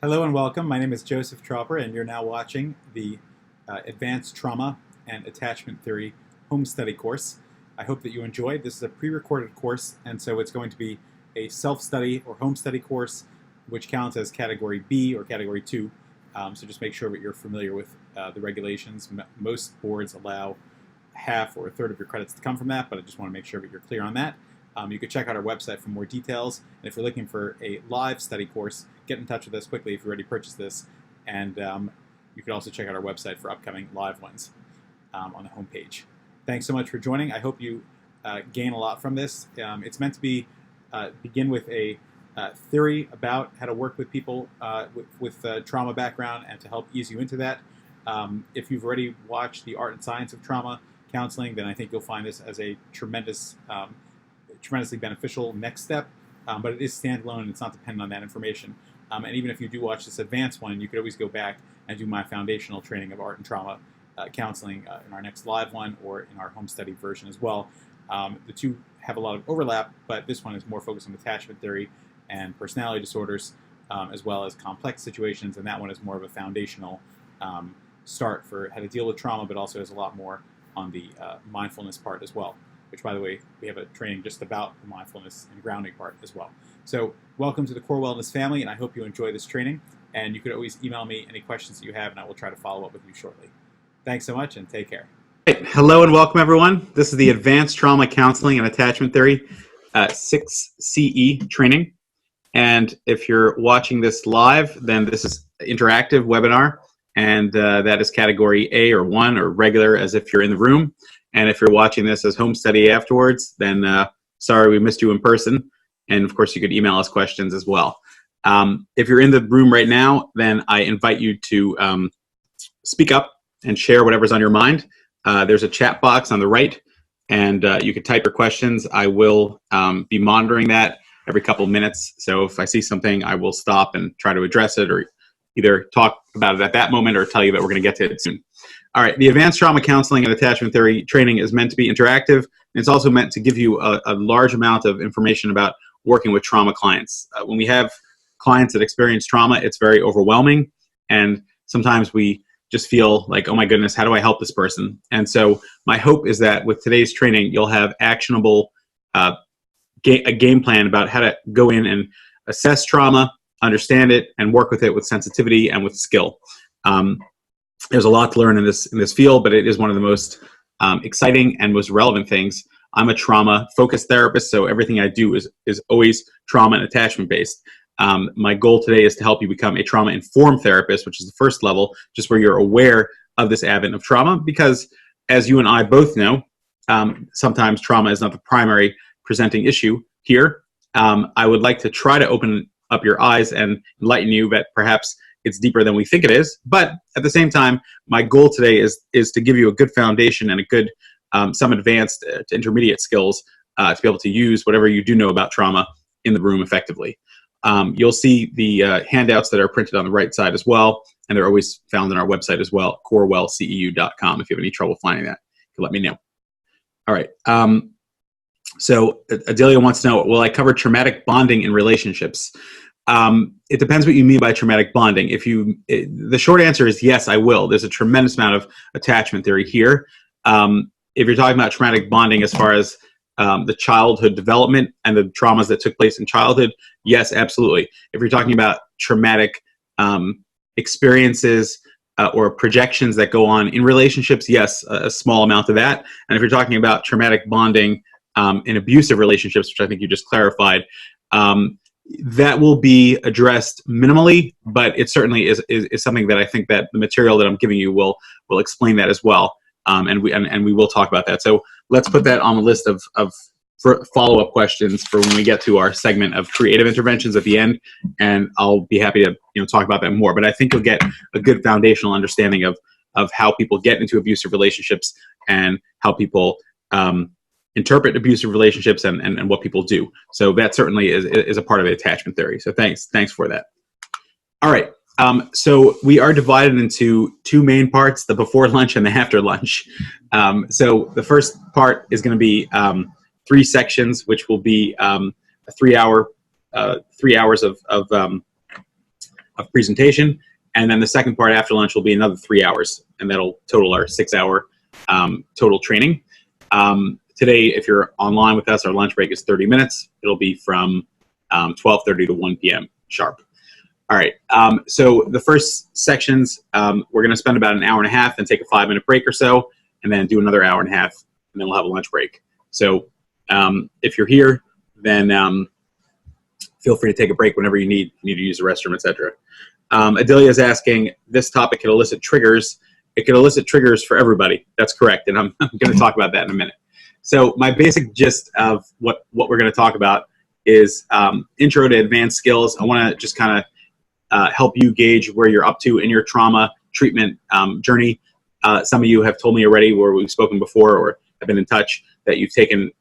Hello and welcome. My name is Joseph Tropper, and you're now watching the Advanced Trauma and Attachment Theory Home Study course. I hope that you enjoyed. This is a pre-recorded course, and so it's going to be a self-study or home study course, which counts as Category B or Category 2. So just make sure that you're familiar with the regulations. Most boards allow half or a third of your credits to come from that, but I just want to make sure that you're clear on that. You can check out our website for more details. And if you're looking for a live study course, get in touch with us quickly if you already purchased this. And you can also check out our website for upcoming live ones on the homepage. Thanks so much for joining. I hope you gain a lot from this. It's meant to be begin with a theory about how to work with people with trauma background and to help ease you into that. If you've already watched The Art and Science of Trauma Counseling, then I think you'll find this as a tremendously beneficial next step, but it is standalone and it's not dependent on that information. And even if you do watch this advanced one, you could always go back and do my foundational training of art and trauma counseling in our next live one or in our home study version as well. The two have a lot of overlap, but this one is more focused on attachment theory and personality disorders, as well as complex situations, and that one is more of a foundational start for how to deal with trauma, but also has a lot more on the mindfulness part as well, which, by the way, we have a training just about the mindfulness and grounding part as well. So welcome to the Core Wellness family, and I hope you enjoy this training. And you could always email me any questions that you have, and I will try to follow up with you shortly. Thanks so much, and take care. Hello and welcome, everyone. This is the Advanced Trauma Counseling and Attachment Theory 6CE training. And if you're watching this live, then this is an interactive webinar, and that is Category A or 1 or regular, as if you're in the room. And if you're watching this as home study afterwards, then sorry we missed you in person. And of course, you could email us questions as well. If you're in the room right now, then I invite you to speak up and share whatever's on your mind. There's a chat box on the right, and you can type your questions. I will be monitoring that every couple of minutes. So if I see something, I will stop and try to address it, or either talk about it at that moment or tell you that we're going to get to it soon. All right, the Advanced Trauma Counseling and Attachment Theory training is meant to be interactive. And it's also meant to give you a large amount of information about working with trauma clients. When we have clients that experience trauma, it's very overwhelming. And sometimes we just feel like, oh my goodness, how do I help this person? And so my hope is that with today's training, you'll have actionable a game plan about how to go in and assess trauma, understand it, and work with it with sensitivity and with skill. There's a lot to learn in this field, but it is one of the most exciting and most relevant things. I'm a trauma-focused therapist, so everything I do is always trauma and attachment-based. My goal today is to help you become a trauma-informed therapist, which is the first level, just where you're aware of this advent of trauma, because as you and I both know, sometimes trauma is not the primary presenting issue here. I would like to try to open up your eyes and enlighten you that perhaps it's deeper than we think it is. But at the same time, my goal today is to give you a good foundation and a good, some advanced to intermediate skills to be able to use whatever you do know about trauma in the room effectively. You'll see the handouts that are printed on the right side as well, and they're always found on our website as well, corewellceu.com. If you have any trouble finding that, you can let me know. All right. So Adelia wants to know, will I cover traumatic bonding in relationships? It depends what you mean by traumatic bonding. The short answer is yes, I will. There's a tremendous amount of attachment theory here. If you're talking about traumatic bonding as far as the childhood development and the traumas that took place in childhood, yes, absolutely. If you're talking about traumatic experiences or projections that go on in relationships, yes, a small amount of that. And if you're talking about traumatic bonding in abusive relationships, which I think you just clarified, that will be addressed minimally, but it certainly is something that I think that the material that I'm giving you will explain that as well, and we will talk about that. So let's put that on the list of follow-up questions for when we get to our segment of creative interventions at the end, and I'll be happy to talk about that more. But I think you'll get a good foundational understanding of how people get into abusive relationships and how people interpret abusive relationships and what people do. So that certainly is a part of the attachment theory. So thanks for that. All right. So we are divided into two main parts, the before lunch and the after lunch. So the first part is going to be 3 sections, which will be a 3 hour 3 hours of of presentation. And then the second part after lunch will be another 3 hours, and that'll total our 6-hour total training. Today, if you're online with us, our lunch break is 30 minutes. It'll be from 12:30 to 1 p.m. sharp. All right, so the first sections, we're going to spend about an hour and a half and take a 5-minute break or so, and then do another hour and a half, and then we'll have a lunch break. So if you're here, then feel free to take a break whenever you need to use the restroom, etc. Adelia is asking, this topic could elicit triggers. It could elicit triggers for everybody. That's correct, and I'm going to talk about that in a minute. So my basic gist of what we're going to talk about is intro to advanced skills. I want to just kind of help you gauge where you're up to in your trauma treatment journey. Some of you have told me already, where we've spoken before or have been in touch, that you've taken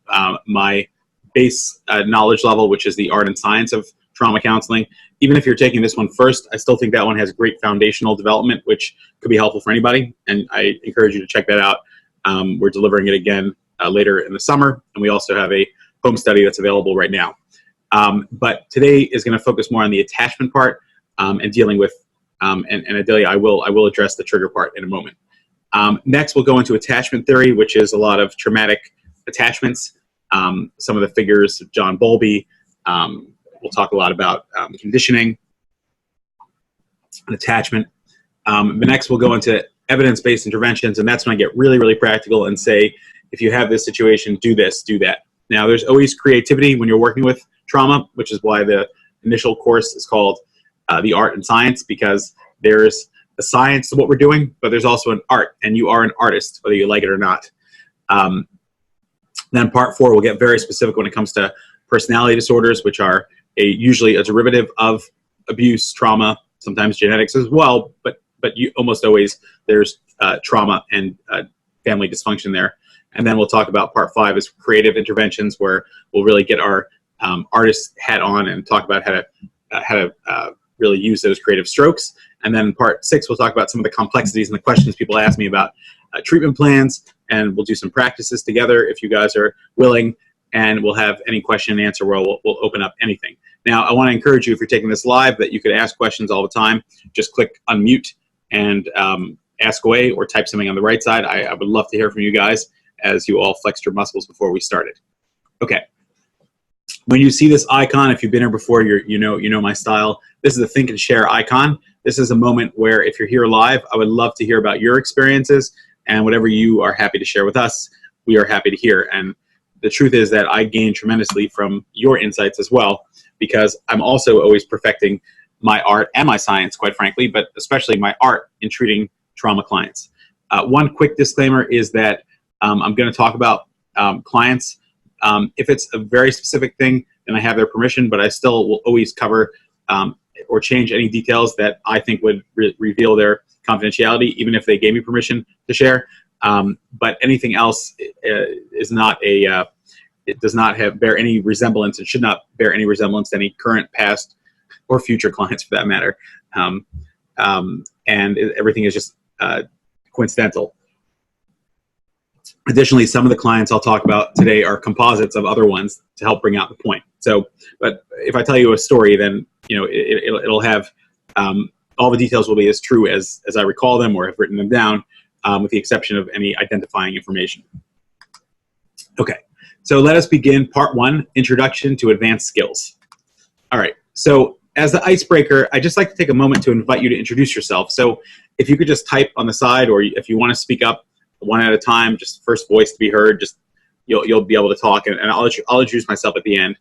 my base knowledge level, which is the art and science of trauma counseling. Even if you're taking this one first, I still think that one has great foundational development, which could be helpful for anybody, and I encourage you to check that out. We're delivering it again later in the summer, and we also have a home study that's available right now. But today is going to focus more on the attachment part and dealing with, and Adelia, I will address the trigger part in a moment. Next, we'll go into attachment theory, which is a lot of traumatic attachments. Some of the figures of John Bowlby. We'll talk a lot about conditioning and attachment. The next, we'll go into evidence-based interventions, and that's when I get really, really practical and say, if you have this situation, do this, do that. Now, there's always creativity when you're working with trauma, which is why the initial course is called the art and science, because there's a science to what we're doing, but there's also an art, and you are an artist, whether you like it or not. Then part 4 will get very specific when it comes to personality disorders, which are usually a derivative of abuse, trauma, sometimes genetics as well, but almost always there's trauma and family dysfunction there. And then we'll talk about part 5 is creative interventions, where we'll really get our artist hat on and talk about how to really use those creative strokes. And then part 6, we'll talk about some of the complexities and the questions people ask me about treatment plans, and we'll do some practices together if you guys are willing, and we'll have any question and answer where we'll open up anything. Now, I want to encourage you, if you're taking this live, that you could ask questions all the time. Just click unmute and ask away, or type something on the right side. I would love to hear from you guys as you all flexed your muscles before we started. Okay. When you see this icon, if you've been here before, you know my style. This is a think and share icon. This is a moment where, if you're here live, I would love to hear about your experiences, and whatever you are happy to share with us, we are happy to hear. And the truth is that I gain tremendously from your insights as well, because I'm also always perfecting my art and my science, quite frankly, but especially my art in treating trauma clients. One quick disclaimer is that I'm going to talk about clients. If it's a very specific thing, then I have their permission, but I still will always cover or change any details that I think would reveal their confidentiality, even if they gave me permission to share. But anything else is not it does not bear any resemblance. It should not bear any resemblance to any current, past, or future clients, for that matter. And everything is just coincidental. Additionally, some of the clients I'll talk about today are composites of other ones to help bring out the point. So, but if I tell you a story, then it'll have all the details will be as true as I recall them or have written them down, with the exception of any identifying information. Okay, so let us begin part 1, Introduction to Advanced Skills. All right, so as the icebreaker, I just like to take a moment to invite you to introduce yourself. So if you could just type on the side, or if you want to speak up one at a time, just first voice to be heard, just you'll be able to talk, and I'll introduce myself at the end.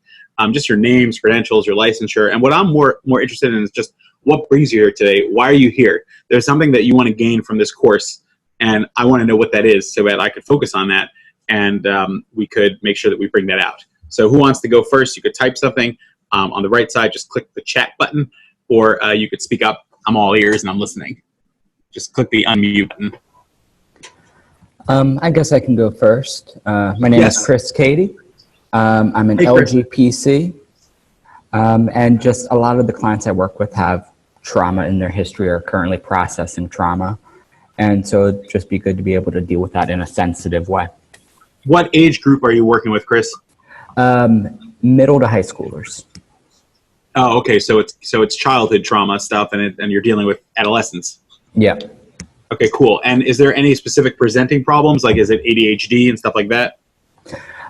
Just your names, credentials, your licensure, and what I'm more interested in is just what brings you here today. Why are you here? There's something that you want to gain from this course, and I want to know what that is so that I could focus on that, and we could make sure that we bring that out. So who wants to go first? You could type something on the right side. Just click the chat button, or you could speak up. I'm all ears and I'm listening. Just click the unmute button. I guess I can go first. My name is Chris Cady. I'm an LGPC, and just a lot of the clients I work with have trauma in their history or currently processing trauma, and so it'd just be good to be able to deal with that in a sensitive way. What age group are you working with, Chris? Middle to high schoolers. Oh, okay. So it's childhood trauma stuff, and you're dealing with adolescents. Yeah. Okay, cool. And is there any specific presenting problems? Like, is it ADHD and stuff like that?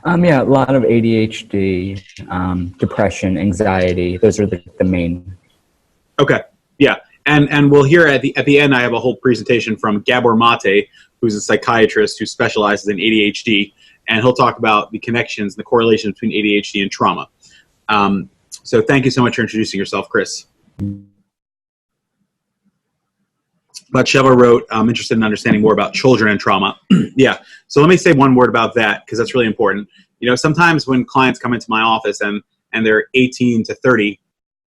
Yeah, a lot of ADHD, depression, anxiety. Those are the main. Okay, yeah. And we'll hear at the end. I have a whole presentation from Gabor Mate, who's a psychiatrist who specializes in ADHD, and he'll talk about the connections and the correlation between ADHD and trauma. So thank you so much for introducing yourself, Chris. Batsheva wrote, I'm interested in understanding more about children and trauma. Yeah, so let me say one word about that, because that's really important. You know, sometimes when clients come into my office and they're 18 to 30,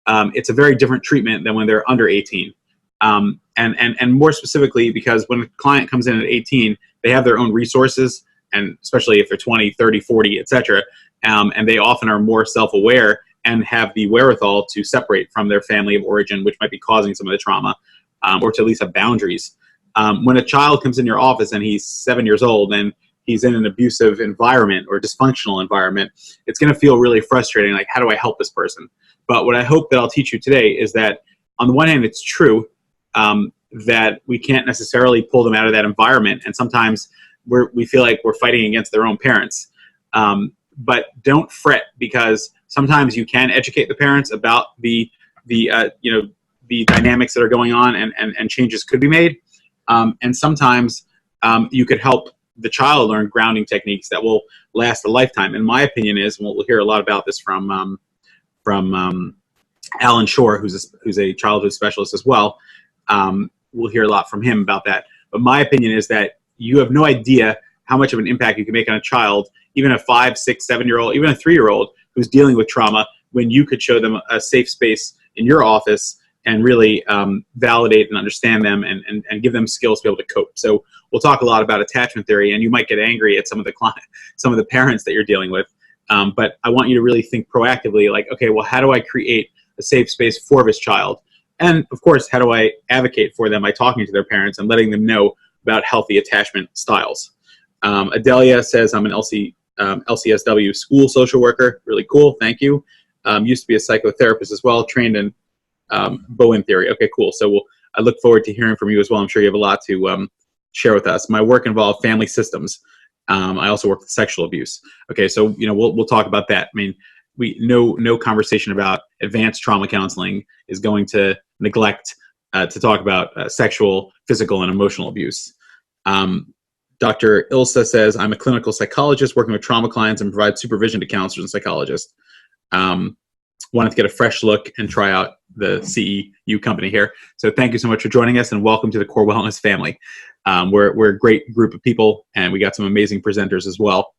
it's a very different treatment than when they're under 18. And more specifically, because when a client comes in at 18, they have their own resources, and especially if they're 20, 30, 40, etc. And they often are more self-aware and have the wherewithal to separate from their family of origin, which might be causing some of the trauma, or to at least have boundaries. When a child comes in your office and he's 7 years old and he's in an abusive environment or dysfunctional environment, it's going to feel really frustrating. Like, how do I help this person? But what I hope that I'll teach you today is that, on the one hand, it's true that we can't necessarily pull them out of that environment, and sometimes we feel like we're fighting against their own parents. But don't fret, because sometimes you can educate the parents about the dynamics that are going on, and changes could be made. And sometimes you could help the child learn grounding techniques that will last a lifetime. And my opinion is, and we'll hear a lot about this from Alan Shore, who's a childhood specialist as well. We'll hear a lot from him about that. But my opinion is that you have no idea how much of an impact you can make on a child, even a 5, 6, 7-year-old, even a 3-year-old who's dealing with trauma, when you could show them a safe space in your office and really validate and understand them, and give them skills to be able to cope. So we'll talk a lot about attachment theory, and you might get angry at some of the parents that you're dealing with. But I want you to really think proactively, like, okay, well, how do I create a safe space for this child? And of course, how do I advocate for them by talking to their parents and letting them know about healthy attachment styles? Adelia says, I'm an LCSW school social worker. Really cool, thank you. Used to be a psychotherapist as well, trained in Bowen theory. Okay, cool. So I look forward to hearing from you as well. I'm sure you have a lot to share with us. My work involved family systems. I also work with sexual abuse. Okay, so we'll talk about that. I mean, no conversation about advanced trauma counseling is going to neglect to talk about sexual, physical, and emotional abuse. Dr. Ilsa says, I'm a clinical psychologist working with trauma clients and provide supervision to counselors and psychologists. Wanted to get a fresh look and try out the CEU company here. So thank you so much for joining us, and welcome to the Core Wellness family. We're a great group of people, and we got some amazing presenters as well.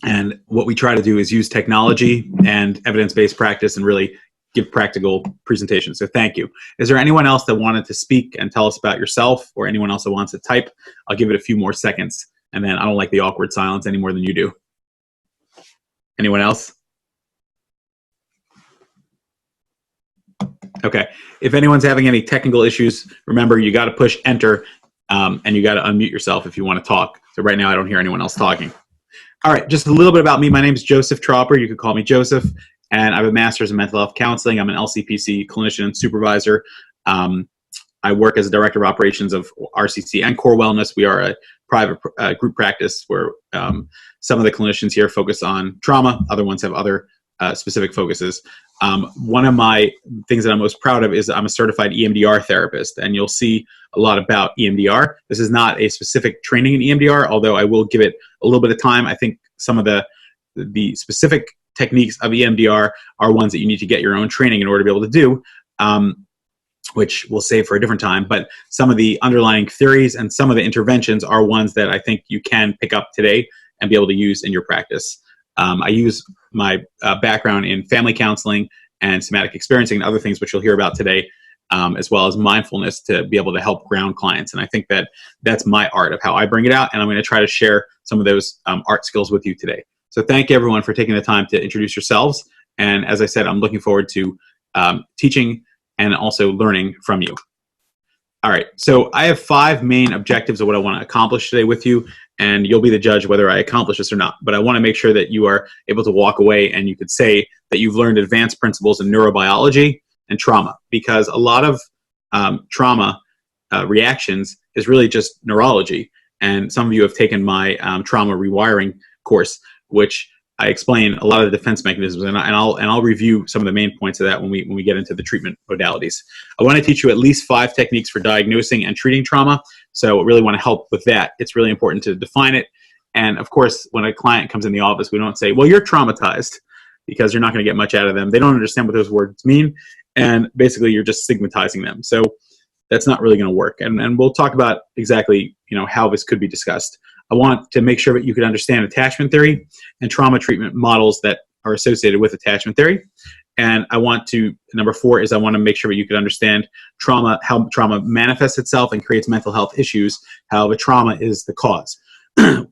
And what we try to do is use technology and evidence-based practice and really give practical presentations. So thank you. Is there anyone else that wanted to speak and tell us about yourself, or anyone else that wants to type? I'll give it a few more seconds, and then I don't like the awkward silence any more than you do. Anyone else? Okay. If anyone's having any technical issues, remember, you got to push enter, and you got to unmute yourself if you want to talk. So right now I don't hear anyone else talking. All right, just a little bit about me. My name is Joseph Tropper. You could call me Joseph, and I have a master's in mental health counseling. I'm an LCPC clinician and supervisor. I work as a director of operations of RCC and Core Wellness. We are a private group practice where some of the clinicians here focus on trauma. Other ones have other specific focuses. One of my things that I'm most proud of is I'm a certified EMDR therapist, and you'll see a lot about EMDR. This is not a specific training in EMDR, although I will give it a little bit of time. I think some of the specific techniques of EMDR are ones that you need to get your own training in order to be able to do, which we'll save for a different time. But some of the underlying theories and some of the interventions are ones that I think you can pick up today and be able to use in your practice. I use my background in family counseling and somatic experiencing and other things, which you'll hear about today, as well as mindfulness, to be able to help ground clients. And I think that that's my art of how I bring it out, and I'm going to try to share some of those art skills with you today. So thank you, everyone, for taking the time to introduce yourselves. And as I said, I'm looking forward to teaching and also learning from you. All right. So I have 5 main objectives of what I want to accomplish today with you, and you'll be the judge whether I accomplish this or not. But I want to make sure that you are able to walk away and you could say that you've learned advanced principles in neurobiology and trauma, because a lot of trauma reactions is really just neurology. And some of you have taken my trauma rewiring course, which I explain a lot of the defense mechanisms, and I'll review some of the main points of that when we get into the treatment modalities. I want to teach you at least 5 techniques for diagnosing and treating trauma. So I really want to help with that. It's really important to define it. And of course, when a client comes in the office, we don't say, well, you're traumatized, because you're not going to get much out of them. They don't understand what those words mean. And basically you're just stigmatizing them. So that's not really going to work. And we'll talk about exactly, how this could be discussed. I want to make sure that you can understand attachment theory and trauma treatment models that are associated with attachment theory. And I want to, number 4 is I want to make sure that you can understand trauma, how trauma manifests itself and creates mental health issues, how the trauma is the cause.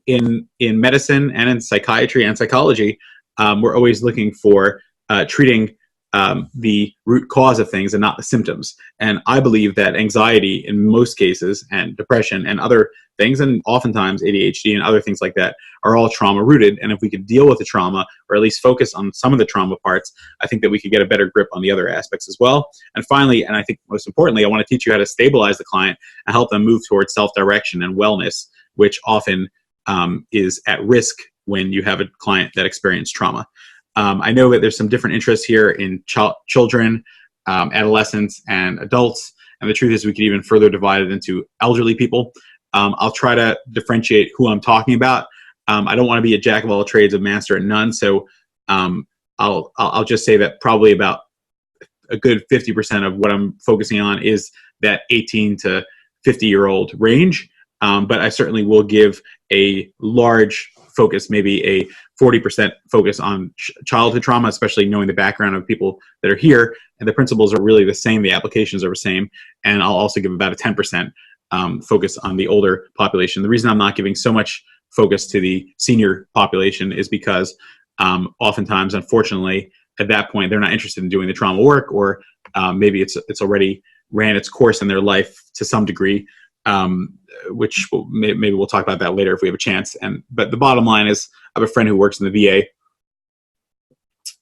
In medicine and in psychiatry and psychology, we're always looking for treating the root cause of things and not the symptoms. And I believe that anxiety in most cases, and depression and other things, and oftentimes ADHD and other things like that, are all trauma rooted. And if we could deal with the trauma, or at least focus on some of the trauma parts, I think that we could get a better grip on the other aspects as well. And finally, and I think most importantly, I want to teach you how to stabilize the client and help them move towards self-direction and wellness, which often is at risk when you have a client that experienced trauma. I know that there's some different interests here in children, adolescents, and adults. And the truth is we could even further divide it into elderly people. I'll try to differentiate who I'm talking about. I don't want to be a jack of all trades, a master at none. So I'll just say that probably about a good 50% of what I'm focusing on is that 18 to 50-year-old range. But I certainly will give a large focus, maybe a 40% focus on childhood trauma, especially knowing the background of people that are here. And the principles are really the same. The applications are the same. And I'll also give about a 10% focus on the older population. The reason I'm not giving so much focus to the senior population is because oftentimes, unfortunately, at that point, they're not interested in doing the trauma work, or maybe it's already ran its course in their life to some degree. Which maybe we'll talk about that later if we have a chance. But the bottom line is, I have a friend who works in the VA,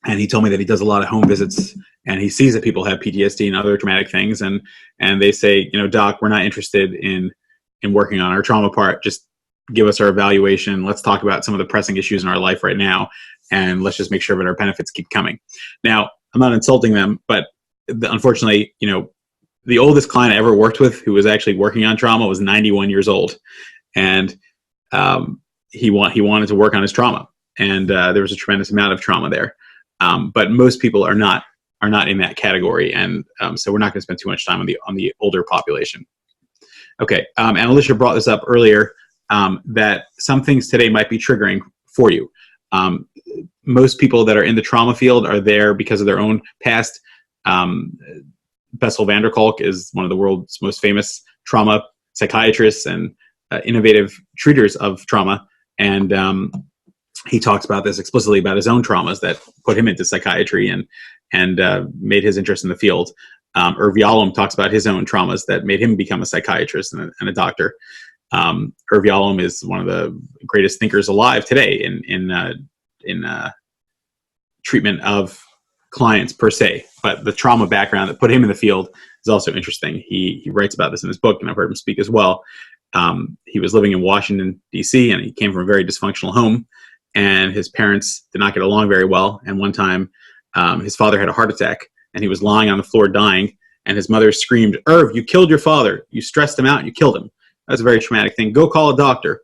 and he told me that he does a lot of home visits, and he sees that people have PTSD and other traumatic things, and they say, Doc, we're not interested in working on our trauma part. Just give us our evaluation. Let's talk about some of the pressing issues in our life right now, and let's just make sure that our benefits keep coming. Now, I'm not insulting them, but unfortunately, the oldest client I ever worked with who was actually working on trauma was 91 years old. And he wanted to work on his trauma. And there was a tremendous amount of trauma there. But most people are not in that category. And so we're not going to spend too much time on the older population. Okay. And Alicia brought this up earlier, that some things today might be triggering for you. Most people that are in the trauma field are there because of their own past. Bessel van der Kolk is one of the world's most famous trauma psychiatrists and innovative treaters of trauma. And he talks about this explicitly about his own traumas that put him into psychiatry and made his interest in the field. Irv Yalom talks about his own traumas that made him become a psychiatrist and a doctor. Irv Yalom is one of the greatest thinkers alive today in treatment of clients per se, but the trauma background that put him in the field is also interesting. He writes about this in his book, and I've heard him speak as well. He was living in Washington, D.C., and he came from a very dysfunctional home, and his parents did not get along very well. And one time, his father had a heart attack, and he was lying on the floor dying, and his mother screamed, "Irv, you killed your father. You stressed him out, and you killed him." That's a very traumatic thing. Go call a doctor.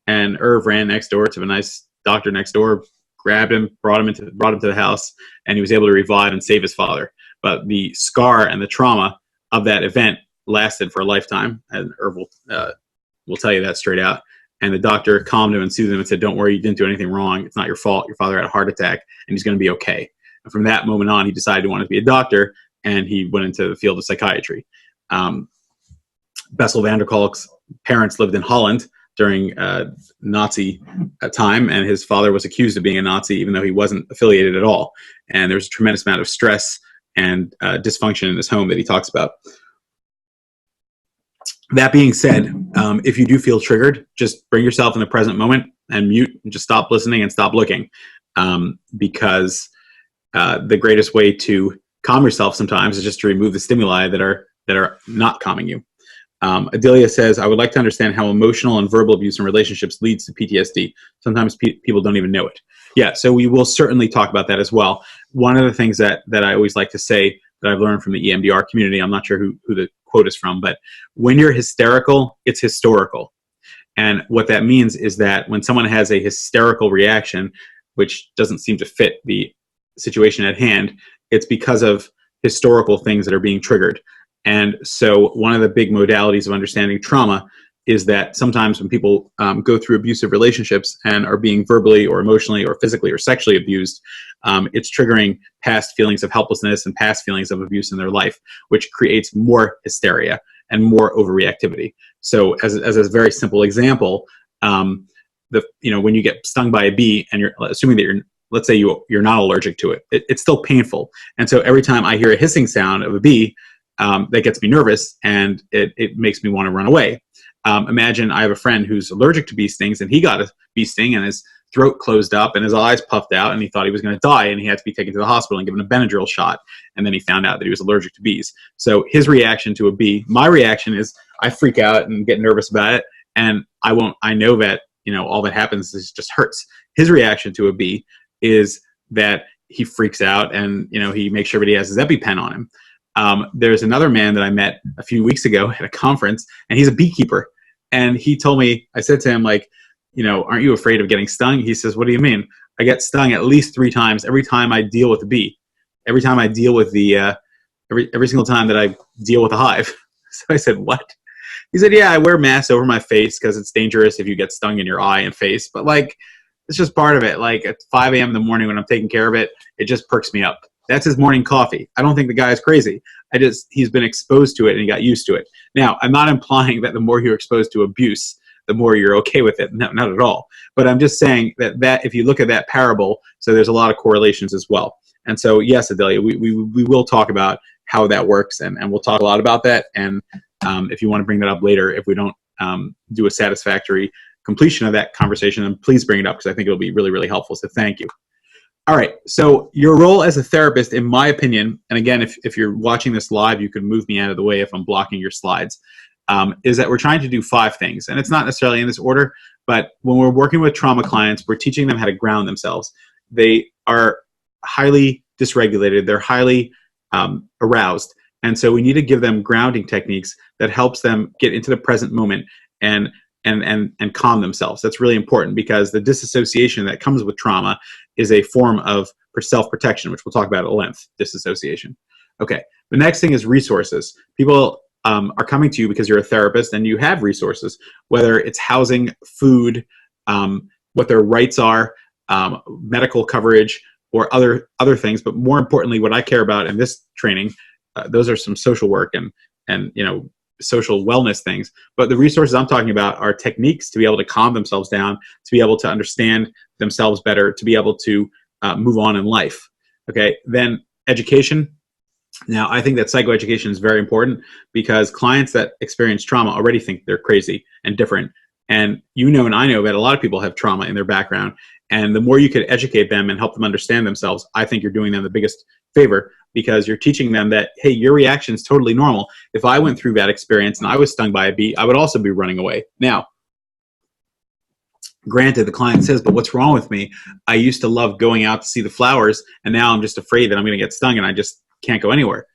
And Irv ran next door to a nice doctor next door, grabbed him, brought him to the house, and he was able to revive and save his father. But the scar and the trauma of that event lasted for a lifetime, and Irv will tell you that straight out. And the doctor calmed him and soothed him and said, "Don't worry, you didn't do anything wrong. It's not your fault. Your father had a heart attack, and he's going to be okay." And from that moment on, he decided he wanted to be a doctor, and he went into the field of psychiatry. Bessel van der Kolk's parents lived in Holland during Nazi time, and his father was accused of being a Nazi, even though he wasn't affiliated at all. And there was a tremendous amount of stress and dysfunction in his home that he talks about. That being said, if you do feel triggered, just bring yourself in the present moment and mute and just stop listening and stop looking. Because the greatest way to calm yourself sometimes is just to remove the stimuli that are not calming you. Adelia says, I would like to understand how emotional and verbal abuse in relationships leads to PTSD. Sometimes people don't even know it. Yeah, so we will certainly talk about that as well. One of the things that I always like to say that I've learned from the EMDR community, I'm not sure who the quote is from, but when you're hysterical, it's historical. And what that means is that when someone has a hysterical reaction, which doesn't seem to fit the situation at hand, it's because of historical things that are being triggered. And so one of the big modalities of understanding trauma is that sometimes when people go through abusive relationships and are being verbally or emotionally or physically or sexually abused, it's triggering past feelings of helplessness and past feelings of abuse in their life, which creates more hysteria and more overreactivity. So as a very simple example, when you get stung by a bee and you're assuming that let's say you're not allergic to it, it's still painful. And so every time I hear a hissing sound of a bee, that gets me nervous and it makes me want to run away. Imagine I have a friend who's allergic to bee stings and he got a bee sting and his throat closed up and his eyes puffed out and he thought he was going to die and he had to be taken to the hospital and given a Benadryl shot. And then he found out that he was allergic to bees. So his reaction to a bee, my reaction is I freak out and get nervous about it. And I know that, all that happens is just hurts. His reaction to a bee is that he freaks out and, he makes sure that he has his EpiPen on him. There's another man that I met a few weeks ago at a conference, and he's a beekeeper. And he told me, I said to him, aren't you afraid of getting stung? He says, what do you mean? I get stung at least 3 times every time I deal with a bee. Every time I deal with every single time that I deal with a hive. So I said, what? He said, yeah, I wear masks over my face because it's dangerous if you get stung in your eye and face. But it's just part of it. At 5 a.m. in the morning when I'm taking care of it, it just perks me up. That's his morning coffee. I don't think the guy is crazy. He's been exposed to it and he got used to it. Now, I'm not implying that the more you're exposed to abuse, the more you're okay with it. No, not at all. But I'm just saying that if you look at that parable, so there's a lot of correlations as well. And so, yes, Adelia, we will talk about how that works and we'll talk a lot about that. And if you want to bring that up later, if we don't do a satisfactory completion of that conversation, then please bring it up because I think it'll be really, really helpful. So thank you. All right. So your role as a therapist, in my opinion, and again, if you're watching this live, you can move me out of the way if I'm blocking your slides, is that we're trying to do 5 things. And it's not necessarily in this order, but when we're working with trauma clients, we're teaching them how to ground themselves. They are highly dysregulated. They're highly aroused. And so we need to give them grounding techniques that helps them get into the present moment and calm themselves. That's really important because the disassociation that comes with trauma is a form of self-protection, which we'll talk about at length, disassociation. Okay, the next thing is resources. People are coming to you because you're a therapist and you have resources, whether it's housing, food, what their rights are, medical coverage, or other things. But more importantly, what I care about in this training, those are some social work and social wellness things. But the resources I'm talking about are techniques to be able to calm themselves down, to be able to understand themselves better, to be able to move on in life. Okay, then education. Now, I think that psychoeducation is very important because clients that experience trauma already think they're crazy and different. And and I know that a lot of people have trauma in their background. And the more you could educate them and help them understand themselves, I think you're doing them the biggest favor because you're teaching them that, hey, your reaction is totally normal. If I went through that experience and I was stung by a bee, I would also be running away. Now, granted, the client says, but what's wrong with me? I used to love going out to see the flowers, and now I'm just afraid that I'm going to get stung and I just can't go anywhere.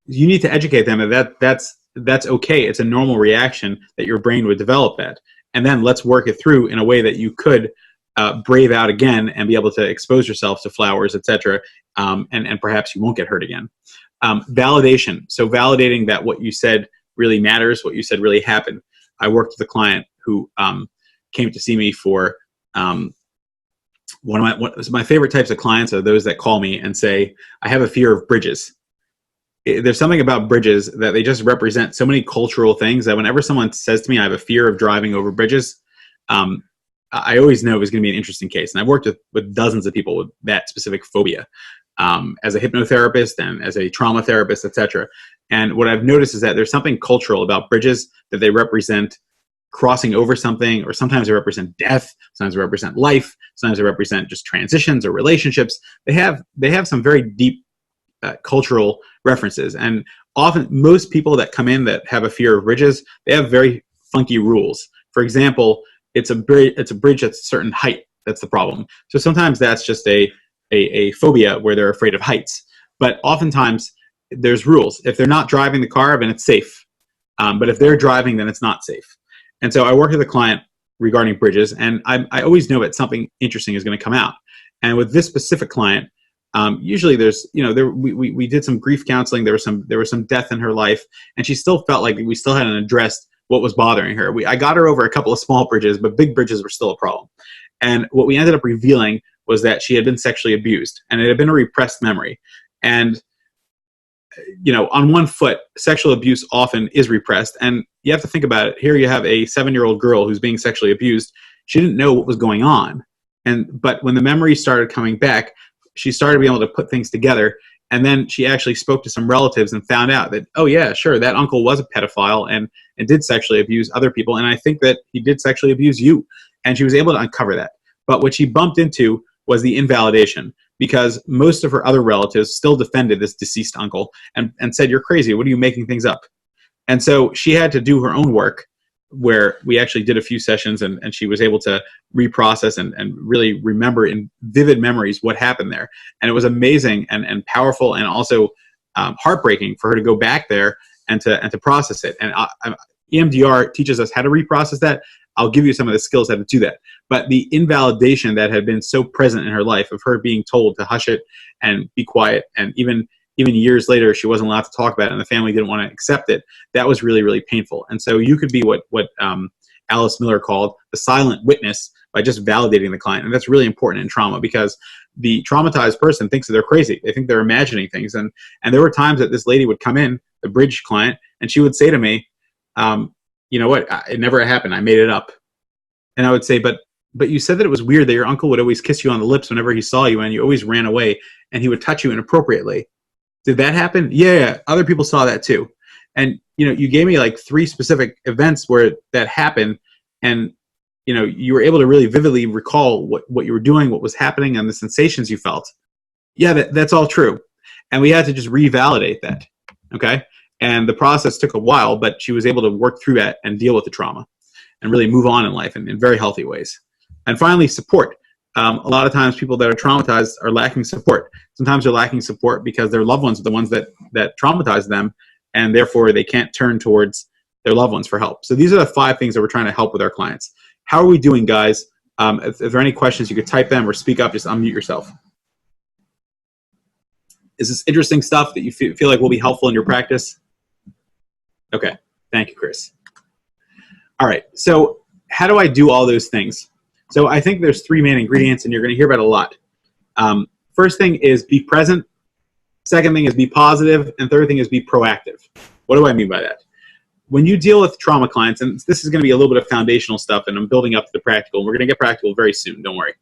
You need to educate them that that's okay. It's a normal reaction that your brain would develop that. And then let's work it through in a way that you could brave out again and be able to expose yourself to flowers, etc. And perhaps you won't get hurt again. Validation. So validating that what you said really matters, what you said really happened. I worked with a client who came to see me for one of my favorite types of clients are those that call me and say, I have a fear of bridges. There's something about bridges that they just represent so many cultural things that whenever someone says to me, I have a fear of driving over bridges, I always know it was going to be an interesting case. And I've worked with dozens of people with that specific phobia as a hypnotherapist and as a trauma therapist, etc. And what I've noticed is that there's something cultural about bridges, that they represent crossing over something, or sometimes they represent death, sometimes they represent life, sometimes they represent just transitions or relationships. They have some very deep cultural references. And often most people that come in that have a fear of bridges, they have very funky rules. For example, it's a bridge at a certain height that's the problem. So sometimes that's just a phobia where they're afraid of heights. But oftentimes there's rules. If they're not driving the car, then it's safe. But if they're driving, then it's not safe. And so I work with a client regarding bridges, and I always know that something interesting is going to come out. And with this specific client, usually there's, we did some grief counseling. There was some death in her life, and she still felt like we still hadn't addressed what was bothering her. I got her over a couple of small bridges, but big bridges were still a problem. And what we ended up revealing was that she had been sexually abused, and it had been a repressed memory. And on one foot, sexual abuse often is repressed. And you have to think about it. Here you have a 7-year-old girl who's being sexually abused. She didn't know what was going on. But when the memory started coming back, she started being able to put things together. And then she actually spoke to some relatives and found out that, oh yeah, sure, that uncle was a pedophile and did sexually abuse other people. And I think that he did sexually abuse you. And she was able to uncover that. But what she bumped into was the invalidation, because most of her other relatives still defended this deceased uncle and said, you're crazy. What are you making things up? And so she had to do her own work, where we actually did a few sessions, and she was able to reprocess and really remember in vivid memories what happened there. And it was amazing and powerful, and also heartbreaking for her to go back there and to process it. And EMDR teaches us how to reprocess that. I'll give you some of the skills how to do that. But the invalidation that had been so present in her life, of her being told to hush it and be quiet, and even years later she wasn't allowed to talk about it and the family didn't want to accept it, that was really, really painful. And so you could be what Alice Miller called the silent witness by just validating the client. And that's really important in trauma, because the traumatized person thinks that they're crazy. They think they're imagining things. And there were times that this lady would come in, the bridge client, and she would say to me, you know what, it never happened. I made it up. And I would say, but you said that it was weird that your uncle would always kiss you on the lips whenever he saw you, and you always ran away, and he would touch you inappropriately. Did that happen? Yeah, other people saw that too. And, you gave me like 3 specific events where that happened, and, you were able to really vividly recall what you were doing, what was happening, and the sensations you felt. Yeah, that's all true. And we had to just revalidate that. Okay. And the process took a while, but she was able to work through that and deal with the trauma and really move on in life in very healthy ways. And finally, support. A lot of times people that are traumatized are lacking support. Sometimes they're lacking support because their loved ones are the ones that traumatize them, and therefore they can't turn towards their loved ones for help. So these are the 5 things that we're trying to help with our clients. How are we doing, guys? If there are any questions, you could type them or speak up. Just unmute yourself. Is this interesting stuff that you feel like will be helpful in your practice? Okay. Thank you, Chris. All right. So how do I do all those things? So I think there's 3 main ingredients, and you're going to hear about it a lot. First thing is be present. Second thing is be positive. And third thing is be proactive. What do I mean by that? When you deal with trauma clients, and this is going to be a little bit of foundational stuff, and I'm building up to the practical. We're going to get practical very soon. Don't worry.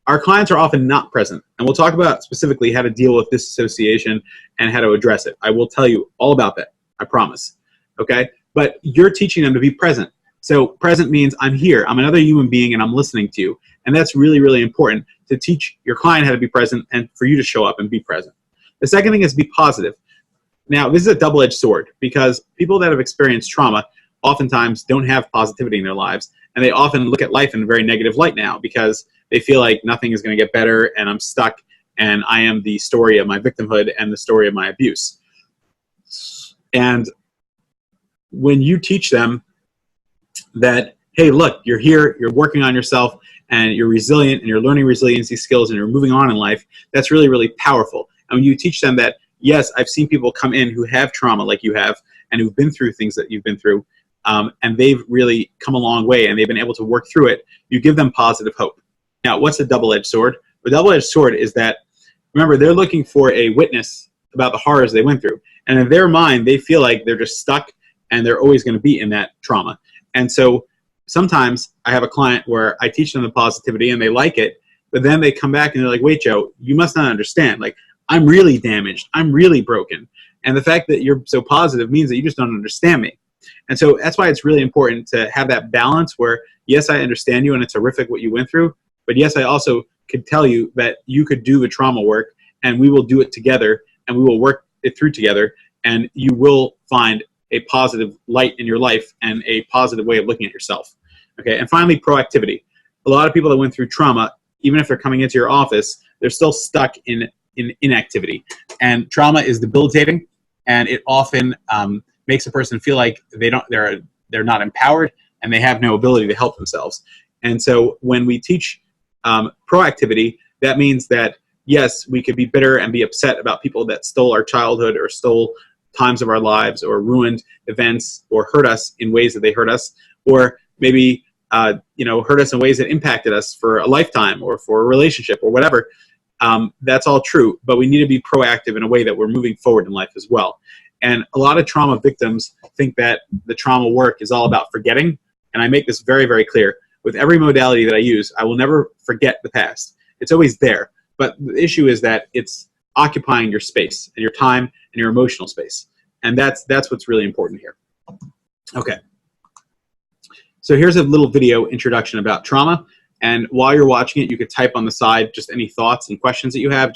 Our clients are often not present, and we'll talk about specifically how to deal with disassociation and how to address it. I will tell you all about that. I promise. Okay? But you're teaching them to be present. So present means I'm here. I'm another human being, and I'm listening to you. And that's really, really important, to teach your client how to be present and for you to show up and be present. The second thing is be positive. Now, this is a double-edged sword, because people that have experienced trauma oftentimes don't have positivity in their lives, and they often look at life in a very negative light now, because they feel like nothing is going to get better, and I'm stuck, and I am the story of my victimhood and the story of my abuse. And when you teach them that, hey, look, you're here, you're working on yourself, and you're resilient, and you're learning resiliency skills, and you're moving on in life, that's really, really powerful. And when you teach them that, yes, I've seen people come in who have trauma like you have, and who've been through things that you've been through, and they've really come a long way, and they've been able to work through it, you give them positive hope. Now, what's a double-edged sword? The double-edged sword is that, remember, they're looking for a witness about the horrors they went through. And in their mind, they feel like they're just stuck, and they're always going to be in that trauma. And so sometimes I have a client where I teach them the positivity, and they like it, but then they come back and they're like, wait, Joe, you must not understand. Like, I'm really damaged. I'm really broken. And the fact that you're so positive means that you just don't understand me. And so that's why it's really important to have that balance where, yes, I understand you and it's horrific what you went through, but yes, I also could tell you that you could do the trauma work and we will do it together and we will work it through together and you will find a positive light in your life and a positive way of looking at yourself. Okay, and finally, proactivity. A lot of people that went through trauma, even if they're coming into your office, they're still stuck in inactivity. And trauma is debilitating, and it often makes a person feel like they're not empowered and they have no ability to help themselves. And so when we teach proactivity, that means that yes, we could be bitter and be upset about people that stole our childhood or stole times of our lives or ruined events or hurt us in ways that they hurt us, or maybe hurt us in ways that impacted us for a lifetime or for a relationship or whatever. That's all true, but we need to be proactive in a way that we're moving forward in life as well. And a lot of trauma victims think that the trauma work is all about forgetting, and I make this very, very clear. With every modality that I use, I will never forget the past. It's always there, but the issue is that it's occupying your space and your time and your emotional space, and that's what's really important here. Okay. So here's a little video introduction about trauma. And while you're watching it, you could type on the side just any thoughts and questions that you have.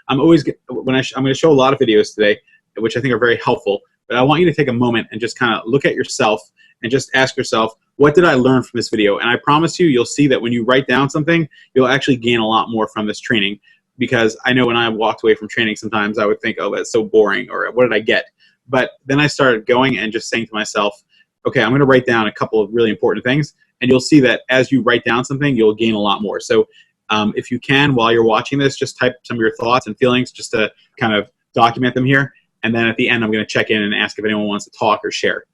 I'm going to show a lot of videos today, which I think are very helpful. But I want you to take a moment and just kind of look at yourself and just ask yourself, what did I learn from this video? And I promise you'll see that when you write down something, you'll actually gain a lot more from this training. Because I know when I walked away from training, sometimes I would think, oh, that's so boring, or what did I get? But then I started going and just saying to myself, okay, I'm going to write down a couple of really important things, and you'll see that as you write down something, you'll gain a lot more. So if you can, while you're watching this, just type some of your thoughts and feelings just to kind of document them here. And then at the end, I'm going to check in and ask if anyone wants to talk or share.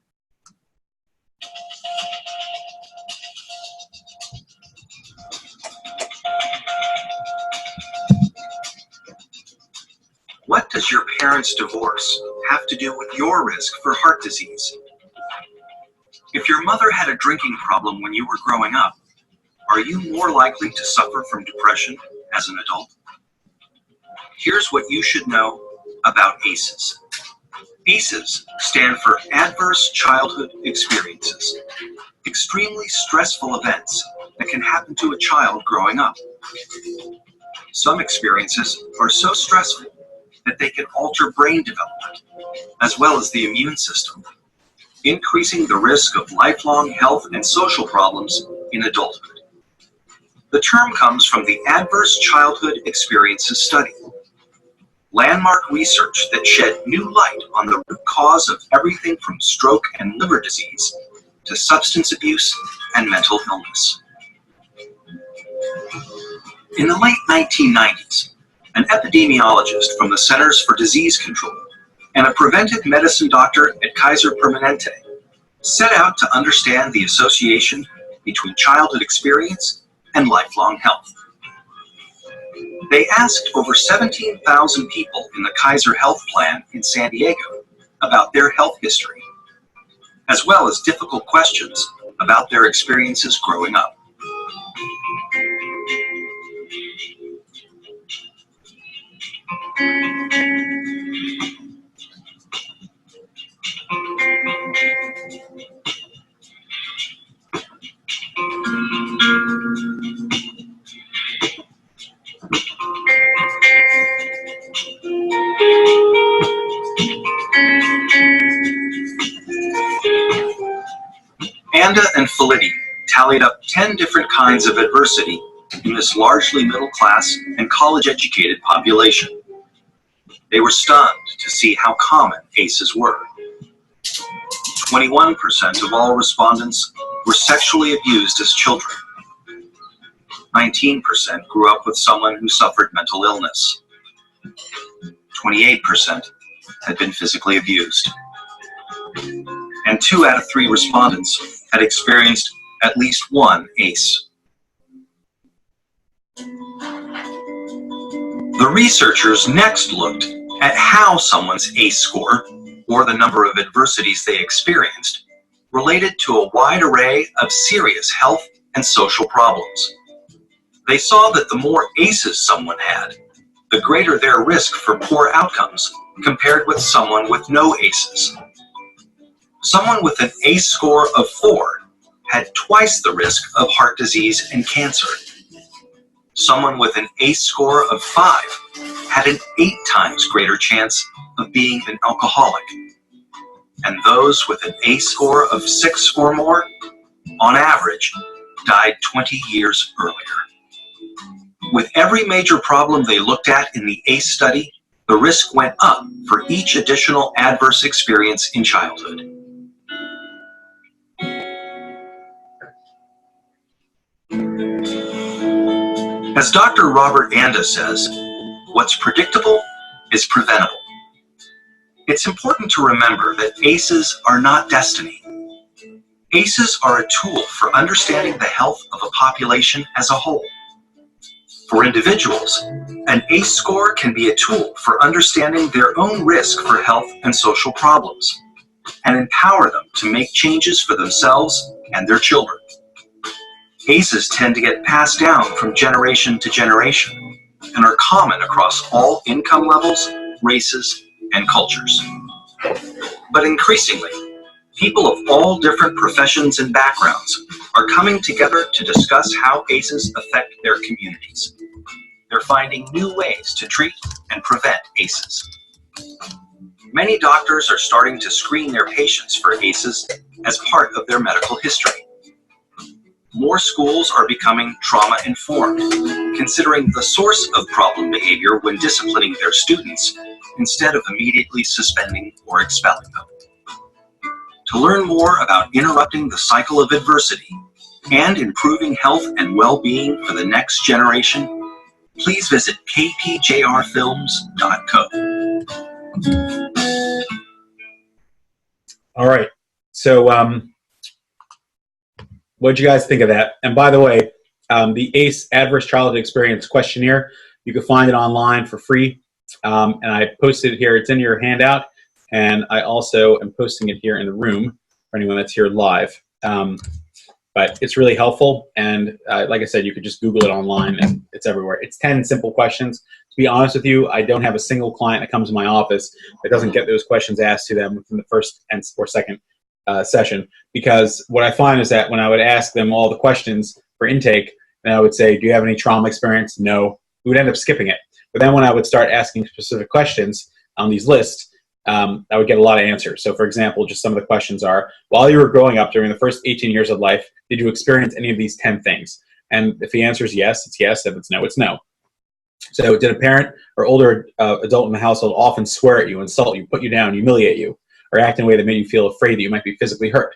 What does your parents' divorce have to do with your risk for heart disease? If your mother had a drinking problem when you were growing up, are you more likely to suffer from depression as an adult? Here's what you should know about ACEs. ACEs stand for Adverse Childhood Experiences, extremely stressful events that can happen to a child growing up. Some experiences are so stressful that they can alter brain development, as well as the immune system, increasing the risk of lifelong health and social problems in adulthood. The term comes from the Adverse Childhood Experiences Study, landmark research that shed new light on the root cause of everything from stroke and liver disease to substance abuse and mental illness. In the late 1990s, an epidemiologist from the Centers for Disease Control and a preventive medicine doctor at Kaiser Permanente set out to understand the association between childhood experience and lifelong health. They asked over 17,000 people in the Kaiser Health Plan in San Diego about their health history, as well as difficult questions about their experiences growing up. Anda and Felitti tallied up 10 different kinds of adversity in this largely middle-class and college-educated population. They were stunned to see how common ACEs were. 21% of all respondents were sexually abused as children. 19% grew up with someone who suffered mental illness. 28% had been physically abused. And 2 out of 3 respondents had experienced at least one ACE. The researchers next looked at how someone's ACE score, or the number of adversities they experienced, related to a wide array of serious health and social problems. They saw that the more ACEs someone had, the greater their risk for poor outcomes compared with someone with no ACEs. Someone with an ACE score of 4 had twice the risk of heart disease and cancer. Someone with an ACE score of 5 had an 8 times greater chance of being an alcoholic. And those with an ACE score of 6 or more, on average, died 20 years earlier. With every major problem they looked at in the ACE study, the risk went up for each additional adverse experience in childhood. As Dr. Robert Anda says, what's predictable is preventable. It's important to remember that ACEs are not destiny. ACEs are a tool for understanding the health of a population as a whole. For individuals, an ACE score can be a tool for understanding their own risk for health and social problems, and empower them to make changes for themselves and their children. ACEs tend to get passed down from generation to generation and are common across all income levels, races, and cultures. But increasingly, people of all different professions and backgrounds are coming together to discuss how ACEs affect their communities. They're finding new ways to treat and prevent ACEs. Many doctors are starting to screen their patients for ACEs as part of their medical history. More schools are becoming trauma-informed, considering the source of problem behavior when disciplining their students, instead of immediately suspending or expelling them. To learn more about interrupting the cycle of adversity and improving health and well-being for the next generation, please visit kpjrfilms.co. All right. So, what'd you guys think of that? And by the way, the ACE Adverse Childhood Experience Questionnaire, you can find it online for free. And I posted it here. It's in your handout. And I also am posting it here in the room for anyone that's here live. But it's really helpful. And like I said, you could just Google it online and it's everywhere. It's 10 simple questions. To be honest with you, I don't have a single client that comes to my office that doesn't get those questions asked to them within the first or second session. Because what I find is that when I would ask them all the questions for intake, and I would say, do you have any trauma experience? No. We would end up skipping it. But then when I would start asking specific questions on these lists, I would get a lot of answers. So for example, just some of the questions are, while you were growing up during the first 18 years of life, did you experience any of these 10 things? And if the answer is yes, it's yes. If it's no, it's no. So did a parent or older adult in the household often swear at you, insult you, put you down, humiliate you, or act in a way that made you feel afraid that you might be physically hurt?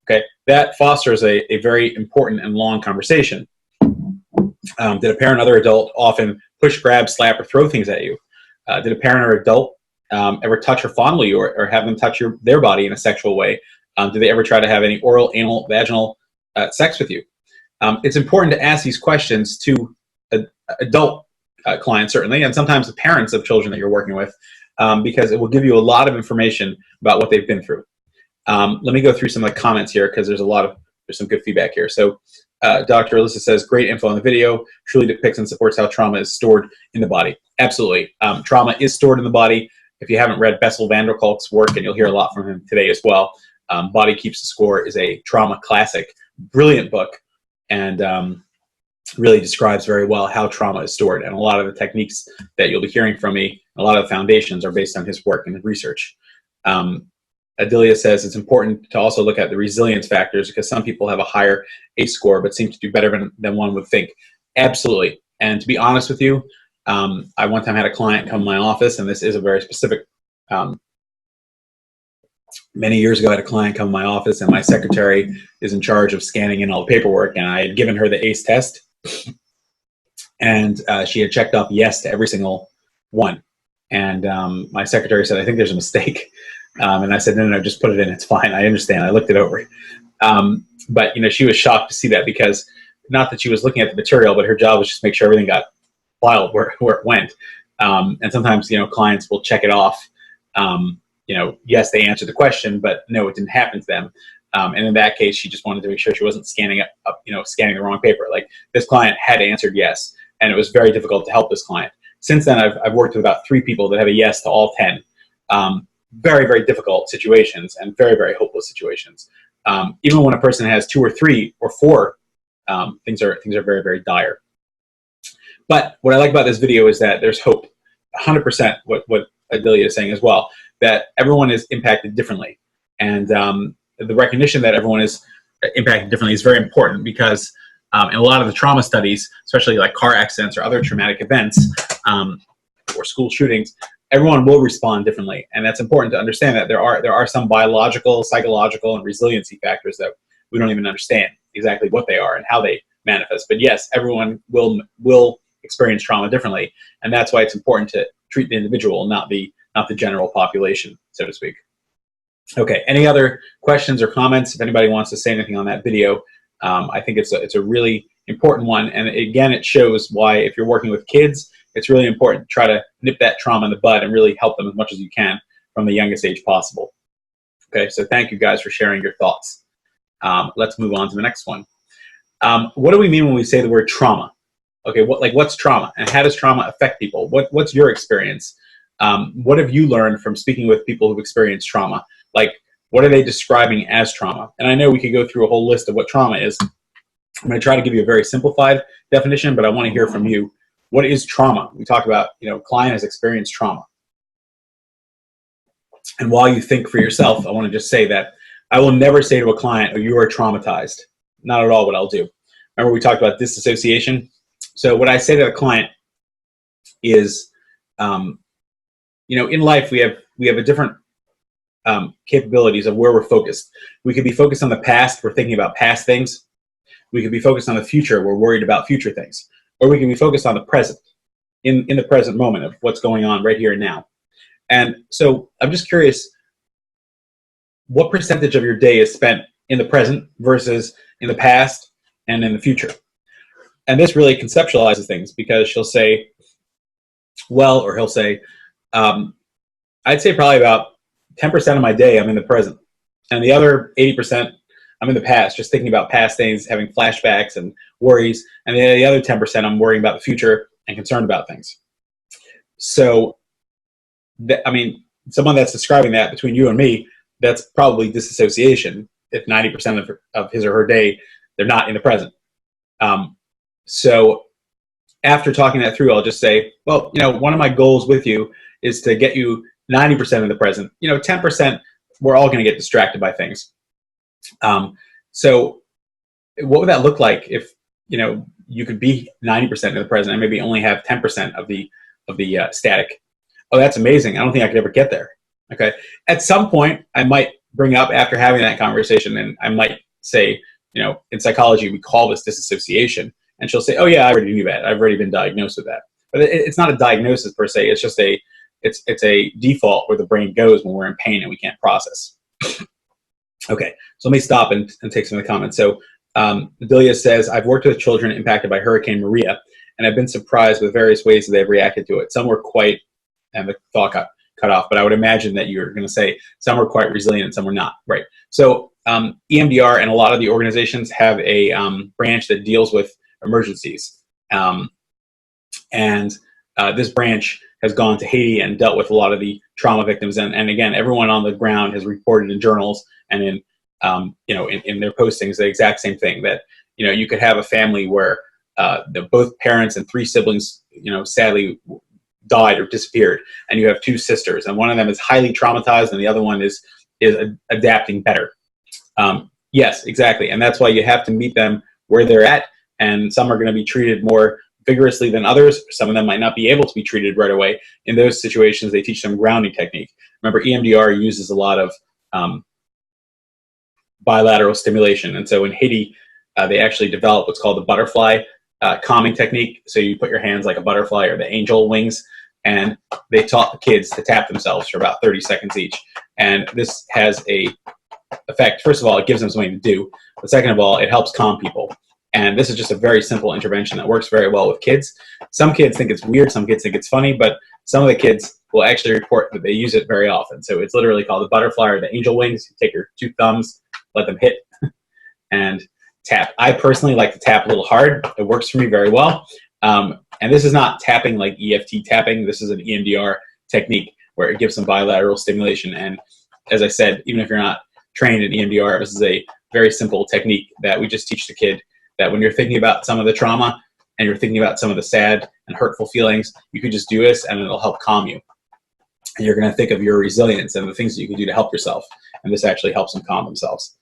Okay, that fosters a very important and long conversation. Did a parent or other adult often push, grab, slap, or throw things at you? Did a parent or adult ever touch or fondle you or have them touch their body in a sexual way? Did they ever try to have any oral, anal, vaginal sex with you? It's important to ask these questions to adult clients, certainly, and sometimes the parents of children that you're working with, because it will give you a lot of information about what they've been through. Let me go through some of the comments here because there's some good feedback here. So Dr. Alyssa says, great info on the video, truly depicts and supports how trauma is stored in the body. Absolutely. Trauma is stored in the body. If you haven't read Bessel van der Kolk's work, and you'll hear a lot from him today as well, Body Keeps the Score is a trauma classic. Brilliant book, and really describes very well how trauma is stored. And a lot of the techniques that you'll be hearing from me, a lot of the foundations are based on his work and his research. Adelia says it's important to also look at the resilience factors because some people have a higher ACE score but seem to do better than one would think. Absolutely. And to be honest with you, I one time had a client come to my office, and this is a very specific, many years ago I had a client come to my office, and my secretary is in charge of scanning in all the paperwork, and I had given her the ACE test, and she had checked off yes to every single one. And my secretary said, I think there's a mistake. And I said, no, just put it in. It's fine. I understand. I looked it over. But, she was shocked to see that because not that she was looking at the material, but her job was just to make sure everything got filed where it went. And sometimes, clients will check it off. Yes, they answered the question, but no, it didn't happen to them. And in that case, she just wanted to make sure she wasn't scanning the wrong paper. Like this client had answered yes, and it was very difficult to help this client. since then, I've worked with about 3 people that have a yes to all 10. Very, very difficult situations and very, very hopeless situations. Even when a person has 2 or 3 or 4, things are very, very dire. But what I like about this video is that there's hope. 100% what Adelia is saying as well, that everyone is impacted differently. And the recognition that everyone is impacted differently is very important, because in a lot of the trauma studies, especially like car accidents or other traumatic events or school shootings, everyone will respond differently. And that's important to understand, that there are some biological, psychological, and resiliency factors that we don't even understand exactly what they are and how they manifest. But yes, everyone will experience trauma differently, and that's why it's important to treat the individual, not the general population, so to speak. Okay, any other questions or comments? If anybody wants to say anything on that video, I think it's a really important one, and again, it shows why if you're working with kids, it's really important to try to nip that trauma in the bud and really help them as much as you can from the youngest age possible. Okay, so thank you guys for sharing your thoughts. Let's move on to the next one. What do we mean when we say the word trauma? Okay, what's trauma, and how does trauma affect people? What's your experience? What have you learned from speaking with people who've experienced trauma? Like, what are they describing as trauma? And I know we could go through a whole list of what trauma is. I'm going to try to give you a very simplified definition, but I want to hear from you. What is trauma? We talk about, client has experienced trauma. And while you think for yourself, I want to just say that I will never say to a client, oh, you are traumatized. Not at all what I'll do. Remember we talked about disassociation? So what I say to a client is, in life we have a different capabilities of where we're focused. We could be focused on the past, we're thinking about past things. We could be focused on the future, we're worried about future things. Or we can be focused on the present, in the present moment of what's going on right here and now. And so I'm just curious, what percentage of your day is spent in the present versus in the past and in the future? And this really conceptualizes things, because she'll say, or he'll say, I'd say probably about 10% of my day I'm in the present, and the other 80% I'm in the past, just thinking about past things, having flashbacks and worries, and the other 10% I'm worrying about the future and concerned about things. So, someone that's describing that between you and me, that's probably disassociation. If 90% of his or her day, they're not in the present. So after talking that through, I'll just say, well, one of my goals with you is to get you 90% in the present. 10%, we're all going to get distracted by things. So what would that look like if, you could be 90% in the present and maybe only have 10% of the static? Oh, that's amazing. I don't think I could ever get there. Okay. At some point, I might bring up, after having that conversation, and I might say, in psychology, we call this disassociation. And she'll say, oh yeah, I already knew that. I've already been diagnosed with that. But it's not a diagnosis per se. It's just it's a default where the brain goes when we're in pain and we can't process. Okay, so let me stop and take some of the comments. So Adelia says, I've worked with children impacted by Hurricane Maria, and I've been surprised with various ways that they've reacted to it. Some were quite, and the thought got cut off, but I would imagine that you're going to say some were quite resilient and some were not, right? So EMDR and a lot of the organizations have a branch that deals with emergencies. And this branch has gone to Haiti and dealt with a lot of the trauma victims. And again, everyone on the ground has reported in journals and in their postings the exact same thing, that, you could have a family where both parents and 3 siblings, sadly died or disappeared, and you have 2 sisters, and one of them is highly traumatized and the other one is adapting better. Yes, exactly. And that's why you have to meet them where they're at. And some are going to be treated more vigorously than others. Some of them might not be able to be treated right away. In those situations, they teach them grounding technique. Remember, EMDR uses a lot of bilateral stimulation. And so in Haiti, they actually developed what's called the butterfly calming technique. So you put your hands like a butterfly or the angel wings, and they taught the kids to tap themselves for about 30 seconds each. And this has a effect. First of all, it gives them something to do. But second of all, it helps calm people. And this is just a very simple intervention that works very well with kids. Some kids think it's weird, some kids think it's funny, but some of the kids will actually report that they use it very often. So it's literally called the butterfly or the angel wings. You take your 2 thumbs, let them hit, and tap. I personally like to tap a little hard. It works for me very well. And this is not tapping like EFT tapping. This is an EMDR technique where it gives some bilateral stimulation. And as I said, even if you're not trained in EMDR, this is a very simple technique that we just teach the kid, that when you're thinking about some of the trauma and you're thinking about some of the sad and hurtful feelings, you can just do this and it'll help calm you. And you're going to think of your resilience and the things that you can do to help yourself. And this actually helps them calm themselves.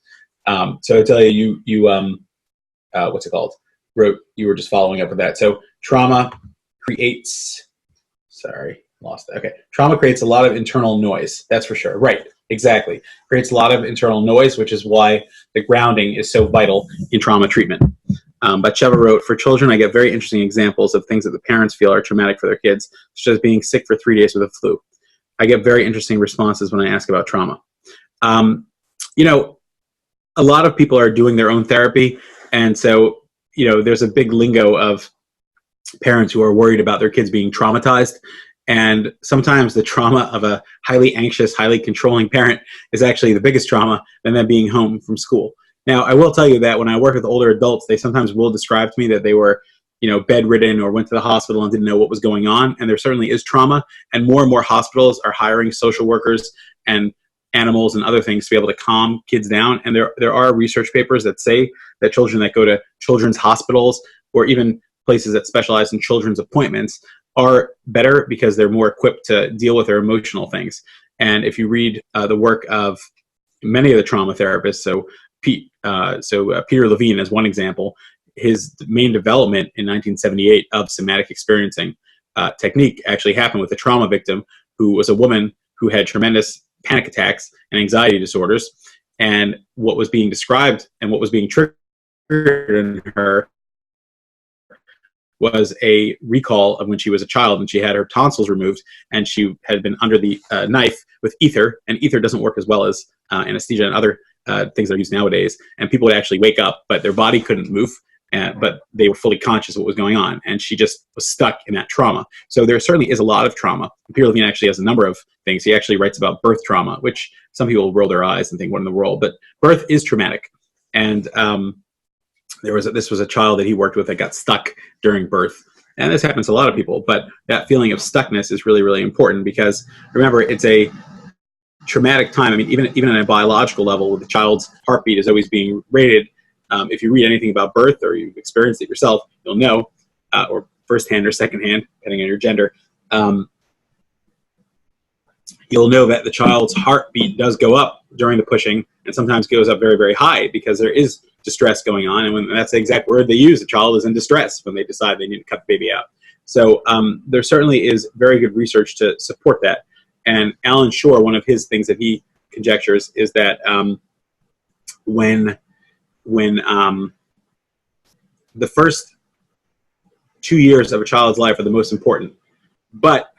So I tell you, what's it called? You were just following up with that. So trauma creates, trauma creates a lot of internal noise. That's for sure. Right. Exactly. Creates a lot of internal noise, which is why the grounding is so vital in trauma treatment. But Sheva wrote, for children, I get very interesting examples of things that the parents feel are traumatic for their kids, such as being sick for 3 days with a flu. I get very interesting responses when I ask about trauma. You know, a lot of people are doing their own therapy. And so, you know, there's a big lingo of parents who are worried about their kids being traumatized. And sometimes the trauma of a highly anxious, highly controlling parent is actually the biggest trauma than them being home from school. Now, I will tell you that when I work with older adults, they sometimes will describe to me that they were, you know, bedridden or went to the hospital and didn't know what was going on. And there certainly is trauma. And more hospitals are hiring social workers and animals and other things to be able to calm kids down. And there are research papers that say that children that go to children's hospitals or even places that specialize in children's appointments are better because they're more equipped to deal with their emotional things. And if you read the work of many of the trauma therapists, so Peter Levine as one example, his main development in 1978 of somatic experiencing technique actually happened with a trauma victim who was a woman who had tremendous panic attacks and anxiety disorders. And what was being described and what was being triggered in her was a recall of when she was a child and she had her tonsils removed and she had been under the knife with ether, and ether doesn't work as well as anesthesia and other things that are used nowadays. And people would actually wake up, but their body couldn't move, but they were fully conscious of what was going on. And she just was stuck in that trauma. So there certainly is a lot of trauma. Peter Levine actually has a number of things. He actually writes about birth trauma, which some people roll their eyes and think, what in the world? But birth is traumatic. And this was a child that he worked with that got stuck during birth. And this happens to a lot of people, but that feeling of stuckness is really, really important because remember, it's a traumatic time. I mean, even on a biological level, the child's heartbeat is always being rated. If you read anything about birth or you've experienced it yourself, you'll know, or firsthand or secondhand, depending on your gender, you'll know that the child's heartbeat does go up during the pushing and sometimes goes up very, very high because there is distress going on. And that's the exact word they use. The child is in distress when they decide they need to cut the baby out. So there certainly is very good research to support that. And Alan Shore, one of his things that he conjectures is that when the first 2 years of a child's life are the most important. But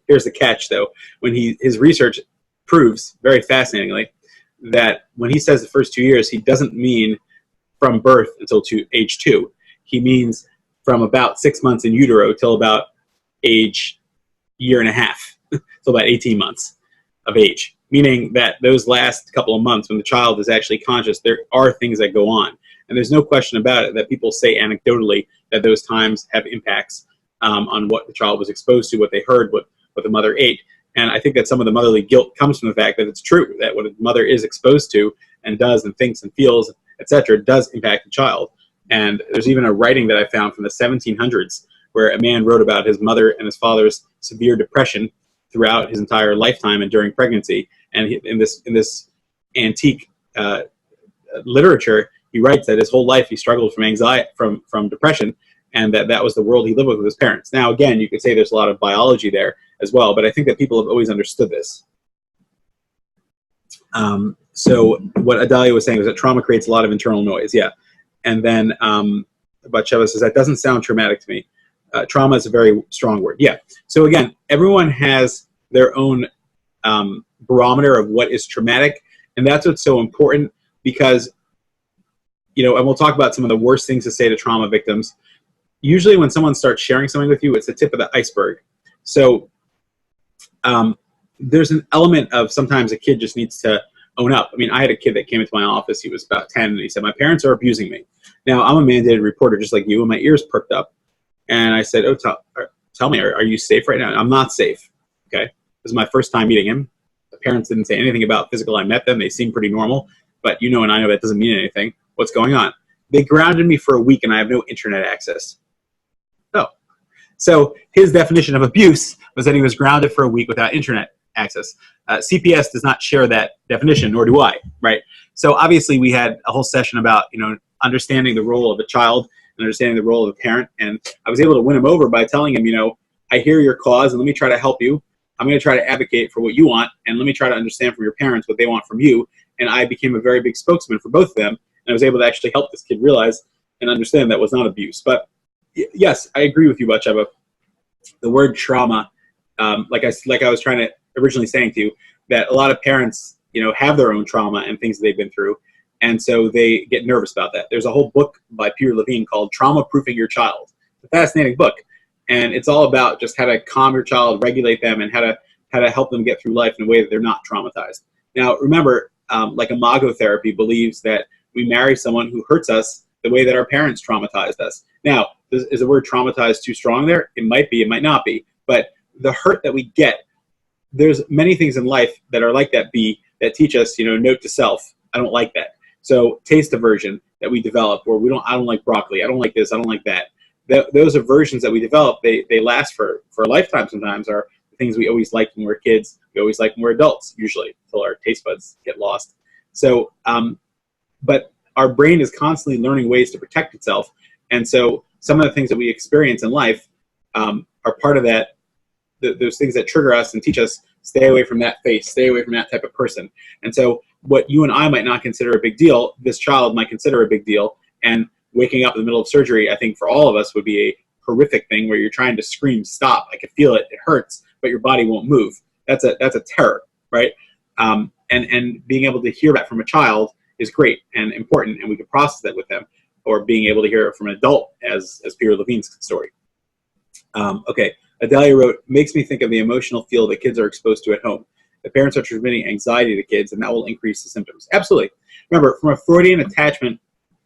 here's the catch, though. When his research proves, very fascinatingly, that when he says the first 2 years, he doesn't mean from birth until age 2. He means from about 6 months in utero till about age year and a half, till about 18 months of age. Meaning that those last couple of months when the child is actually conscious, there are things that go on. And there's no question about it that people say anecdotally that those times have impacts on what the child was exposed to, what they heard, what the mother ate. And I think that some of the motherly guilt comes from the fact that it's true, that what a mother is exposed to and does and thinks and feels, etc., does impact the child. And there's even a writing that I found from the 1700s where a man wrote about his mother and his father's severe depression throughout his entire lifetime and during pregnancy. And in this antique literature, he writes that his whole life he struggled from anxiety, from depression, and that was the world he lived with his parents. Now, again, you could say there's a lot of biology there as well, but I think that people have always understood this. So what Adalia was saying was that trauma creates a lot of internal noise, yeah. And then Batsheva says, that doesn't sound traumatic to me. Trauma is a very strong word, yeah. So again, everyone has their own barometer of what is traumatic, and that's what's so important because, you know, and we'll talk about some of the worst things to say to trauma victims. Usually when someone starts sharing something with you, it's the tip of the iceberg. So there's an element of sometimes a kid just needs to own up. I mean, I had a kid that came into my office. He was about 10, and he said, my parents are abusing me. Now, I'm a mandated reporter just like you, and my ears perked up. And I said, oh, tell me, are you safe right now? I'm not safe. Okay. This is my first time meeting him. The parents didn't say anything about physical. I met them. They seemed pretty normal. But you know and I know that doesn't mean anything. What's going on? They grounded me for a week and I have no internet access. Oh. So his definition of abuse was that he was grounded for a week without internet access. CPS does not share that definition, nor do I, right? So obviously we had a whole session about, understanding the role of a child and understanding the role of a parent. And I was able to win him over by telling him, I hear your cause and let me try to help you. I'm going to try to advocate for what you want, and let me try to understand from your parents what they want from you. And I became a very big spokesman for both of them, and I was able to actually help this kid realize and understand that was not abuse. But yes, I agree with you, Batsheva. The word trauma, like I was trying to originally saying to you, that a lot of parents, have their own trauma and things that they've been through, and so they get nervous about that. There's a whole book by Peter Levine called Trauma Proofing Your Child. It's a fascinating book. And it's all about just how to calm your child, regulate them, and how to help them get through life in a way that they're not traumatized. Now, remember, like imago therapy believes that we marry someone who hurts us the way that our parents traumatized us. Now, is the word traumatized too strong there? It might be, it might not be. But the hurt that we get, there's many things in life that are like that that teach us, note to self, I don't like that. So taste aversion that we develop, or I don't like broccoli, I don't like this, I don't like that. Those aversions that we develop, they last for a lifetime sometimes, are the things we always liked when we were kids. We always liked when we were adults, usually, until our taste buds get lost. So, but our brain is constantly learning ways to protect itself. And so some of the things that we experience in life are part of that, those things that trigger us and teach us, stay away from that face, stay away from that type of person. And so what you and I might not consider a big deal, this child might consider a big deal. And waking up in the middle of surgery, I think for all of us would be a horrific thing where you're trying to scream, stop. I can feel it. It hurts, but your body won't move. That's a terror, right? And being able to hear that from a child is great and important, and we can process that with them, or being able to hear it from an adult, as Peter Levine's story. Okay, Adelia wrote, makes me think of the emotional field that kids are exposed to at home. The parents are transmitting anxiety to kids, and that will increase the symptoms. Absolutely. Remember, from a Freudian attachment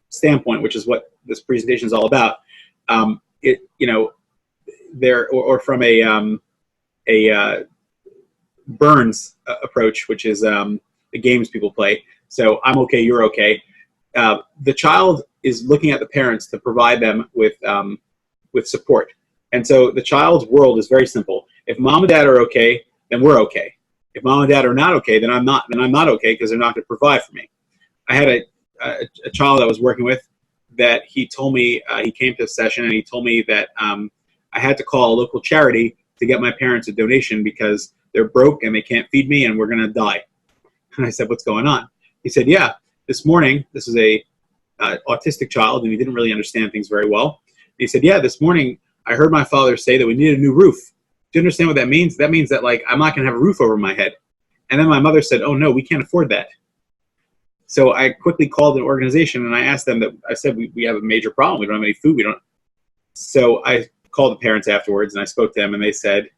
standpoint, which is what this presentation is all about, or from a Burns approach, which is the games people play. So I'm okay, you're okay. The child is looking at the parents to provide them with support, and so the child's world is very simple. If mom and dad are okay, then we're okay. If mom and dad are not okay, then I'm not okay, because they're not going to provide for me. I had a child I was working with that he told me, he came to a session and he told me that I had to call a local charity to get my parents a donation because they're broke and they can't feed me and we're going to die. And I said, what's going on? He said, yeah, this morning, this is a autistic child and he didn't really understand things very well. He said, yeah, this morning I heard my father say that we need a new roof. Do you understand what that means? That means that, like, I'm not going to have a roof over my head. And then my mother said, oh no, we can't afford that. So I quickly called an organization and I asked them I said, we have a major problem. We don't have any food. So I called the parents afterwards and I spoke to them and they said,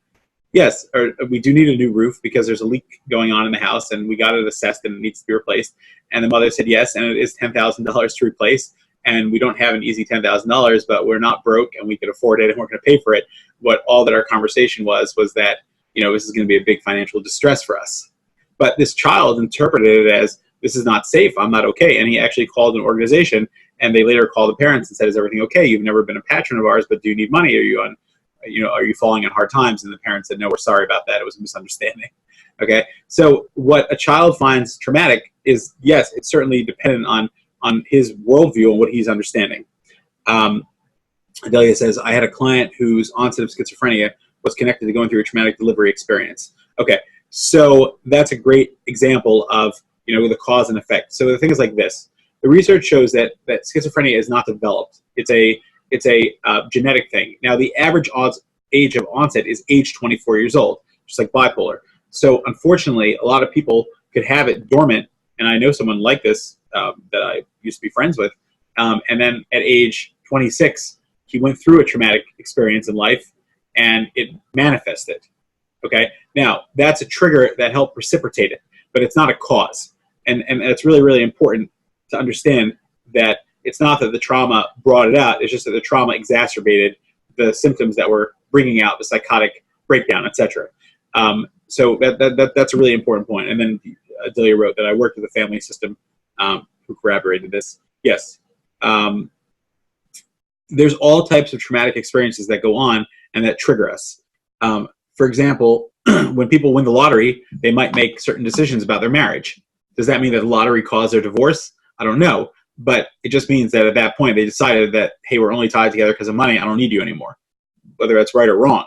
yes, we do need a new roof because there's a leak going on in the house and we got it assessed and it needs to be replaced. And the mother said, yes, and it is $10,000 to replace. And we don't have an easy $10,000, but we're not broke and we can afford it and we're going to pay for it. What all that our conversation was that, this is going to be a big financial distress for us. But this child interpreted it as, this is not safe, I'm not okay. And he actually called an organization and they later called the parents and said, is everything okay? You've never been a patron of ours, but do you need money? Are you falling on hard times? And the parents said, no, we're sorry about that. It was a misunderstanding. Okay. So what a child finds traumatic is, yes, it's certainly dependent on his worldview and what he's understanding. Adelia says, I had a client whose onset of schizophrenia was connected to going through a traumatic delivery experience. Okay. So that's a great example of, the cause and effect. So the thing is like this. The research shows that schizophrenia is not developed. It's a genetic thing. Now, the average age of onset is age 24 years old, just like bipolar. So unfortunately, a lot of people could have it dormant, and I know someone like this that I used to be friends with, and then at age 26, he went through a traumatic experience in life, and it manifested. Okay? Now, that's a trigger that helped precipitate it, but it's not a cause. And it's really, really important to understand that it's not that the trauma brought it out, it's just that the trauma exacerbated the symptoms that were bringing out the psychotic breakdown, etc. So that's a really important point. And then Delia wrote that I worked with a family system who corroborated this. Yes. There's all types of traumatic experiences that go on and that trigger us. For example, when people win the lottery, they might make certain decisions about their marriage. Does that mean that the lottery caused their divorce? I don't know. But it just means that at that point they decided that, hey, we're only tied together because of money. I don't need you anymore, whether that's right or wrong.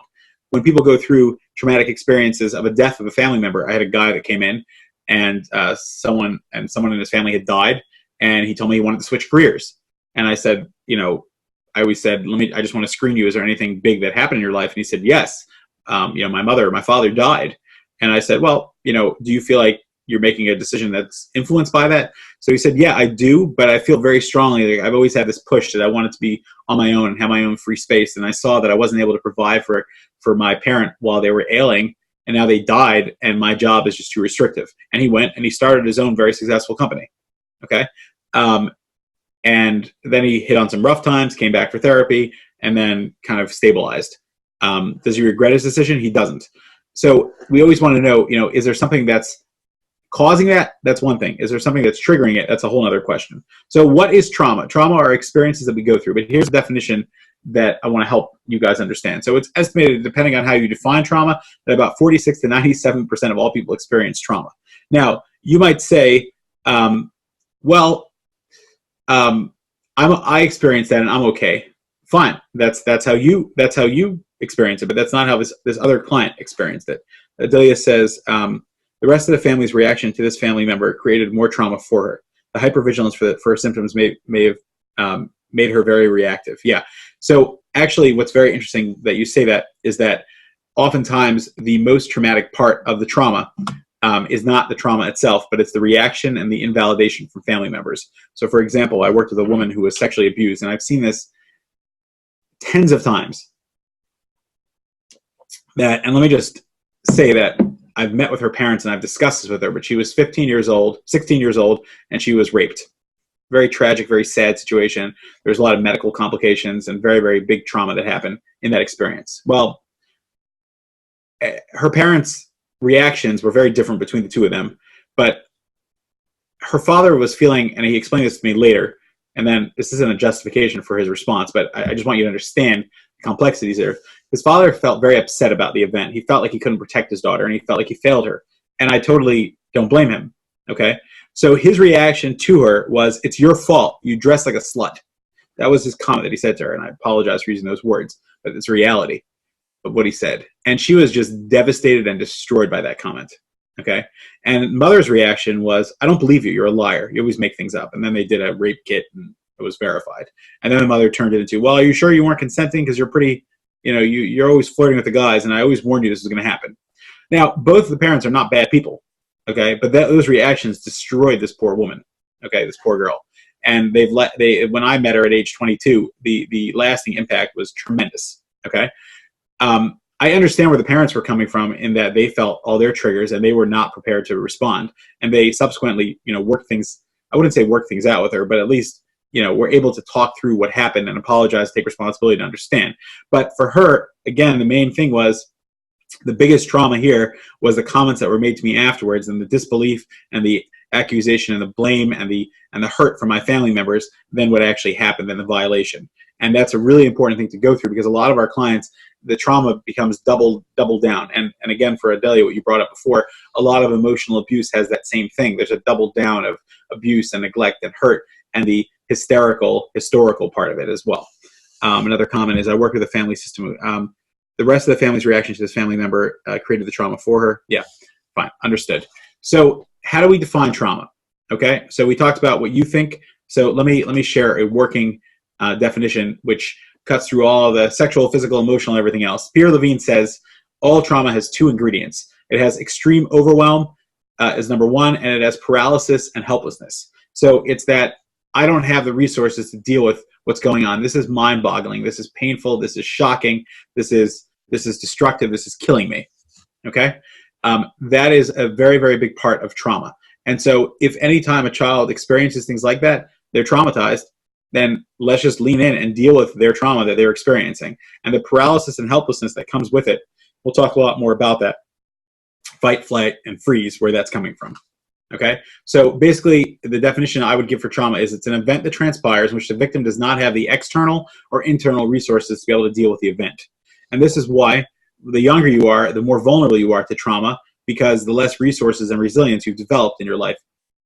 When people go through traumatic experiences of a death of a family member, I had a guy that came in and someone in his family had died, and he told me he wanted to switch careers. And I said, I always said, I just want to screen you. Is there anything big that happened in your life? And he said, yes. My father died. And I said, well, do you feel like you're making a decision that's influenced by that? So he said, yeah, I do, but I feel very strongly. I've always had this push that I wanted to be on my own and have my own free space. And I saw that I wasn't able to provide for my parent while they were ailing, and now they died, and my job is just too restrictive. And he went and he started his own very successful company. Okay. And then he hit on some rough times, came back for therapy, and then kind of stabilized. Does he regret his decision? He doesn't. So we always want to know, is there something that's causing that? That's one thing. Is there something that's triggering it? That's a whole other question. So what is trauma? Trauma are experiences that we go through, but here's the definition that I want to help you guys understand. So it's estimated, depending on how you define trauma, that about 46 to 97% of all people experience trauma. Now, you might say, I experienced that and I'm okay. Fine. That's how you experience it, but that's not how this other client experienced it. Adelia says, the rest of the family's reaction to this family member created more trauma for her. The hypervigilance for her symptoms may have made her very reactive. Yeah. So actually, what's very interesting that you say that is that oftentimes the most traumatic part of the trauma is not the trauma itself, but it's the reaction and the invalidation from family members. So for example, I worked with a woman who was sexually abused, and I've seen this tens of times. And let me just say that I've met with her parents and I've discussed this with her, but she was 16 years old, and she was raped. Very tragic, very sad situation. There's a lot of medical complications and very, very big trauma that happened in that experience. Well, her parents' reactions were very different between the two of them, but her father was feeling, and he explained this to me later, and then this isn't a justification for his response, but I just want you to understand the complexities there. His father felt very upset about the event. He felt like he couldn't protect his daughter, and he felt like he failed her. And I totally don't blame him, okay? So his reaction to her was, it's your fault. You dress like a slut. That was his comment that he said to her, and I apologize for using those words, but it's reality of what he said. And she was just devastated and destroyed by that comment, okay? And mother's reaction was, I don't believe you. You're a liar. You always make things up. And then they did a rape kit, and it was verified. And then the mother turned it into, well, are you sure you weren't consenting? Because you're pretty, you're always flirting with the guys, and I always warned you this was going to happen. Now, both of the parents are not bad people. Okay, but those reactions destroyed this poor woman. Okay, this poor girl, and when I met her at age 22, the lasting impact was tremendous. Okay, I understand where the parents were coming from in that they felt all their triggers and they were not prepared to respond, and they subsequently, worked things. I wouldn't say work things out with her, but at least were able to talk through what happened and apologize, take responsibility to understand. But for her, again, the main thing was, the biggest trauma here was the comments that were made to me afterwards, and the disbelief and the accusation and the blame and the hurt from my family members than what actually happened in the violation. And that's a really important thing to go through, because a lot of our clients, the trauma becomes double down. And again, for Adelia, what you brought up before, a lot of emotional abuse has that same thing. There's a double down of abuse and neglect and hurt, and the historical part of it as well. Another comment is, I work with a family system. The rest of the family's reaction to this family member created the trauma for her. Yeah, fine, understood. So how do we define trauma? Okay, so we talked about what you think. So let me share a working definition which cuts through all the sexual, physical, emotional, everything else. Pierre Levine says all trauma has two ingredients. It has extreme overwhelm as number one, and it has paralysis and helplessness. So it's that I don't have the resources to deal with what's going on. This is mind-boggling. This is painful. This is shocking. This is destructive. This is killing me. Okay? That is a very, very big part of trauma. And so if any time a child experiences things like that, they're traumatized. then let's just lean in and deal with their trauma that they're experiencing. And the paralysis and helplessness that comes with it, we'll talk a lot more about that. Fight, flight, and freeze, where that's coming from. Okay? So basically, the definition I would give for trauma is it's an event that transpires in which the victim does not have the external or internal resources to be able to deal with the event. And this is why the younger you are, the more vulnerable you are to trauma, because the less resources and resilience you've developed in your life.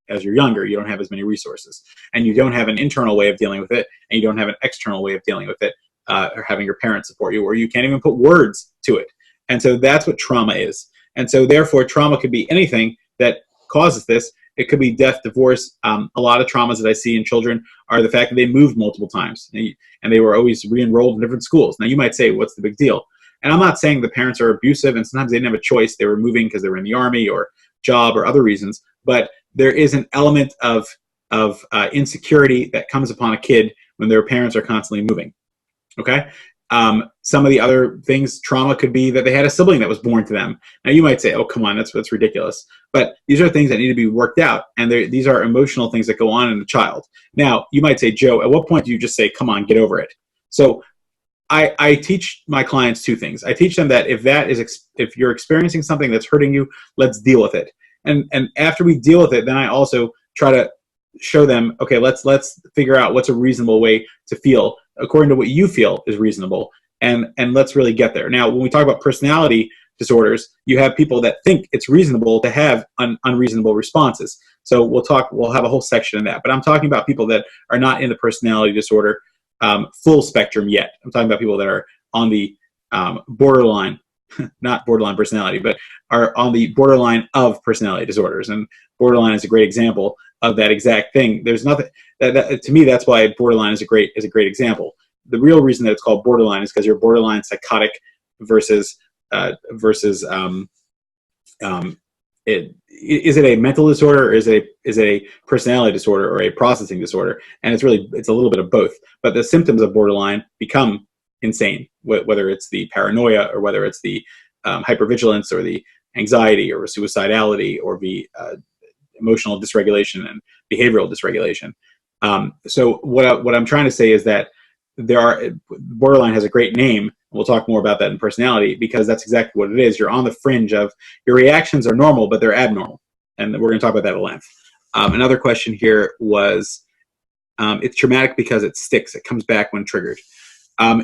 As you're younger, you don't have as many resources, and you don't have an internal way of dealing with it, and you don't have an external way of dealing with it, or having your parents support you, or you can't even put words to it. And so that's what trauma is. And so therefore, trauma could be anything that causes this. It could be death, divorce. A lot of traumas that I see in children are the fact that they moved multiple times, and they were always re-enrolled in different schools. Now you might say, what's the big deal? And I'm not saying the parents are abusive, and sometimes they didn't have a choice. They were moving because they were in the army or job or other reasons, but there is an element of insecurity that comes upon a kid when their parents are constantly moving. Okay? Some of the other things, trauma could be that they had a sibling that was born to them. Now you might say, oh, come on, that's ridiculous. But these are things that need to be worked out, and these are emotional things that go on in the child. Now, you might say, Joe, at what point do you just say, come on, get over it? So I teach my clients two things. I teach them that if you're experiencing something that's hurting you, let's deal with it. And after we deal with it, then I also try to show them, okay, let's figure out what's a reasonable way to feel according to what you feel is reasonable, and let's really get there. Now, when we talk about personality disorders, you have people that think it's reasonable to have unreasonable responses. So we'll have a whole section in that. But I'm talking about people that are not in the personality disorder full spectrum yet. I'm talking about people that are on the borderline, not borderline personality, but are on the borderline of personality disorders. And borderline is a great example of that exact thing. There's nothing that to me, that's why borderline is a great example. The real reason that it's called borderline is because you're borderline psychotic versus is it a mental disorder, or is it a personality disorder or a processing disorder? And it's a little bit of both. But the symptoms of borderline become insane, whether it's the paranoia or whether it's the hypervigilance or the anxiety or suicidality or the emotional dysregulation and behavioral dysregulation. So what I'm trying to say is that borderline has a great name. We'll talk more about that in personality, because that's exactly what it is. You're on the fringe of your reactions are normal, but they're abnormal. And we're going to talk about that at length. Another question here was, it's traumatic because it sticks. It comes back when triggered.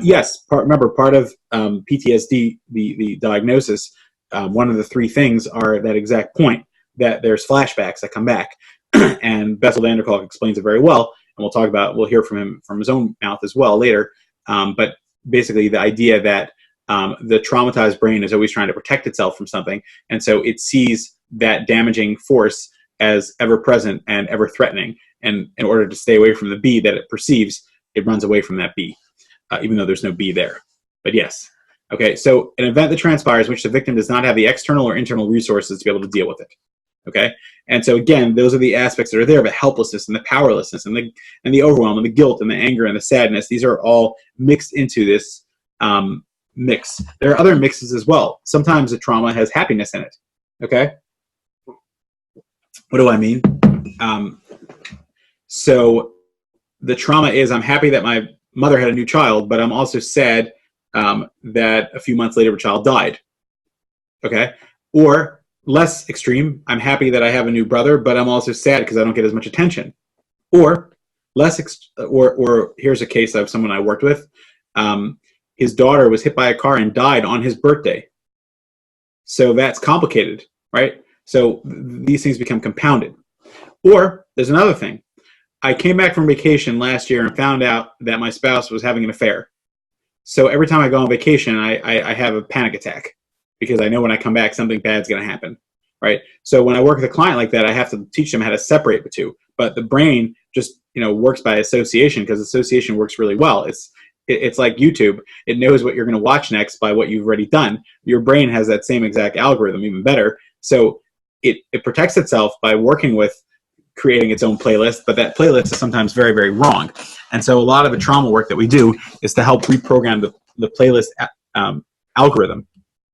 Yes, remember, part of PTSD, the diagnosis, one of the three things are that exact point, that there's flashbacks that come back. And Bessel van der Kolk explains it very well. And we'll hear from him from his own mouth as well later. But basically the idea that the traumatized brain is always trying to protect itself from something. And so it sees that damaging force as ever present and ever threatening. And in order to stay away from the B that it perceives, it runs away from that B, even though there's no B there. But yes. Okay, so an event that transpires in which the victim does not have the external or internal resources to be able to deal with it. Okay, and so again, those are the aspects that are there: the helplessness and the powerlessness and the overwhelm and the guilt and the anger and the sadness. These are all mixed into this mix. There are other mixes as well. Sometimes the trauma has happiness in it. Okay, what do I mean? So the trauma is, I'm happy that my mother had a new child, but I'm also sad that a few months later a child died. Okay, or less extreme, I'm happy that I have a new brother, but I'm also sad because I don't get as much attention. Or or here's a case of someone I worked with. His daughter was hit by a car and died on his birthday. So that's complicated, right? So these things become compounded. Or there's another thing. I came back from vacation last year and found out that my spouse was having an affair. So every time I go on vacation, I have a panic attack, because I know when I come back, something bad's going to happen, right? So when I work with a client like that, I have to teach them how to separate the two. But the brain just, works by association, because association works really well. It's like YouTube. It knows what you're going to watch next by what you've already done. Your brain has that same exact algorithm, even better. So it protects itself by working with creating its own playlist, but that playlist is sometimes very, very wrong. And so a lot of the trauma work that we do is to help reprogram the playlist algorithm,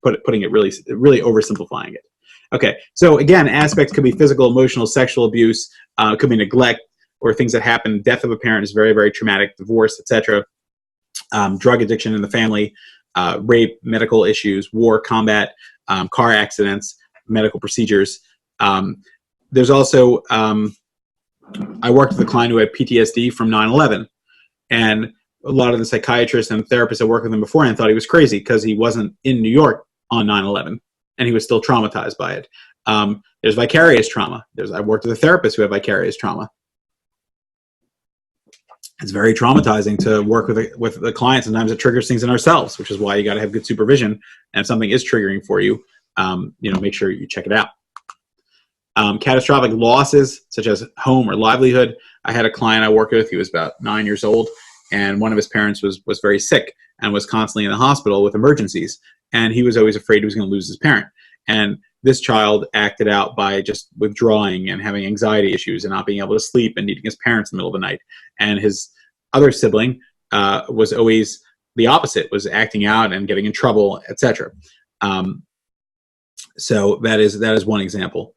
putting it really oversimplifying it. Okay, so again, aspects could be physical, emotional, sexual abuse, could be neglect, or things that happen. Death of a parent is very, very traumatic. Divorce, etc. Drug addiction in the family, rape, medical issues, war, combat, car accidents, medical procedures. There's also, I worked with a client who had PTSD from 9/11, and a lot of the psychiatrists and therapists that worked with him beforehand thought he was crazy because he wasn't in New York on 9/11, and he was still traumatized by it. There's vicarious trauma. I worked with a therapist who had vicarious trauma. It's very traumatizing to work with the client. Sometimes it triggers things in ourselves, which is why you got to have good supervision. And if something is triggering for you, make sure you check it out. Catastrophic losses, such as home or livelihood. I had a client I worked with. He was about 9 years old, and one of his parents was very sick and was constantly in the hospital with emergencies. And he was always afraid he was going to lose his parent. And this child acted out by just withdrawing and having anxiety issues and not being able to sleep and needing his parents in the middle of the night. And his other sibling was always the opposite, was acting out and getting in trouble, etc. So that is one example.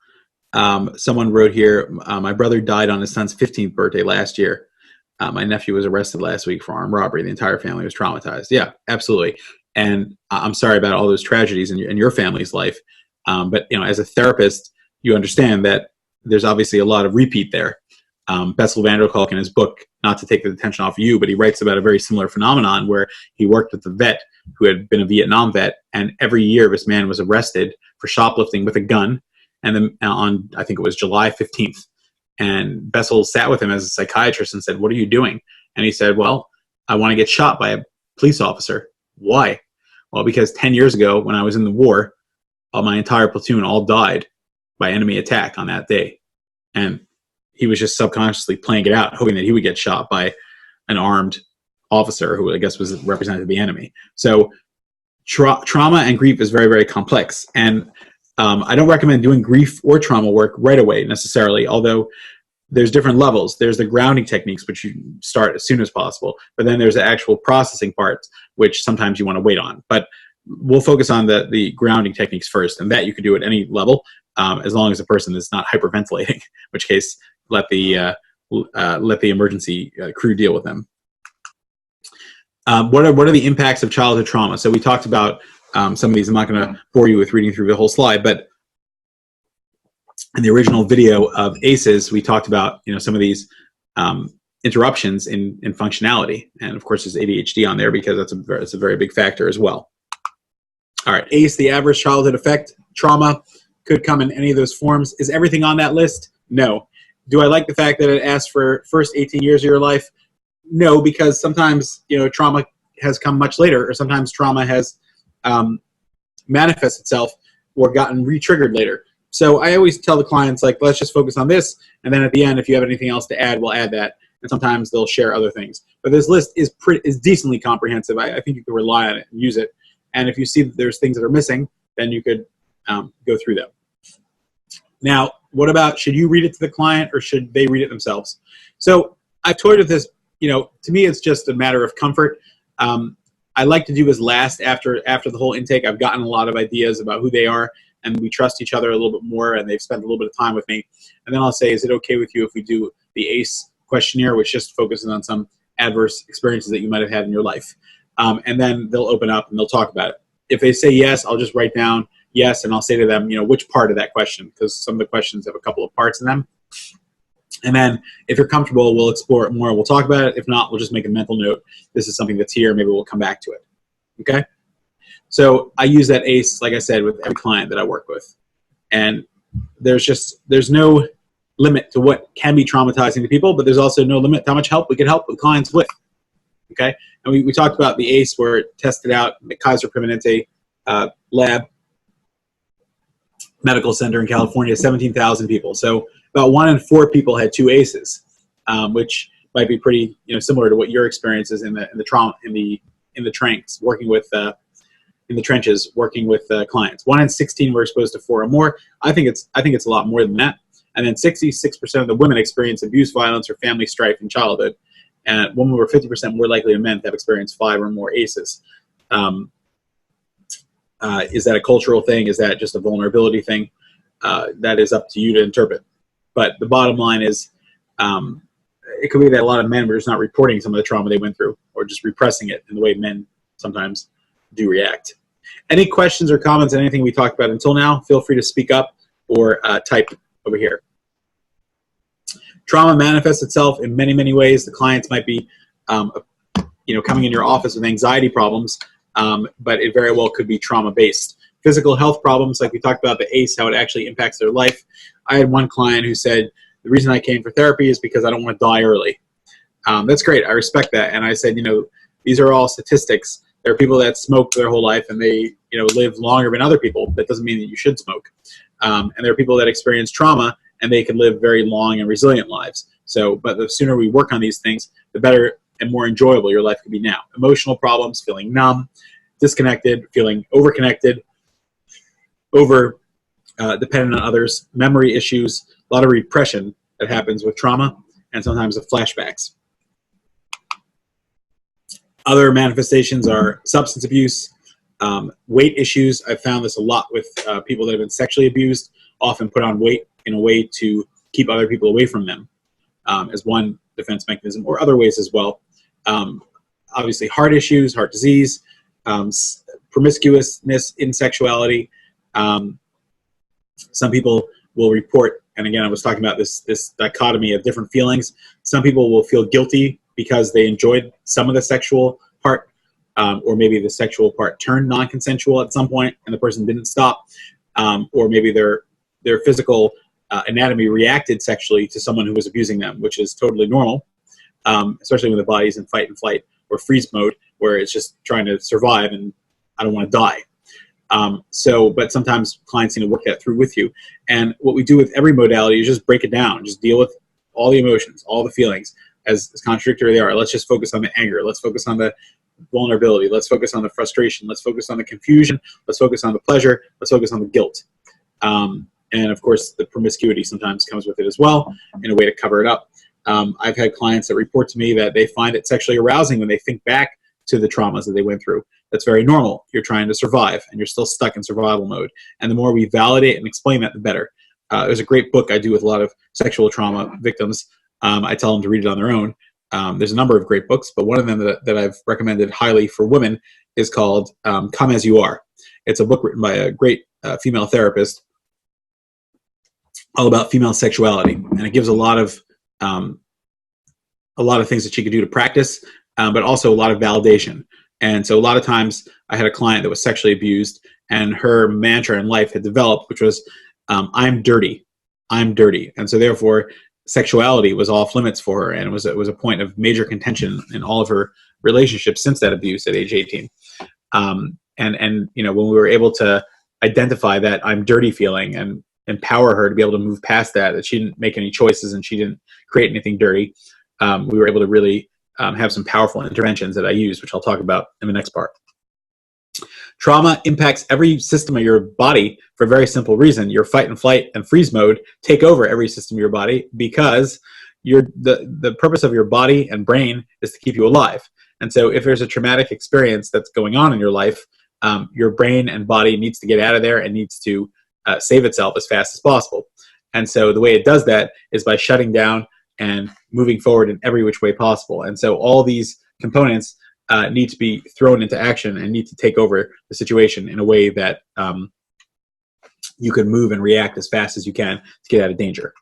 Someone wrote here, my brother died on his son's 15th birthday last year. My nephew was arrested last week for armed robbery. The entire family was traumatized. Yeah, absolutely. And I'm sorry about all those tragedies in your family's life. But as a therapist, you understand that there's obviously a lot of repeat there. Bessel van der Kolk in his book, not to take the attention off you, but he writes about a very similar phenomenon where he worked with a vet who had been a Vietnam vet, and every year this man was arrested for shoplifting with a gun. And then on, I think it was July 15th, and Bessel sat with him as a psychiatrist and said, "What are you doing?" And he said, "Well, I want to get shot by a police officer." "Why?" "Well, because 10 years ago when I was in the war, my entire platoon all died by enemy attack on that day." And he was just subconsciously playing it out, hoping that he would get shot by an armed officer who I guess was represented the enemy. So trauma and grief is very, very complex. And I don't recommend doing grief or trauma work right away necessarily, although there's different levels. There's the grounding techniques, which you start as soon as possible. But then there's the actual processing parts, which sometimes you want to wait on. But we'll focus on the grounding techniques first, and that you can do at any level, as long as the person is not hyperventilating, in which case let the emergency crew deal with them. What are the impacts of childhood trauma? So we talked about some of these. I'm not going to bore you with reading through the whole slide, but in the original video of ACEs, we talked about some of these interruptions in functionality, and of course there's ADHD on there because that's a very big factor as well. All right, ACE, the adverse childhood effect trauma, could come in any of those forms. Is everything on that list? No. Do I like the fact that it asks for first 18 years of your life? No, because sometimes trauma has come much later, or sometimes trauma has manifested itself or gotten re-triggered later. So I always tell the clients, like, let's just focus on this, and then at the end, if you have anything else to add, we'll add that. And sometimes they'll share other things. But this list is decently comprehensive. I think you can rely on it and use it. And if you see that there's things that are missing, then you could go through them. Now, what about, should you read it to the client or should they read it themselves? So I've toyed with this. To me, it's just a matter of comfort. I like to do as last after the whole intake. I've gotten a lot of ideas about who they are, and we trust each other a little bit more, and they've spent a little bit of time with me. And then I'll say, is it okay with you if we do the ACE questionnaire, which just focuses on some adverse experiences that you might have had in your life? And then they'll open up and they'll talk about it. If they say yes, I'll just write down yes, and I'll say to them, which part of that question, because some of the questions have a couple of parts in them. And then if you're comfortable, we'll explore it more. We'll talk about it. If not, we'll just make a mental note. This is something that's here. Maybe we'll come back to it. Okay? So I use that ACE, like I said, with every client that I work with. And there's no limit to what can be traumatizing to people, but there's also no limit to how much help we can help with clients with. Okay? And we talked about the ACE where it tested out the Kaiser Permanente lab medical center in California, 17,000 people. So about 1 in 4 people had 2 ACEs, which might be pretty similar to what your experience is in the trauma in the tranks working with in the trenches working with clients. 1 in 16 were exposed to 4 or more. I think it's a lot more than that. And then 66% of the women experience abuse, violence, or family strife in childhood. And women were 50% more likely than men to have experienced 5 or more ACEs. Is that a cultural thing? Is that just a vulnerability thing? That is up to you to interpret. But the bottom line is it could be that a lot of men were just not reporting some of the trauma they went through, or just repressing it in the way men sometimes do react. Any questions or comments on anything we talked about until now? Feel free to speak up or type over here. Trauma manifests itself in many, many ways. The clients might be, coming in your office with anxiety problems, but it very well could be trauma-based. Physical health problems, like we talked about the ACE, how it actually impacts their life. I had one client who said, the reason I came for therapy is because I don't want to die early. That's great. I respect that. And I said, these are all statistics. There are people that smoke their whole life and they, live longer than other people. That doesn't mean that you should smoke. And there are people that experience trauma and they can live very long and resilient lives. But the sooner we work on these things, the better and more enjoyable your life could be now. Emotional problems, feeling numb, disconnected, feeling overconnected, dependent on others, memory issues, a lot of repression that happens with trauma, and sometimes the flashbacks. Other manifestations are substance abuse, weight issues. I've found this a lot with people that have been sexually abused, often put on weight in a way to keep other people away from them as one defense mechanism, or other ways as well. Obviously, heart issues, heart disease, promiscuousness in sexuality. Some people will report, and again, I was talking about this dichotomy of different feelings. Some people will feel guilty because they enjoyed some of the sexual part, or maybe the sexual part turned non-consensual at some point and the person didn't stop, or maybe their physical anatomy reacted sexually to someone who was abusing them, which is totally normal, especially when the body's in fight and flight or freeze mode, where it's just trying to survive and I don't want to die. But sometimes clients need to work that through with you. And what we do with every modality is just break it down, just deal with all the emotions, all the feelings, as contradictory they are. Let's just focus on the anger. Let's focus on the vulnerability. Let's focus on the frustration. Let's focus on the confusion. Let's focus on the pleasure. Let's focus on the guilt. And of course, the promiscuity sometimes comes with it as well in a way to cover it up. I've had clients that report to me that they find it sexually arousing when they think back to the traumas that they went through. That's very normal. You're trying to survive and you're still stuck in survival mode. And the more we validate and explain that, the better. There's a great book I do with a lot of sexual trauma victims. I tell them to read it on their own. There's a number of great books, but one of them that I've recommended highly for women is called Come As You Are. It's a book written by a great female therapist all about female sexuality. And it gives a lot of things that she could do to practice, but also a lot of validation. And so a lot of times I had a client that was sexually abused and her mantra in life had developed, which was, I'm dirty. I'm dirty. And so therefore sexuality was off limits for her. And it was a point of major contention in all of her relationships since that abuse at age 18. And when we were able to identify that I'm dirty feeling and empower her to be able to move past that she didn't make any choices and she didn't create anything dirty, we were able to really have some powerful interventions that I use, which I'll talk about in the next part. Trauma impacts every system of your body for a very simple reason. Your fight and flight and freeze mode take over every system of your body because the purpose of your body and brain is to keep you alive. And so if there's a traumatic experience that's going on in your life, your brain and body needs to get out of there and needs to save itself as fast as possible. And so the way it does that is by shutting down and moving forward in every which way possible. And so all these components need to be thrown into action and need to take over the situation in a way that you can move and react as fast as you can to get out of danger.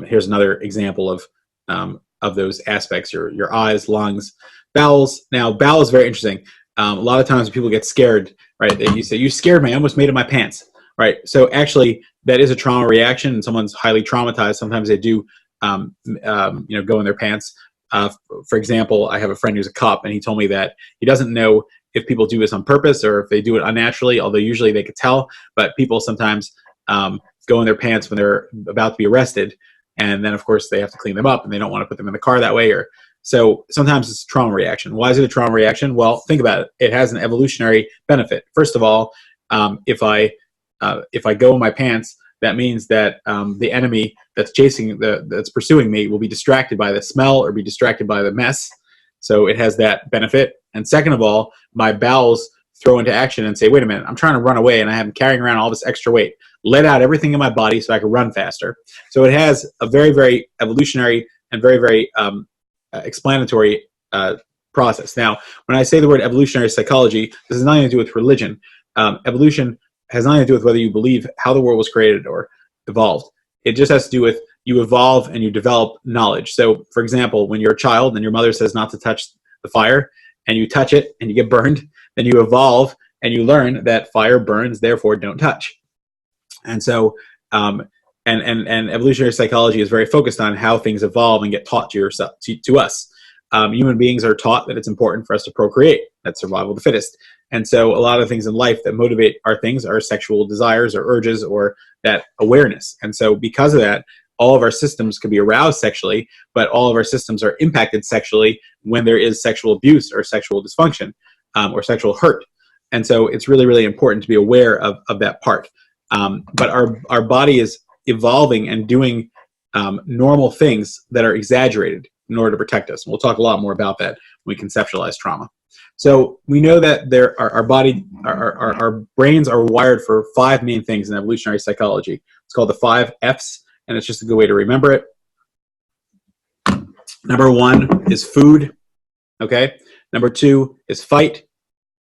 Here's another example of those aspects: your eyes, lungs, bowels. Now, bowels is very interesting. A lot of times when people get scared, right? You say, "You scared me. I almost made it my pants." Right? So actually, that is a trauma reaction, and someone's highly traumatized. Sometimes they do, go in their pants. For example, I have a friend who's a cop, and he told me that he doesn't know if people do this on purpose or if they do it unnaturally, although usually they could tell. But people sometimes go in their pants when they're about to be arrested, and then, of course, they have to clean them up, and they don't want to put them in the car that way. So sometimes it's a trauma reaction. Why is it a trauma reaction? Well, think about it. It has an evolutionary benefit. First of all, if I go in my pants, that means that the enemy that's that's pursuing me will be distracted by the smell or be distracted by the mess. So it has that benefit. And second of all, my bowels throw into action and say, wait a minute, I'm trying to run away and I am carrying around all this extra weight. Let out everything in my body so I can run faster. So it has a very, very evolutionary and very, very explanatory process. Now, when I say the word evolutionary psychology, this has nothing to do with religion. Evolution has nothing to do with whether you believe how the world was created or evolved. It just has to do with you evolve and you develop knowledge. So, for example, when you're a child and your mother says not to touch the fire, and you touch it and you get burned, then you evolve and you learn that fire burns, therefore don't touch. And so, and evolutionary psychology is very focused on how things evolve and get taught to us. Human beings are taught that it's important for us to procreate. That's survival of the fittest. And so a lot of things in life that motivate our things are sexual desires or urges or that awareness. And so because of that, all of our systems can be aroused sexually, but all of our systems are impacted sexually when there is sexual abuse or sexual dysfunction or sexual hurt. And so it's really, really important to be aware of that part. But our body is evolving and doing normal things that are exaggerated in order to protect us. And we'll talk a lot more about that when we conceptualize trauma. So we know that our brains are wired for 5 main things in evolutionary psychology. It's called the 5 F's. And it's just a good way to remember it. Number 1 is food, okay? Number 2 is fight.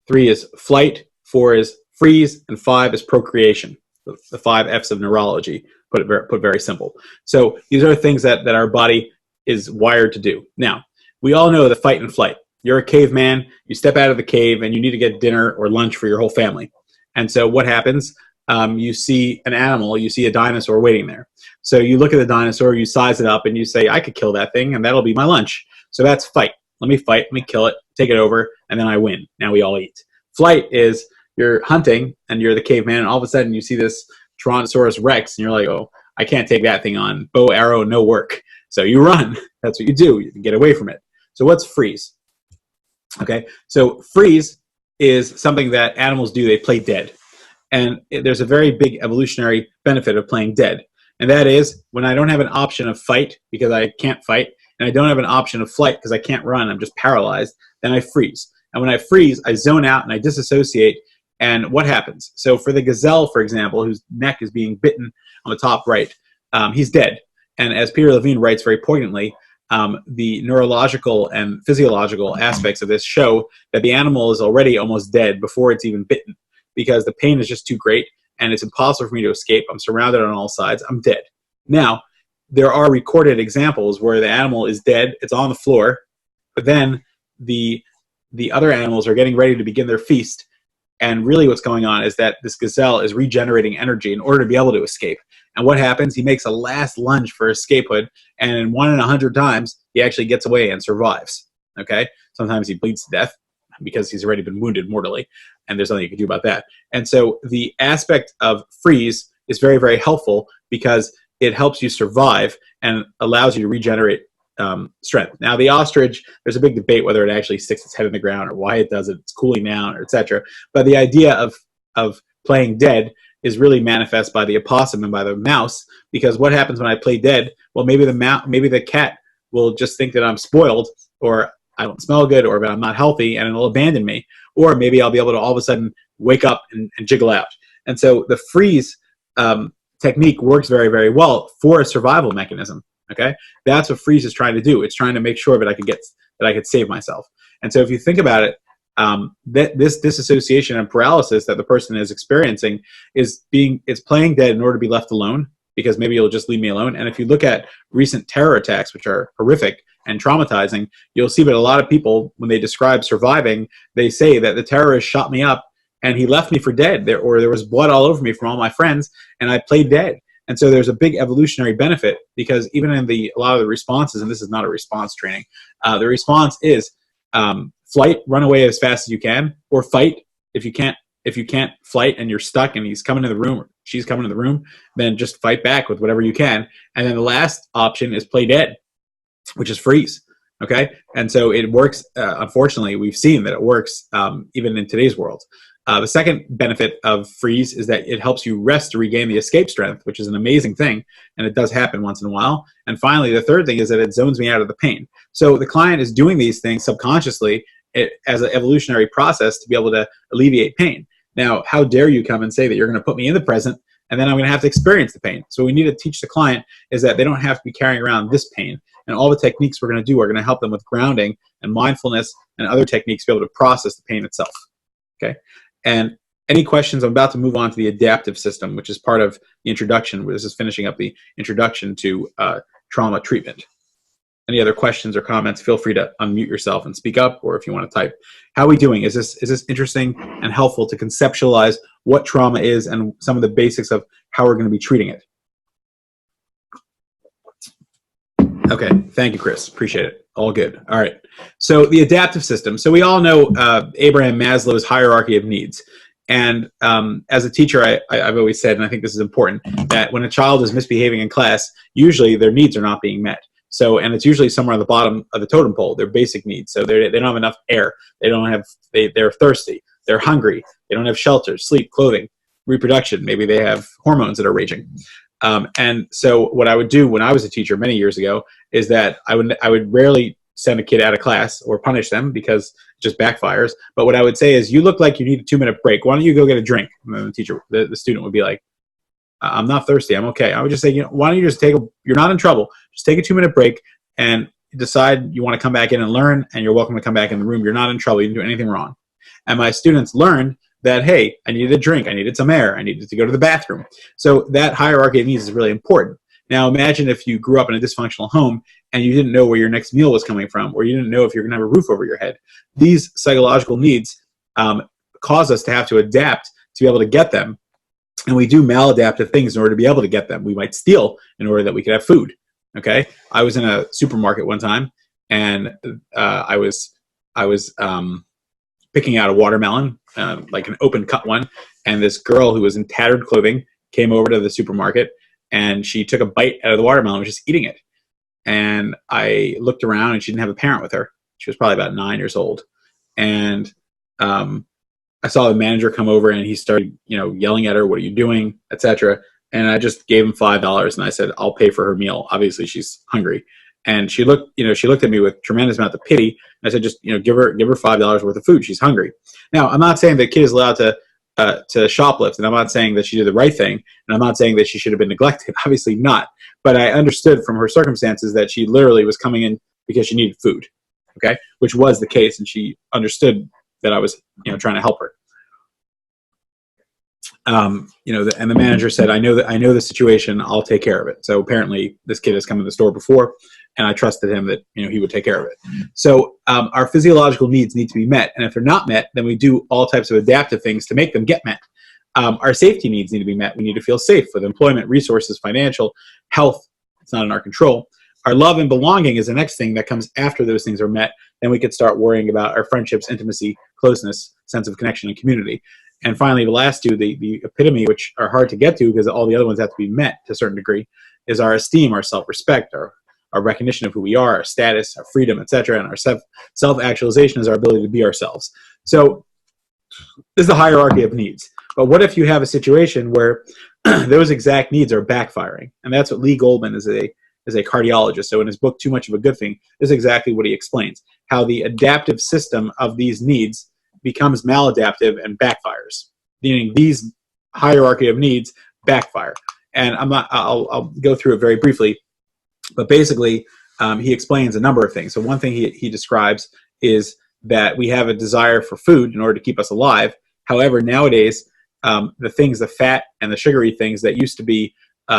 3 is flight. 4 is freeze. And 5 is procreation. The 5 F's of neurology, put very simple. So these are things that our body is wired to do. Now, we all know the fight and flight. You're a caveman. You step out of the cave and you need to get dinner or lunch for your whole family. And so what happens? You see an animal, you see a dinosaur waiting there. So you look at the dinosaur, you size it up, and you say, I could kill that thing, and that'll be my lunch. So that's fight. Let me fight, let me kill it, take it over, and then I win. Now we all eat. Flight is you're hunting, and you're the caveman, and all of a sudden you see this Tyrannosaurus Rex, and you're like, oh, I can't take that thing on. Bow, arrow, no work. So you run. That's what you do. You get away from it. So what's freeze? Okay, so freeze is something that animals do. They play dead. And there's a very big evolutionary benefit of playing dead. And that is when I don't have an option of fight because I can't fight, and I don't have an option of flight because I can't run, I'm just paralyzed, then I freeze. And when I freeze, I zone out and I disassociate. And what happens? So for the gazelle, for example, whose neck is being bitten on the top right, he's dead. And as Peter Levine writes very poignantly, the neurological and physiological aspects of this show that the animal is already almost dead before it's even bitten, because the pain is just too great and it's impossible for me to escape. I'm surrounded on all sides. I'm dead. Now, there are recorded examples where the animal is dead. It's on the floor, but then the other animals are getting ready to begin their feast. And really what's going on is that this gazelle is regenerating energy in order to be able to escape. And what happens? He makes a last lunge for escapehood, and in 1 in 100 times, he actually gets away and survives. Okay? Sometimes he bleeds to death because he's already been wounded mortally, and there's nothing you can do about that. And so the aspect of freeze is very, very helpful because it helps you survive and allows you to regenerate strength. Now, the ostrich, there's a big debate whether it actually sticks its head in the ground or why it does it. It's cooling down, or etc. But the idea of playing dead is really manifest by the opossum and by the mouse, because what happens when I play dead? Well, maybe the cat will just think that I'm spoiled, or I don't smell good, or that I'm not healthy, and it'll abandon me. Or maybe I'll be able to all of a sudden wake up and jiggle out. And so the freeze technique works very, very well for a survival mechanism. Okay, that's what freeze is trying to do. It's trying to make sure that I could save myself. And so if you think about it, this disassociation and paralysis that the person is experiencing it's playing dead in order to be left alone, because maybe you'll just leave me alone. And if you look at recent terror attacks, which are horrific and traumatizing, you'll see that a lot of people, when they describe surviving, they say that the terrorist shot me up and he left me for dead, or there was blood all over me from all my friends, and I played dead. And so there's a big evolutionary benefit, because even in a lot of the responses, and this is not a response training, the response is flight, run away as fast as you can, or fight. If you can't flight and you're stuck and he's coming to the room or she's coming to the room, then just fight back with whatever you can. And then the last option is play dead, which is freeze. Okay, and so it works. Unfortunately, we've seen that it works even in today's world. The second benefit of freeze is that it helps you rest to regain the escape strength, which is an amazing thing, and it does happen once in a while. And finally, the third thing is that it zones me out of the pain. So the client is doing these things subconsciously as an evolutionary process to be able to alleviate pain. Now, how dare you come and say that you're going to put me in the present and then I'm going to have to experience the pain. So what we need to teach the client is that they don't have to be carrying around this pain. And all the techniques we're going to do are going to help them with grounding and mindfulness and other techniques to be able to process the pain itself. Okay? And any questions? I'm about to move on to the adaptive system, which is part of the introduction. This is finishing up the introduction to trauma treatment. Any other questions or comments, feel free to unmute yourself and speak up, or if you want to type. How are we doing? Is this interesting and helpful to conceptualize what trauma is and some of the basics of how we're going to be treating it? Okay, thank you, Chris. Appreciate it. All good. All right. So the adaptive system. So we all know Abraham Maslow's hierarchy of needs. And as a teacher, I've always said, and I think this is important, that when a child is misbehaving in class, usually their needs are not being met. So, and it's usually somewhere on the bottom of the totem pole, their basic needs. So they don't have enough air. They're thirsty. They're hungry. They don't have shelter, sleep, clothing, reproduction. Maybe they have hormones that are raging. And so what I would do when I was a teacher many years ago is that I would rarely send a kid out of class or punish them because it just backfires. But what I would say is, you look like you need a 2-minute break. Why don't you go get a drink? And then the student would be like, I'm not thirsty. I'm okay. I would just say, why don't you just you're not in trouble. Just take a 2-minute break and decide you want to come back in and learn, and you're welcome to come back in the room. You're not in trouble. You didn't do anything wrong. And my students learned that, hey, I needed a drink. I needed some air. I needed to go to the bathroom. So that hierarchy of needs is really important. Now imagine if you grew up in a dysfunctional home and you didn't know where your next meal was coming from, or you didn't know if you're going to have a roof over your head. These psychological needs cause us to have to adapt to be able to get them. And we do maladaptive things in order to be able to get them. We might steal in order that we could have food. Okay, I was in a supermarket one time, and I was picking out a watermelon, like an open cut one, and this girl who was in tattered clothing came over to the supermarket, and she took a bite out of the watermelon and was just eating it. And I looked around, and she didn't have a parent with her. She was probably about 9 years old, and I saw the manager come over, and he started, yelling at her, "What are you doing?" etc. And I just gave him $5, and I said, "I'll pay for her meal. Obviously, she's hungry." And she looked at me with tremendous amount of pity. And I said, "Just, give her $5 worth of food. She's hungry." Now, I'm not saying the kid is allowed to shoplift, and I'm not saying that she did the right thing, and I'm not saying that she should have been neglected. Obviously not. But I understood from her circumstances that she literally was coming in because she needed food. Okay, which was the case, and she understood that I was, trying to help her. And the manager said, I know the situation, I'll take care of it. So apparently this kid has come to the store before, and I trusted him that, he would take care of it. So our physiological needs need to be met. And if they're not met, then we do all types of adaptive things to make them get met. Our safety needs need to be met. We need to feel safe with employment, resources, financial, health. It's not in our control. Our love and belonging is the next thing that comes after those things are met. Then we could start worrying about our friendships, intimacy, closeness, sense of connection, and community. And finally, the last two, the epitome, which are hard to get to because all the other ones have to be met to a certain degree, is our esteem, our self-respect, our recognition of who we are, our status, our freedom, etc. And our self-actualization is our ability to be ourselves. So this is the hierarchy of needs. But what if you have a situation where those exact needs are backfiring? And that's what Lee Goldman is a cardiologist. So in his book, Too Much of a Good Thing, this is exactly what he explains, how the adaptive system of these needs becomes maladaptive and backfires, meaning these hierarchy of needs backfire. And I'll go through it very briefly, but basically he explains a number of things. So one thing he describes is that we have a desire for food in order to keep us alive. However, nowadays, the fat and the sugary things that used to be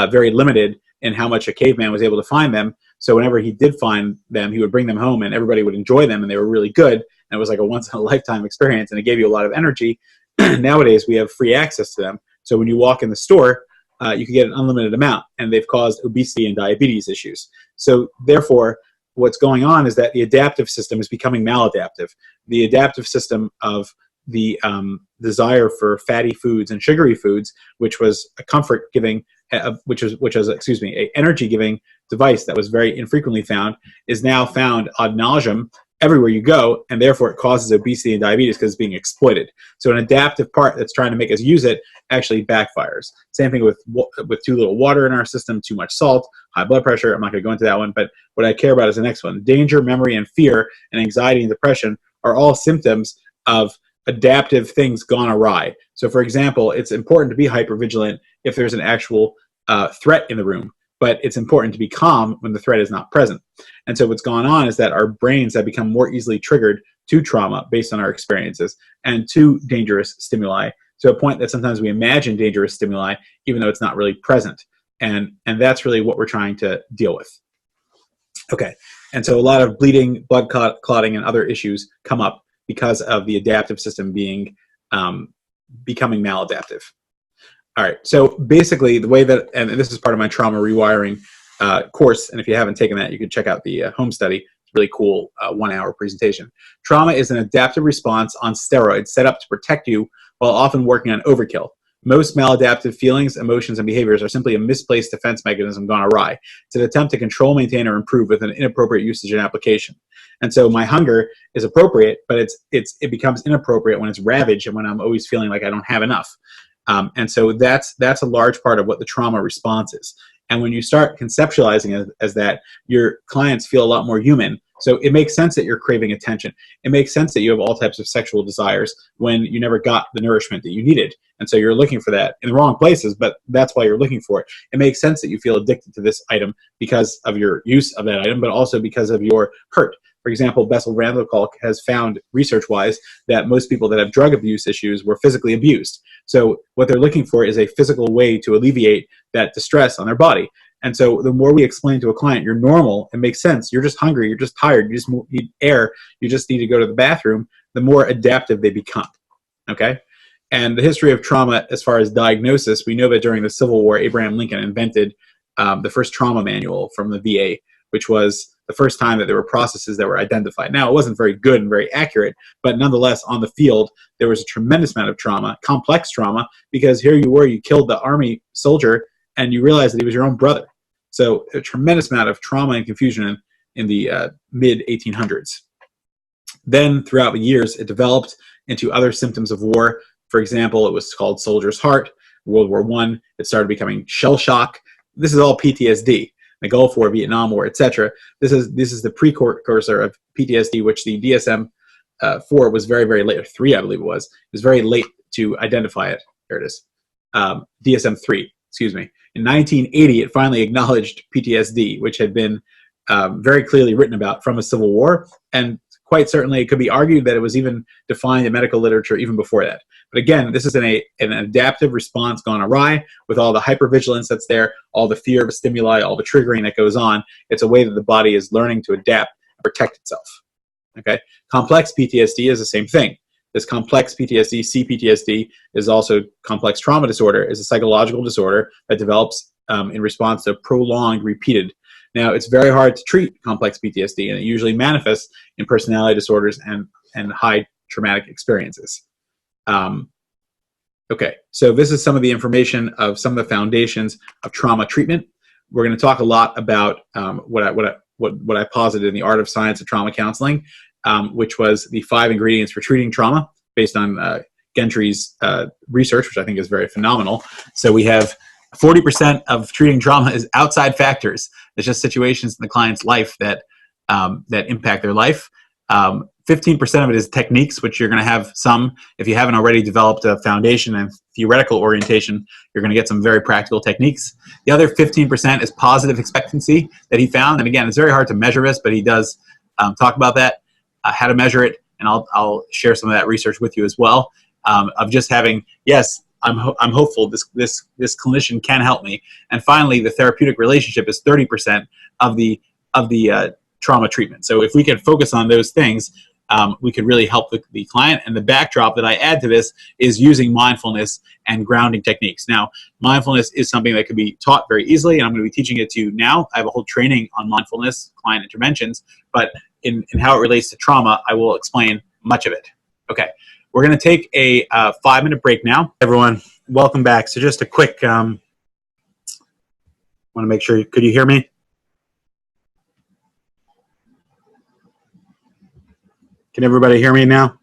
very limited in how much a caveman was able to find them. So whenever he did find them, he would bring them home and everybody would enjoy them and they were really good. And it was like a once in a lifetime experience and it gave you a lot of energy. Nowadays, we have free access to them. So when you walk in the store, you can get an unlimited amount, and they've caused obesity and diabetes issues. So therefore, what's going on is that the adaptive system is becoming maladaptive. The adaptive system of the desire for fatty foods and sugary foods, which was a comfort-giving, which was an energy-giving device that was very infrequently found, is now found ad nauseum everywhere you go, and therefore it causes obesity and diabetes because it's being exploited. So an adaptive part that's trying to make us use it actually backfires. Same thing with too little water in our system, too much salt, high blood pressure. I'm not going to go into that one, but what I care about is the next one. Danger, memory, and fear, and anxiety and depression are all symptoms of adaptive things gone awry. So, for example, it's important to be hypervigilant if there's an actual threat in the room, but it's important to be calm when the threat is not present. And so what's gone on is that our brains have become more easily triggered to trauma based on our experiences and to dangerous stimuli, to a point that sometimes we imagine dangerous stimuli even though it's not really present. And that's really what we're trying to deal with. Okay, and so a lot of bleeding, blood clotting, and other issues come up because of the adaptive system being becoming maladaptive. All right, so basically the way that, and this is part of my trauma rewiring course, and if you haven't taken that, you can check out the home study. It's a really cool 1-hour presentation. Trauma is an adaptive response on steroids set up to protect you while often working on overkill. Most maladaptive feelings, emotions, and behaviors are simply a misplaced defense mechanism gone awry. It's an attempt to control, maintain, or improve with an inappropriate usage and application. And so my hunger is appropriate, but it becomes inappropriate when it's ravaged and when I'm always feeling like I don't have enough. And so that's a large part of what the trauma response is. And when you start conceptualizing it as that, your clients feel a lot more human. So it makes sense that you're craving attention. It makes sense that you have all types of sexual desires when you never got the nourishment that you needed. And so you're looking for that in the wrong places, but that's why you're looking for it. It makes sense that you feel addicted to this item because of your use of that item, but also because of your hurt. For example, Bessel van der Kolk has found research-wise that most people that have drug abuse issues were physically abused. So what they're looking for is a physical way to alleviate that distress on their body. And so the more we explain to a client, you're normal, it makes sense, you're just hungry, you're just tired, you just need air, you just need to go to the bathroom, the more adaptive they become, okay? And the history of trauma as far as diagnosis, we know that during the Civil War, Abraham Lincoln invented the first trauma manual from the VA, which was the first time that there were processes that were identified. Now, it wasn't very good and very accurate, but nonetheless, on the field, there was a tremendous amount of trauma, complex trauma, because here you were, you killed the army soldier, and you realized that he was your own brother. So a tremendous amount of trauma and confusion in the mid-1800s. Then, throughout the years, it developed into other symptoms of war. For example, it was called soldier's heart. World War I, it started becoming shell shock. This is all PTSD. The Gulf War, Vietnam War, etc. This is the precursor of PTSD, which the DSM-4 was very, very late, or 3, I believe it was. It was very late to identify it. There it is. DSM-3, excuse me. In 1980, it finally acknowledged PTSD, which had been very clearly written about from a civil war, and quite certainly it could be argued that it was even defined in medical literature even before that. But again, this is an adaptive response gone awry with all the hypervigilance that's there, all the fear of a stimuli, all the triggering that goes on. It's a way that the body is learning to adapt and protect itself. Okay, complex PTSD is the same thing. This complex PTSD, CPTSD, is also complex trauma disorder, is a psychological disorder that develops in response to prolonged, repeated. Now, it's very hard to treat complex PTSD, and it usually manifests in personality disorders and high traumatic experiences. Okay, so this is some of the information of some of the foundations of trauma treatment. We're going to talk a lot about what I posited in the Art of Science of Trauma Counseling, which was the 5 ingredients for treating trauma based on Gentry's research, which I think is very phenomenal. So we have 40% of treating trauma is outside factors. It's just situations in the client's life that impact their life. 15% of it is techniques, which you're going to have some. If you haven't already developed a foundation and theoretical orientation, you're going to get some very practical techniques. The other 15% is positive expectancy that he found. And again, it's very hard to measure this, but he does talk about that, how to measure it. And I'll share some of that research with you as well, of just having, yes, I'm hopeful this clinician can help me. And finally, the therapeutic relationship is 30% of the trauma treatment. So if we can focus on those things, we could really help the client. And the backdrop that I add to this is using mindfulness and grounding techniques. Now, mindfulness is something that can be taught very easily, and I'm going to be teaching it to you now. I have a whole training on mindfulness, client interventions, but in how it relates to trauma, I will explain much of it. Okay, we're going to take a 5-minute break now. Everyone, welcome back. So just a quick, want to make sure, could you hear me? Can everybody hear me now?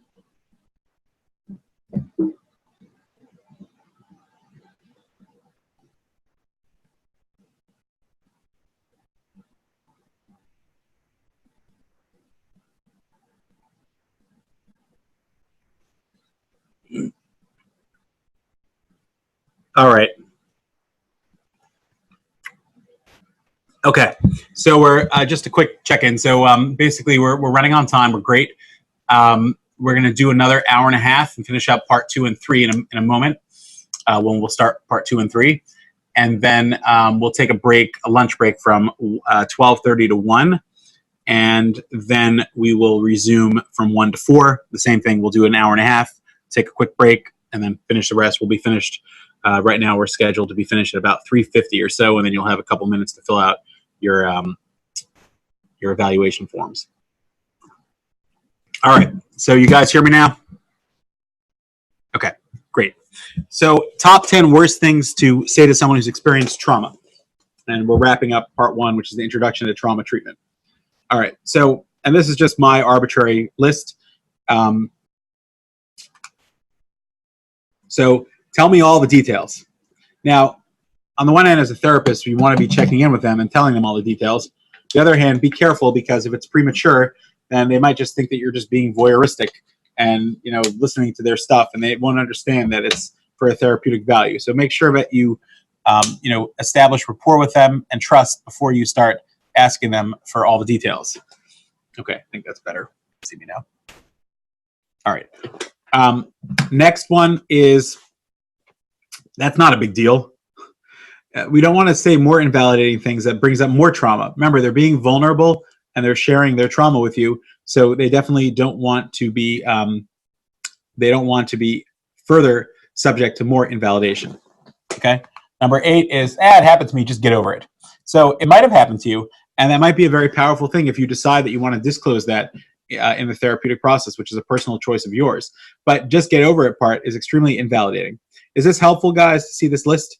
All right. Okay. So we're just a quick check-in. So basically, we're running on time. We're great. We're going to do another hour and a half and finish up part 2 and 3 in a moment when we'll start part 2 and 3. And then we'll take a lunch break from 12:30 to 1. And then we will resume from 1 to 4. The same thing. We'll do an hour and a half, take a quick break, and then finish the rest. We'll be finished. Right now, we're scheduled to be finished at about 3:50 or so, and then you'll have a couple minutes to fill out your evaluation forms. All right. So you guys hear me now? Okay, great. So top 10 worst things to say to someone who's experienced trauma. And we're wrapping up part 1, which is the introduction to trauma treatment. All right. So, and this is just my arbitrary list. So tell me all the details. Now, on the one hand, as a therapist, you want to be checking in with them and telling them all the details. The other hand, be careful, because if it's premature, then they might just think that you're just being voyeuristic and, you know, listening to their stuff, and they won't understand that it's for a therapeutic value. So make sure that you, you know, establish rapport with them and trust before you start asking them for all the details. Okay, I think that's better. See me now. All right. Next one is, that's not a big deal. We don't want to say more invalidating things that brings up more trauma. Remember, they're being vulnerable and they're sharing their trauma with you, so they definitely don't want to be. They don't want to be further subject to more invalidation. Okay. Number 8 is, it happened to me. Just get over it. So it might have happened to you, and that might be a very powerful thing if you decide that you want to disclose that in the therapeutic process, which is a personal choice of yours. But just get over it part is extremely invalidating. Is this helpful, guys, to see this list?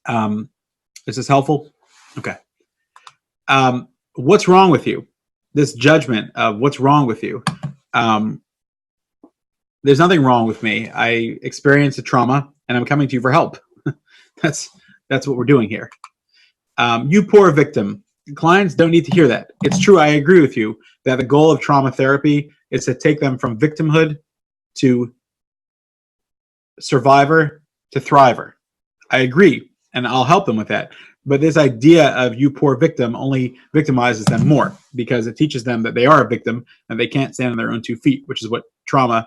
Is this helpful? Okay. What's wrong with you? This judgment of what's wrong with you. There's nothing wrong with me. I experienced a trauma, and I'm coming to you for help. That's what we're doing here. You poor victim. Clients don't need to hear that. It's true. I agree with you that the goal of trauma therapy is to take them from victimhood to survivor to thriver. I agree, and I'll help them with that. But this idea of you poor victim only victimizes them more, because it teaches them that they are a victim and they can't stand on their own 2 feet, which is what trauma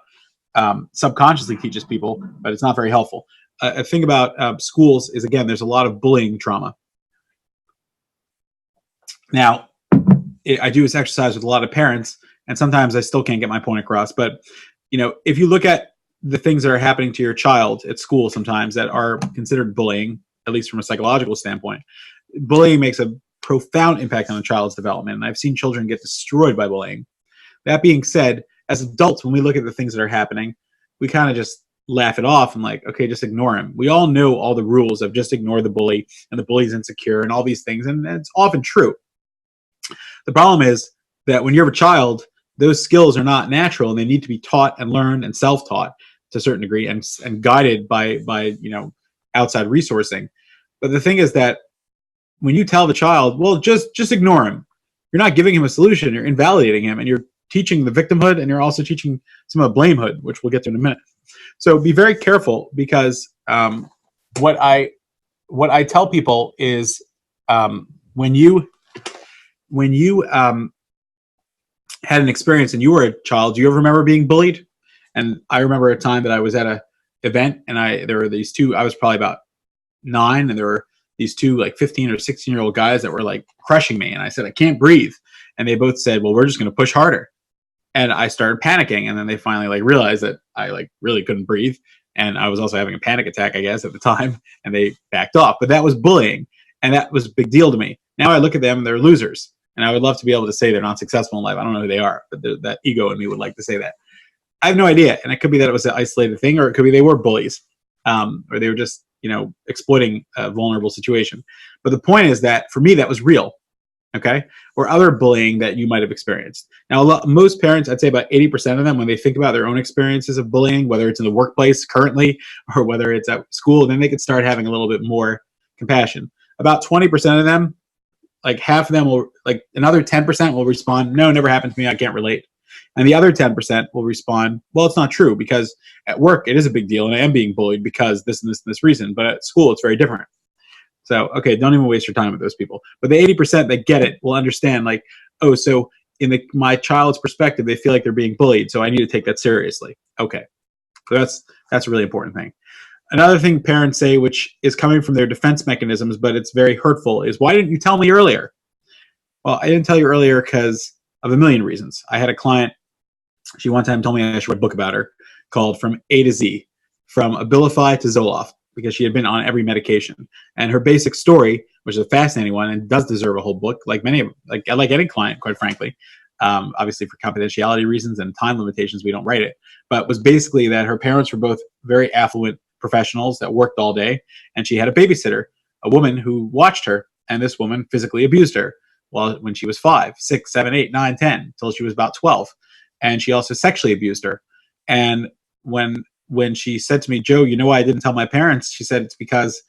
subconsciously teaches people, but it's not very helpful. A thing about schools is, again, there's a lot of bullying trauma. Now, I do this exercise with a lot of parents, and sometimes I still can't get my point across. But, you know, if you look at the things that are happening to your child at school sometimes that are considered bullying, at least from a psychological standpoint, bullying makes a profound impact on a child's development. And I've seen children get destroyed by bullying. That being said, as adults, when we look at the things that are happening, we kind of just laugh it off and like, okay, just ignore him. We all know all the rules of just ignore the bully, and the bully's insecure and all these things. And it's often true. The problem is that when you're a child, those skills are not natural, and they need to be taught and learned and self-taught to a certain degree, and guided by you know, outside resourcing. But the thing is that when you tell the child, well, just ignore him, you're not giving him a solution. You're invalidating him, and you're teaching the victimhood, and you're also teaching some of the blamehood, which we'll get to in a minute. So be very careful, because what I tell people is when you had an experience and you were a child, do you ever remember being bullied? And I remember a time that I was at a event, and there were these 2, I was probably about 9, and there were these 2 like 15 or 16-year-old guys that were like crushing me. And I said, I can't breathe. And they both said, well, we're just going to push harder. And I started panicking. And then they finally like realized that I like really couldn't breathe. And I was also having a panic attack, I guess, at the time. And they backed off. But that was bullying. And that was a big deal to me. Now I look at them, and they're losers. And I would love to be able to say they're not successful in life. I don't know who they are, but that ego in me would like to say that. I have no idea. And it could be that it was an isolated thing, or it could be they were bullies, or they were just, you know, exploiting a vulnerable situation. But the point is that for me, that was real. Okay. Or other bullying that you might have experienced. Now, most parents, I'd say about 80% of them, when they think about their own experiences of bullying, whether it's in the workplace currently or whether it's at school, then they could start having a little bit more compassion. About 20% of them, like half of them will, like another 10% will respond, no, never happened to me, I can't relate. And the other 10% will respond, well, it's not true, because at work it is a big deal and I am being bullied because this and this and this reason, but at school it's very different. So, okay, don't even waste your time with those people. But the 80% that get it will understand, like, oh, so in my child's perspective, they feel like they're being bullied, so I need to take that seriously. Okay, so that's a really important thing. Another thing parents say, which is coming from their defense mechanisms, but it's very hurtful, is, why didn't you tell me earlier? Well, I didn't tell you earlier because of a million reasons. I had a client, she one time told me I should write a book about her called From A to Z, from Abilify to Zoloft, because she had been on every medication. And her basic story, which is a fascinating one and does deserve a whole book, like any client, quite frankly, obviously for confidentiality reasons and time limitations, we don't write it, but was basically that her parents were both very affluent professionals that worked all day, and she had a babysitter, a woman who watched her, and this woman physically abused her when she was 5, 6, 7, 8, 9, 10, until she was about 12. And she also sexually abused her. And when she said to me, Joe, you know why I didn't tell my parents? She said, it's because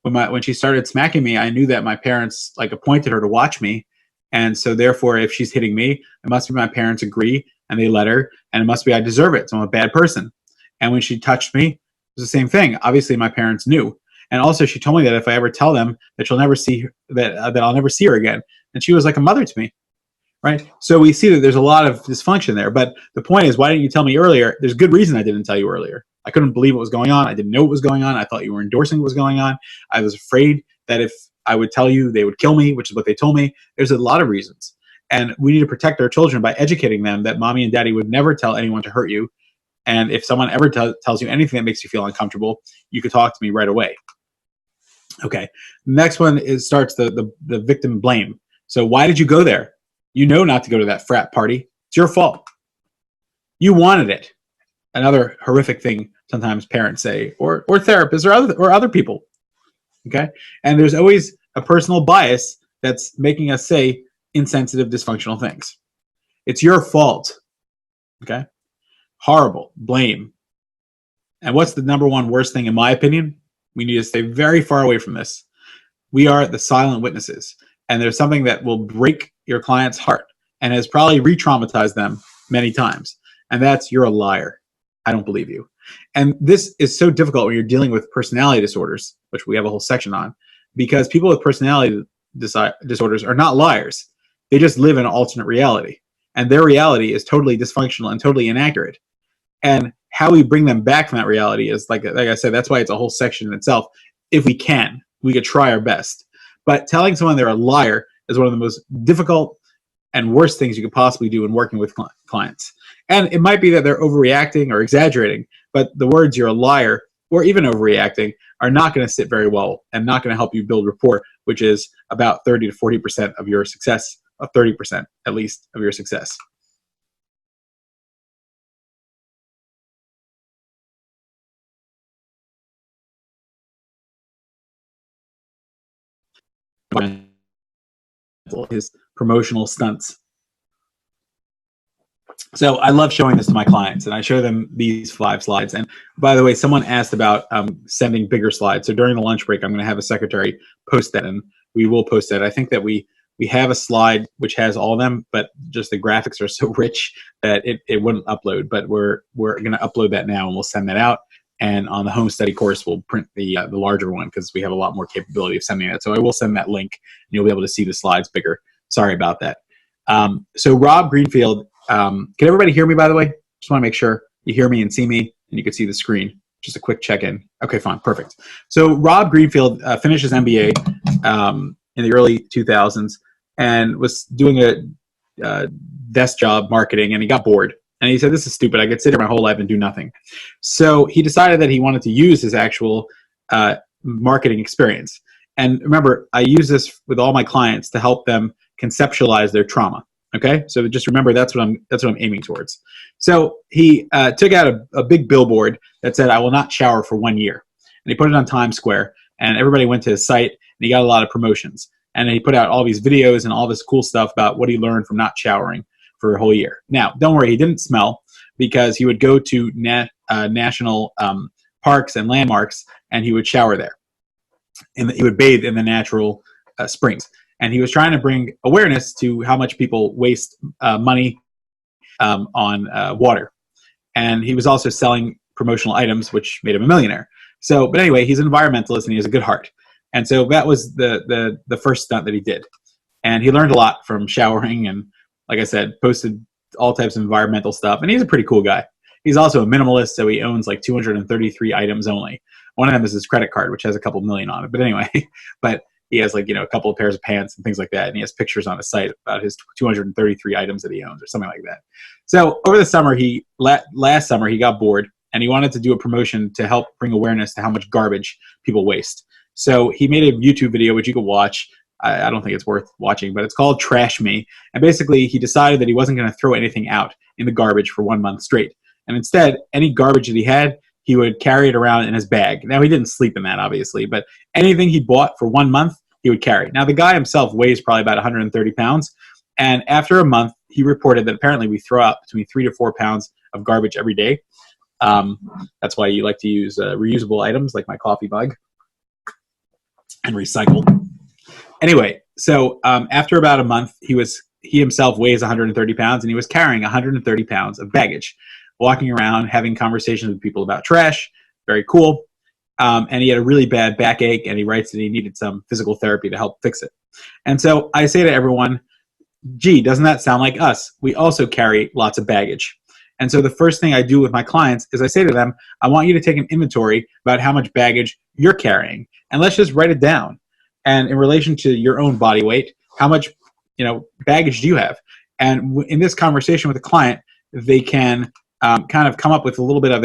when she started smacking me, I knew that my parents appointed her to watch me. And so therefore, if she's hitting me, it must be my parents agree and they let her, and it must be I deserve it. So I'm a bad person. And when she touched me, it was the same thing. Obviously, my parents knew. And also, she told me that if I ever tell them that she'll never see her, that I'll never see her again. And she was like a mother to me, right? So we see that there's a lot of dysfunction there. But the point is, why didn't you tell me earlier? There's good reason I didn't tell you earlier. I couldn't believe what was going on. I didn't know what was going on. I thought you were endorsing what was going on. I was afraid that if I would tell you, they would kill me, which is what they told me. There's a lot of reasons. And we need to protect our children by educating them that mommy and daddy would never tell anyone to hurt you. And if someone ever tells you anything that makes you feel uncomfortable, you could talk to me right away. Okay. Next one starts the victim blame. So why did you go there? You know not to go to that frat party. It's your fault. You wanted it. Another horrific thing sometimes parents say, or therapists or other people. Okay. And there's always a personal bias that's making us say insensitive, dysfunctional things. It's your fault. Okay. Horrible. Blame. And what's the number one worst thing, in my opinion? We need to stay very far away from this. We are the silent witnesses. And there's something that will break your client's heart and has probably re-traumatized them many times. And that's, you're a liar. I don't believe you. And this is so difficult when you're dealing with personality disorders, which we have a whole section on, because people with personality disorders are not liars. They just live in an alternate reality. And their reality is totally dysfunctional and totally inaccurate. And how we bring them back from that reality is, like I said, that's why it's a whole section in itself. If we can, we could try our best. But telling someone they're a liar is one of the most difficult and worst things you could possibly do in working with clients. And it might be that they're overreacting or exaggerating, but the words "you're a liar" or even overreacting are not going to sit very well and not going to help you build rapport, which is about 30 to 40% of your success, 30% at least of your success. His promotional stunts. So I love showing this to my clients, and I show them these 5 slides. And by the way, someone asked about sending bigger slides. So during the lunch break, I'm going to have a secretary post that, and we will post that. I think that we have a slide which has all of them, but just the graphics are so rich that it wouldn't upload. But we're going to upload that now, and we'll send that out. And on the home study course, we'll print the larger one because we have a lot more capability of sending that. So I will send that link, and you'll be able to see the slides bigger. Sorry about that. So Rob Greenfield, can everybody hear me, by the way? Just want to make sure you hear me and see me, and you can see the screen. Just a quick check-in. Okay, fine, perfect. So Rob Greenfield finished his MBA in the early 2000s and was doing a desk job marketing, and he got bored. And he said, this is stupid. I could sit here my whole life and do nothing. So he decided that he wanted to use his actual marketing experience. And remember, I use this with all my clients to help them conceptualize their trauma. Okay, so just remember that's what I'm aiming towards. So he took out a big billboard that said, "I will not shower for 1 year," and he put it on Times Square, and everybody went to his site, and he got a lot of promotions. And he put out all these videos and all this cool stuff about what he learned from not showering for a whole year. Now, don't worry, he didn't smell, because he would go to national parks and landmarks, and he would shower there, and he would bathe in the natural springs. And he was trying to bring awareness to how much people waste money on water. And he was also selling promotional items, which made him a millionaire. So, but anyway, he's an environmentalist and he has a good heart. And so that was the first stunt that he did. And he learned a lot from showering and, like I said, posted all types of environmental stuff. And he's a pretty cool guy. He's also a minimalist, so he owns like 233 items only. One of them is his credit card, which has a couple million on it. But anyway, but he has like, a couple of pairs of pants and things like that. And he has pictures on his site about his 233 items that he owns or something like that. So over the summer, last summer, he got bored and he wanted to do a promotion to help bring awareness to how much garbage people waste. So he made a YouTube video, which you can watch. I don't think it's worth watching, but it's called Trash Me. And basically, he decided that he wasn't going to throw anything out in the garbage for 1 month straight. And instead, any garbage that he had, he would carry it around in his bag. Now, he didn't sleep in that, obviously, but anything he bought for 1 month, he would carry. Now, the guy himself weighs probably about 130 pounds. And after a month, he reported that apparently we throw out between 3 to 4 pounds of garbage every day. That's why you like to use reusable items like my coffee mug and recycle. Anyway, so after about a month, he himself weighs 130 pounds and he was carrying 130 pounds of baggage, walking around, having conversations with people about trash. Very cool. And he had a really bad backache, and he writes that he needed some physical therapy to help fix it. And so I say to everyone, gee, doesn't that sound like us? We also carry lots of baggage. And so the first thing I do with my clients is I say to them, I want you to take an inventory about how much baggage you're carrying, and let's just write it down. And in relation to your own body weight, how much baggage do you have? And in this conversation with a client, they can kind of come up with a little bit of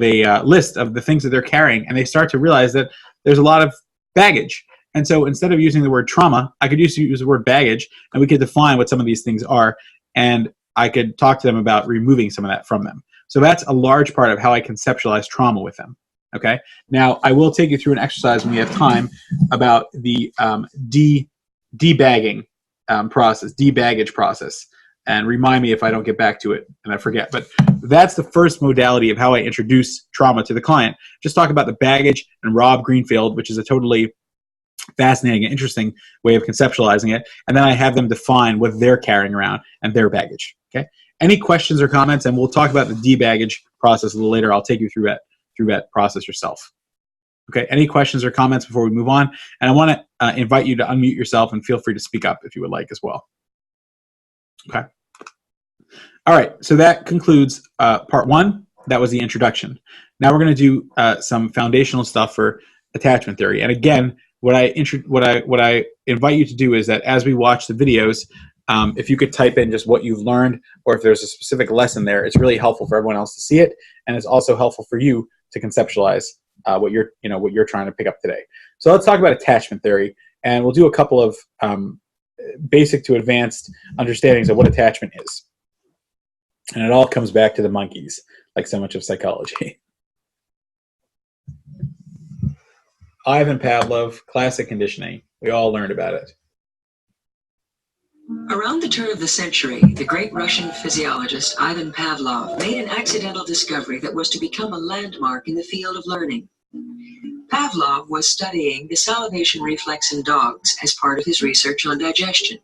a list of the things that they're carrying, and they start to realize that there's a lot of baggage. And so instead of using the word trauma, I could use the word baggage, and we could define what some of these things are, and I could talk to them about removing some of that from them. So that's a large part of how I conceptualize trauma with them. Okay. Now, I will take you through an exercise when we have time about the debagging process, debaggage process, and remind me if I don't get back to it and I forget. But that's the first modality of how I introduce trauma to the client. Just talk about the baggage and Rob Greenfield, which is a totally fascinating and interesting way of conceptualizing it. And then I have them define what they're carrying around and their baggage. Okay. Any questions or comments? And we'll talk about the debaggage process a little later. I'll take you through that process yourself. Okay. Any questions or comments before we move on? And I want to invite you to unmute yourself and feel free to speak up if you would like as well. Okay. All right. So that concludes part one. That was the introduction. Now we're going to do some foundational stuff for attachment theory. And again, what I invite you to do is that as we watch the videos, if you could type in just what you've learned, or if there's a specific lesson there, it's really helpful for everyone else to see it, and it's also helpful for you to conceptualize what you're trying to pick up today. So let's talk about attachment theory, and we'll do a couple of basic to advanced understandings of what attachment is. And it all comes back to the monkeys, like so much of psychology. Ivan Pavlov, classic conditioning. We all learned about it. Around the turn of the century, the great Russian physiologist Ivan Pavlov made an accidental discovery that was to become a landmark in the field of learning. Pavlov was studying the salivation reflex in dogs as part of his research on digestion.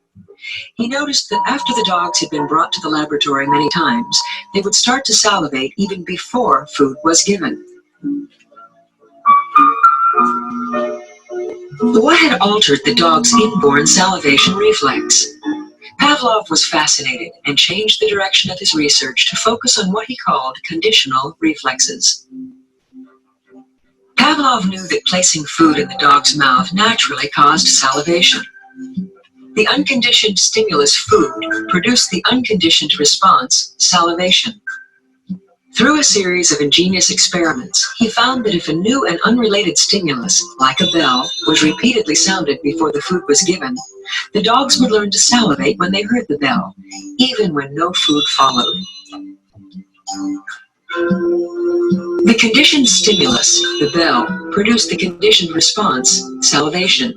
He noticed that after the dogs had been brought to the laboratory many times, they would start to salivate even before food was given. What had altered the dog's inborn salivation reflex? Pavlov was fascinated and changed the direction of his research to focus on what he called conditional reflexes. Pavlov knew that placing food in the dog's mouth naturally caused salivation. The unconditioned stimulus food produced the unconditioned response, salivation. Through a series of ingenious experiments, he found that if a new and unrelated stimulus, like a bell, was repeatedly sounded before the food was given, the dogs would learn to salivate when they heard the bell, even when no food followed. The conditioned stimulus, the bell, produced the conditioned response, salivation.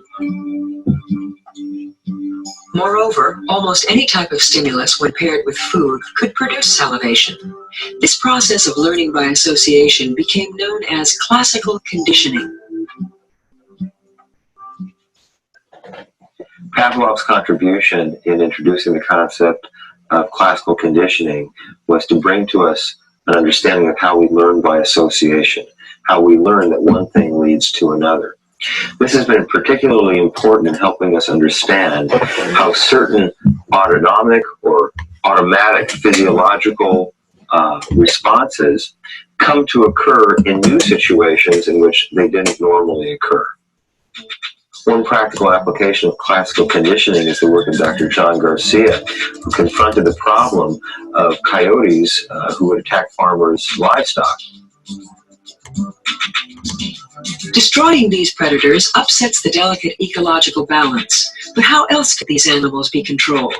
Moreover, almost any type of stimulus when paired with food could produce salivation. This process of learning by association became known as classical conditioning. Pavlov's contribution in introducing the concept of classical conditioning was to bring to us an understanding of how we learn by association, how we learn that one thing leads to another. This has been particularly important in helping us understand how certain autonomic or automatic physiological responses come to occur in new situations in which they didn't normally occur. One practical application of classical conditioning is the work of Dr. John Garcia, who confronted the problem of coyotes who would attack farmers' livestock. Destroying these predators upsets the delicate ecological balance, but how else could these animals be controlled?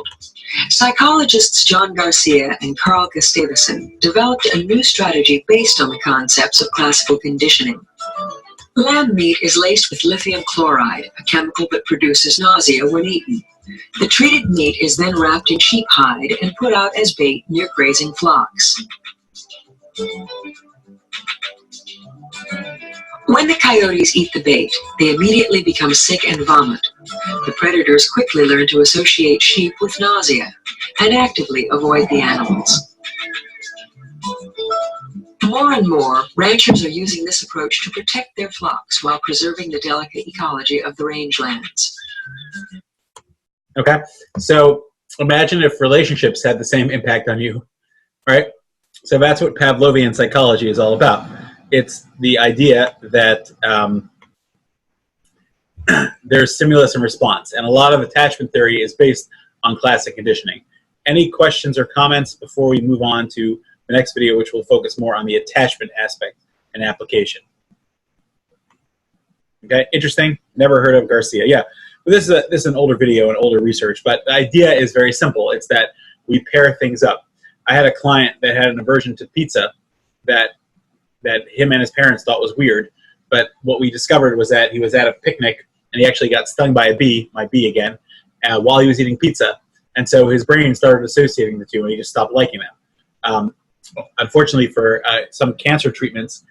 Psychologists John Garcia and Carl Gustavusson developed a new strategy based on the concepts of classical conditioning. Lamb meat is laced with lithium chloride, a chemical that produces nausea when eaten. The treated meat is then wrapped in sheep hide and put out as bait near grazing flocks. When the coyotes eat the bait, they immediately become sick and vomit. The predators quickly learn to associate sheep with nausea and actively avoid the animals. More and more, ranchers are using this approach to protect their flocks while preserving the delicate ecology of the rangelands. Okay, so imagine if relationships had the same impact on you, right? So that's what Pavlovian psychology is all about. It's the idea that there's stimulus and response, and a lot of attachment theory is based on classic conditioning. Any questions or comments before we move on to the next video, which will focus more on the attachment aspect and application? Okay, interesting. Never heard of Garcia. Yeah, but this is an older video and older research, but the idea is very simple. It's that we pair things up. I had a client that had an aversion to pizza that him and his parents thought was weird, but what we discovered was that he was at a picnic and he actually got stung by a bee, my bee again, while he was eating pizza. And so his brain started associating the two and he just stopped liking them. Unfortunately for some cancer treatments,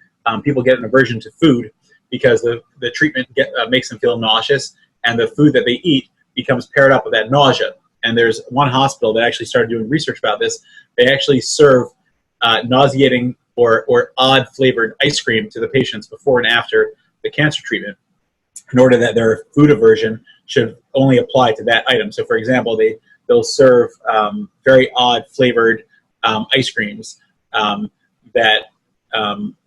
people get an aversion to food because the treatment makes them feel nauseous, and the food that they eat becomes paired up with that nausea. And there's one hospital that actually started doing research about this. They actually serve nauseating or odd flavored ice cream to the patients before and after the cancer treatment, in order that their food aversion should only apply to that item. So for example, they'll serve very odd flavored ice creams that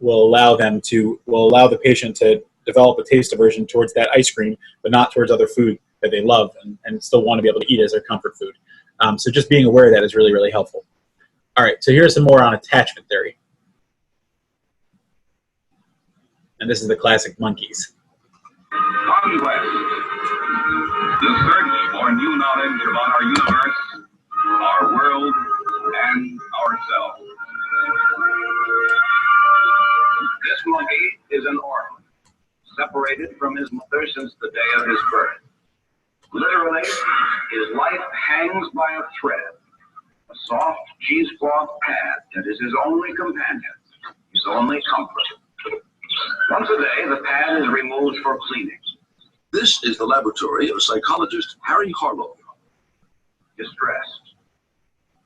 will allow the patient to develop a taste aversion towards that ice cream, but not towards other food that they love and still want to be able to eat as their comfort food. So just being aware of that is really, really helpful. All right, so here's some more on attachment theory. And this is the classic monkeys. Conquest. The search for new knowledge about our universe, our world, and ourselves. This monkey is an orphan, separated from his mother since the day of his birth. Literally, his life hangs by a thread, a soft cheesecloth pad that is his only companion, his only comfort. Once a day, the pad is removed for cleaning. This is the laboratory of psychologist Harry Harlow. Distressed,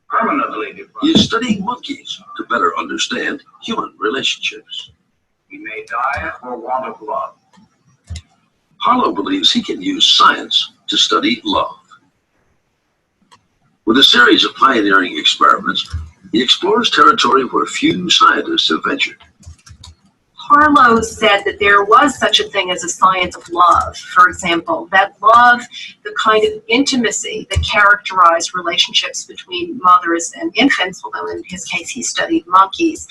permanently depressed. He is studying monkeys to better understand human relationships. He may die for want of love. Harlow believes he can use science to study love. With a series of pioneering experiments, he explores territory where few scientists have ventured. Harlow said that there was such a thing as a science of love. For example, that love, the kind of intimacy that characterized relationships between mothers and infants, although in his case he studied monkeys,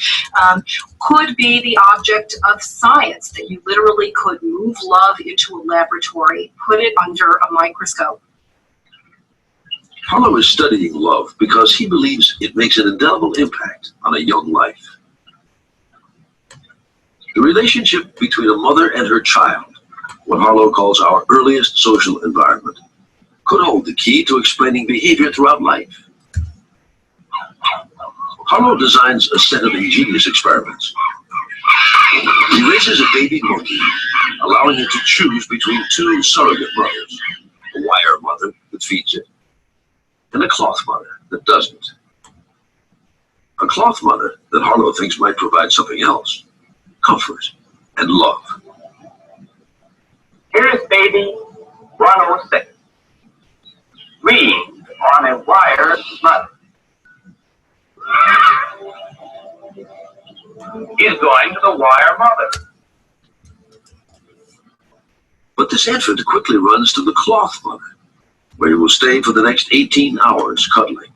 could be the object of science, that you literally could move love into a laboratory, put it under a microscope. Harlow is studying love because he believes it makes an indelible impact on a young life. The relationship between a mother and her child, what Harlow calls our earliest social environment, could hold the key to explaining behavior throughout life. Harlow designs a set of ingenious experiments. He raises a baby monkey, allowing it to choose between two surrogate mothers, a wire mother that feeds it, and a cloth mother that doesn't. A cloth mother that Harlow thinks might provide something else: comfort and love. Here's baby 106. Reading on a wire mother. He's going to the wire mother. But this infant quickly runs to the cloth mother, where he will stay for the next 18 hours cuddling.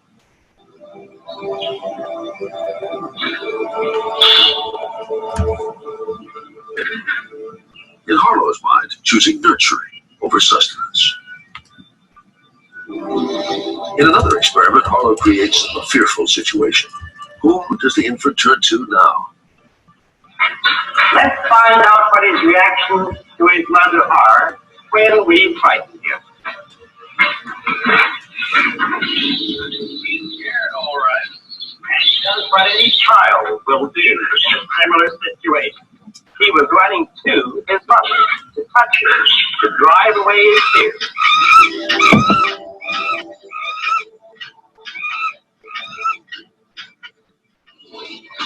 In Harlow's mind, choosing nurturing over sustenance. In another experiment, Harlow creates a fearful situation. Whom does the infant turn to now? Let's find out what his reactions to his mother are when we frighten him. He's scared, all right. He does what any child will do in a similar situation. He was running to his mother to touch her, to drive away his fear.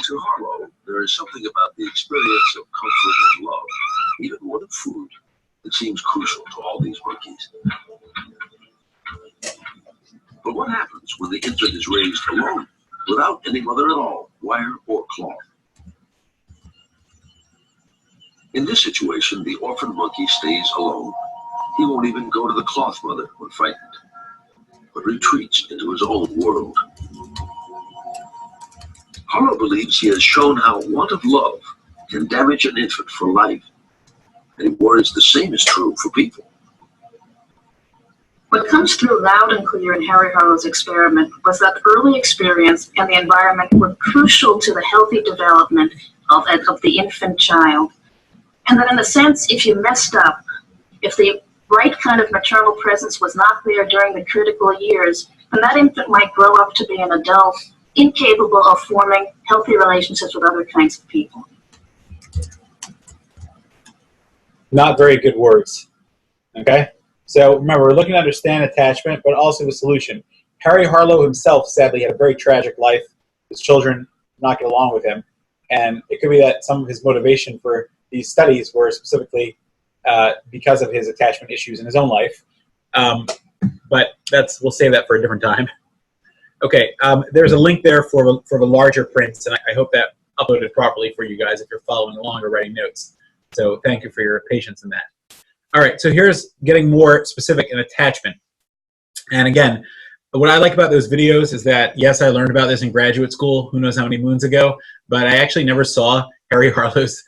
To Harlow, there is something about the experience of comfort and love, even more than food, that seems crucial to all these monkeys. But what happens when the infant is raised alone, without any mother at all, wire or cloth? In this situation, the orphan monkey stays alone. He won't even go to the cloth mother when frightened, but retreats into his own world. Harlow believes he has shown how want of love can damage an infant for life, and he worries the same is true for people. What comes through loud and clear in Harry Harlow's experiment was that early experience and the environment were crucial to the healthy development of the infant child. And that in a sense, if you messed up, if the right kind of maternal presence was not there during the critical years, then that infant might grow up to be an adult incapable of forming healthy relationships with other kinds of people. Not very good words. Okay? So remember, we're looking to understand attachment, but also the solution. Harry Harlow himself sadly had a very tragic life. His children not get along with him. And it could be that some of his motivation for these studies were specifically because of his attachment issues in his own life. But we'll save that for a different time. Okay, there's a link there for the larger prints, and I hope that uploaded properly for you guys if you're following along or writing notes. So thank you for your patience in that. All right, so here's getting more specific in attachment. And again, what I like about those videos is that, yes, I learned about this in graduate school, who knows how many moons ago, but I actually never saw Harry Harlow's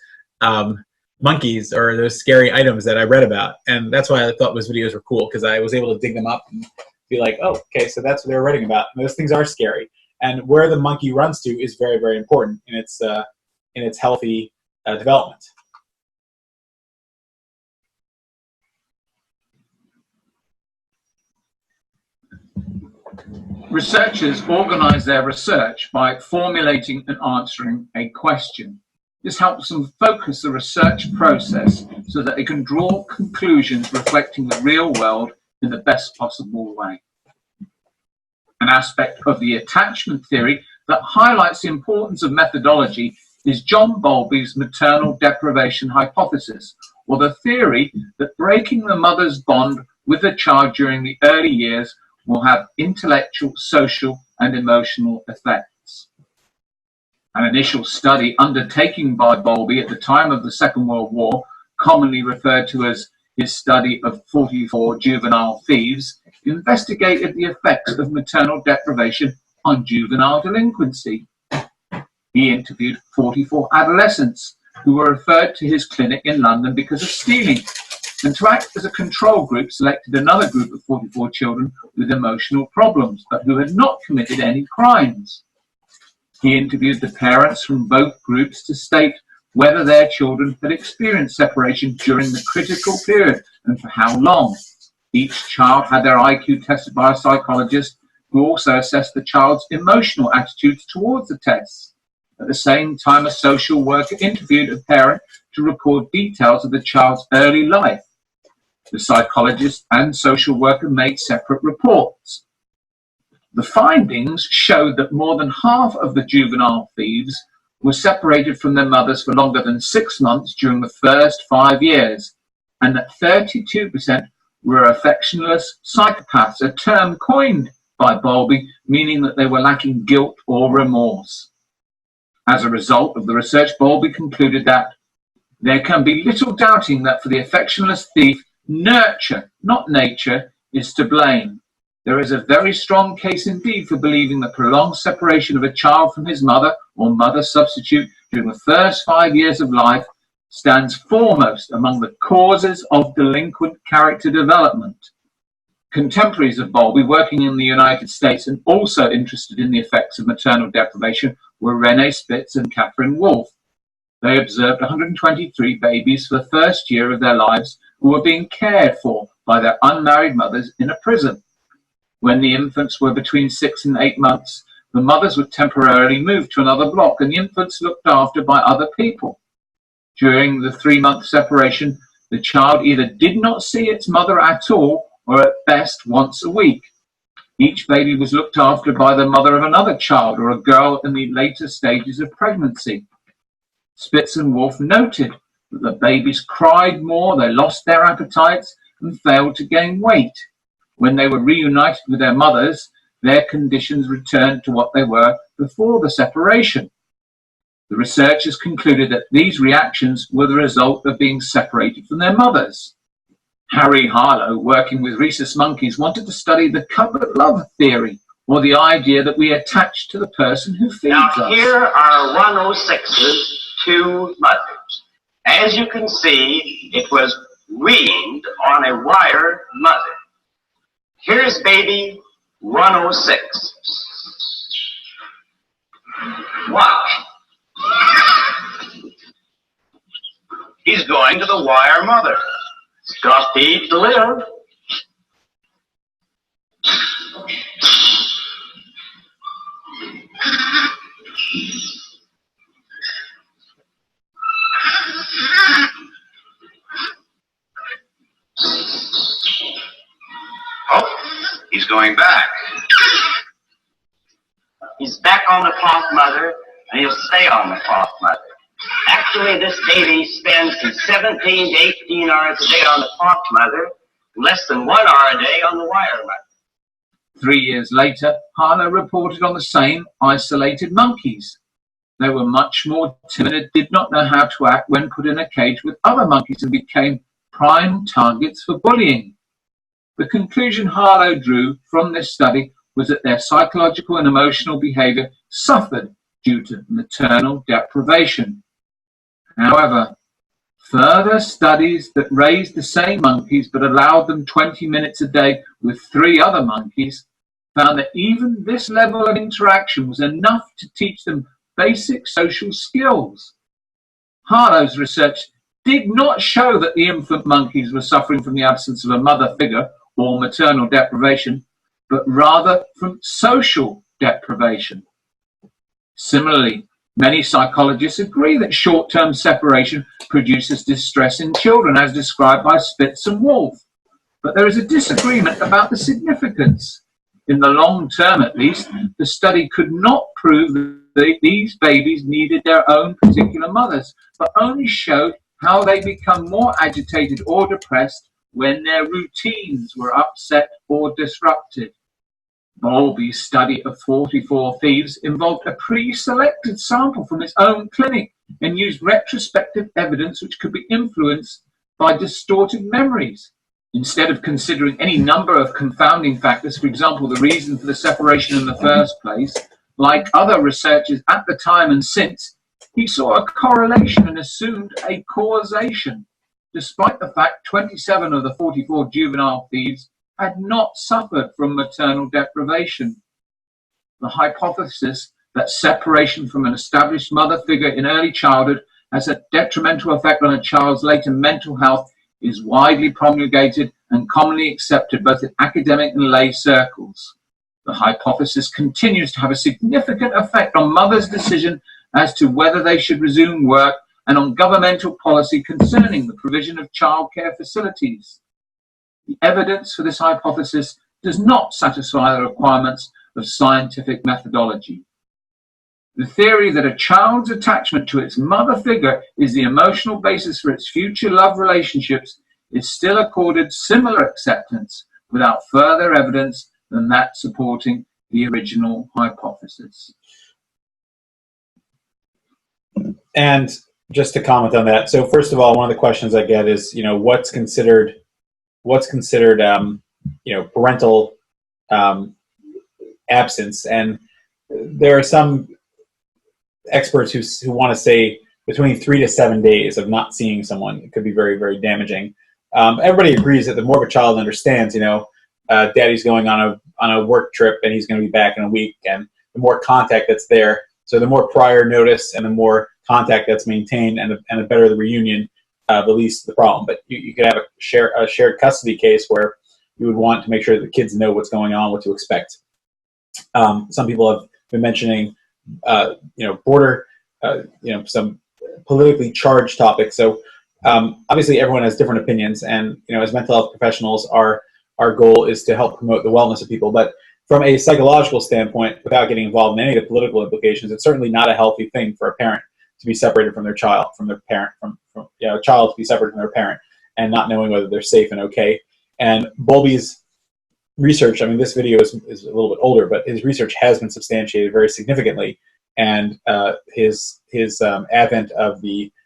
monkeys or those scary items that I read about. And that's why I thought those videos were cool, because I was able to dig them up and be like, oh, okay, so that's what they were writing about. And those things are scary. And where the monkey runs to is very, very important in its healthy development. Researchers organize their research by formulating and answering a question. This helps them focus the research process so that they can draw conclusions reflecting the real world in the best possible way. An aspect of the attachment theory that highlights the importance of methodology is John Bowlby's maternal deprivation hypothesis, or the theory that breaking the mother's bond with the child during the early years will have intellectual, social, and emotional effects. An initial study undertaken by Bowlby at the time of the Second World War, commonly referred to as his study of 44 juvenile thieves, investigated the effects of maternal deprivation on juvenile delinquency. He interviewed 44 adolescents who were referred to his clinic in London because of stealing, and to act as a control group selected another group of 44 children with emotional problems, but who had not committed any crimes. He interviewed the parents from both groups to state whether their children had experienced separation during the critical period and for how long. Each child had their IQ tested by a psychologist who also assessed the child's emotional attitudes towards the tests. At the same time, a social worker interviewed a parent to record details of the child's early life. The psychologist and social worker made separate reports. The findings showed that more than half of the juvenile thieves were separated from their mothers for longer than 6 months during the first 5 years, and that 32% were affectionless psychopaths, a term coined by Bowlby, meaning that they were lacking guilt or remorse. As a result of the research, Bowlby concluded that there can be little doubting that for the affectionless thief, nurture, not nature, is to blame. There is a very strong case indeed for believing that prolonged separation of a child from his mother or mother substitute during the first 5 years of life stands foremost among the causes of delinquent character development. Contemporaries of Bowlby working in the United States and also interested in the effects of maternal deprivation were René Spitz and Catherine Wolfe. They observed 123 babies for the first year of their lives who were being cared for by their unmarried mothers in a prison. When the infants were between 6 and 8 months, the mothers would temporarily move to another block and the infants looked after by other people. During the 3-month separation, the child either did not see its mother at all or at best once a week. Each baby was looked after by the mother of another child or a girl in the later stages of pregnancy. Spitz and Wolfe noted that the babies cried more, they lost their appetites and failed to gain weight. When they were reunited with their mothers, their conditions returned to what they were before the separation. The researchers concluded that these reactions were the result of being separated from their mothers. Harry Harlow, working with rhesus monkeys, wanted to study the cupboard love theory, or the idea that we attach to the person who feeds us. Now here are 106's 2 mothers. As you can see, it was weaned on a wire mother. Here's baby 106. Wow. He's going to the wire mother. Got to eat to live. Oh, he's going back. He's back on the cloth mother, and he'll stay on the cloth mother. Actually, this baby spends from 17 to 18 hours a day on the cloth mother, and less than 1 hour a day on the wire mother. 3 years later, Harlow reported on the same isolated monkeys. They were much more timid and did not know how to act when put in a cage with other monkeys and became prime targets for bullying. The conclusion Harlow drew from this study was that their psychological and emotional behavior suffered due to maternal deprivation. However, further studies that raised the same monkeys but allowed them 20 minutes a day with 3 other monkeys found that even this level of interaction was enough to teach them basic social skills. Harlow's research did not show that the infant monkeys were suffering from the absence of a mother figure or maternal deprivation, but rather from social deprivation. Similarly, many psychologists agree that short-term separation produces distress in children, as described by Spitz and Wolfe. But there is a disagreement about the significance. In the long term, at least, the study could not prove that these babies needed their own particular mothers, but only showed how they become more agitated or depressed when their routines were upset or disrupted. Bowlby's study of 44 thieves involved a pre-selected sample from his own clinic and used retrospective evidence which could be influenced by distorted memories. Instead of considering any number of confounding factors, for example, the reason for the separation in the first place, like other researchers at the time and since, he saw a correlation and assumed a causation, despite the fact 27 of the 44 juvenile thieves had not suffered from maternal deprivation. The hypothesis that separation from an established mother figure in early childhood has a detrimental effect on a child's later mental health is widely promulgated and commonly accepted both in academic and lay circles. The hypothesis continues to have a significant effect on mothers' decision as to whether they should resume work and on governmental policy concerning the provision of childcare facilities. The evidence for this hypothesis does not satisfy the requirements of scientific methodology. The theory that a child's attachment to its mother figure is the emotional basis for its future love relationships is still accorded similar acceptance without further evidence than that supporting the original hypothesis. And just to comment on that, so first of all, one of the questions I get is, what's considered, parental absence, and there are some experts who want to say between 3 to 7 days of not seeing someone. It could be very, very damaging. Everybody agrees that the more of a child understands, daddy's going on a work trip and he's going to be back in a week, and the more contact that's there, so the more prior notice and the more contact that's maintained, and the better the reunion, the least the problem. But you could have a shared custody case where you would want to make sure that the kids know what's going on, what to expect. Some people have been mentioning, border, some politically charged topics. So obviously everyone has different opinions, and as mental health professionals, our goal is to help promote the wellness of people. But from a psychological standpoint, without getting involved in any of the political implications, it's certainly not a healthy thing for a parent to be separated from their child, a child to be separated from their parent and not knowing whether they're safe and okay. And Bowlby's research, this video is a little bit older, but his research has been substantiated very significantly. And his advent of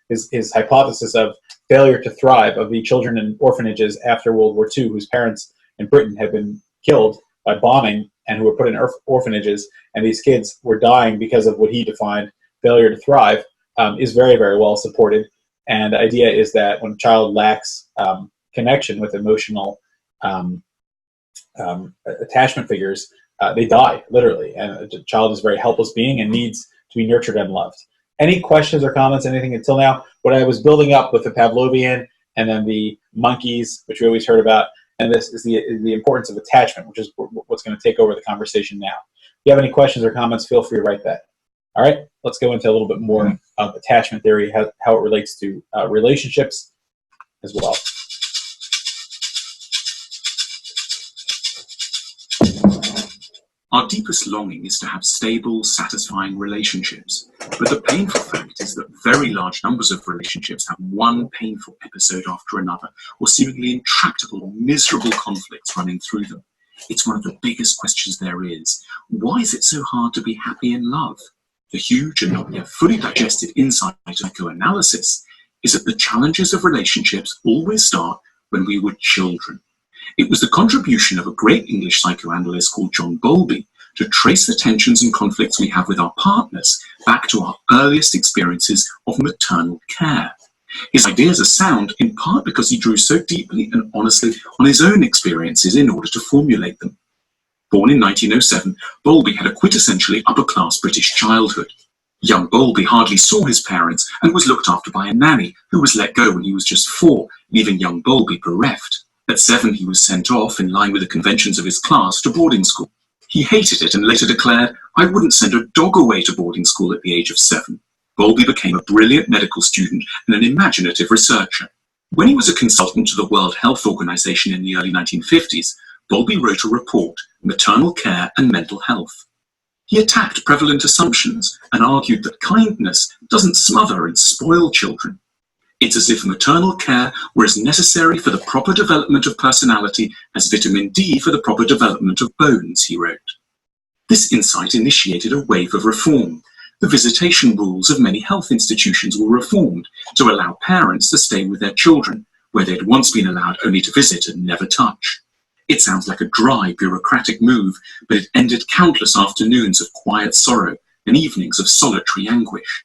his hypothesis of failure to thrive of the children in orphanages after World War II, whose parents in Britain had been killed by bombing and who were put in orphanages, and these kids were dying because of what he defined failure to thrive, is very, very well supported. And the idea is that when a child lacks connection with emotional attachment figures, they die, literally. And a child is a very helpless being and needs to be nurtured and loved. Any questions or comments, anything until now? What I was building up with the Pavlovian and then the monkeys, which we always heard about, and this is the importance of attachment, which is what's going to take over the conversation now. If you have any questions or comments, feel free to write that. All right, let's go into a little bit more of attachment theory, how it relates to relationships as well. Our deepest longing is to have stable, satisfying relationships. But the painful fact is that very large numbers of relationships have one painful episode after another, or seemingly intractable or miserable conflicts running through them. It's one of the biggest questions there is. Why is it so hard to be happy in love? The huge and not yet fully digested insight of psychoanalysis is that the challenges of relationships always start when we were children. It was the contribution of a great English psychoanalyst called John Bowlby to trace the tensions and conflicts we have with our partners back to our earliest experiences of maternal care. His ideas are sound in part because he drew so deeply and honestly on his own experiences in order to formulate them. Born in 1907, Bowlby had a quintessentially upper-class British childhood. Young Bowlby hardly saw his parents and was looked after by a nanny who was let go when he was just 4, leaving young Bowlby bereft. At 7, he was sent off, in line with the conventions of his class, to boarding school. He hated it and later declared, "I wouldn't send a dog away to boarding school at the age of 7. Bowlby became a brilliant medical student and an imaginative researcher. When he was a consultant to the World Health Organization in the early 1950s, Bowlby wrote a report, Maternal Care and Mental Health. He attacked prevalent assumptions and argued that kindness doesn't smother and spoil children. It's as if maternal care were as necessary for the proper development of personality as vitamin D for the proper development of bones, he wrote. This insight initiated a wave of reform. The visitation rules of many health institutions were reformed to allow parents to stay with their children, where they'd once been allowed only to visit and never touch. It sounds like a dry, bureaucratic move, but it ended countless afternoons of quiet sorrow and evenings of solitary anguish.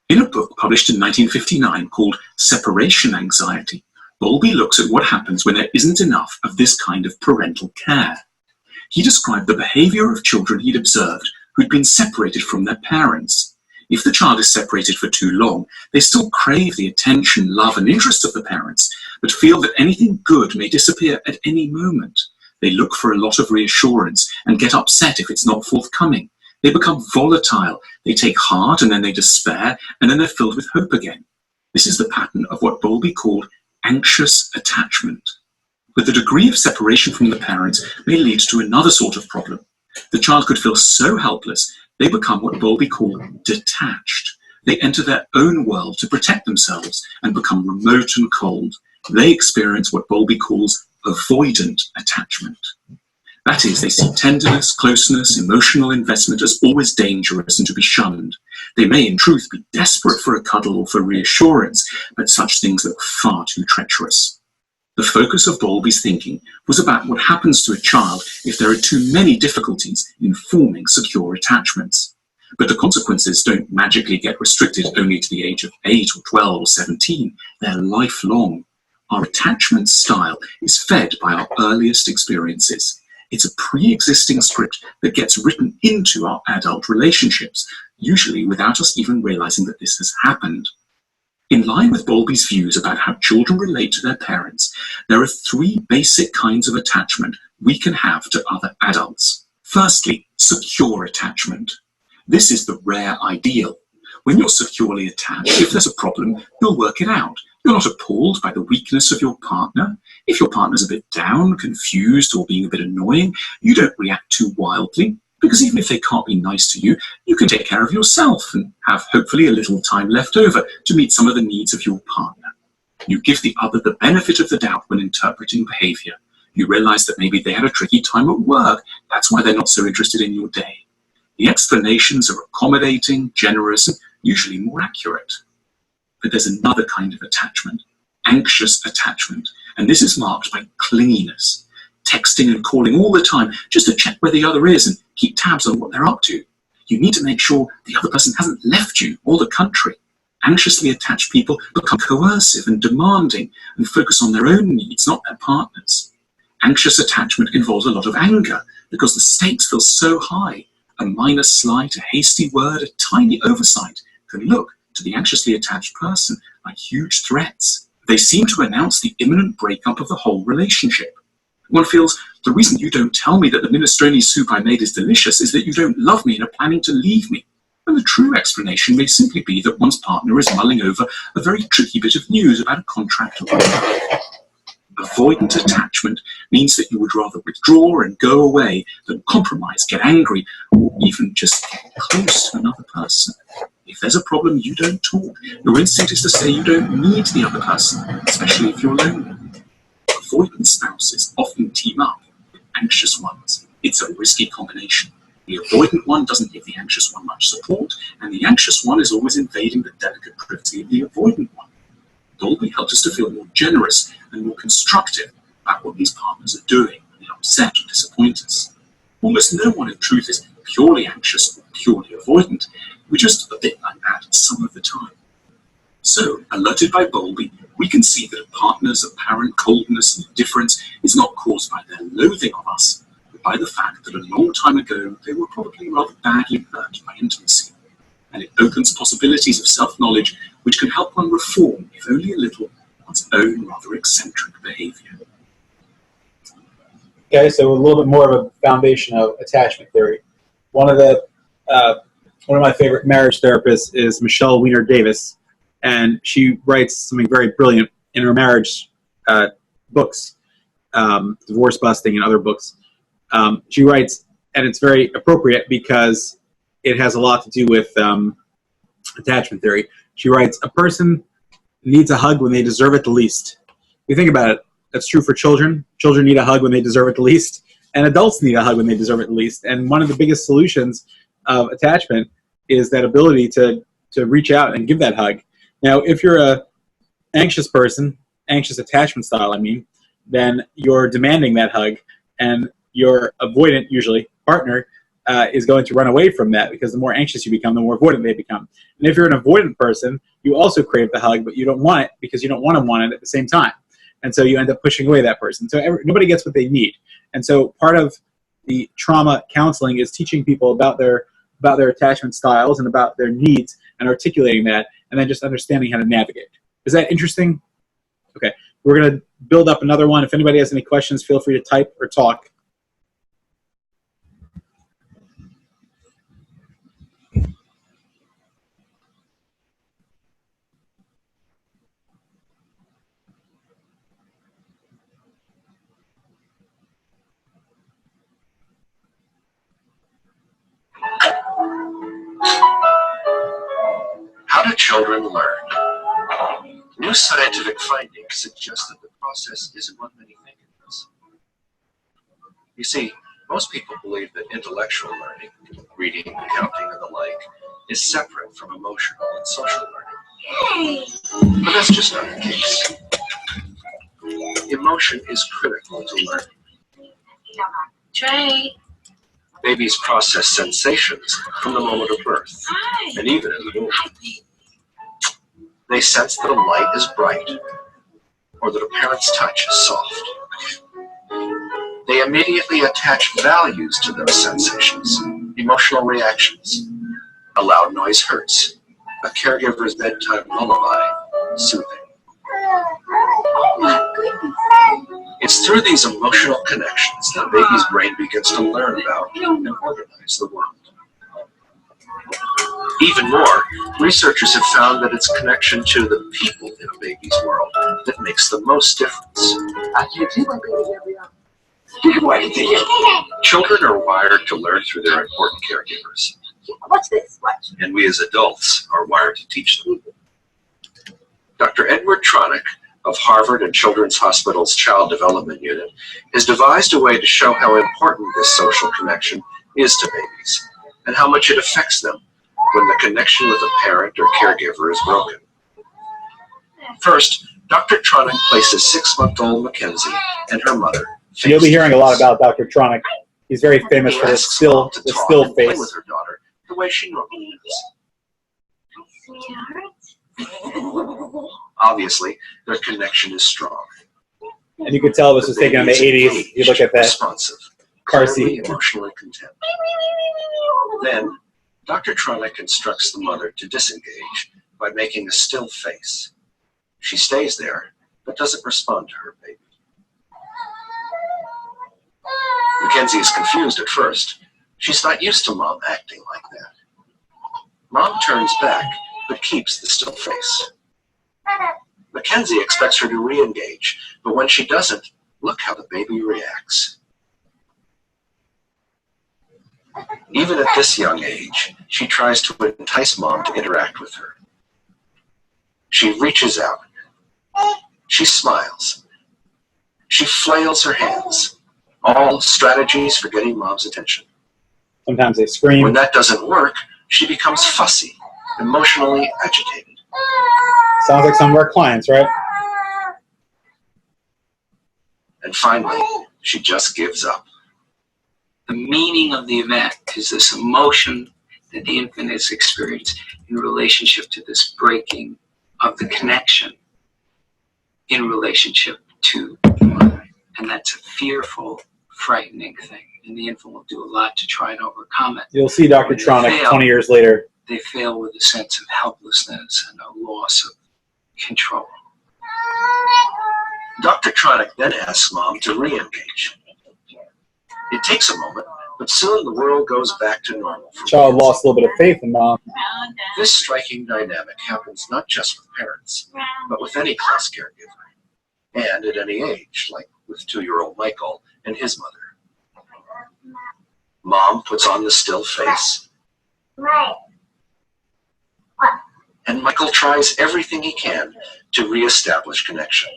In a book published in 1959 called Separation Anxiety, Bowlby looks at what happens when there isn't enough of this kind of parental care. He described the behavior of children he'd observed who'd been separated from their parents. If the child is separated for too long, they still crave the attention, love, and interest of the parents, but feel that anything good may disappear at any moment. They look for a lot of reassurance and get upset if it's not forthcoming. They become volatile, they take heart and then they despair, and then they're filled with hope again. This is the pattern of what Bowlby called anxious attachment. But the degree of separation from the parents may lead to another sort of problem. The child could feel so helpless, they become what Bowlby called detached. They enter their own world to protect themselves and become remote and cold. They experience what Bowlby calls avoidant attachment. That is, they see tenderness, closeness, emotional investment as always dangerous and to be shunned. They may in truth be desperate for a cuddle or for reassurance, but such things look far too treacherous. The focus of Bowlby's thinking was about what happens to a child if there are too many difficulties in forming secure attachments. But the consequences don't magically get restricted only to the age of 8 or 12 or 17. They're lifelong. Our attachment style is fed by our earliest experiences. It's a pre-existing script that gets written into our adult relationships, usually without us even realizing that this has happened. In line with Bowlby's views about how children relate to their parents, there are 3 basic kinds of attachment we can have to other adults. Firstly, secure attachment. This is the rare ideal. When you're securely attached, if there's a problem, you'll work it out. You're not appalled by the weakness of your partner. If your partner's a bit down, confused, or being a bit annoying, you don't react too wildly, because even if they can't be nice to you, you can take care of yourself and have hopefully a little time left over to meet some of the needs of your partner. You give the other the benefit of the doubt when interpreting behavior. You realize that maybe they had a tricky time at work. That's why they're not so interested in your day. The explanations are accommodating, generous, and usually more accurate. But there's another kind of attachment, anxious attachment, and this is marked by clinginess, texting and calling all the time just to check where the other is and keep tabs on what they're up to. You need to make sure the other person hasn't left you or the country. Anxiously attached people become coercive and demanding and focus on their own needs, not their partner's. Anxious attachment involves a lot of anger because the stakes feel so high. A minor slight, a hasty word, a tiny oversight can look to the anxiously attached person like huge threats. They seem to announce the imminent breakup of the whole relationship. One feels, the reason you don't tell me that the minestrone soup I made is delicious is that you don't love me and are planning to leave me. And the true explanation may simply be that one's partner is mulling over a very tricky bit of news about a contract or whatever. Avoidant attachment means that you would rather withdraw and go away than compromise, get angry, or even just get close to another person. If there's a problem, you don't talk. Your instinct is to say you don't need the other person, especially if you're lonely. Avoidant spouses often team up with anxious ones. It's a risky combination. The avoidant one doesn't give the anxious one much support, and the anxious one is always invading the delicate privacy of the avoidant one. Bowlby helped us to feel more generous and more constructive about what these partners are doing when they upset or disappoint us. Almost no one in truth is purely anxious or purely avoidant. We're just a bit like that some of the time. So, alerted by Bowlby, we can see that a partner's apparent coldness and indifference is not caused by their loathing of us, but by the fact that a long time ago they were probably rather badly hurt by intimacy. And it opens possibilities of self-knowledge which can help one reform, if only a little, one's own rather eccentric behavior. Okay, so a little bit more of a foundation of attachment theory. One of my favorite marriage therapists is Michelle Weiner Davis, and she writes something very brilliant in her marriage books, Divorce Busting and other books. She writes, and it's very appropriate because it has a lot to do with attachment theory. She writes, a person needs a hug when they deserve it the least. If you think about it, that's true for children. Children need a hug when they deserve it the least, and adults need a hug when they deserve it the least. And one of the biggest solutions of attachment is that ability to reach out and give that hug. Now, if you're a anxious person, anxious attachment style, then you're demanding that hug, and your avoidant, usually, partner, is going to run away from that because the more anxious you become, the more avoidant they become. And if you're an avoidant person, you also crave the hug, but you don't want it because you don't want to want it at the same time. And so you end up pushing away that person. So nobody gets what they need. And so part of the trauma counseling is teaching people about their attachment styles and about their needs and articulating that, and then just understanding how to navigate. Is that interesting? Okay. We're going to build up another one. If anybody has any questions, feel free to type or talk. How do children learn? New scientific findings suggest that the process isn't what many think it is. You see, most people believe that intellectual learning, reading, counting, and the like, is separate from emotional and social learning. But that's just not the case. Emotion is critical to learning. Trey. Babies process sensations from the moment of birth, and even in the womb. They sense that a light is bright, or that a parent's touch is soft. They immediately attach values to those sensations, emotional reactions. A loud noise hurts, a caregiver's bedtime lullaby, soothing. It's through these emotional connections that a baby's brain begins to learn about and organize the world. Even more, researchers have found that it's connection to the people in a baby's world that makes the most difference. Children are wired to learn through their important caregivers. What's this? What? And we as adults are wired to teach them. Dr. Edward Tronick of Harvard and Children's Hospital's Child Development Unit has devised a way to show how important this social connection is to babies and how much it affects them when the connection with a parent or caregiver is broken. First, Dr. Tronick places 6-month-old Mackenzie and her mother. You'll be hearing a lot about Dr. Tronick. He's very famous for his still play face. with her daughter the way she normally is. Obviously, their connection is strong. And you could tell this was taken in the 80s. You look at that responsive, car seat. Emotionally content. Then, Dr. Tronick instructs the mother to disengage by making a still face. She stays there, but doesn't respond to her baby. Mackenzie is confused at first. She's not used to Mom acting like that. Mom turns back, but keeps the still face. Mackenzie expects her to re-engage, but when she doesn't, look how the baby reacts. Even at this young age, she tries to entice Mom to interact with her. She reaches out. She smiles. She flails her hands. All strategies for getting Mom's attention. Sometimes they scream. When that doesn't work, she becomes fussy, emotionally agitated. Sounds like some of our clients, right? And finally, she just gives up. The meaning of the event is this emotion that the infant is experiencing in relationship to this breaking of the connection in relationship to the mother. And that's a fearful, frightening thing. And the infant will do a lot to try and overcome it. You'll see Dr. Tronick 20 years later. They fail with a sense of helplessness and a loss of control. Dr. Tronick then asks Mom to re-engage. It takes a moment, but soon the world goes back to normal. Child lost a little bit of faith in Mom. This striking dynamic happens not just with parents, but with any close caregiver, and at any age, like with 2-year-old Michael and his mother. Mom puts on the still face, and Michael tries everything he can to re-establish connection.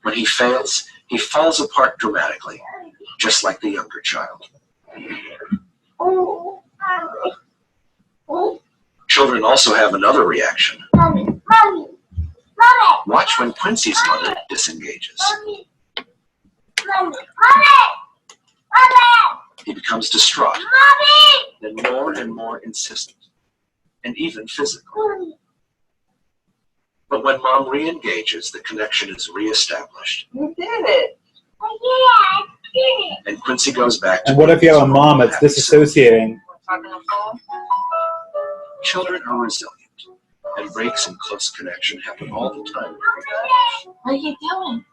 When he fails, he falls apart dramatically, just like the younger child. Children also have another reaction. Watch when Quincy's mother disengages. He becomes distraught, then more and more insistent, and even physical. But when Mom re-engages, the connection is re-established. You did it. And Quincy goes back to... And what if you have a mom that's disassociating? Children are resilient, and breaks in close connection happen all the time. What are you doing?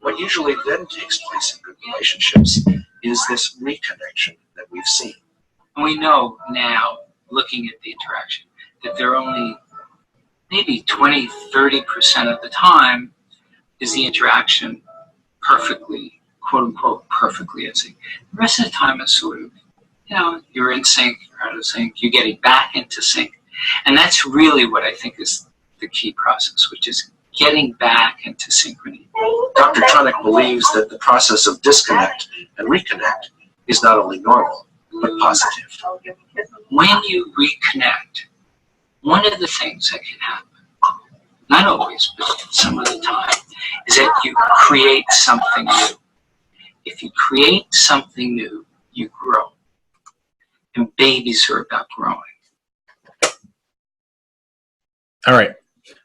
What usually then takes place in good relationships is this reconnection that we've seen. And we know now, looking at the interaction, that there are only maybe 20, 30% of the time is the interaction perfectly, quote unquote, perfectly. The rest of the time is sort of you're in sync, you're out of sync, you're getting back into sync. And that's really what I think is the key process, which is getting back into synchrony. Dr. Tronick believes that the process of disconnect and reconnect is not only normal, but positive. When you reconnect, one of the things that can happen, not always, but some of the time, is that you create something new. If you create something new, you grow. And babies are about growing. All right.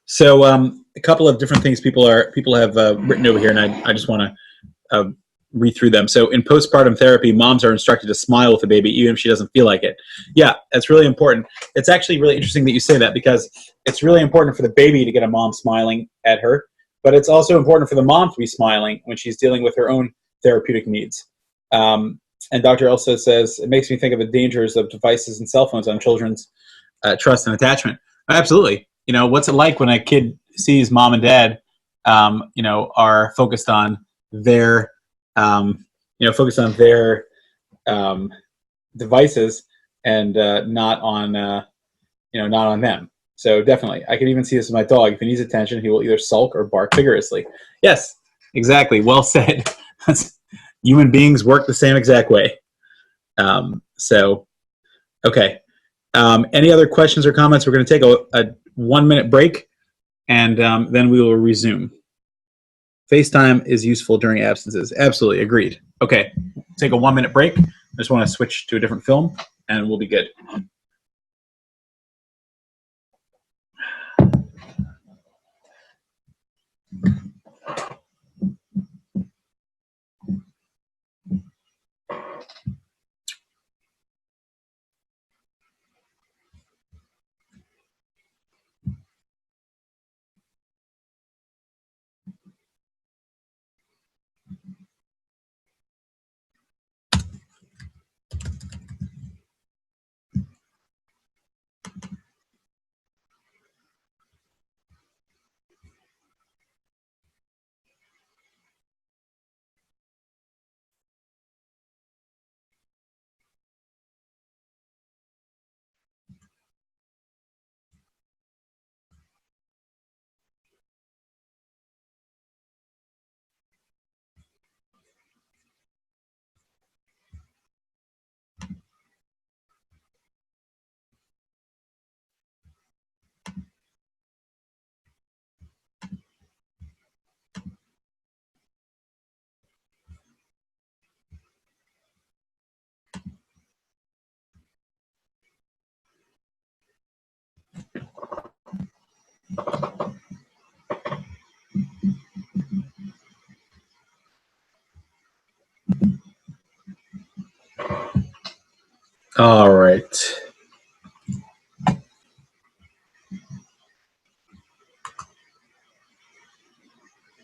So a couple of different things people have written over here, and I just want to read through them. So in postpartum therapy, moms are instructed to smile with the baby even if she doesn't feel like it. Yeah, that's really important. It's actually really interesting that you say that, because it's really important for the baby to get a mom smiling at her, but it's also important for the mom to be smiling when she's dealing with her own therapeutic needs. And Dr. Elsa says, it makes me think of the dangers of devices and cell phones on children's trust and attachment. Absolutely. What's it like when a kid sees mom and dad, are focused on their, devices and not on them. So definitely, I can even see this with my dog. If he needs attention, he will either sulk or bark vigorously. Yes, exactly. Well said. Human beings work the same exact way. Okay. Any other questions or comments? We're going to take a 1-minute break, and then we will resume. FaceTime is useful during absences. Absolutely, agreed. Okay, take a 1-minute break. I just want to switch to a different film, and we'll be good. All right.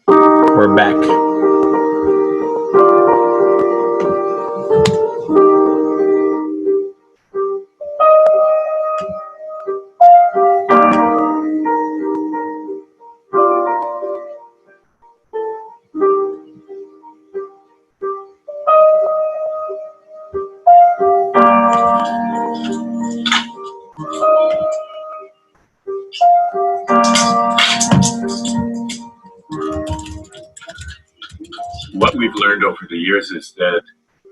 We're back. What we've learned over the years is that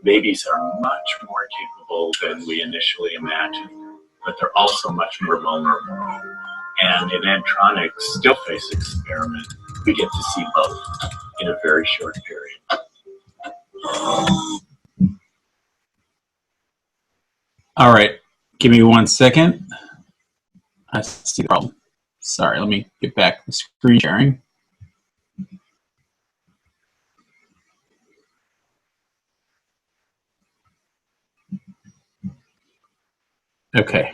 babies are much more capable than we initially imagined, but they're also much more vulnerable. And in Antronic's still face experiment, we get to see both in a very short period. All right. Give me 1 second. I see the problem. Sorry, let me get back to screen sharing. Okay.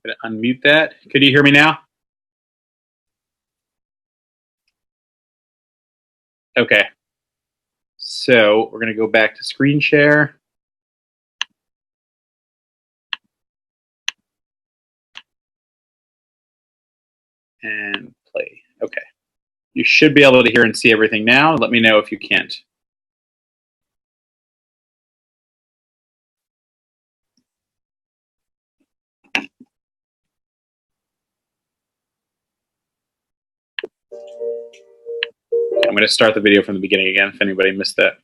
I'm going to unmute that. Could you hear me now? Okay. So we're going to go back to screen share. And play. Okay. You should be able to hear and see everything now. Let me know if you can't. I'm going to start the video from the beginning again if anybody missed that.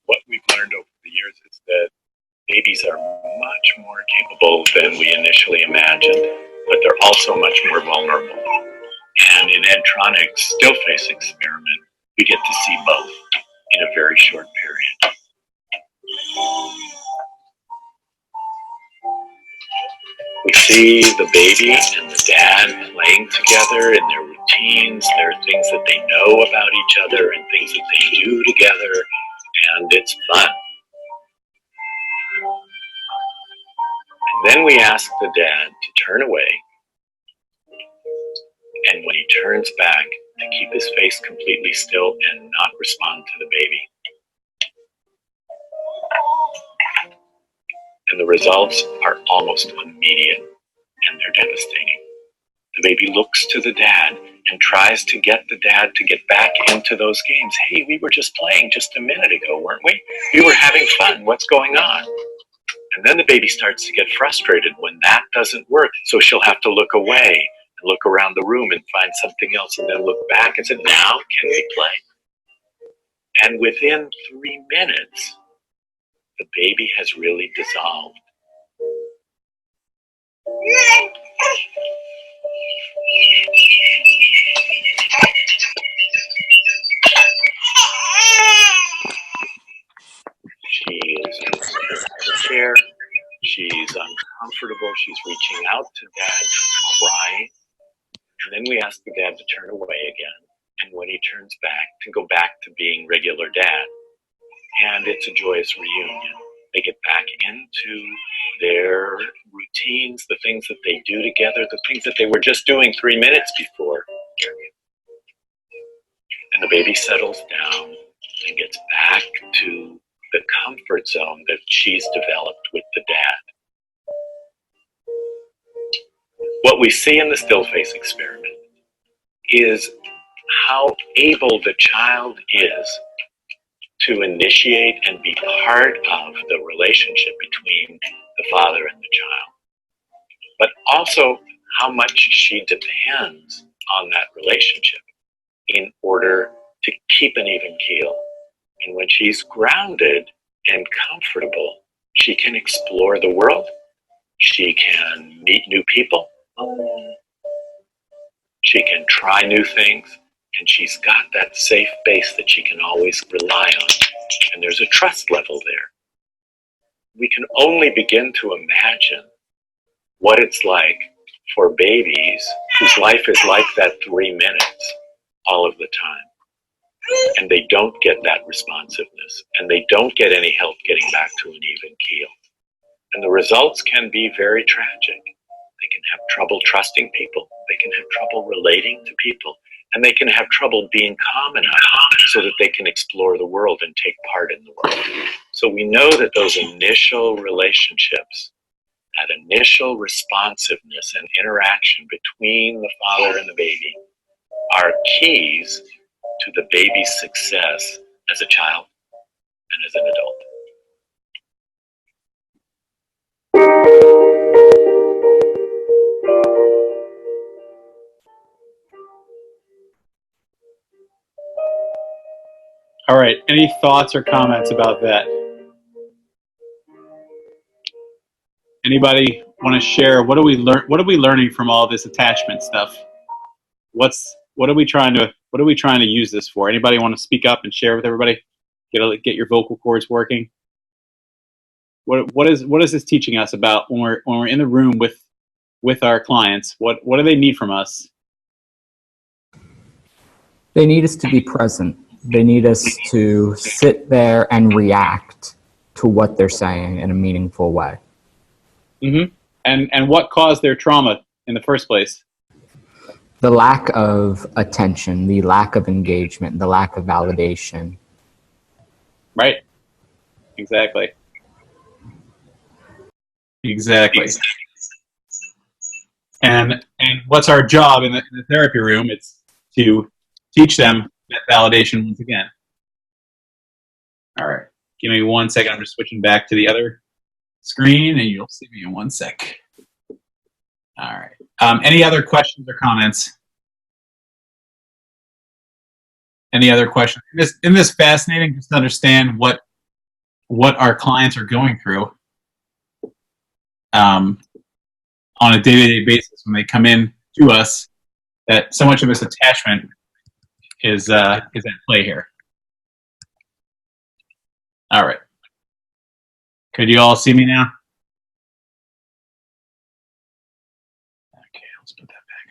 What we've learned over the years is that babies are much more capable than we initially imagined, but they're also much more vulnerable. And in Ed Tronick's still face experiment, we get to see both in a very short period. We see the baby and the dad playing together in their routines. There are things that they know about each other and things that they do together, and it's fun. And then we ask the dad to turn away, and when he turns back, to keep his face completely still and not respond to the baby. And the results are almost immediate, and they're devastating. The baby looks to the dad and tries to get the dad to get back into those games. Hey, we were just playing just a minute ago, weren't we? We were having fun. What's going on? And then the baby starts to get frustrated when that doesn't work. So she'll have to look away and look around the room and find something else and then look back and say, now can we play? And within 3 minutes, the baby has really dissolved. She is in the chair. She's uncomfortable. She's reaching out to dad, crying. And then we ask the dad to turn away again. And when he turns back, to go back to being regular dad. And it's a joyous reunion. They get back into their routines, the things that they do together, the things that they were just doing 3 minutes before. And the baby settles down and gets back to the comfort zone that she's developed with the dad. What we see in the still face experiment is how able the child is to initiate and be part of the relationship between the father and the child, but also how much she depends on that relationship in order to keep an even keel. And when she's grounded and comfortable, she can explore the world. She can meet new people. She can try new things. And she's got that safe base that she can always rely on. And there's a trust level there. We can only begin to imagine what it's like for babies whose life is like that 3 minutes all of the time. And they don't get that responsiveness. And they don't get any help getting back to an even keel. And the results can be very tragic. They can have trouble trusting people. They can have trouble relating to people. And they can have trouble being calm enough so that they can explore the world and take part in the world. So we know that those initial relationships, that initial responsiveness and interaction between the father and the baby are keys to the baby's success as a child and as an adult. All right. Any thoughts or comments about that? Anybody want to share? What are we learning from all this attachment stuff? What are we trying to use this for? Anybody want to speak up and share with everybody? Get your vocal cords working. What is this teaching us about when we're in the room with our clients? What do they need from us? They need us to be present. They need us to sit there and react to what they're saying in a meaningful way. Mm-hmm. And what caused their trauma in the first place? The lack of attention, the lack of engagement, the lack of validation. Right. Exactly. And what's our job in the therapy room? It's to teach them that validation once again. All right. Give me 1 second. I'm just switching back to the other screen, and you'll see me in 1 sec. All right. Any other questions or comments? Any other questions? Isn't this fascinating just to understand what our clients are going through on a day-to-day basis when they come in to us, that so much of this attachment is at play here. All right. Could you all see me now? Okay, let's put that back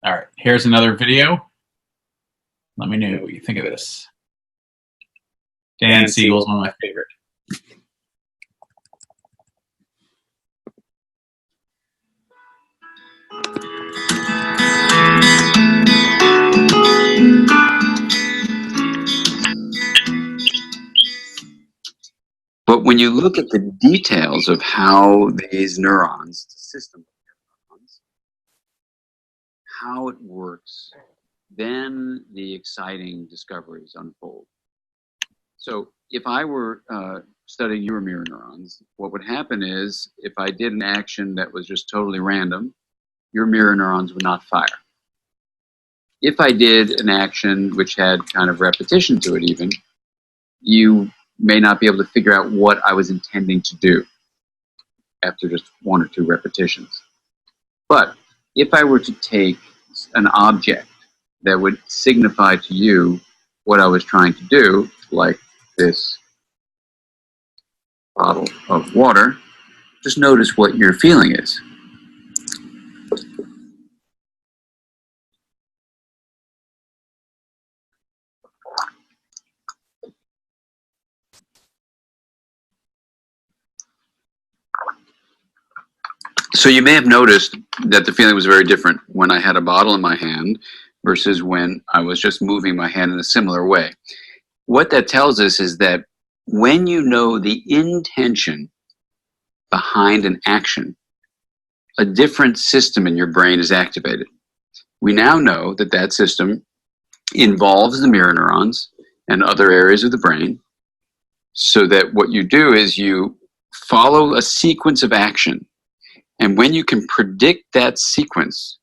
on. All right, here's another video. Let me know what you think of this. Dan Siegel's one of my favorite. But when you look at the details of how these neurons, the system of neurons, how it works, then the exciting discoveries unfold. So if I were studying your mirror neurons, what would happen is if I did an action that was just totally random, your mirror neurons would not fire. If I did an action which had kind of repetition to it even, you may not be able to figure out what I was intending to do after just 1 or 2 repetitions. But if I were to take an object that would signify to you what I was trying to do, like this bottle of water, just notice what your feeling is. So you may have noticed that the feeling was very different when I had a bottle in my hand versus when I was just moving my hand in a similar way. What that tells us is that when you know the intention behind an action, a different system in your brain is activated. We now know that that system involves the mirror neurons and other areas of the brain, so that what you do is you follow a sequence of action. And when you can predict that sequence,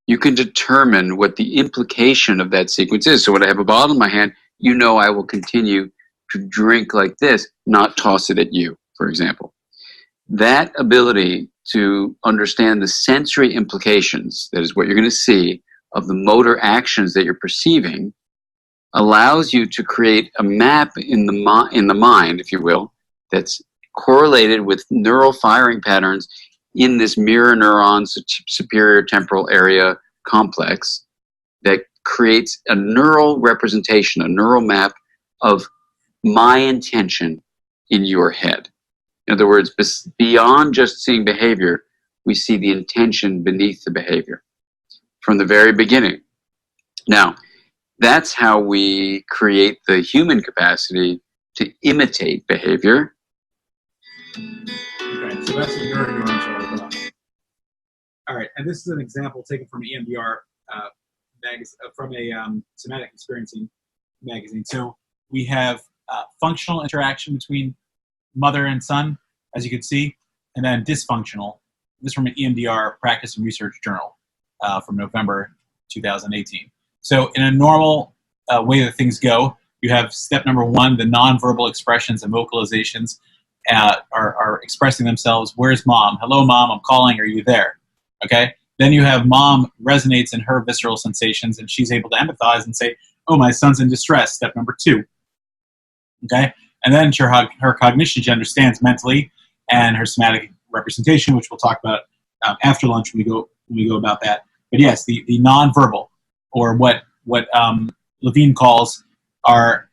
you can determine what the implication of that sequence is. So when I have a bottle in my hand, you know I will continue to drink like this, not toss it at you, for example. That ability to understand the sensory implications, that is what you're going to see, of the motor actions that you're perceiving, allows you to create a map in the mind, if you will, that's correlated with neural firing patterns in this mirror neurons superior temporal area complex that creates a neural representation, a neural map of my intention in your head. In other words, beyond just seeing behavior, we see the intention beneath the behavior from the very beginning. Now, that's how we create the human capacity to imitate behavior. Okay, so that's what mirror neurons are all about. All right, and this is an example taken from EMDR from a somatic experiencing magazine. So we have functional interaction between mother and son, as you can see, and then dysfunctional. This is from an EMDR practice and research journal from November 2018. So in a normal way that things go, you have step number one, the nonverbal expressions and vocalizations are expressing themselves. Where's mom? Hello, mom, I'm calling. Are you there? Okay. Then you have mom resonates in her visceral sensations, and she's able to empathize and say, oh, my son's in distress. Step number two. Okay. And then her cognition, she understands mentally, and her somatic representation, which we'll talk about after lunch when we go about that. But yes, the nonverbal, or what Levine calls our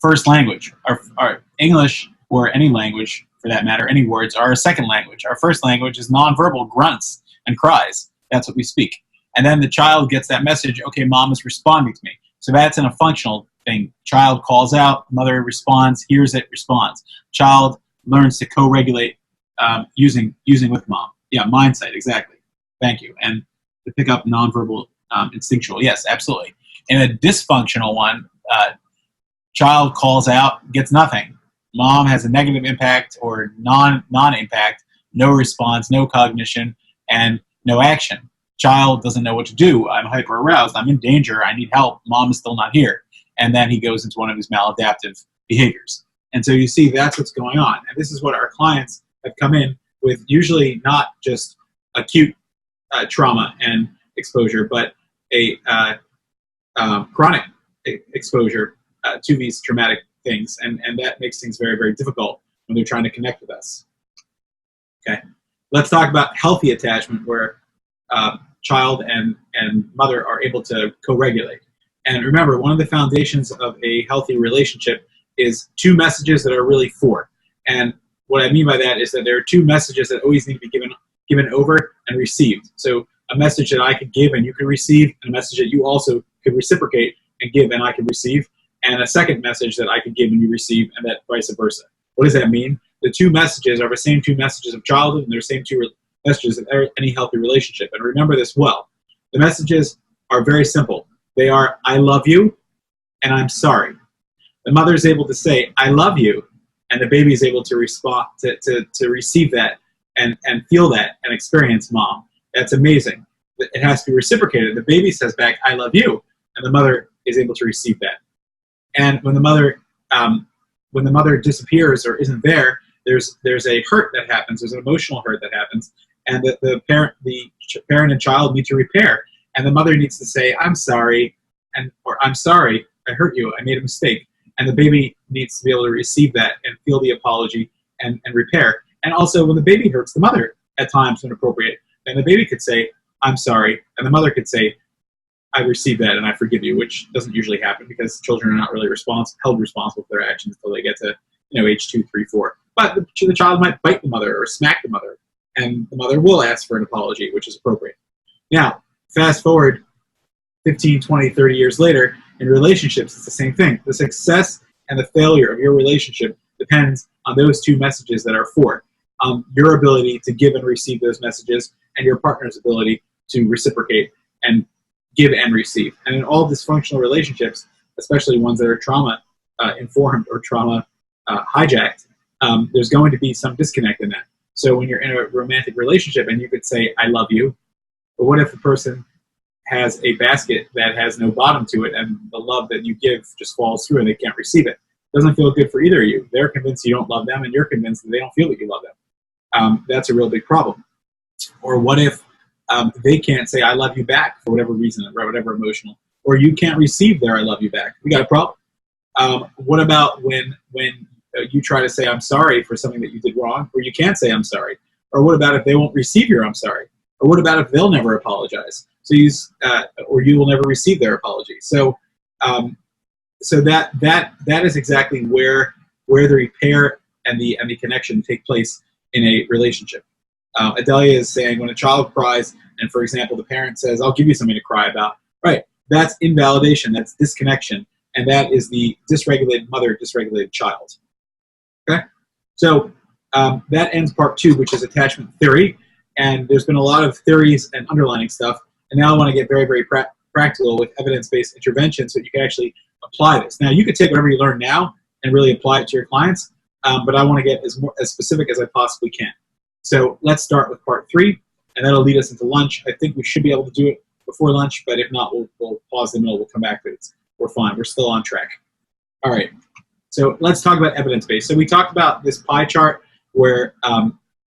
first language, our English, or any language for that matter, any words, are our second language. Our first language is nonverbal grunts and cries. That's what we speak. And then the child gets that message, okay, mom is responding to me. So that's in a functional thing. Child calls out, mother responds, hears it, responds. Child learns to co-regulate using with mom. Yeah, mindsight, exactly. Thank you. And to pick up nonverbal instinctual, yes, absolutely. In a dysfunctional one, child calls out, gets nothing. Mom has a negative impact or non-impact, no response, no cognition, and no action. Child doesn't know what to do. I'm hyper-aroused. I'm in danger. I need help. Mom is still not here. And then he goes into one of his maladaptive behaviors. And so you see that's what's going on. And this is what our clients have come in with, usually not just acute trauma and exposure, but a chronic exposure to these traumatic things. And that makes things very, very difficult when they're trying to connect with us. Okay. Let's talk about healthy attachment, where child and mother are able to co-regulate. And remember, one of the foundations of a healthy relationship is two messages that are really four. And what I mean by that is that there are two messages that always need to be given over and received. So a message that I could give and you could receive, and a message that you also could reciprocate and give and I could receive, and a second message that I could give and you receive, and that vice versa. What does that mean? The two messages are the same two messages of childhood, and they're the same two messages of any healthy relationship. And remember this well. The messages are very simple. They are, I love you, and I'm sorry. The mother is able to say, I love you, and the baby is able to respond, to receive that and feel that and experience mom. That's amazing. It has to be reciprocated. The baby says back, I love you, and the mother is able to receive that. And when the mother disappears or isn't there, there's a hurt that happens. There's an emotional hurt that happens, and the parent and child need to repair. And the mother needs to say, I'm sorry, or I'm sorry, I hurt you, I made a mistake. And the baby needs to be able to receive that and feel the apology and repair. And also, when the baby hurts the mother at times when appropriate, then the baby could say, I'm sorry, and the mother could say, I received that and I forgive you, which doesn't usually happen because children are not really held responsible for their actions until they get to age 2, 3, 4. But the child might bite the mother or smack the mother, and the mother will ask for an apology, which is appropriate. Now, fast forward 15, 20, 30 years later, in relationships, it's the same thing. The success and the failure of your relationship depends on those two messages that are four. Your ability to give and receive those messages, and your partner's ability to reciprocate and give and receive. And in all dysfunctional relationships, especially ones that are trauma-informed or trauma-hijacked, there's going to be some disconnect in that. So when you're in a romantic relationship and you could say, I love you, but what if the person has a basket that has no bottom to it and the love that you give just falls through and they can't receive it? It doesn't feel good for either of you. They're convinced you don't love them, and you're convinced that they don't feel that you love them. That's a real big problem. Or what if they can't say I love you back for whatever reason, or whatever emotional, or you can't receive their I love you back? We got a problem. What about when you try to say I'm sorry for something that you did wrong, or you can't say I'm sorry? Or what about if they won't receive your I'm sorry? Or what about if they'll never apologize? So or you will never receive their apology. So that is exactly where the repair and the connection take place in a relationship. Adelia is saying when a child cries, and for example, the parent says, I'll give you something to cry about. Right. That's invalidation. That's disconnection. And that is the dysregulated mother, dysregulated child. Okay. So that ends part 2, which is attachment theory. And there's been a lot of theories and underlining stuff. And now I want to get very, very practical with evidence-based intervention so that you can actually apply this. Now, you can take whatever you learn now and really apply it to your clients, but I want to get as specific as I possibly can. So let's start with part 3, and that'll lead us into lunch. I think we should be able to do it before lunch, but if not, we'll pause in the middle. We'll come back, but we're fine. We're still on track. All right. So let's talk about evidence-based. So we talked about this pie chart where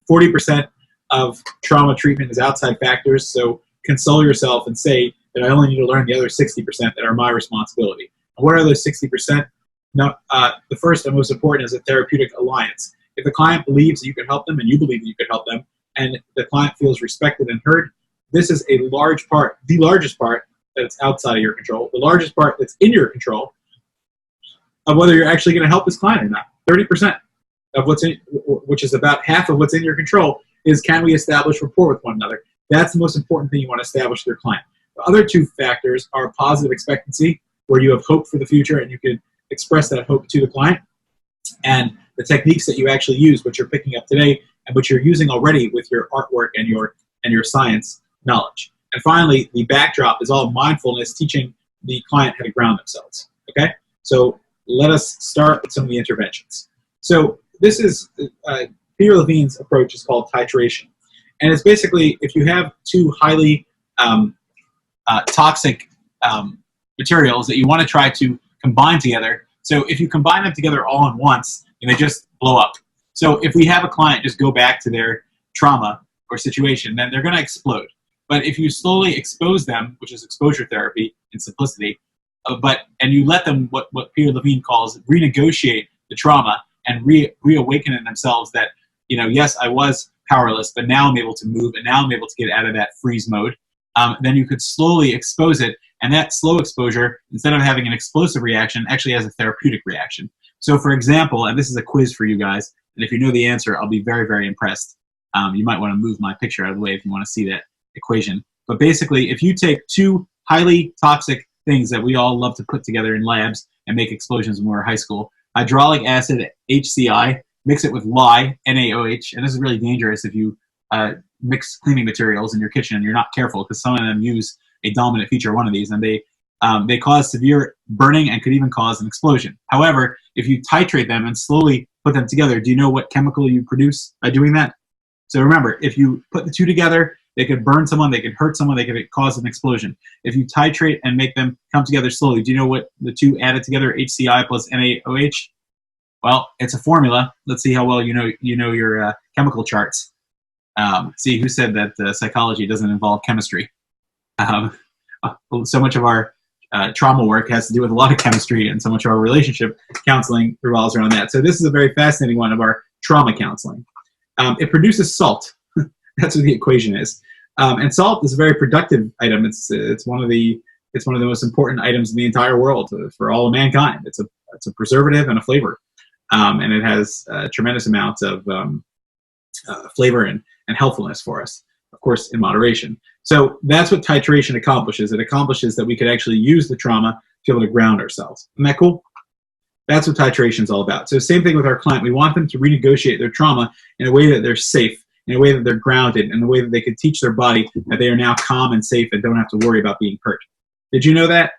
40% of trauma treatment is outside factors. So console yourself and say that I only need to learn the other 60% that are my responsibility. And what are those 60%? No, the first and most important is a therapeutic alliance. If the client believes that you can help them and you believe that you can help them, and the client feels respected and heard, this is a large part, the largest part that's outside of your control, the largest part that's in your control of whether you're actually going to help this client or not. 30% of what's in, which is about half of what's in your control, is can we establish rapport with one another? That's the most important thing you want to establish with your client. The other two factors are positive expectancy, where you have hope for the future and you can express that hope to the client, and the techniques that you actually use, which you're picking up today and which you're using already with your artwork and your science knowledge. And finally, the backdrop is all mindfulness, teaching the client how to ground themselves. Okay? So let us start with some of the interventions. So this is, Peter Levine's approach is called titration. And it's basically, if you have two highly toxic materials that you want to try to combine together, so if you combine them together all at once, they just blow up. So if we have a client just go back to their trauma or situation, then they're going to explode. But if you slowly expose them, which is exposure therapy in simplicity, and you let them, what Peter Levine calls, renegotiate the trauma and reawaken in themselves that, yes, I was powerless, but now I'm able to move, and now I'm able to get out of that freeze mode. Then you could slowly expose it, and that slow exposure, instead of having an explosive reaction, actually has a therapeutic reaction. So for example, and this is a quiz for you guys, and if you know the answer, I'll be very, very impressed. You might want to move my picture out of the way if you want to see that equation. But basically, if you take two highly toxic things that we all love to put together in labs and make explosions when we were in high school, hydraulic acid, HCI, mix it with lye, NaOH, and this is really dangerous if you mix cleaning materials in your kitchen and you're not careful, because some of them use a dominant feature of one of these, and they cause severe burning and could even cause an explosion. However, if you titrate them and slowly put them together, do you know what chemical you produce by doing that? So remember, if you put the two together, they could burn someone, they could hurt someone, they could cause an explosion. If you titrate and make them come together slowly, do you know what the two added together, HCI plus NaOH? Well, it's a formula. Let's see how well you know your chemical charts. See who said that psychology doesn't involve chemistry. So much of our trauma work has to do with a lot of chemistry, and so much of our relationship counseling revolves around that. So this is a very fascinating one of our trauma counseling. It produces salt. That's what the equation is. And salt is a very productive item. It's one of the most important items in the entire world for all of mankind. It's a preservative and a flavor, and it has tremendous amounts of flavor and helpfulness for us, of course, in moderation. So that's what titration accomplishes. It accomplishes that we could actually use the trauma to be able to ground ourselves. Isn't that cool? That's what titration is all about. So same thing with our client. We want them to renegotiate their trauma in a way that they're safe, in a way that they're grounded, in a way that they can teach their body that they are now calm and safe and don't have to worry about being hurt. Did you know that?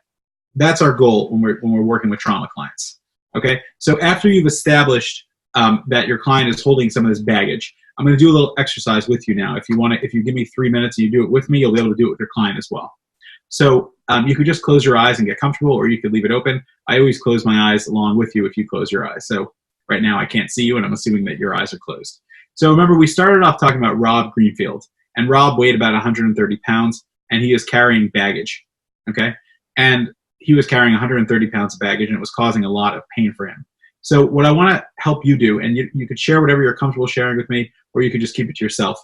That's our goal when we're working with trauma clients. Okay? So after you've established that your client is holding some of this baggage, I'm going to do a little exercise with you now. If you give me 3 minutes and you do it with me, you'll be able to do it with your client as well. So you could just close your eyes and get comfortable, or you could leave it open. I always close my eyes along with you if you close your eyes. So right now I can't see you, and I'm assuming that your eyes are closed. So remember, we started off talking about Rob Greenfield, and Rob weighed about 130 pounds, and he is carrying baggage, okay? And he was carrying 130 pounds of baggage, and it was causing a lot of pain for him. So what I want to help you do, and you could share whatever you're comfortable sharing with me, or you could just keep it to yourself.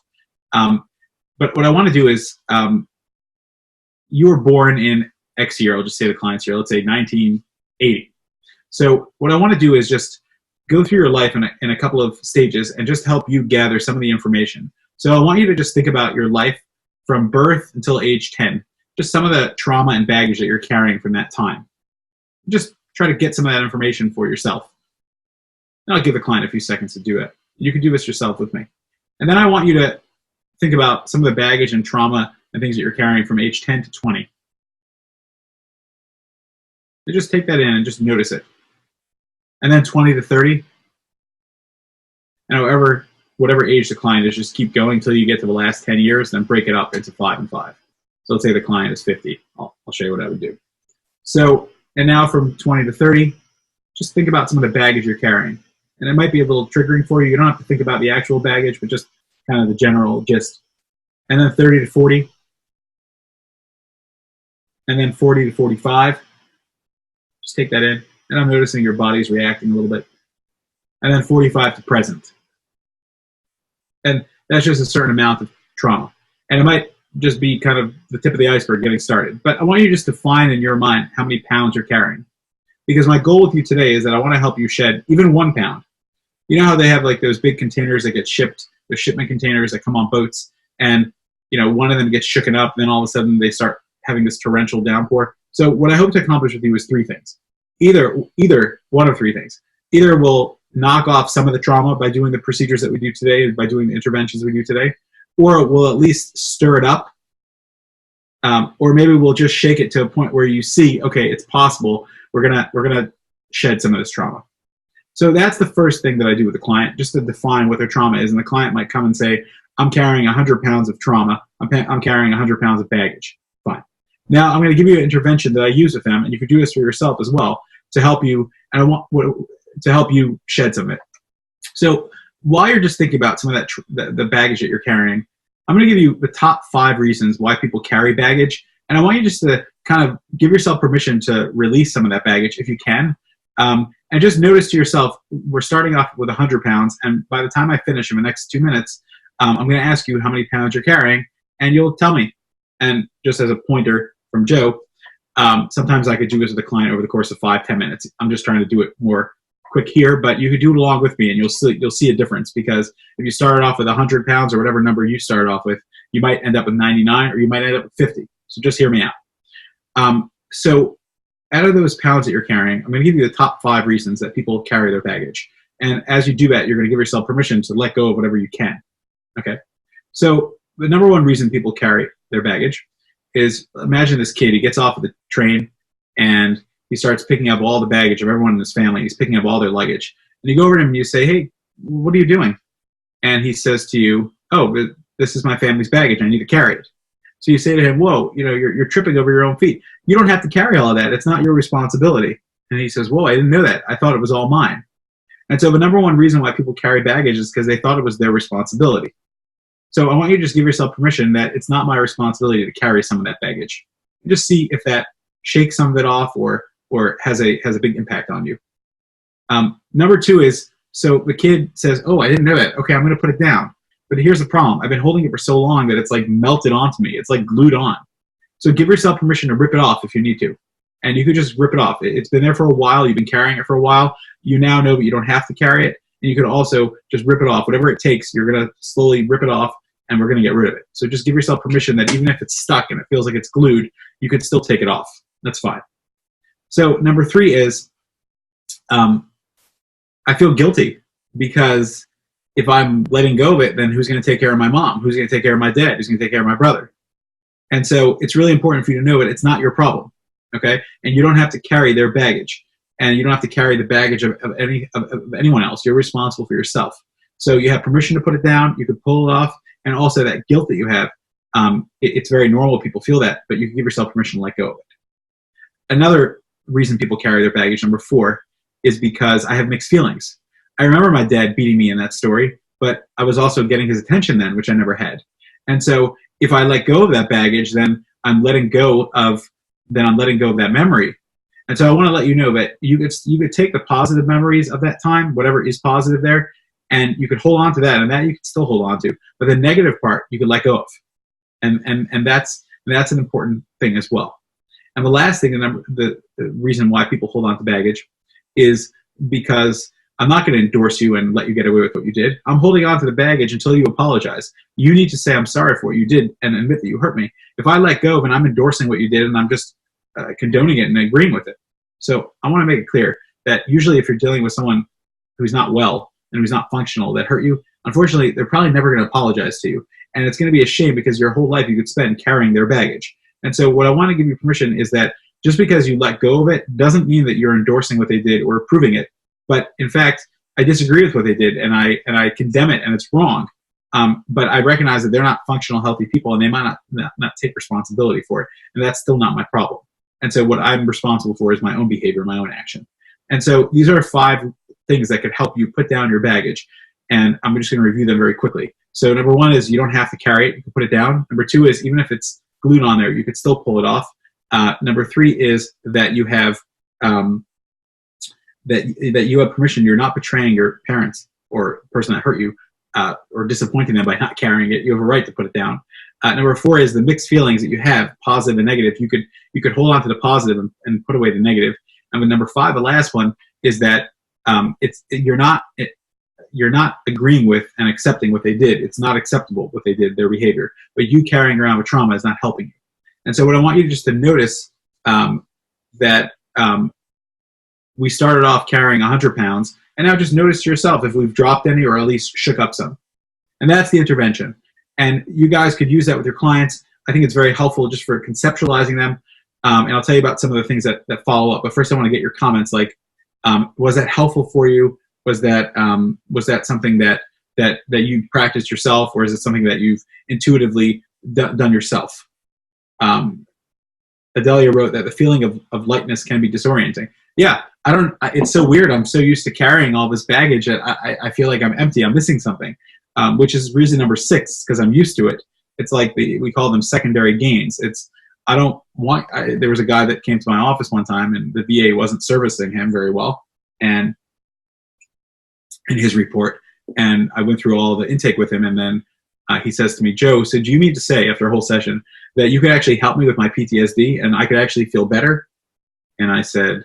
But what I want to do is, you were born in X year, I'll just say the client's year, let's say 1980. So what I want to do is just go through your life in a couple of stages and just help you gather some of the information. So I want you to just think about your life from birth until age 10, just some of the trauma and baggage that you're carrying from that time. Just try to get some of that information for yourself. And I'll give the client a few seconds to do it. You can do this yourself with me. And then I want you to think about some of the baggage and trauma and things that you're carrying from age 10 to 20. So just take that in and just notice it. And then 20 to 30. And whatever age the client is, just keep going until you get to the last 10 years, then break it up into 5 and 5. So let's say the client is 50. I'll show you what I would do. So, and now from 20 to 30, just think about some of the baggage you're carrying. And it might be a little triggering for you. You don't have to think about the actual baggage, but just kind of the general gist. And then 30 to 40. And then 40 to 45. Just take that in. And I'm noticing your body's reacting a little bit. And then 45 to present. And that's just a certain amount of trauma. And it might just be kind of the tip of the iceberg getting started. But I want you just to define in your mind how many pounds you're carrying. Because my goal with you today is that I want to help you shed even 1 pound. You know how they have like those big containers that get shipped, those shipment containers that come on boats, and you know one of them gets shooken up, and then all of a sudden they start having this torrential downpour. So what I hope to accomplish with you is 3 things. Either one of 3 things. Either we'll knock off some of the trauma by doing the procedures that we do today, by doing the interventions we do today, or we'll at least stir it up, or maybe we'll just shake it to a point where you see, okay, it's possible. We're gonna shed some of this trauma. So that's the first thing that I do with the client, just to define what their trauma is. And the client might come and say, I'm carrying 100 pounds of trauma. I'm carrying 100 pounds of baggage. Fine. Now I'm going to give you an intervention that I use with them, and you can do this for yourself as well to help you. And I want to help you shed some of it. So while you're just thinking about some of that the baggage that you're carrying, I'm going to give you the top 5 reasons why people carry baggage. And I want you just to kind of give yourself permission to release some of that baggage if you can. And just notice to yourself, we're starting off with 100 pounds, and by the time I finish in the next 2 minutes, I'm going to ask you how many pounds you're carrying, and you'll tell me. And just as a pointer from Joe, sometimes I could do this with a client over the course of 5-10 minutes. I'm just trying to do it more quick here, but you could do it along with me, and you'll see a difference, because if you started off with 100 pounds or whatever number you started off with, you might end up with 99, or you might end up with 50. So just hear me out. So out of those pounds that you're carrying, I'm going to give you the top 5 reasons that people carry their baggage. And as you do that, you're going to give yourself permission to let go of whatever you can. Okay? So the number 1 reason people carry their baggage is, imagine this kid, he gets off of the train and he starts picking up all the baggage of everyone in his family. He's picking up all their luggage. And you go over to him and you say, hey, what are you doing? And he says to you, oh, this is my family's baggage. I need to carry it. So you say to him, whoa, you're tripping over your own feet. You don't have to carry all of that. It's not your responsibility. And he says, whoa, I didn't know that. I thought it was all mine. And so the number 1 reason why people carry baggage is because they thought it was their responsibility. So I want you to just give yourself permission that it's not my responsibility to carry some of that baggage. Just see if that shakes some of it off or has a big impact on you. Number 2 is, so the kid says, oh, I didn't know that. Okay, I'm going to put it down. But here's the problem. I've been holding it for so long that it's like melted onto me. It's like glued on. So give yourself permission to rip it off if you need to. And you could just rip it off. It's been there for a while. You've been carrying it for a while. You now know that you don't have to carry it. And you could also just rip it off. Whatever it takes, you're going to slowly rip it off, and we're going to get rid of it. So just give yourself permission that even if it's stuck and it feels like it's glued, you could still take it off. That's fine. So number 3 is, I feel guilty because if I'm letting go of it, then who's going to take care of my mom? Who's going to take care of my dad? Who's going to take care of my brother? And so it's really important for you to know that it's not your problem, okay? And you don't have to carry their baggage, and you don't have to carry the baggage of anyone else. You're responsible for yourself. So you have permission to put it down. You can pull it off, and also that guilt that you have, it's very normal. People feel that, but you can give yourself permission to let go of it. Another reason people carry their baggage, number 4, is because I have mixed feelings. I remember my dad beating me in that story, but I was also getting his attention then, which I never had. And so if I let go of that baggage, then I'm letting go of that memory. And so I want to let you know that you could take the positive memories of that time, whatever is positive there, and you could hold on to that, and that you could still hold on to. But the negative part, you could let go of. And that's an important thing as well. And the last thing, the reason why people hold on to baggage is because I'm not going to endorse you and let you get away with what you did. I'm holding on to the baggage until you apologize. You need to say, I'm sorry for what you did and admit that you hurt me. If I let go of and I'm endorsing what you did and I'm just condoning it and agreeing with it. So I want to make it clear that usually if you're dealing with someone who's not well and who's not functional that hurt you, unfortunately, they're probably never going to apologize to you. And it's going to be a shame because your whole life you could spend carrying their baggage. And so what I want to give you permission is that just because you let go of it doesn't mean that you're endorsing what they did or approving it. But in fact, I disagree with what they did, and I condemn it, and it's wrong. But I recognize that they're not functional, healthy people, and they might not take responsibility for it, and that's still not my problem. And so what I'm responsible for is my own behavior, my own action. And so these are 5 things that could help you put down your baggage, and I'm just going to review them very quickly. So number 1 is you don't have to carry it; you can put it down. Number 2 is even if it's glued on there, you could still pull it off. Number 3 is that you have that you have permission. You're not betraying your parents or the person that hurt you, or disappointing them by not carrying it. You have a right to put it down. Number 4 is the mixed feelings that you have, positive and negative. You could hold on to the positive and put away the negative. And then number 5, the last one, is that you're not agreeing with and accepting what they did. It's not acceptable what they did, their behavior. But you carrying around with trauma is not helping you. And so what I want you just to notice that we started off carrying 100 pounds, and now just notice to yourself if we've dropped any or at least shook up some. And that's the intervention. And you guys could use that with your clients. I think it's very helpful just for conceptualizing them. And I'll tell you about some of the things that follow up. But first, I want to get your comments. Like, was that helpful for you? Was that something that you practiced yourself, or is it something that you've intuitively done yourself? Adelia wrote that the feeling of lightness can be disorienting. Yeah, it's so weird. I'm so used to carrying all this baggage that I feel like I'm empty. I'm missing something, which is reason number 6, because I'm used to it. It's like we call them secondary gains. There was a guy that came to my office one time, and the VA wasn't servicing him very well, and in his report, and I went through all the intake with him, and then he says to me, "Joe, so do you mean to say after a whole session that you could actually help me with my PTSD and I could actually feel better?" And I said,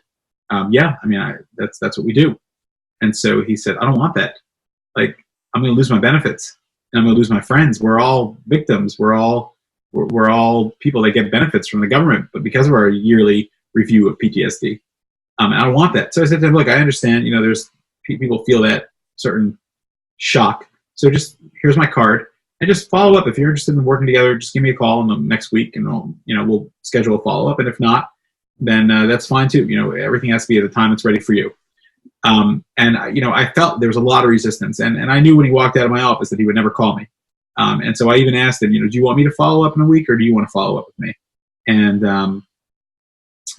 "Yeah, I mean, that's what we do." And so he said, "I don't want that. Like, I'm going to lose my benefits, and I'm going to lose my friends. We're all victims. We're all people that get benefits from the government, but because of our yearly review of PTSD, and I don't want that." So I said to him, "Look, I understand. There's people feel that certain shock. So just here's my card, and just follow up if you're interested in working together. Just give me a call in the next week, and we'll schedule a follow up. And if not, then that's fine too. Everything has to be at the time it's ready for you." And I felt there was a lot of resistance, and I knew when he walked out of my office that he would never call me. And so I even asked him, do you want me to follow up in a week, or do you want to follow up with me? And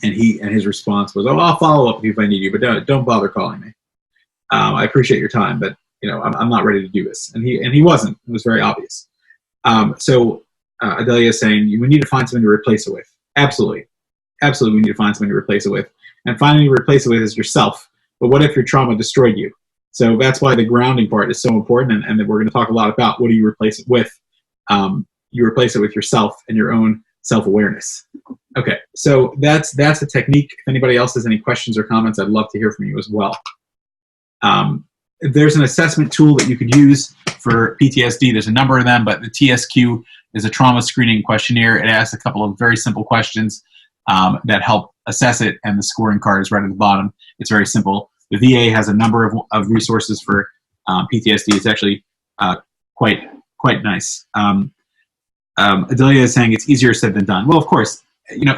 his response was, "Oh, I'll follow up with you if I need you, but don't bother calling me. I appreciate your time, but I'm not ready to do this." And he wasn't. It was very obvious. So Adelia is saying we need to find something to replace it with. Absolutely, we need to find something to replace it with, and finding to replace it with is yourself. But what if your trauma destroyed you? So that's why the grounding part is so important, and that we're going to talk a lot about what do you replace it with. You replace it with yourself and your own self-awareness. Okay, so that's a technique. If anybody else has any questions or comments, I'd love to hear from you as well. There's an assessment tool that you could use for PTSD. There's a number of them, but the TSQ is a trauma screening questionnaire. It asks a couple of very simple questions that help assess it, and the scoring card is right at the bottom. It's very simple. The VA has a number of resources for PTSD. It's actually quite nice. Adelia is saying it's easier said than done. Well, of course,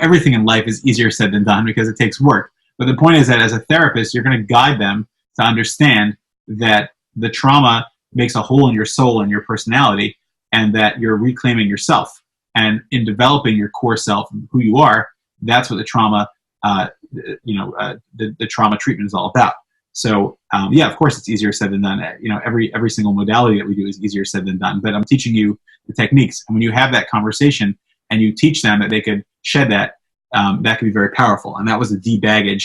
everything in life is easier said than done because it takes work. But the point is that as a therapist, you're going to guide them to understand that the trauma makes a hole in your soul and your personality, and that you're reclaiming yourself. And in developing your core self and who you are, that's what the trauma, the trauma treatment is all about. So yeah, of course, it's easier said than done. Every single modality that we do is easier said than done. But I'm teaching you the techniques, and when you have that conversation and you teach them that they could shed that, that can be very powerful. And that was the debagging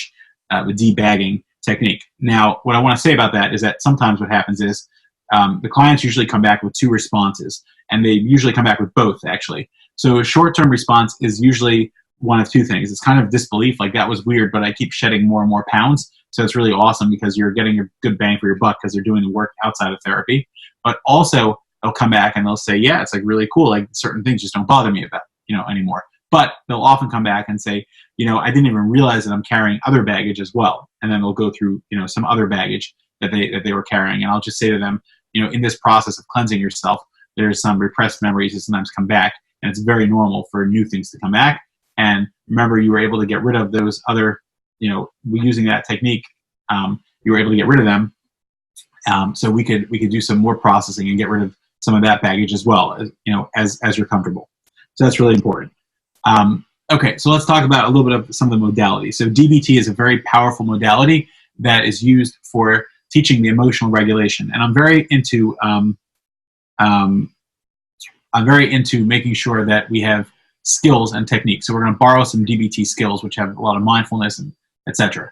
technique. Now, what I want to say about that is that sometimes what happens is the clients usually come back with 2 responses, and they usually come back with both, actually. So a short-term response is usually one of 2 things. It's kind of disbelief, like that was weird, but I keep shedding more and more pounds. So it's really awesome because you're getting a good bang for your buck because they're doing the work outside of therapy. But also they'll come back and they'll say, yeah, it's like really cool. Like certain things just don't bother me about, anymore. But they'll often come back and say, I didn't even realize that I'm carrying other baggage as well. And then they'll go through, some other baggage that they were carrying. And I'll just say to them, in this process of cleansing yourself, there's some repressed memories that sometimes come back, and it's very normal for new things to come back. And remember, you were able to get rid of those other, using that technique, you were able to get rid of them. So we could do some more processing and get rid of some of that baggage as well, as you're comfortable. So that's really important. Okay, so let's talk about a little bit of some of the modalities. So DBT is a very powerful modality that is used for teaching the emotional regulation, and I'm very into making sure that we have skills and techniques. So we're going to borrow some DBT skills, which have a lot of mindfulness and etc.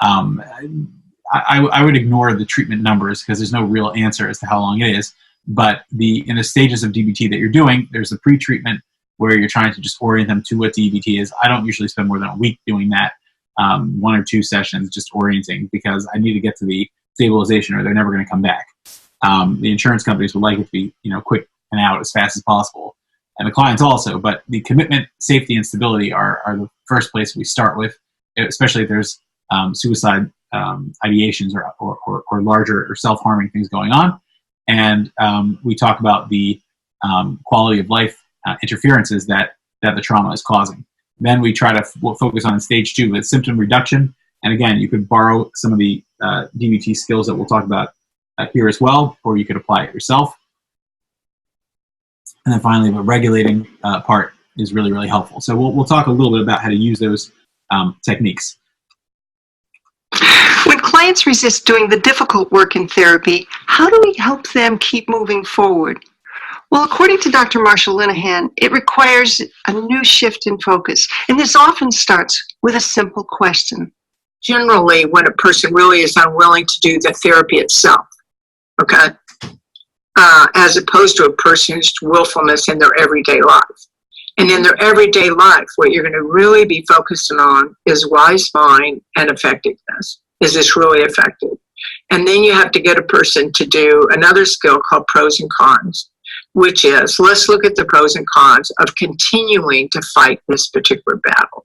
I would ignore the treatment numbers because there's no real answer as to how long it is. But in the stages of DBT that you're doing, there's the pre-treatment where you're trying to just orient them to what DBT is. I don't usually spend more than a week doing that, 1 or 2 sessions just orienting, because I need to get to the stabilization or they're never going to come back. The insurance companies would like it to be quick and out as fast as possible, and the clients also. But the commitment, safety, and stability are the first place we start with, especially if there's suicide ideations or larger or self-harming things going on. And we talk about the quality of life interferences that the trauma is causing. Then we try to focus on stage 2 with symptom reduction. And again, you could borrow some of the DBT skills that we'll talk about here as well, or you could apply it yourself. And then finally, the regulating part is really, really helpful. So we'll talk a little bit about how to use those techniques. When clients resist doing the difficult work in therapy, how do we help them keep moving forward? Well, according to Dr. Marsha Linehan, it requires a new shift in focus, and this often starts with a simple question. Generally, when a person really is unwilling to do the therapy itself, okay, as opposed to a person's willfulness in their everyday life. And in their everyday life, what you're going to really be focusing on is wise mind and effectiveness. Is this really effective? And then you have to get a person to do another skill called pros and cons, which is, let's look at the pros and cons of continuing to fight this particular battle.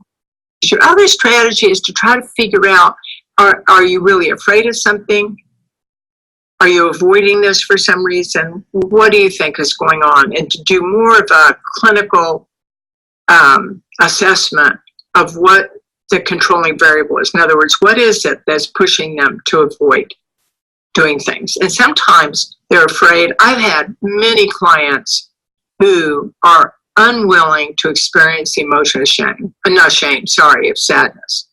Your other strategy is to try to figure out, are you really afraid of something? Are you avoiding this for some reason? What do you think is going on? And to do more of a clinical assessment of what the controlling variable is. In other words, what is it that's pushing them to avoid doing things? And sometimes they're afraid. I've had many clients who are unwilling to experience the emotion of of sadness.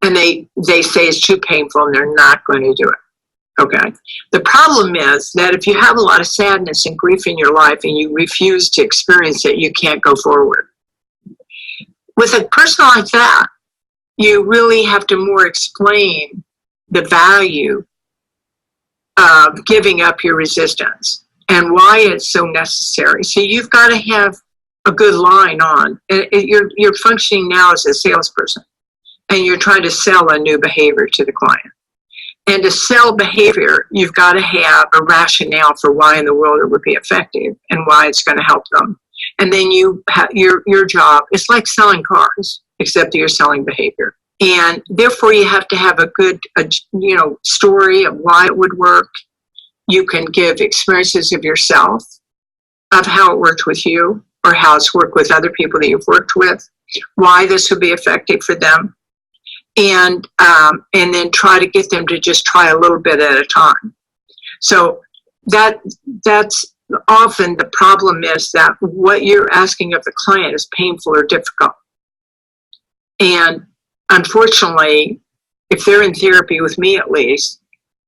And they say it's too painful and they're not going to do it. Okay. The problem is that if you have a lot of sadness and grief in your life and you refuse to experience it, you can't go forward. With a person like that, you really have to more explain the value of giving up your resistance and why it's so necessary. So you've got to have a good line on. You're functioning now as a salesperson, and you're trying to sell a new behavior to the client. And to sell behavior, you've got to have a rationale for why in the world it would be effective and why it's going to help them. And then your job is like selling cars, except that you're selling behavior. And therefore, you have to have a good, story of why it would work. You can give experiences of yourself, of how it worked with you, or how it's worked with other people that you've worked with, why this would be effective for them, and then try to get them to just try a little bit at a time. So that's often the problem, is that what you're asking of the client is painful or difficult. And unfortunately, if they're in therapy with me at least,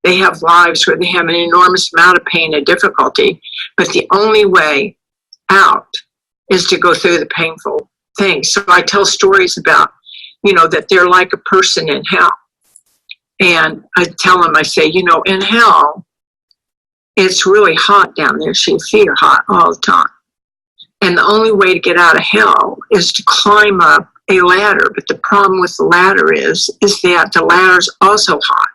they have lives where they have an enormous amount of pain and difficulty, but the only way out is to go through the painful things. So I tell stories about, that they're like a person in hell. And I tell them, I say, in hell, it's really hot down there, so your feet are hot all the time. And the only way to get out of hell is to climb up a ladder. But the problem with the ladder is that the ladder's also hot.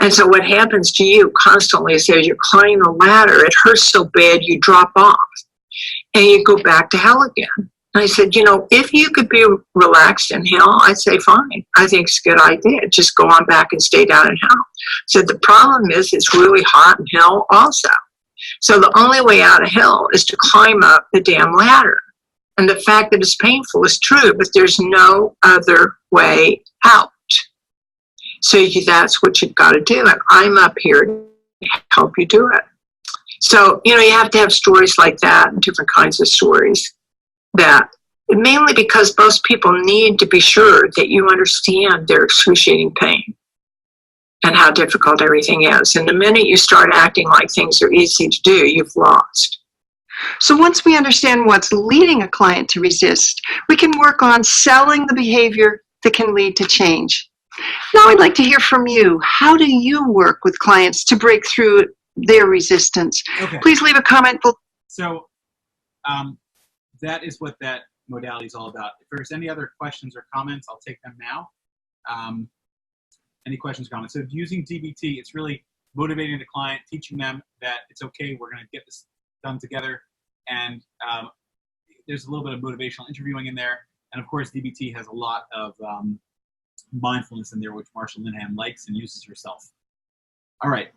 And so what happens to you constantly is as you're climbing the ladder, it hurts so bad you drop off and you go back to hell again. And I said, if you could be relaxed in hell, I'd say fine. I think it's a good idea. Just go on back and stay down in hell. So the problem is it's really hot in hell also. So the only way out of hell is to climb up the damn ladder. And the fact that it's painful is true, but there's no other way out. So that's what you've got to do. And I'm up here to help you do it. So, you have to have stories like that and different kinds of stories that, mainly because most people need to be sure that you understand their excruciating pain and how difficult everything is. And the minute you start acting like things are easy to do, you've lost. So once we understand what's leading a client to resist, we can work on selling the behavior that can lead to change. Now I'd like to hear from you. How do you work with clients to break through their resistance? Okay. Please leave a comment. So that is what that modality is all about. If there's any other questions or comments, I'll take them now. Any questions or comments? So using DBT, it's really motivating the client, teaching them that it's okay, we're going to get this done together. And there's a little bit of motivational interviewing in there. And of course, DBT has a lot of mindfulness in there, which Marshall Linehan likes and uses herself. All right.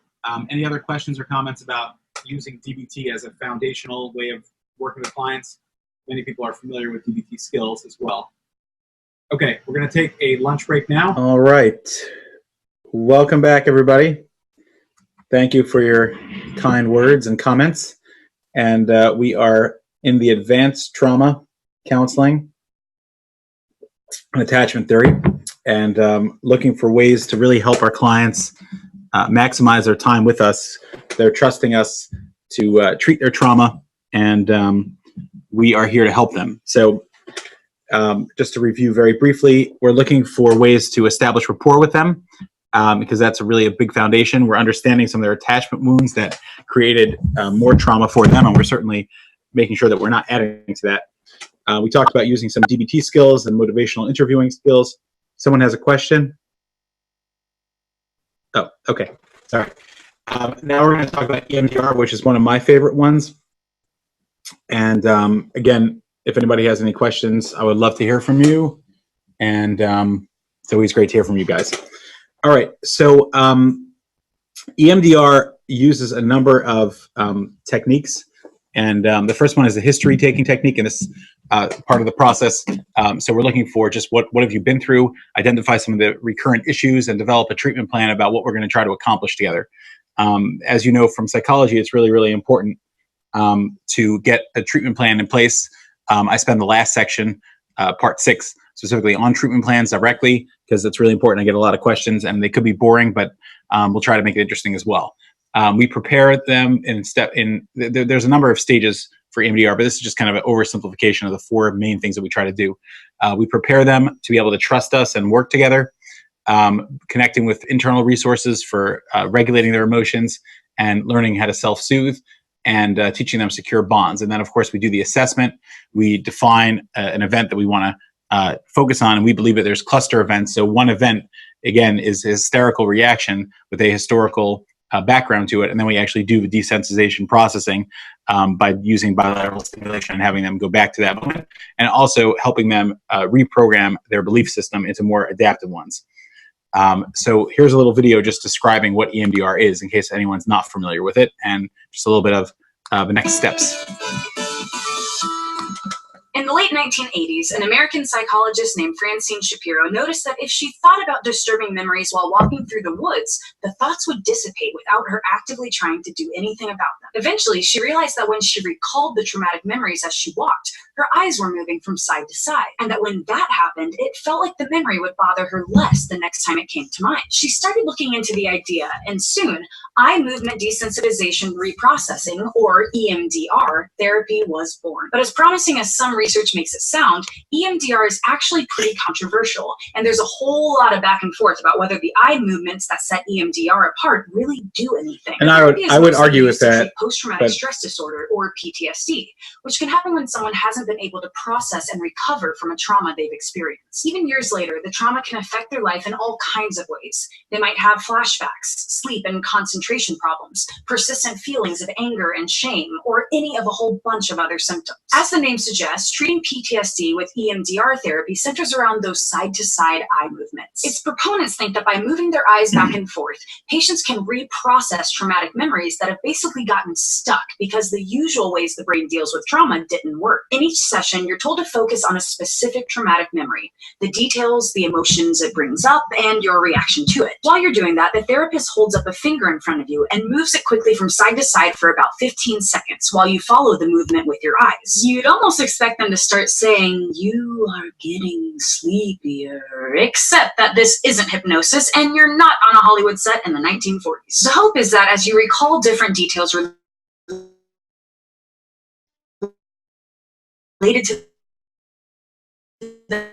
Any other questions or comments about using DBT as a foundational way of working with clients? Many people are familiar with DBT skills as well. Okay, we're going to take a lunch break now. All right. Welcome back, everybody. Thank you for your kind words and comments. And we are in the advanced trauma counseling and attachment theory, and looking for ways to really help our clients maximize their time with us. They're trusting us to treat their trauma, and we are here to help them. So just to review very briefly, we're looking for ways to establish rapport with them, because that's really a big foundation. We're understanding some of their attachment wounds that created more trauma for them, and we're certainly making sure that we're not adding to that. We talked about using some DBT skills and motivational interviewing skills. Someone has a question? Oh, okay. Sorry. Now we're going to talk about EMDR, which is one of my favorite ones. And again, if anybody has any questions, I would love to hear from you. And it's always great to hear from you guys. All right. So EMDR uses a number of techniques. And the first one is a history-taking technique, and this is part of the process. So we're looking for just what have you been through, identify some of the recurrent issues, and develop a treatment plan about what we're going to try to accomplish together. As you know from psychology, it's really, really important to get a treatment plan in place. I spend the last section, part 6, specifically on treatment plans directly, because it's really important. I get a lot of questions, and they could be boring, but we'll try to make it interesting as well. We prepare them there's a number of stages for EMDR, but this is just kind of an oversimplification of the 4 main things that we try to do. We prepare them to be able to trust us and work together, connecting with internal resources for regulating their emotions and learning how to self-soothe, and teaching them secure bonds. And then, of course, we do the assessment. We define an event that we want to focus on, and we believe that there's cluster events. So one event, again, is a hysterical reaction with a historical background to it, and then we actually do the desensitization processing by using bilateral stimulation and having them go back to that moment, and also helping them reprogram their belief system into more adaptive ones. So here's a little video just describing what EMDR is, in case anyone's not familiar with it, and just a little bit of the next steps. In the late 1980s, an American psychologist named Francine Shapiro noticed that if she thought about disturbing memories while walking through the woods, the thoughts would dissipate without her actively trying to do anything about them. Eventually, she realized that when she recalled the traumatic memories as she walked, her eyes were moving from side to side, and that when that happened, it felt like the memory would bother her less the next time it came to mind. She started looking into the idea, and soon, eye movement desensitization reprocessing, or EMDR, therapy was born. But as promising as some research makes it sound, EMDR is actually pretty controversial, and there's a whole lot of back and forth about whether the eye movements that set EMDR apart really do anything. And I would argue with that. Post-traumatic stress disorder, or PTSD, which can happen when someone hasn't been able to process and recover from a trauma they've experienced. Even years later, the trauma can affect their life in all kinds of ways. They might have flashbacks, sleep and concentration problems, persistent feelings of anger and shame, or any of a whole bunch of other symptoms. As the name suggests, suggests treating PTSD with EMDR therapy centers around those side-to-side eye movements. Its proponents think that by moving their eyes back and forth, patients can reprocess traumatic memories that have basically gotten stuck because the usual ways the brain deals with trauma didn't work. In each session, you're told to focus on a specific traumatic memory, the details, the emotions it brings up, and your reaction to it. While you're doing that, the therapist holds up a finger in front of you and moves it quickly from side to side for about 15 seconds while you follow the movement with your eyes. You'd almost expect them to start saying, "You are getting sleepier," except that this isn't hypnosis and you're not on a Hollywood set in the 1940s. The hope is that as you recall different details related to the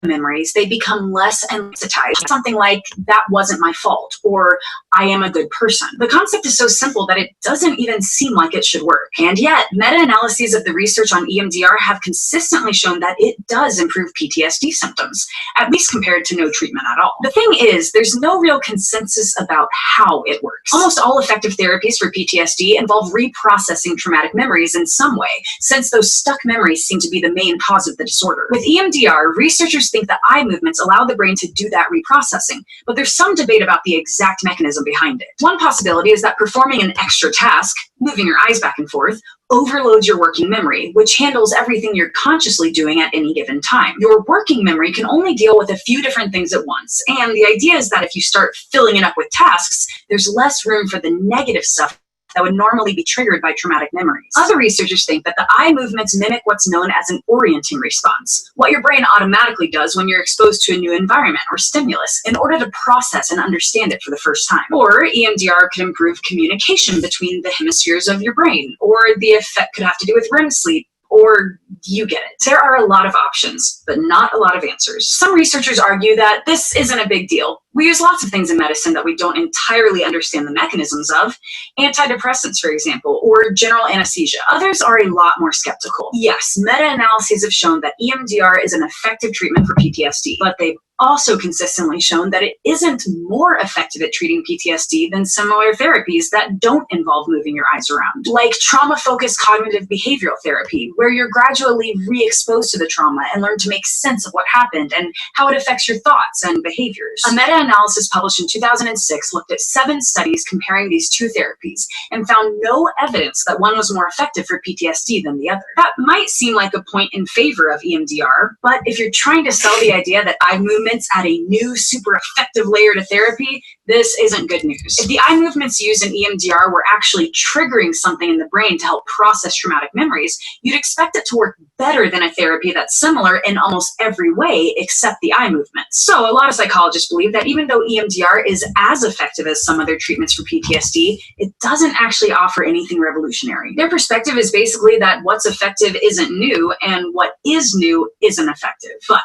memories, they become less sensitized. Something like, "That wasn't my fault," or "I am a good person." The concept is so simple that it doesn't even seem like it should work. And yet, meta-analyses of the research on EMDR have consistently shown that it does improve PTSD symptoms, at least compared to no treatment at all. The thing is, there's no real consensus about how it works. Almost all effective therapies for PTSD involve reprocessing traumatic memories in some way, since those stuck memories seem to be the main cause of the disorder. With EMDR, researchers think that eye movements allow the brain to do that reprocessing, but there's some debate about the exact mechanism behind it. One possibility is that performing an extra task, moving your eyes back and forth, overloads your working memory, which handles everything you're consciously doing at any given time. Your working memory can only deal with a few different things at once, and the idea is that if you start filling it up with tasks, there's less room for the negative stuff that would normally be triggered by traumatic memories. Other researchers think that the eye movements mimic what's known as an orienting response, what your brain automatically does when you're exposed to a new environment or stimulus in order to process and understand it for the first time. Or EMDR could improve communication between the hemispheres of your brain, or the effect could have to do with REM sleep, or you get it. There are a lot of options, but not a lot of answers. Some researchers argue that this isn't a big deal. We use lots of things in medicine that we don't entirely understand the mechanisms of, antidepressants, for example, or general anesthesia. Others are a lot more skeptical. Yes, meta-analyses have shown that EMDR is an effective treatment for PTSD, but they've also consistently shown that it isn't more effective at treating PTSD than similar therapies that don't involve moving your eyes around, like trauma-focused cognitive behavioral therapy, where you're gradually re-exposed to the trauma and learn to make sense of what happened and how it affects your thoughts and behaviors. A meta-analysis published in 2006 looked at 7 studies comparing these two therapies and found no evidence that one was more effective for PTSD than the other. That might seem like a point in favor of EMDR, but if you're trying to sell the idea that eye movements add a new, super effective layer to therapy, this isn't good news. If the eye movements used in EMDR were actually triggering something in the brain to help process traumatic memories, you'd expect it to work better than a therapy that's similar in almost every way except the eye movements. So a lot of psychologists believe that even though EMDR is as effective as some other treatments for PTSD, it doesn't actually offer anything revolutionary. Their perspective is basically that what's effective isn't new, and what is new isn't effective. But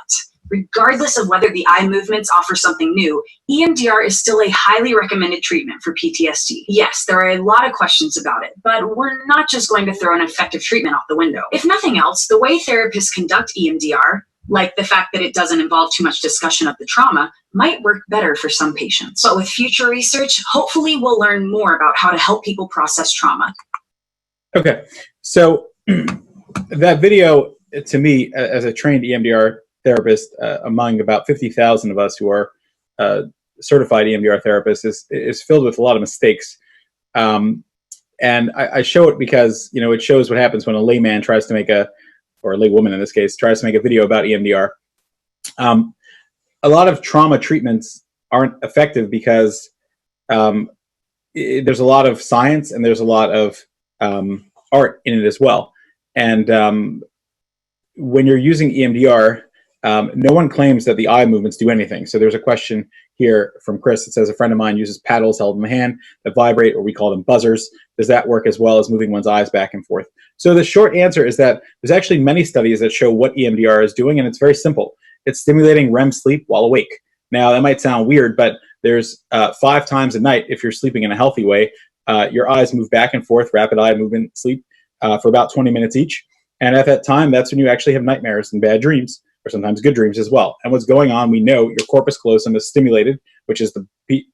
regardless of whether the eye movements offer something new, EMDR is still a highly recommended treatment for PTSD. Yes, there are a lot of questions about it, but we're not just going to throw an effective treatment out the window. If nothing else, the way therapists conduct EMDR, like the fact that it doesn't involve too much discussion of the trauma, might work better for some patients. But with future research, hopefully we'll learn more about how to help people process trauma. Okay, so that video, to me, as a trained EMDR therapist, among about 50,000 of us who are certified EMDR therapists, is filled with a lot of mistakes. And I show it because, you know, it shows what happens when a layman tries to make or a laywoman in this case, tries to make a video about EMDR. A lot of trauma treatments aren't effective because there's a lot of science and there's a lot of art in it as well. And when you're using EMDR, no one claims that the eye movements do anything. So there's a question here from Chris that says, a friend of mine uses paddles held in the hand that vibrate, or we call them buzzers. Does that work as well as moving one's eyes back and forth? So the short answer is that there's actually many studies that show what EMDR is doing, and it's very simple. It's stimulating REM sleep while awake. Now, that might sound weird, but there's 5 times a night, if you're sleeping in a healthy way, your eyes move back and forth, rapid eye movement sleep, for about 20 minutes each. And at that time, that's when you actually have nightmares and bad dreams, or sometimes good dreams as well. And what's going on, we know your corpus callosum is stimulated, which is the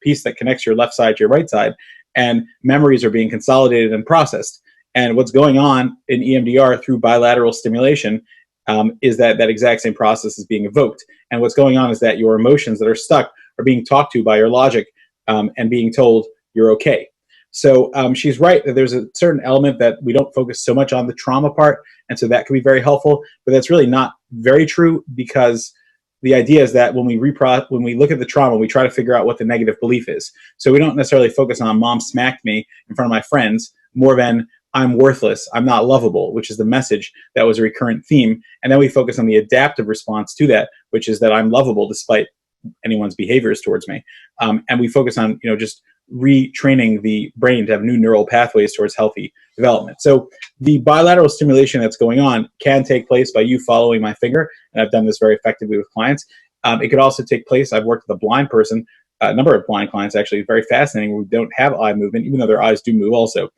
piece that connects your left side to your right side, and memories are being consolidated and processed. And what's going on in EMDR through bilateral stimulation is that exact same process is being evoked. And what's going on is that your emotions that are stuck are being talked to by your logic and being told you're okay. So she's right that there's a certain element that we don't focus so much on the trauma part, and so that can be very helpful. But that's really not very true, because the idea is that when we look at the trauma, we try to figure out what the negative belief is. So we don't necessarily focus on mom smacked me in front of my friends, more than I'm worthless, I'm not lovable, which is the message that was a recurrent theme. And then we focus on the adaptive response to that, which is that I'm lovable despite anyone's behaviors towards me. And we focus on, just retraining the brain to have new neural pathways towards healthy development. So the bilateral stimulation that's going on can take place by you following my finger, and I've done this very effectively with clients. It could also take place, I've worked with a blind person, a number of blind clients actually, very fascinating, who don't have eye movement, even though their eyes do move also.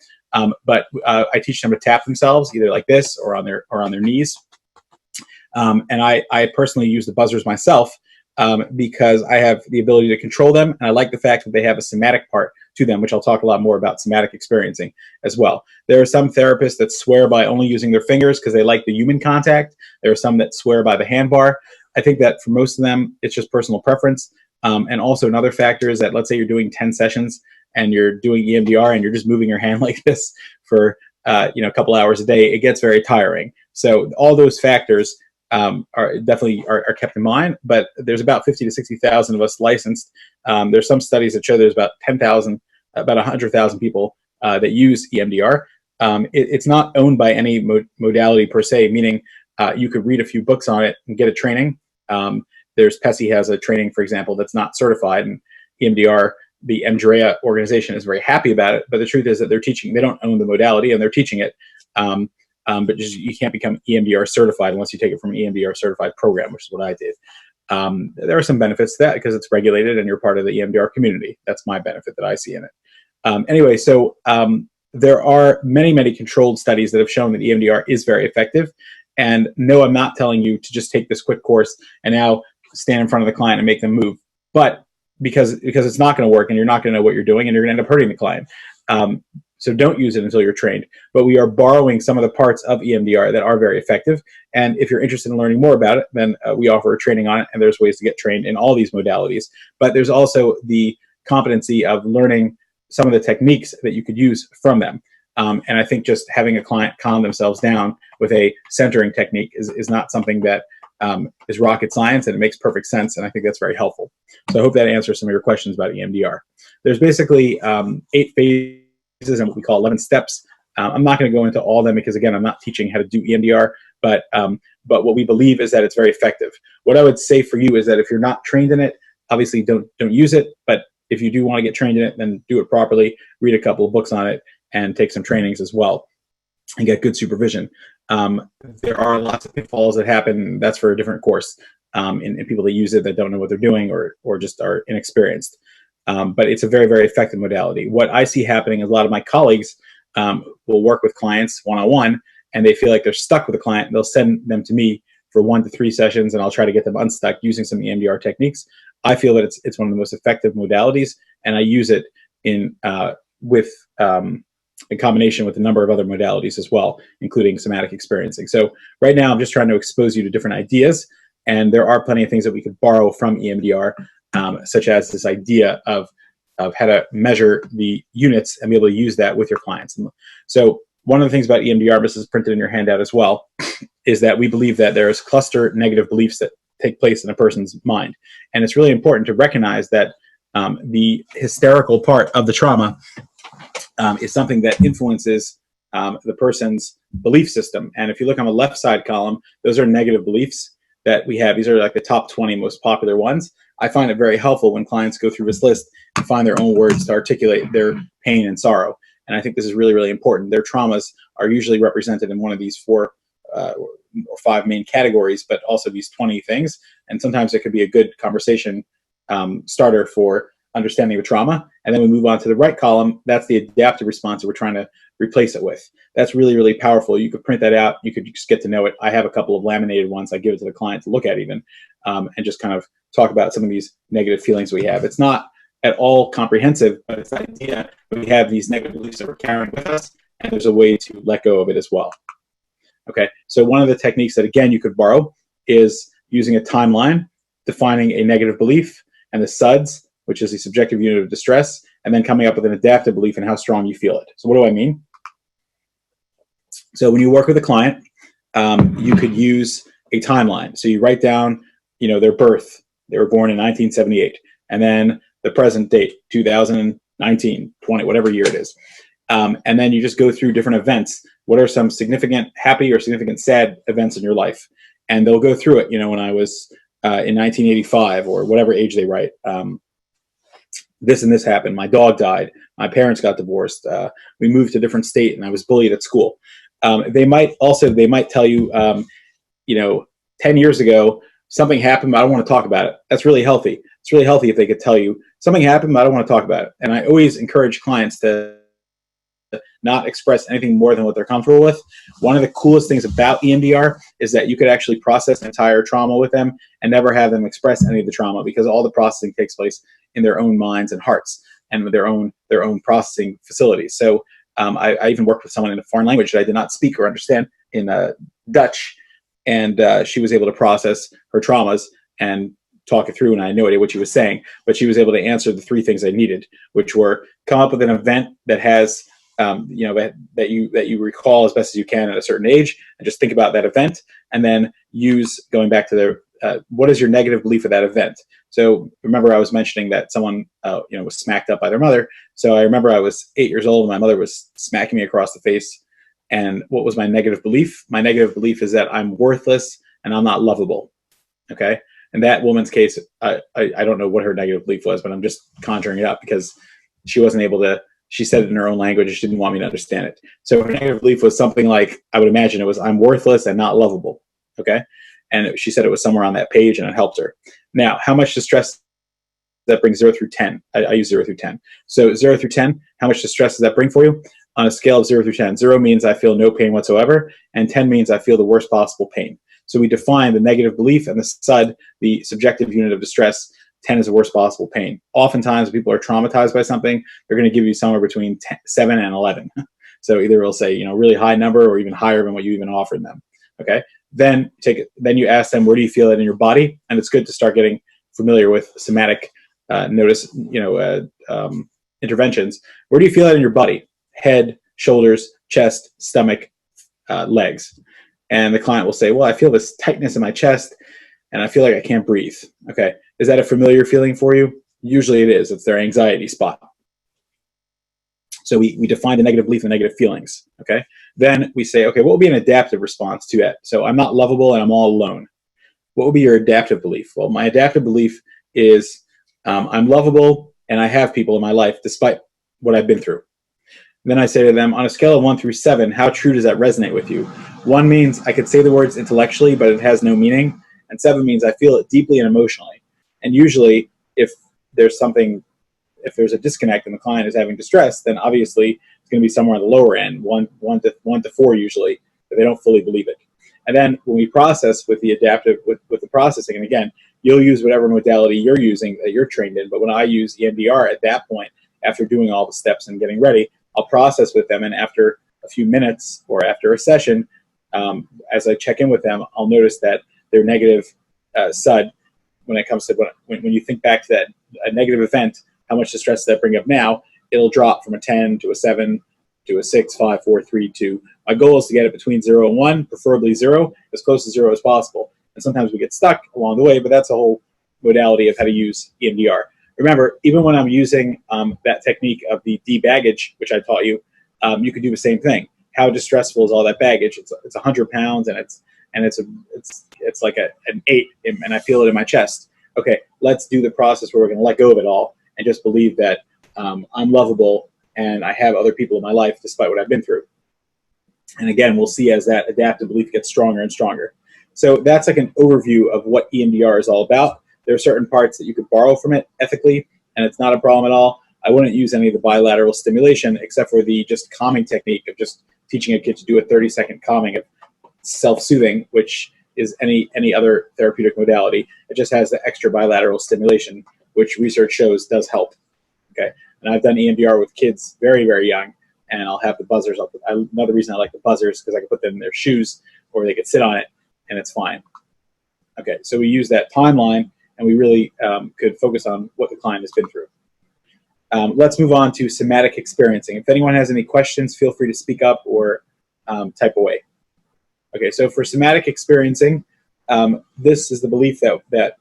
But I teach them to tap themselves either like this or on their knees. And I personally use the buzzers myself, because I have the ability to control them, and I like the fact that they have a somatic part to them, which I'll talk a lot more about somatic experiencing as well. There are some therapists that swear by only using their fingers because they like the human contact. There are some that swear by the hand bar. I think that for most of them, it's just personal preference. And also another factor is that, let's say you're doing 10 sessions and you're doing EMDR and you're just moving your hand like this for a couple hours a day, it gets very tiring. So all those factors are definitely kept in mind, but there's about 50 to 60,000 of us licensed. There's some studies that show there's about 10,000, about 100,000 people that use EMDR. It's not owned by any modality per se, meaning you could read a few books on it and get a training. There's PESI has a training, for example, that's not certified, and EMDR, the MDREA organization, is very happy about it. But the truth is that they don't own the modality, and they're teaching it. But you can't become EMDR certified unless you take it from an EMDR certified program, which is what I did. There are some benefits to that because it's regulated and you're part of the EMDR community. That's my benefit that I see in it. Anyway, so there are many, many controlled studies that have shown that EMDR is very effective. And no, I'm not telling you to just take this quick course and now stand in front of the client and make them move. But because it's not going to work, and you're not going to know what you're doing, and you're going to end up hurting the client. So don't use it until you're trained. But we are borrowing some of the parts of EMDR that are very effective. And if you're interested in learning more about it, then we offer a training on it, and there's ways to get trained in all these modalities. But there's also the competency of learning some of the techniques that you could use from them. And I think just having a client calm themselves down with a centering technique is not something that is rocket science, and it makes perfect sense. And I think that's very helpful. So I hope that answers some of your questions about EMDR. There's basically 8 phases and what we call 11 steps. I'm not going to go into all of them because, again, I'm not teaching how to do EMDR, but what we believe is that it's very effective. What I would say for you is that if you're not trained in it, obviously don't use it. But if you do want to get trained in it, then do it properly. Read a couple of books on it and take some trainings as well and get good supervision. There are lots of pitfalls that happen. That's for a different course. In people that use it that don't know what they're doing or just are inexperienced. But it's a very, very effective modality. What I see happening is a lot of my colleagues will work with clients one-on-one, and they feel like they're stuck with a client. They'll send them to me for 1 to 3 sessions, and I'll try to get them unstuck using some EMDR techniques. I feel that it's one of the most effective modalities, and I use it in combination with a number of other modalities as well, including somatic experiencing. So right now, I'm just trying to expose you to different ideas, and there are plenty of things that we could borrow from EMDR. Such as this idea of how to measure the units and be able to use that with your clients. And so one of the things about EMDR, this is printed in your handout as well, is that we believe that there's cluster negative beliefs that take place in a person's mind. And it's really important to recognize that the hysterical part of the trauma is something that influences the person's belief system. And if you look on the left side column, those are negative beliefs that we have. These are like the top 20 most popular ones. I find it very helpful when clients go through this list and find their own words to articulate their pain and sorrow. And I think this is really, really important. Their traumas are usually represented in one of these 4 or 5 main categories, but also these 20 things. And sometimes it could be a good conversation starter for understanding of trauma. And then we move on to the right column. That's the adaptive response that we're trying to replace it with. That's really, really powerful. You could print that out. You could just get to know it. I have a couple of laminated ones. I give it to the client to look at even, and just kind of talk about some of these negative feelings we have. It's not at all comprehensive, but it's the idea that we have these negative beliefs that we're carrying with us, and there's a way to let go of it as well. Okay, so one of the techniques that, again, you could borrow is using a timeline, defining a negative belief, and the SUDS, which is the subjective unit of distress, and then coming up with an adaptive belief and how strong you feel it. So what do I mean? So when you work with a client, you could use a timeline. So you write down, their birth. They were born in 1978, and then the present date, 2019, 20, whatever year it is. And then you just go through different events. What are some significant happy or significant sad events in your life? And they'll go through it. When I was in 1985 or whatever age they write, this and this happened. My dog died. My parents got divorced. We moved to a different state, and I was bullied at school. They might tell you, 10 years ago, something happened, but I don't want to talk about it. That's really healthy. It's really healthy if they could tell you something happened, but I don't want to talk about it. And I always encourage clients to not express anything more than what they're comfortable with. One of the coolest things about EMDR is that you could actually process an entire trauma with them and never have them express any of the trauma, because all the processing takes place in their own minds and hearts and with their own processing facilities. So I even worked with someone in a foreign language that I did not speak or understand, in Dutch, and she was able to process her traumas and talk it through, and I had no idea what she was saying, but she was able to answer the three things I needed, which were come up with an event that has that you recall as best as you can at a certain age, and just think about that event, and then going back to what is your negative belief of that event. So remember, I was mentioning that someone was smacked up by their mother. So I remember I was 8 years old and my mother was smacking me across the face. And what was my negative belief? My negative belief is that I'm worthless and I'm not lovable. Okay. In that woman's case, I don't know what her negative belief was, but I'm just conjuring it up because she wasn't able to. She said it in her own language. She didn't want me to understand it. So her negative belief was something like, I would imagine it was, I'm worthless and not lovable. Okay. And she said it was somewhere on that page, and it helped her. Now, how much distress that brings 0 through 10? I use 0 through 10. So 0 through 10, how much distress does that bring for you? On a scale of 0 through 10, 0 means I feel no pain whatsoever, and 10 means I feel the worst possible pain. So we define the negative belief and the SUD, the subjective unit of distress. 10 is the worst possible pain. Oftentimes, people are traumatized by something. They're going to give you somewhere between 7 and 11. So either it'll say, really high number, or even higher than what you even offered them. Okay. Then you ask them, where do you feel it in your body? And it's good to start getting familiar with somatic interventions. Where do you feel it in your body? Head, shoulders, chest, stomach, legs. And the client will say, well, I feel this tightness in my chest and I feel like I can't breathe. Okay. Is that a familiar feeling for you? Usually it is. It's their anxiety spot. So we define the negative belief and the negative feelings. Okay. Then we say, okay, what would be an adaptive response to it? So I'm not lovable and I'm all alone. What would be your adaptive belief? Well, my adaptive belief is I'm lovable and I have people in my life despite what I've been through. And then I say to them, on a scale of 1 through 7, how true does that resonate with you? 1 means I could say the words intellectually, but it has no meaning. And 7 means I feel it deeply and emotionally. And usually if there's a disconnect and the client is having distress, then obviously it's going to be somewhere on the lower end, 1 to 4 usually, but they don't fully believe it. And then when we process with the adaptive, with the processing, and again, you'll use whatever modality you're using that you're trained in, but when I use EMDR at that point, after doing all the steps and getting ready, I'll process with them, and after a few minutes or after a session, as I check in with them, I'll notice that their negative SUD, when it comes to when you think back to that a negative event, how much distress does that bring up now? It'll drop from a 10 to a 7 to a 6, 5, 4, 3, 2. My goal is to get it between 0 and 1, preferably 0, as close to 0 as possible. And sometimes we get stuck along the way, but that's a whole modality of how to use EMDR. Remember, even when I'm using that technique of the debaggage, which I taught you, you could do the same thing. How distressful is all that baggage? It's 100 pounds, and it's like an 8, and I feel it in my chest. Okay, let's do the process where we're going to let go of it all and just believe that I'm lovable and I have other people in my life despite what I've been through. And again, we'll see as that adaptive belief gets stronger and stronger. So that's like an overview of what EMDR is all about. There are certain parts that you could borrow from it ethically, and it's not a problem at all. I wouldn't use any of the bilateral stimulation except for the just calming technique of just teaching a kid to do a 30-second calming of self-soothing, which is any other therapeutic modality. It just has the extra bilateral stimulation, which research shows does help. Okay, and I've done EMDR with kids very, very young, and I'll have the buzzers. Another reason I like the buzzers because I can put them in their shoes, or they could sit on it, and it's fine. Okay, so we use that timeline, and we really could focus on what the client has been through. Let's move on to somatic experiencing. If anyone has any questions, feel free to speak up or type away. Okay, so for somatic experiencing, this is the belief that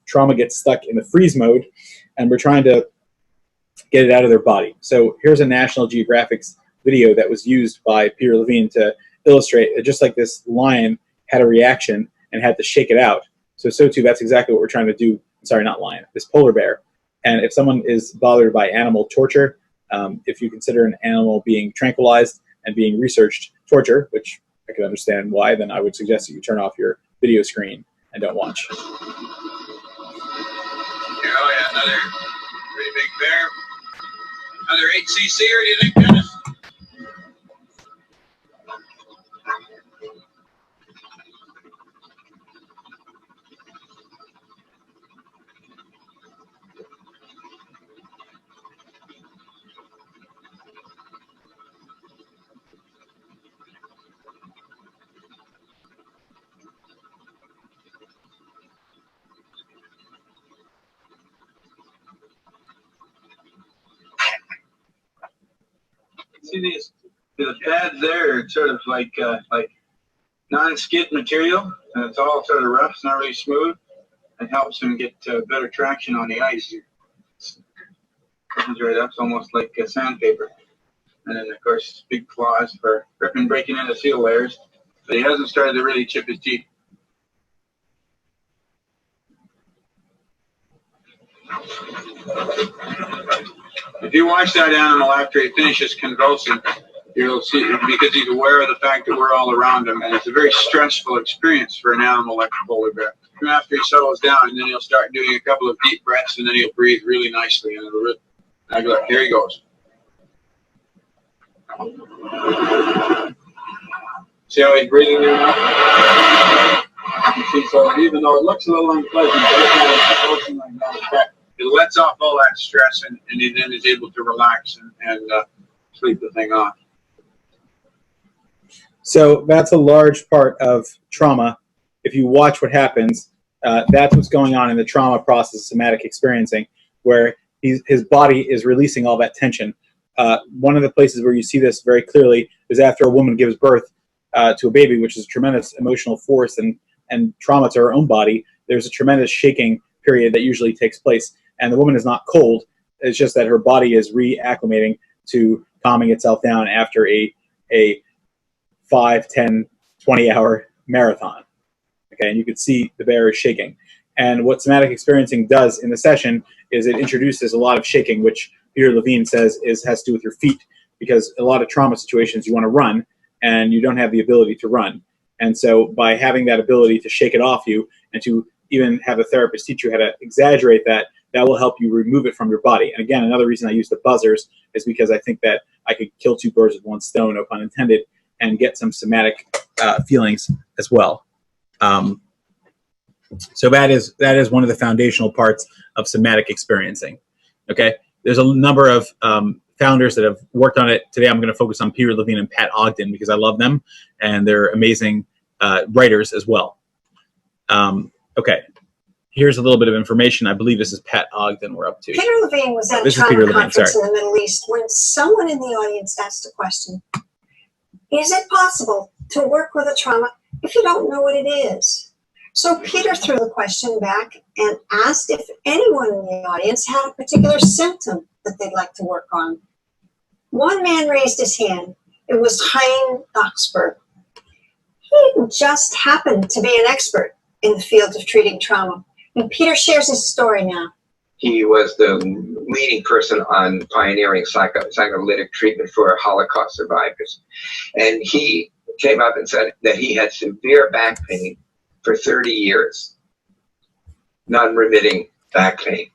trauma gets stuck in the freeze mode, and we're trying to get it out of their body. So here's a National Geographic's video that was used by Peter Levine to illustrate that just like this lion had a reaction and had to shake it out, so too that's exactly what we're trying to do. Sorry, not lion, this polar bear. And if someone is bothered by animal torture, if you consider an animal being tranquilized and being researched torture, which I can understand why, then I would suggest that you turn off your video screen and don't watch. Oh yeah, another pretty big bear. Another 8cc, or do you think, Dennis? See the pads there are sort of like non-skid material, and it's all sort of rough, it's not really smooth. It helps them get better traction on the ice. Comes right up, it's almost like sandpaper. And then of course big claws for ripping, breaking into seal layers. But he hasn't started to really chip his teeth. If you watch that animal after he finishes convulsing, you'll see, because he's aware of the fact that we're all around him, and it's a very stressful experience for an animal like a polar bear. And after he settles down, and then he'll start doing a couple of deep breaths, and then he'll breathe really nicely, and it'll really, like, look, here he goes. See how he's breathing there now? You see, so even though it looks a little unpleasant, it lets off all that stress, and he then is able to relax and sleep the thing off. So that's a large part of trauma. If you watch what happens, that's what's going on in the trauma process of somatic experiencing, where his body is releasing all that tension. One of the places where you see this very clearly is after a woman gives birth to a baby, which is a tremendous emotional force and trauma to her own body. There's a tremendous shaking period that usually takes place. And the woman is not cold. It's just that her body is reacclimating to calming itself down after a 5, 10, 20-hour marathon. Okay, and you can see the bear is shaking. And what somatic experiencing does in the session is it introduces a lot of shaking, which Peter Levine says has to do with your feet, because a lot of trauma situations you want to run, and you don't have the ability to run. And so by having that ability to shake it off you, and to even have a therapist teach you how to exaggerate that, that will help you remove it from your body. And again, another reason I use the buzzers is because I think that I could kill two birds with one stone, no pun intended, and get some somatic feelings as well. So that is one of the foundational parts of somatic experiencing. Okay, there's a number of founders that have worked on it. Today I'm going to focus on Peter Levine and Pat Ogden because I love them, and they're amazing writers as well. Okay. Here's a little bit of information. I believe this is Pat Ogden we're up to. Peter Levine was at a trauma conference in the Middle East when someone in the audience asked a question. Is it possible to work with a trauma if you don't know what it is? So Peter threw the question back and asked if anyone in the audience had a particular symptom that they'd like to work on. One man raised his hand. It was Hein Oxberg. He just happened to be an expert in the field of treating trauma. And Peter shares his story now. He was the leading person on pioneering psycholytic treatment for Holocaust survivors. And he came up and said that he had severe back pain for 30 years, non-remitting back pain.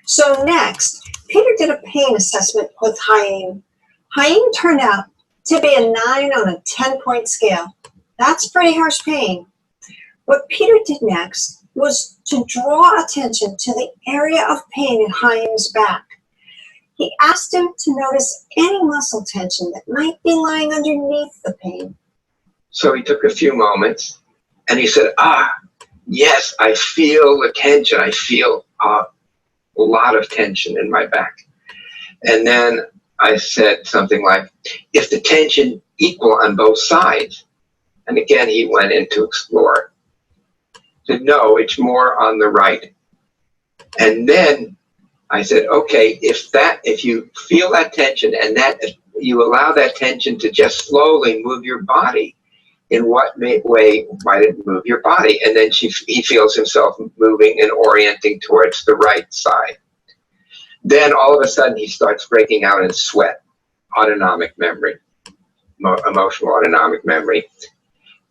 So next, Peter did a pain assessment with Hein. Hein turned out to be a 9 on a 10-point scale. That's pretty harsh pain. What Peter did next was to draw attention to the area of pain in Hein's back. He asked him to notice any muscle tension that might be lying underneath the pain. So he took a few moments and he said, yes, I feel the tension. I feel a lot of tension in my back. And then I said something like, if the tension equal on both sides, and again he went in to explore. He said, no, it's more on the right. And then I said, okay, if you feel that tension and that you allow that tension to just slowly move your body, in what way might it move your body? And then he feels himself moving and orienting towards the right side. Then all of a sudden he starts breaking out in sweat, autonomic memory, emotional autonomic memory.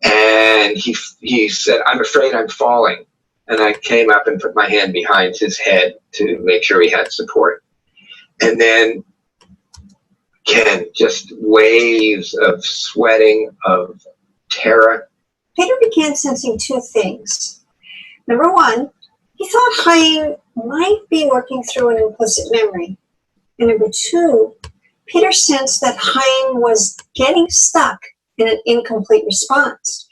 And he said, I'm afraid I'm falling. And I came up and put my hand behind his head to make sure he had support. And then, Ken, just waves of sweating, of terror. Peter began sensing two things. Number one, he thought Chaim might be working through an implicit memory. And number two, Peter sensed that Chaim was getting stuck in an incomplete response.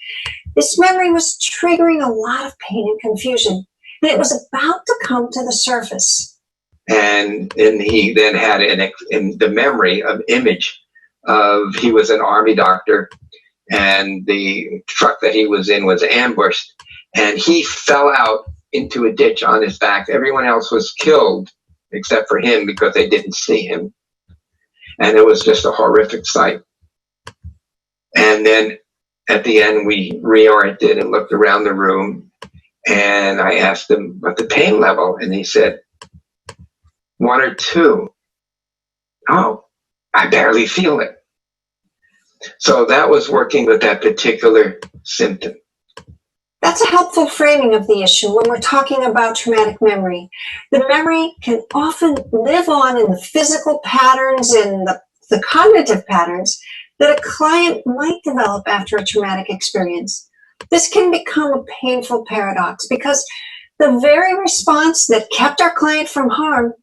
This memory was triggering a lot of pain and confusion, and it was about to come to the surface. And he then had in the memory of image of he was an army doctor, and the truck that he was in was ambushed, and he fell out into a ditch on his back. Everyone else was killed except for him because they didn't see him. And it was just a horrific sight. And then at the end, we reoriented and looked around the room, and I asked him about the pain level, and he said, 1 or 2. Oh, I barely feel it. So that was working with that particular symptom. That's a helpful framing of the issue when we're talking about traumatic memory. The memory can often live on in the physical patterns and the cognitive patterns that a client might develop after a traumatic experience. This can become a painful paradox because the very response that kept our client from harm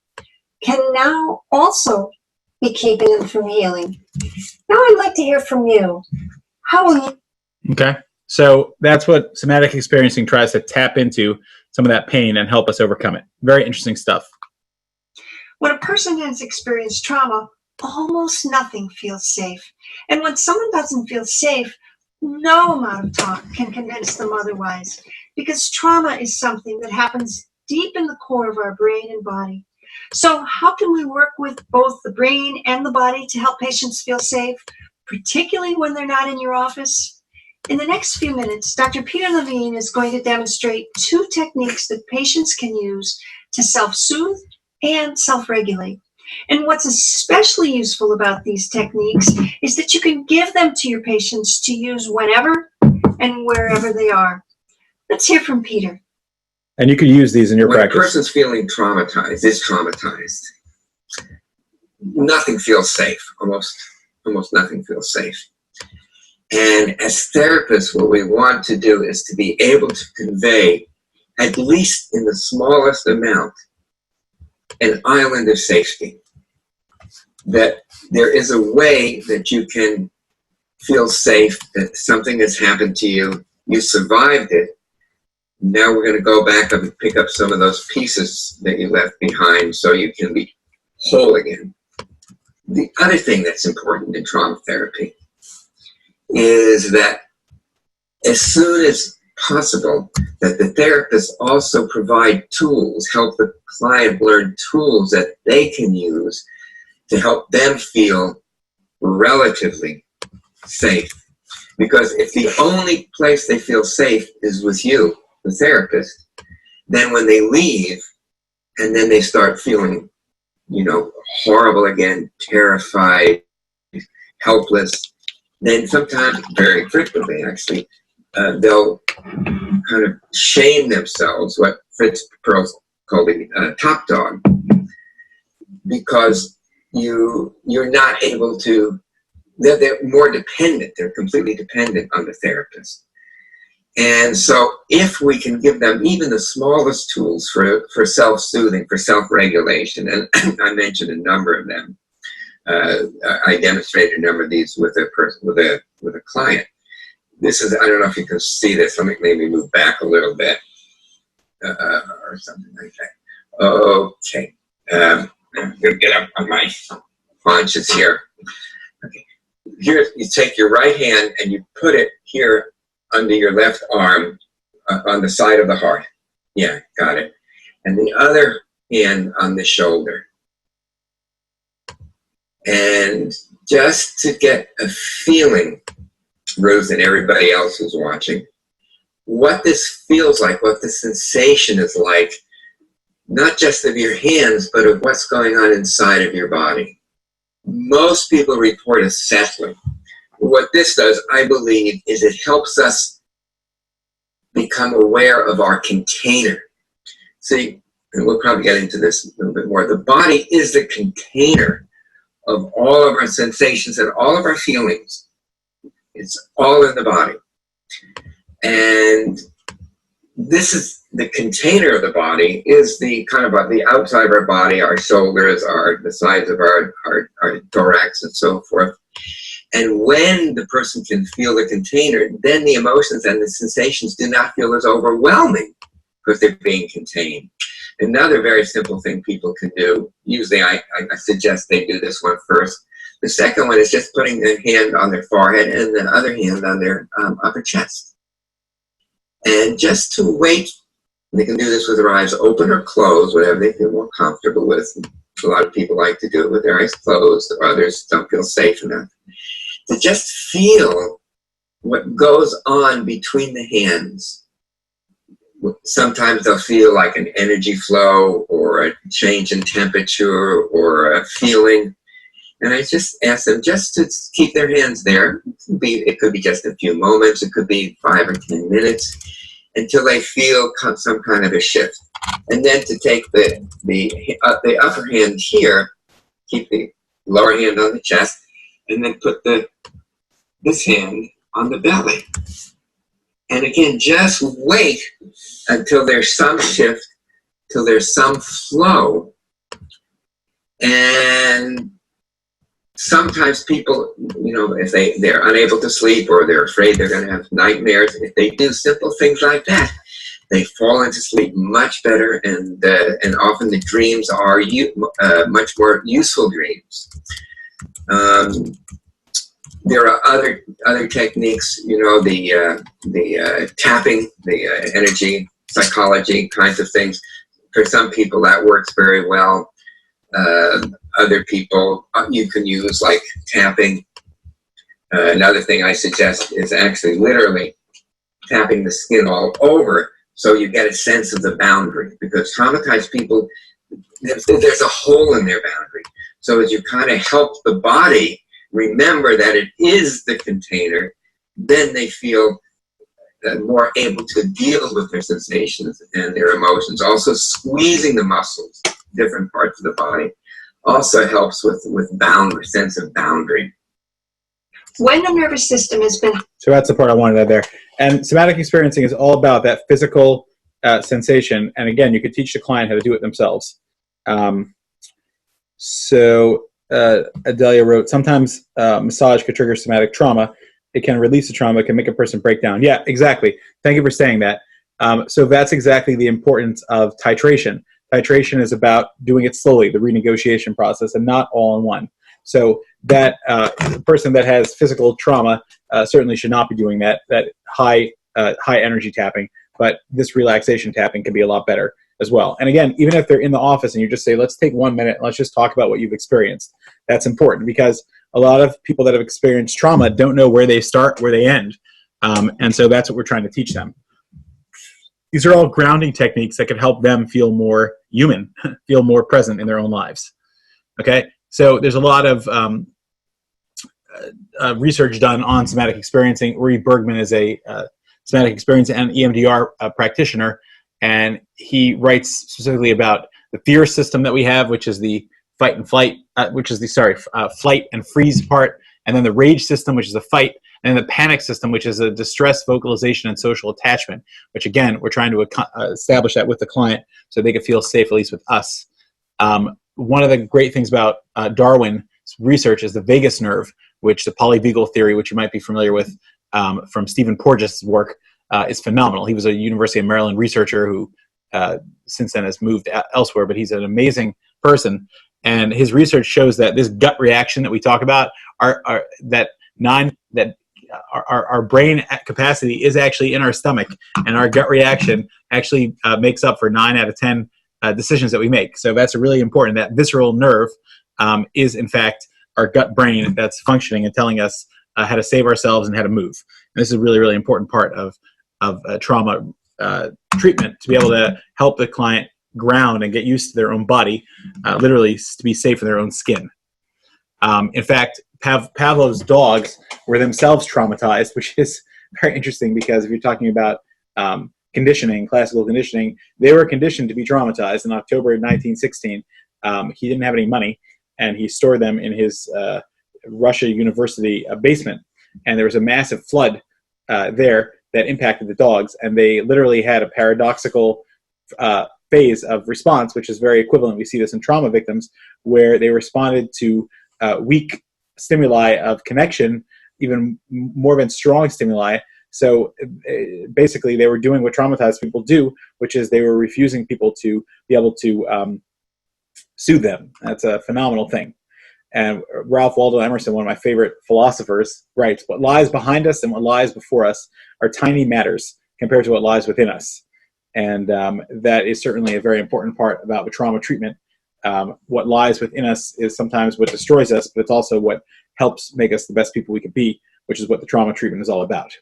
can now also be keeping them from healing. Now I'd like to hear from you. How will you? Okay. So that's what somatic experiencing tries to tap into, some of that pain, and help us overcome it. Very interesting stuff. When a person has experienced trauma, almost nothing feels safe. And when someone doesn't feel safe, no amount of talk can convince them otherwise, because trauma is something that happens deep in the core of our brain and body. So how can we work with both the brain and the body to help patients feel safe, particularly when they're not in your office? In the next few minutes, Dr. Peter Levine is going to demonstrate 2 techniques that patients can use to self-soothe and self-regulate. And what's especially useful about these techniques is that you can give them to your patients to use whenever and wherever they are. Let's hear from Peter. And you can use these in your when practice. When a person's feeling traumatized, is traumatized, nothing feels safe. Almost nothing feels safe. And as therapists, what we want to do is to be able to convey, at least in the smallest amount, an island of safety. That there is a way that you can feel safe, that something has happened to you, you survived it. Now we're going to go back up and pick up some of those pieces that you left behind so you can be whole again. The other thing that's important in trauma therapy is that as soon as possible, that the therapist also provide tools, help the client learn tools that they can use to help them feel relatively safe. Because if the only place they feel safe is with you, the therapist, then when they leave and then they start feeling, horrible again, terrified, helpless, then sometimes, very frequently actually, they'll kind of shame themselves, what Fritz Perls called the top dog, because you're not able to, they're more dependent, they're completely dependent on the therapist. And so if we can give them even the smallest tools for self-soothing, for self-regulation, and I mentioned a number of them, I demonstrated a number of these with a person, with a client. This is, I don't know if you can see this. Let me maybe move back a little bit, or something like that. Okay. I'm gonna get up on my haunches here. Okay. Here, you take your right hand and you put it here under your left arm, on the side of the heart. Yeah, got it. And the other hand on the shoulder. And just to get a feeling, Ruth and everybody else who's watching, what this feels like, what the sensation is like, not just of your hands, but of what's going on inside of your body. Most people report a settling. What this does, I believe, is it helps us become aware of our container. See, and we'll probably get into this a little bit more, the body is the container of all of our sensations and all of our feelings. It's all in the body. And this is the container of the body, is the kind of the outside of our body, our shoulders, the sides of our thorax and so forth. And when the person can feel the container, then the emotions and the sensations do not feel as overwhelming because they're being contained. Another very simple thing people can do, usually I suggest they do this one first. The second one is just putting their hand on their forehead and the other hand on their upper chest. And just to wait, they can do this with their eyes open or closed, whatever they feel more comfortable with. A lot of people like to do it with their eyes closed, or others don't feel safe enough. To just feel what goes on between the hands. Sometimes they'll feel like an energy flow or a change in temperature or a feeling. And I just ask them just to keep their hands there. It could be just a few moments. It could be 5 or 10 minutes until they feel some kind of a shift. And then to take the upper hand here, keep the lower hand on the chest, and then put this hand on the belly. And again, just wait until there's some shift, till there's some flow. And sometimes people, if they're unable to sleep or they're afraid they're going to have nightmares, if they do simple things like that, they fall into sleep much better, and often the dreams are much more useful dreams. There are other techniques, the tapping, the energy, psychology kinds of things. For some people that works very well. Other people, you can use like tapping. Another thing I suggest is actually literally tapping the skin all over so you get a sense of the boundary, because traumatized people, there's a hole in their boundary. So as you kind of help the body remember that it is the container, then they feel more able to deal with their sensations and their emotions. Also squeezing the muscles, different parts of the body, also helps with boundary, sense of boundary. When the nervous system has been... So that's the part I wanted to add there. And somatic experiencing is all about that physical sensation. And again, you could teach the client how to do it themselves. Adelia wrote, sometimes massage could trigger somatic trauma. It can release the trauma. It can make a person break down. Yeah, exactly. Thank you for saying that. So that's exactly the importance of titration. Titration is about doing it slowly, the renegotiation process, and not all in one. So that person that has physical trauma certainly should not be doing that high energy tapping, but this relaxation tapping can be a lot better as well. And again, even if they're in the office and you just say, let's take 1 minute, and let's just talk about what you've experienced. That's important, because a lot of people that have experienced trauma don't know where they start, where they end. And so that's what we're trying to teach them. These are all grounding techniques that can help them feel more human, feel more present in their own lives. Okay, so there's a lot of research done on somatic experiencing. Uri Bergman is a somatic experience and EMDR practitioner, and he writes specifically about the fear system that we have, which is the fight and flight, flight and freeze part, and then the rage system, which is the fight, And the panic system, which is a distress vocalization and social attachment, which again, we're trying to establish that with the client so they can feel safe, at least with us. One of the great things about Darwin's research is the vagus nerve, which the polyvagal theory, which you might be familiar with from Stephen Porges' work, is phenomenal. He was a University of Maryland researcher who since then has moved elsewhere, but he's an amazing person. And his research shows that this gut reaction that we talk about, our brain capacity is actually in our stomach, and our gut reaction actually makes up for 9 out of 10 decisions that we make. So that's really important. That visceral nerve is in fact our gut brain that's functioning and telling us how to save ourselves and how to move. And this is a really, really important part of trauma treatment, to be able to help the client ground and get used to their own body, literally to be safe in their own skin. In fact, Pavlov's dogs were themselves traumatized, which is very interesting because if you're talking about conditioning, classical conditioning, they were conditioned to be traumatized. In October 1916, he didn't have any money, and he stored them in his Russia University basement. And there was a massive flood there that impacted the dogs, and they literally had a paradoxical phase of response, which is very equivalent. We see this in trauma victims, where they responded to weak stimuli of connection, even more than strong stimuli. So basically, they were doing what traumatized people do, which is they were refusing people to be able to soothe them. That's a phenomenal thing. And Ralph Waldo Emerson, one of my favorite philosophers, writes, "What lies behind us and what lies before us are tiny matters compared to what lies within us." And that is certainly a very important part about the trauma treatment. What lies within us is sometimes what destroys us, but it's also what helps make us the best people we can be, which is what the trauma treatment is all about.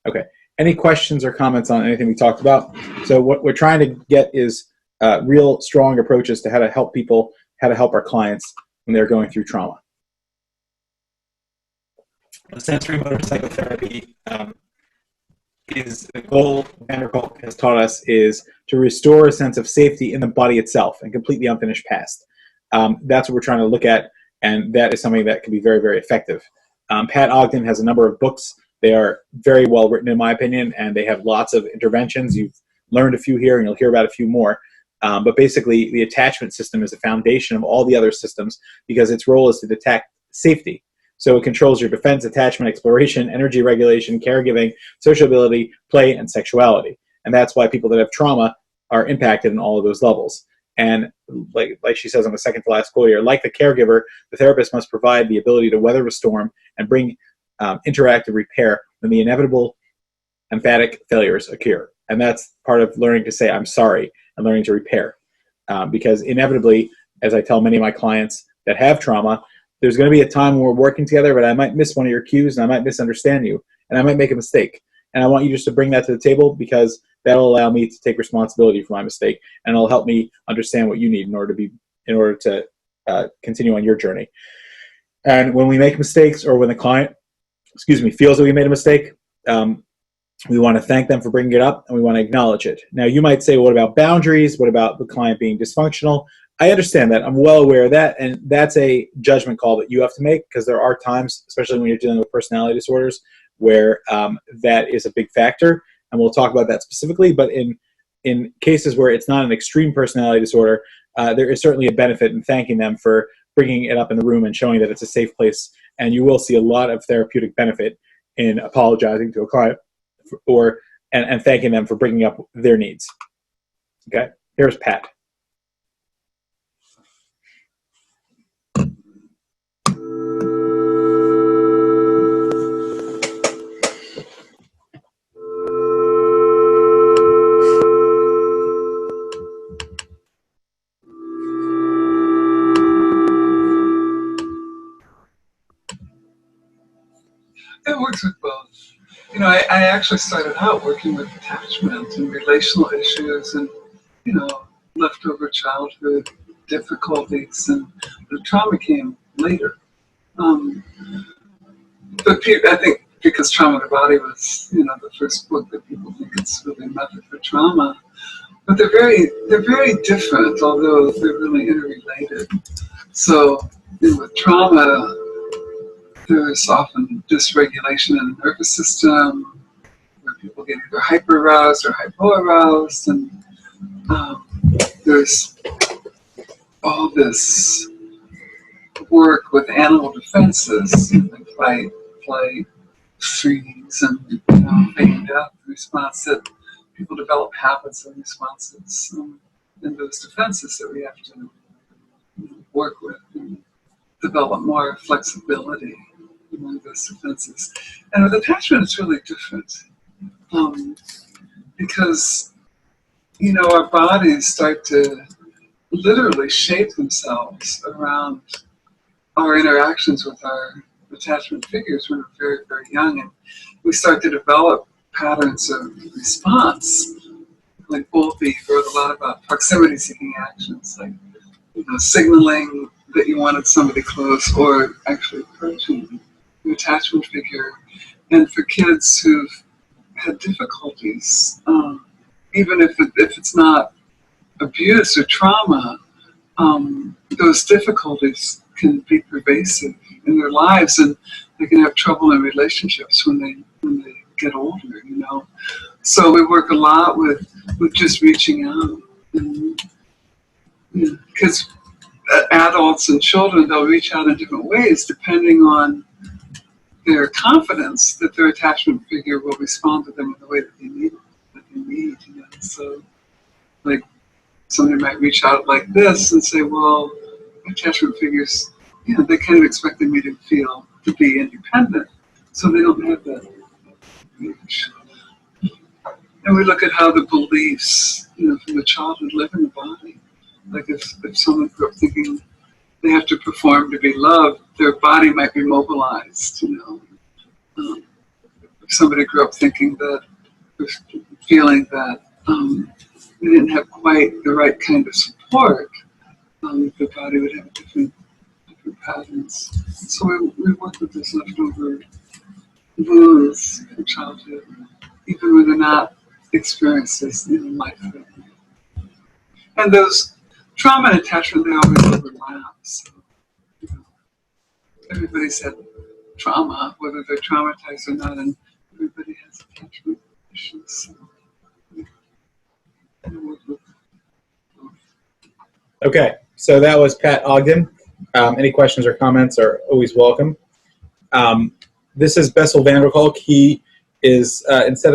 Okay, any questions or comments on anything we talked about? So what we're trying to get is real strong approaches to how to help people, how to help our clients when they're going through trauma. Sensory motor psychotherapy is the goal Van Kolk has taught us is to restore a sense of safety in the body itself and complete the unfinished past. That's what we're trying to look at, and that is something that can be very, very effective. Pat Ogden has a number of books. They are very well written, in my opinion, and they have lots of interventions. You've learned a few here, and you'll hear about a few more. But basically, the attachment system is the foundation of all the other systems because its role is to detect safety. So it controls your defense, attachment, exploration, energy regulation, caregiving, sociability, play, and sexuality. And that's why people that have trauma are impacted in all of those levels. And like she says on the second to last quote here, like the caregiver, the therapist must provide the ability to weather the storm and bring interactive repair when the inevitable emphatic failures occur. And that's part of learning to say, I'm sorry, and learning to repair. Because inevitably, as I tell many of my clients that have trauma, there's going to be a time when we're working together, but I might miss one of your cues and I might misunderstand you and I might make a mistake. And I want you just to bring that to the table because that'll allow me to take responsibility for my mistake and it'll help me understand what you need in order to continue on your journey. And when we make mistakes or when the client, feels that we made a mistake, we want to thank them for bringing it up and we want to acknowledge it. Now you might say, what about boundaries? What about the client being dysfunctional? I understand that. I'm well aware of that, and that's a judgment call that you have to make because there are times, especially when you're dealing with personality disorders, where that is a big factor, and we'll talk about that specifically. But in cases where it's not an extreme personality disorder, there is certainly a benefit in thanking them for bringing it up in the room and showing that it's a safe place, and you will see a lot of therapeutic benefit in apologizing to a client and thanking them for bringing up their needs. Okay, here's Pat. It works with both. You know, I actually started out working with attachment and relational issues and, you know, leftover childhood difficulties, and the trauma came later. But I think because Trauma of the Body was, you know, the first book that people think it's really a method for trauma. But they're very different, although they're really interrelated. So, you know, with trauma, there's often dysregulation in the nervous system, where people get either hyper-aroused or hypo-aroused, and there's all this work with animal defenses, like fight, flight, freeze, and pain, death response, that people develop habits and responses, and those defenses that we have to work with and develop more flexibility among those defenses. And with attachment, it's really different, because our bodies start to literally shape themselves around our interactions with our attachment figures when we're very, very young, and we start to develop patterns of response. Like Bowlby wrote a lot about proximity-seeking actions, like signaling that you wanted somebody close, or actually approaching your attachment figure. And for kids who've had difficulties, even if it's not abuse or trauma, those difficulties can be pervasive in their lives, and they can have trouble in relationships when they get older. So we work a lot with just reaching out, because adults and children, they'll reach out in different ways depending on their confidence that their attachment figure will respond to them in the way that they need. So, like, somebody might reach out like this and say, well, attachment figures, they kind of expected me to be independent, so they don't have that reach. And we look at how the beliefs, from the childhood live in the body. Like if someone grew up thinking they have to perform to be loved, their body might be mobilized, If somebody grew up thinking that, feeling that they didn't have quite the right kind of support, the body would have different patterns. So we work with this leftover wounds from childhood, even when they're not experiences in life. And those trauma and attachment, they always overlap. So, everybody's had trauma, whether they're traumatized or not, and everybody has attachment issues. Okay, so that was Pat Ogden. Any questions or comments are always welcome. This is Bessel van der Kolk. He is, the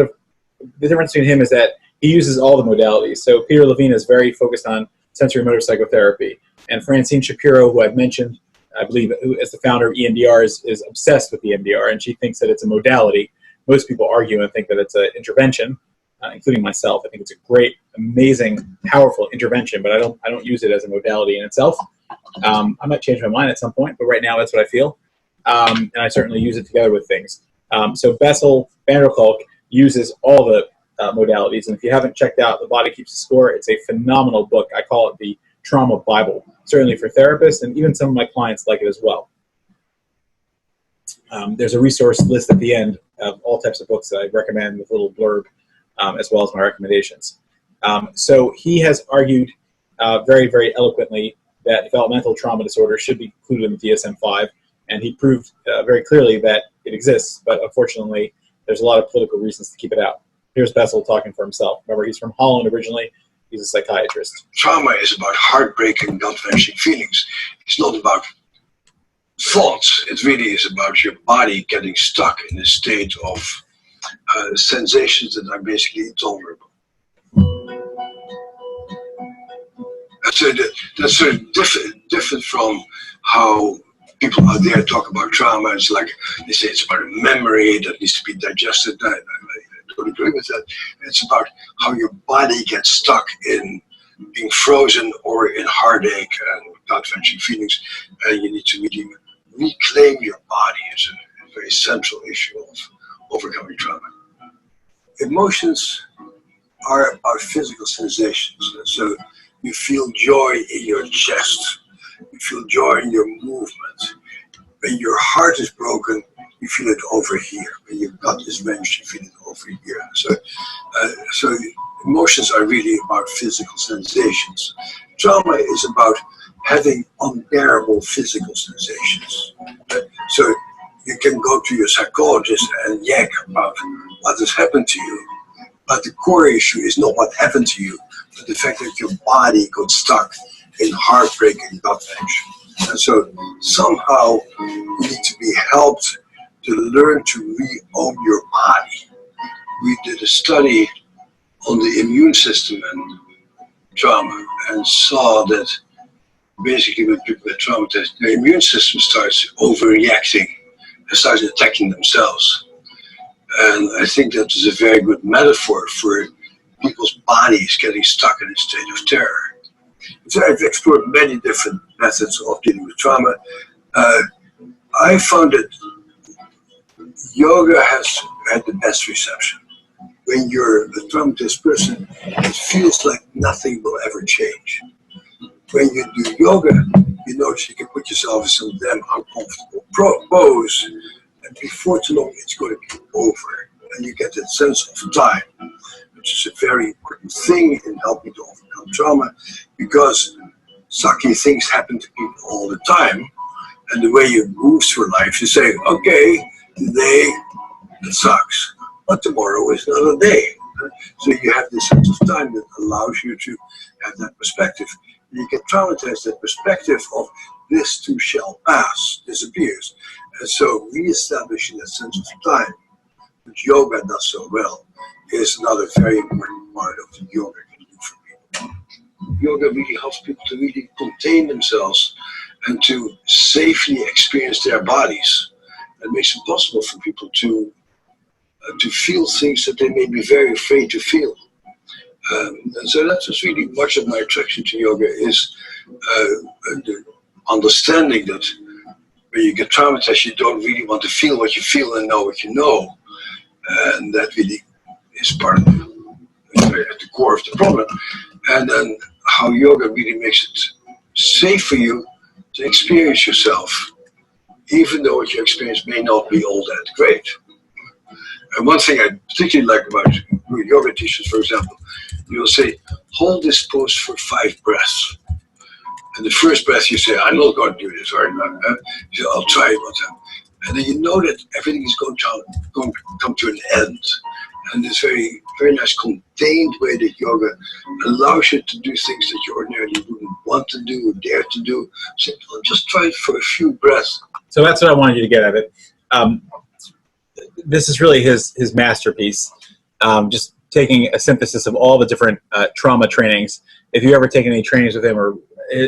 difference between him is that he uses all the modalities. So Peter Levine is very focused on sensory motor psychotherapy. And Francine Shapiro, who I've mentioned, I believe, who is the founder of EMDR, is obsessed with EMDR, and she thinks that it's a modality. Most people argue and think that it's an intervention, including myself. I think it's a great, amazing, powerful intervention, but I don't use it as a modality in itself. I might change my mind at some point, but right now that's what I feel. And I certainly use it together with things. So Bessel van der Kolk uses all the modalities, and if you haven't checked out The Body Keeps the Score, it's a phenomenal book. I call it the Trauma Bible, certainly for therapists, and even some of my clients like it as well. There's a resource list at the end of all types of books that I recommend with a little blurb, as well as my recommendations. So he has argued very, very eloquently that developmental trauma disorder should be included in the DSM-5, and he proved very clearly that it exists, but unfortunately there's a lot of political reasons to keep it out. Here's Bessel talking for himself. Remember, he's from Holland originally. He's a psychiatrist. Trauma is about heartbreaking, gut-wrenching feelings. It's not about thoughts. It really is about your body getting stuck in a state of sensations that are basically intolerable. That's sort of different from how people out there talk about trauma. It's like they say it's about a memory that needs to be digested. I don't agree with that. It's about how your body gets stuck in being frozen or in heartache and gut-wrenching feelings, and you need to really reclaim your body. It's a very central issue of overcoming trauma. Emotions are our physical sensations. So you feel joy in your chest. You feel joy in your movement. When your heart is broken, you feel it over here. When your gut is wrenched, you feel it over here. So emotions are really about physical sensations. Trauma is about having unbearable physical sensations. So you can go to your psychologist and yak about what has happened to you. But the core issue is not what happened to you, but the fact that your body got stuck in heartbreak and gut wrench. And so somehow you need to be helped to learn to re-own your body. We did a study on the immune system and trauma and saw that basically when people get traumatized, their immune system starts overreacting and starts attacking themselves. And I think that is a very good metaphor for people's bodies getting stuck in a state of terror. So I've explored many different methods of dealing with trauma. I found that yoga has had the best reception. When you're a traumatized person, it feels like nothing will ever change. When you do yoga, you notice you can put yourself in some damn uncomfortable pose, and before too long, it's going to be over. And you get that sense of time, which is a very important thing in helping to overcome trauma, because sucky things happen to people all the time. And the way you move through life, you say, okay, today it sucks, but tomorrow is another day. So you have this sense of time that allows you to have that perspective. And you get traumatized, that perspective of this too shall pass disappears. And so reestablishing that sense of time, which yoga does so well, is another very important part of the yoga can do for people. Yoga really helps people to really contain themselves and to safely experience their bodies. It makes it possible for people to feel things that they may be very afraid to feel. And so that's just really much of my attraction to yoga is the understanding that when you get traumatized, you don't really want to feel what you feel and know what you know. And that really is part of at the core of the problem. And then how yoga really makes it safe for you to experience yourself, even though what you experience may not be all that great. And one thing I particularly like about yoga teachers, for example, you'll say, hold this pose for 5 breaths. And the first breath you say, I'm not going to do this, or you say, I'll try it one time. And then you know that everything is going to come to an end. And this very, very nice contained way that yoga allows you to do things that you ordinarily wouldn't want to do or dare to do. So I'll just try it for a few breaths. So that's what I wanted you to get at it. This is really his masterpiece. Just taking a synthesis of all the different trauma trainings. If you've ever taken any trainings with him, or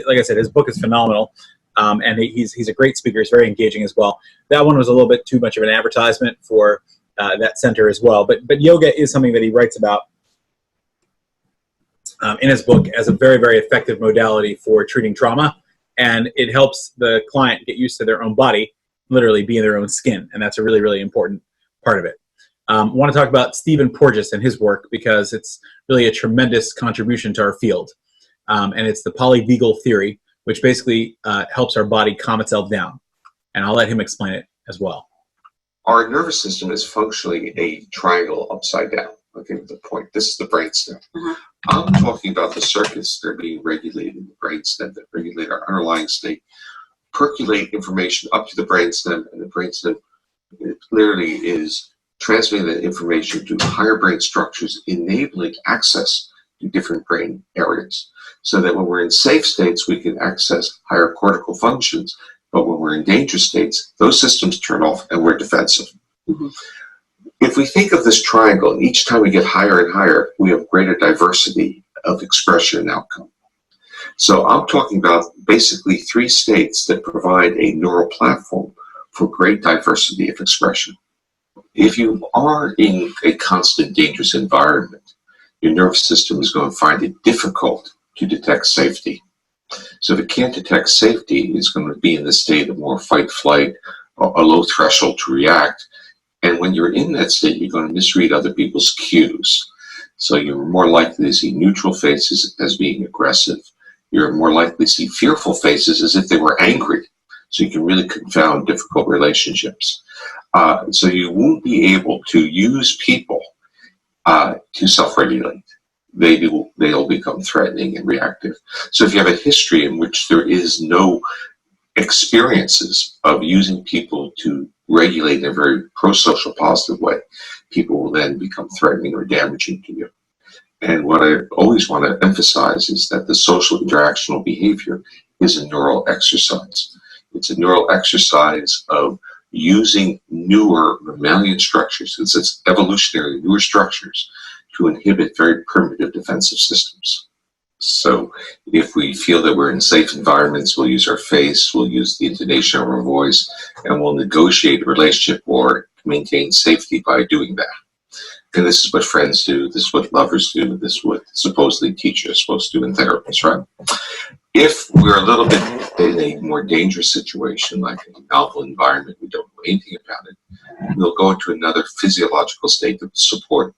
like I said, his book is phenomenal. And he's a great speaker. He's very engaging as well. That one was a little bit too much of an advertisement for that center as well. But yoga is something that he writes about in his book as a very, very effective modality for treating trauma. And it helps the client get used to their own body, literally be in their own skin. And that's a really, really important part of it. I want to talk about Stephen Porges and his work because it's really a tremendous contribution to our field. And it's the polyvagal theory, which basically helps our body calm itself down. And I'll let him explain it as well. Our nervous system is functionally a triangle upside down. Okay, the point. This is the brainstem. I'm talking about the circuits that are being regulated in the brainstem that regulate our underlying state, percolate information up to the brainstem, and the brainstem literally is transmitting that information to higher brain structures, enabling access to different brain areas. So that when we're in safe states, we can access higher cortical functions. But when we're in dangerous states, those systems turn off and we're defensive. If we think of this triangle, each time we get higher and higher, we have greater diversity of expression and outcome. So I'm talking about basically 3 states that provide a neural platform for great diversity of expression. If you are in a constant dangerous environment, your nervous system is going to find it difficult to detect safety. So if it can't detect safety, it's going to be in the state of more fight, flight, or a low threshold to react. And when you're in that state, you're going to misread other people's cues. So you're more likely to see neutral faces as being aggressive. You're more likely to see fearful faces as if they were angry. So you can really confound difficult relationships. So you won't be able to use people to self-regulate. They'll become threatening and reactive. So if you have a history in which there is no experiences of using people to regulate in a very pro-social positive way, people will then become threatening or damaging to you. And what I always want to emphasize is that the social interactional behavior is a neural exercise. It's a neural exercise of using newer mammalian structures, it's evolutionary newer structures, to inhibit very primitive defensive systems. So if we feel that we're in safe environments, we'll use our face, we'll use the intonation of our voice, and we'll negotiate a relationship or maintain safety by doing that. And this is what friends do, this is what lovers do, this is what supposedly teachers are supposed to do in therapists, right? If we're a little bit in a more dangerous situation, like a novel environment, we don't know anything about it, we'll go into another physiological state that will support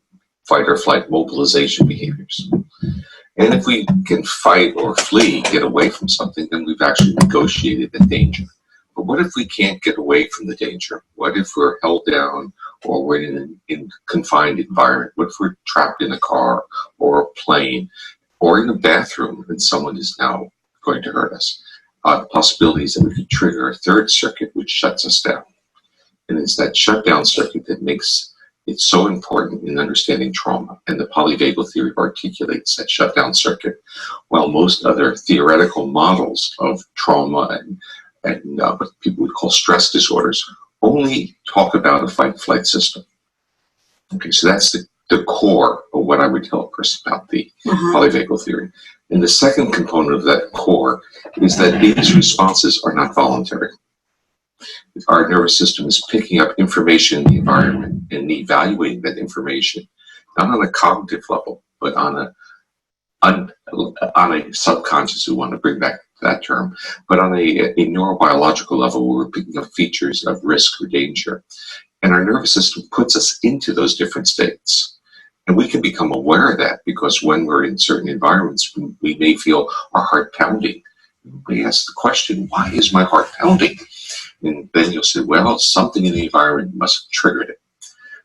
fight or flight mobilization behaviors. And if we can fight or flee, get away from something, then we've actually negotiated the danger. But what if we can't get away from the danger? What if we're held down, or we're in a confined environment? What if we're trapped in a car or a plane or in a bathroom and someone is now going to hurt us? The possibilities that we could trigger a third circuit which shuts us down. And it's that shutdown circuit that makes it so important in understanding trauma. And the polyvagal theory articulates that shutdown circuit, while most other theoretical models of trauma and what people would call stress disorders only talk about a fight-flight system. Okay, so that's the core of what I would tell a person about the polyvagal theory. And the second component of that core is that these responses are not voluntary. Our nervous system is picking up information in the environment and evaluating that information, not on a cognitive level, but on a subconscious, we want to bring back that term, but on a neurobiological level where we're picking up features of risk or danger. And our nervous system puts us into those different states. And we can become aware of that because when we're in certain environments, we may feel our heart pounding. We ask the question, why is my heart pounding? And then you'll say, well, something in the environment must have triggered it.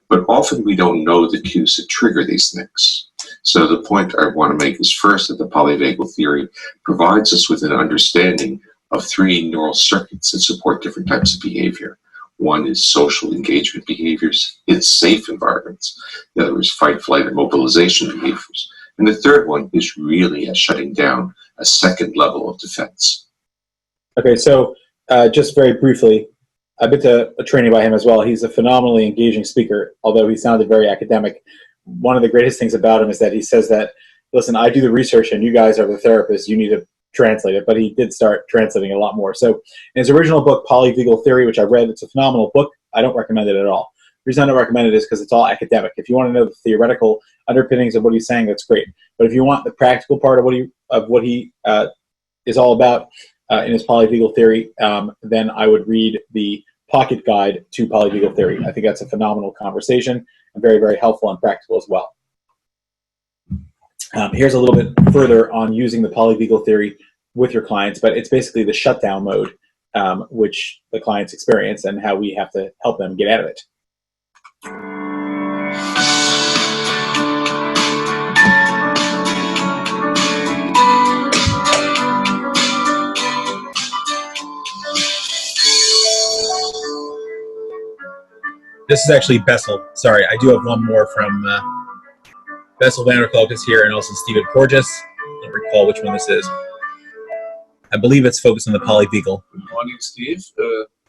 But often we don't know the cues that trigger these things. So the point I want to make is first that the polyvagal theory provides us with an understanding of three neural circuits that support different types of behavior. One is social engagement behaviors in safe environments. The other is fight, flight, and mobilization behaviors. And the third one is really a shutting down a second level of defense. Okay, so just very briefly, I've been to a training by him as well. He's a phenomenally engaging speaker, although he sounded very academic. One of the greatest things about him is that he says that, listen, I do the research and you guys are the therapists, you need to translate it, but he did start translating a lot more. So in his original book, Polyvagal Theory, which I read, it's a phenomenal book. I don't recommend it at all. The reason I don't recommend it is because it's all academic. If you want to know the theoretical underpinnings of what he's saying, that's great. But if you want the practical part of what he is all about in his Polyvagal Theory, then I would read the Pocket Guide to Polyvagal Theory. I think that's a phenomenal conversation and very, very helpful and practical as well. Here's a little bit further on using the polyvagal theory with your clients, but it's basically the shutdown mode which the clients experience and how we have to help them get out of it. This is actually Bessel. Sorry, I do have one more from Bessel Vanderkolk is here, and also Stephen Porges. I don't recall which one this is. I believe it's focused on the polyvagal. Good morning, Steve.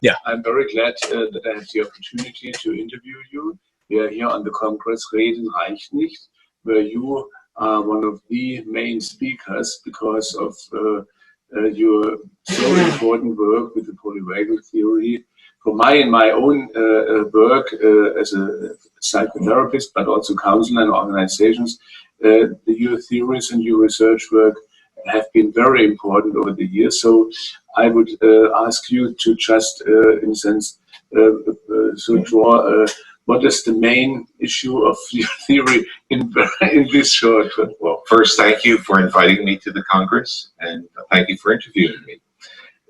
Yeah. I'm very glad that I have the opportunity to interview you. We are here on the Congress Reden reicht nicht, where you are one of the main speakers because of your so important work with the polyvagal theory. For my own work as a psychotherapist, but also counselor and organizations, your theories and your research work have been very important over the years. So I would ask you to just, in a sense, draw what is the main issue of your theory in this short? Well, first, thank you for inviting me to the Congress, and thank you for interviewing me.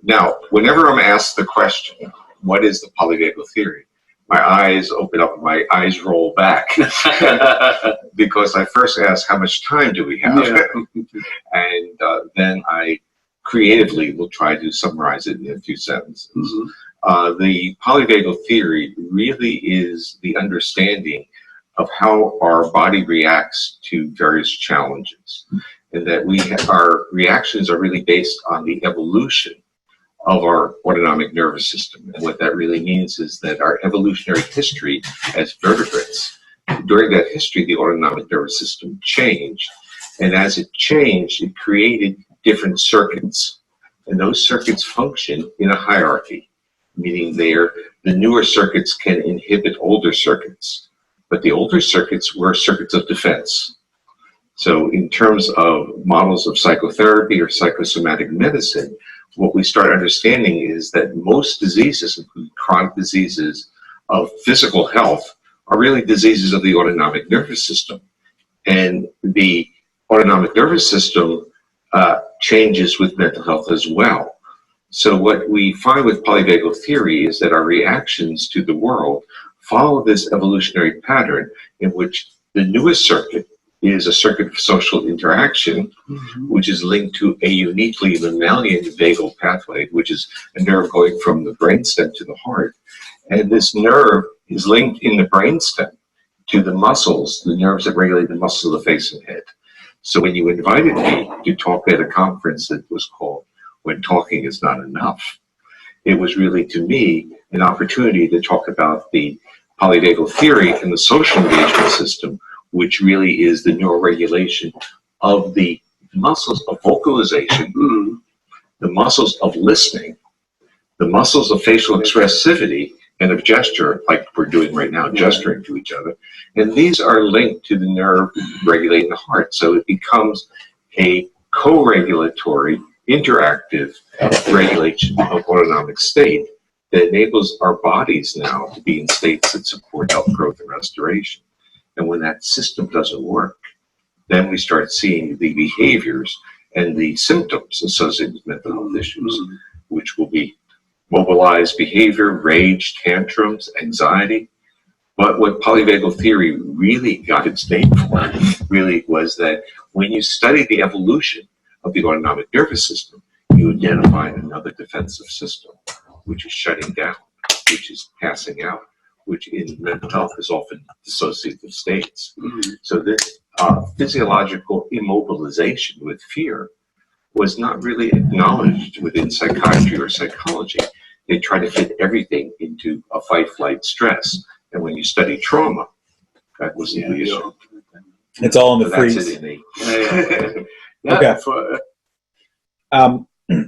Now, whenever I'm asked the question, what is the polyvagal theory? My eyes open up and my eyes roll back because I first ask, how much time do we have? Yeah. And then I creatively will try to summarize it in a few sentences. The polyvagal theory really is the understanding of how our body reacts to various challenges, and that our reactions are really based on the evolution of our autonomic nervous system. And what that really means is that our evolutionary history as vertebrates, during that history, the autonomic nervous system changed. And as it changed, it created different circuits. And those circuits function in a hierarchy, meaning the newer circuits can inhibit older circuits. But the older circuits were circuits of defense. So in terms of models of psychotherapy or psychosomatic medicine, what we start understanding is that most diseases, including chronic diseases of physical health, are really diseases of the autonomic nervous system. And the autonomic nervous system changes with mental health as well. So what we find with polyvagal theory is that our reactions to the world follow this evolutionary pattern in which the newest circuit is a circuit of social interaction, which is linked to a uniquely mammalian vagal pathway, which is a nerve going from the brainstem to the heart. And this nerve is linked in the brainstem to the muscles, the nerves that regulate the muscles of the face and head. So when you invited me to talk at a conference that was called When Talking Is Not Enough, it was really, to me, an opportunity to talk about the polyvagal theory and the social engagement system, which really is the neuroregulation of the muscles of vocalization, the muscles of listening, the muscles of facial expressivity, and of gesture, like we're doing right now, gesturing to each other. And these are linked to the nerve regulating the heart. So it becomes a co-regulatory, interactive regulation of autonomic state that enables our bodies now to be in states that support health, growth, and restoration. And when that system doesn't work, then we start seeing the behaviors and the symptoms associated with mental health issues, which will be mobilized behavior, rage, tantrums, anxiety. But what polyvagal theory really got its name for really was that when you study the evolution of the autonomic nervous system, you identify another defensive system, which is shutting down, which is passing out, which in mental health is often dissociative states. So this physiological immobilization with fear was not really acknowledged within psychiatry or psychology. They try to fit everything into a fight, flight, stress. And when you study trauma, that was the issue. It's all in the So that's freeze. it in Okay.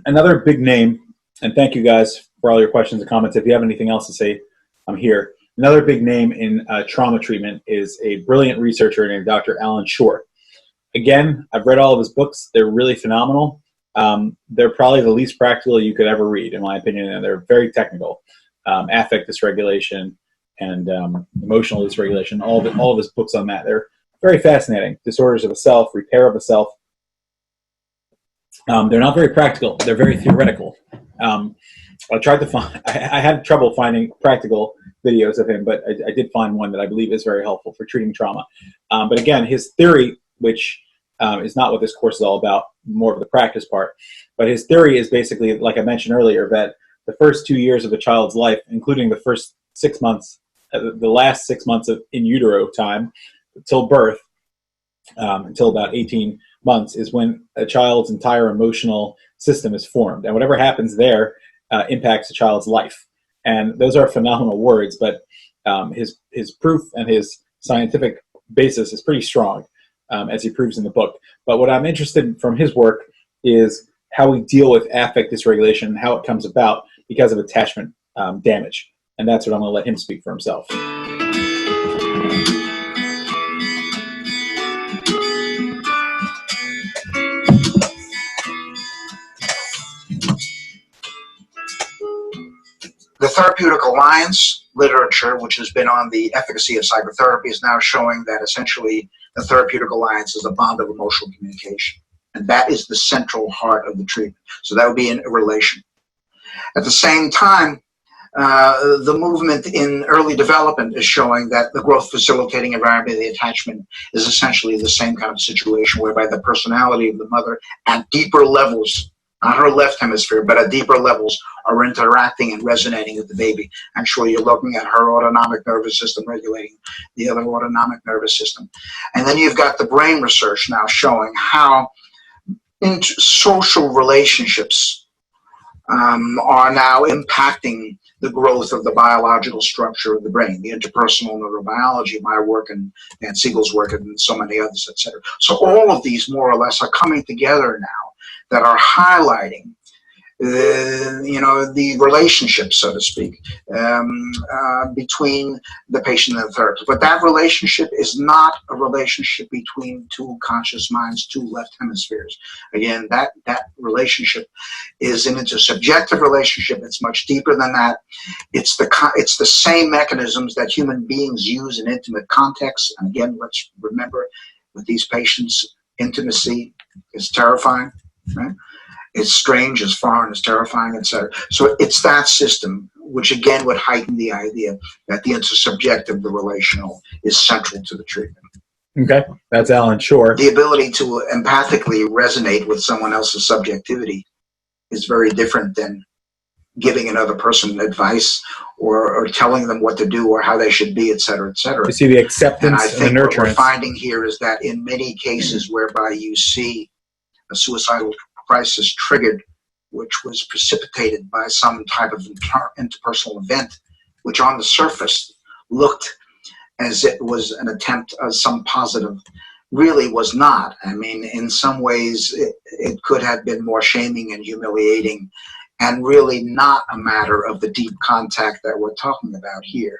Another big name, and thank you guys for all your questions and comments. If you have anything else to say, I'm here. Another big name in trauma treatment is a brilliant researcher named Dr. Alan Shore. Again, I've read all of his books. They're really phenomenal. They're probably the least practical you could ever read, in my opinion, and they're very technical. Affect dysregulation and emotional dysregulation, all of his books on that. They're very fascinating. Disorders of a self, repair of a self. They're not very practical. They're very theoretical. I tried to find, I had trouble finding practical videos of him, but I did find one that I believe is very helpful for treating trauma. But again, his theory, which is not what this course is all about, more of the practice part, but his theory is basically, like I mentioned earlier, that the first 2 years of a child's life, including the first 6 months, the last 6 months of in utero time, till birth, until about 18 months, is when a child's entire emotional system is formed. And whatever happens there impacts a child's life. And those are phenomenal words, but his proof and his scientific basis is pretty strong, as he proves in the book. But what I'm interested in from his work is how we deal with affect dysregulation and how it comes about because of attachment damage. And that's what I'm going to let him speak for himself. The Therapeutic Alliance literature, which has been on the efficacy of psychotherapy, is now showing that essentially the Therapeutic Alliance is a bond of emotional communication. And that is the central heart of the treatment. So that would be a relation. At the same time, the movement in early development is showing that the growth facilitating environment of the attachment is essentially the same kind of situation whereby the personality of the mother at deeper levels not her left hemisphere, but at deeper levels, are interacting and resonating with the baby. Actually, you're looking at her autonomic nervous system regulating the other autonomic nervous system. And then you've got the brain research now showing how social relationships are now impacting the growth of the biological structure of the brain, the interpersonal neurobiology, my work and Dan Siegel's work and so many others, etc. So all of these more or less are coming together now that are highlighting the relationship, so to speak, between the patient and the therapist. But that relationship is not a relationship between two conscious minds, two left hemispheres. Again, that relationship is an intersubjective relationship. It's much deeper than that. It's the same mechanisms that human beings use in intimate contexts. And again, let's remember, with these patients, intimacy is terrifying, right? It's strange, it's foreign, it's terrifying, etc. So it's that system, which again would heighten the idea that the intersubjective, the relational, is central to the treatment. Okay, that's Alan Shore. The ability to empathically resonate with someone else's subjectivity is very different than giving another person advice or telling them what to do or how they should be, etc., etc. You see the acceptance and I think the what we're nurturance. finding here is that in many cases whereby you see a suicidal crisis triggered, which was precipitated by some type of interpersonal event, which on the surface looked as it was an attempt at some positive, really was not. I mean, in some ways, it could have been more shaming and humiliating and really not a matter of the deep contact that we're talking about here,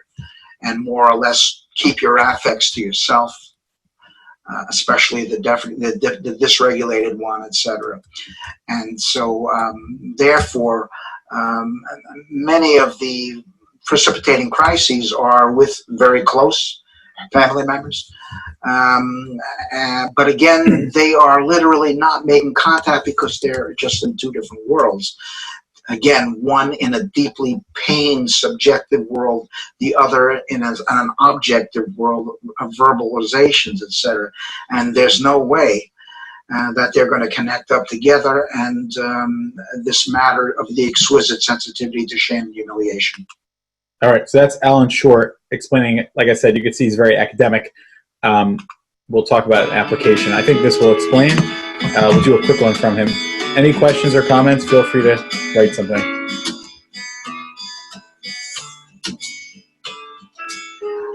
and more or less keep your affects to yourself, especially the dysregulated one, etc. And so, therefore, many of the precipitating crises are with very close family members. But again, they are literally not making contact because they're just in two different worlds. Again, one in a deeply pained subjective world, the other in an objective world of verbalizations, etc. And there's no way that they're going to connect up together, and this matter of the exquisite sensitivity to shame and humiliation. All right, so that's Alan Shore explaining it. Like I said, you can see he's very academic. We'll talk about an application. I think this will explain. We'll do a quick one from him. Any questions or comments, feel free to write something.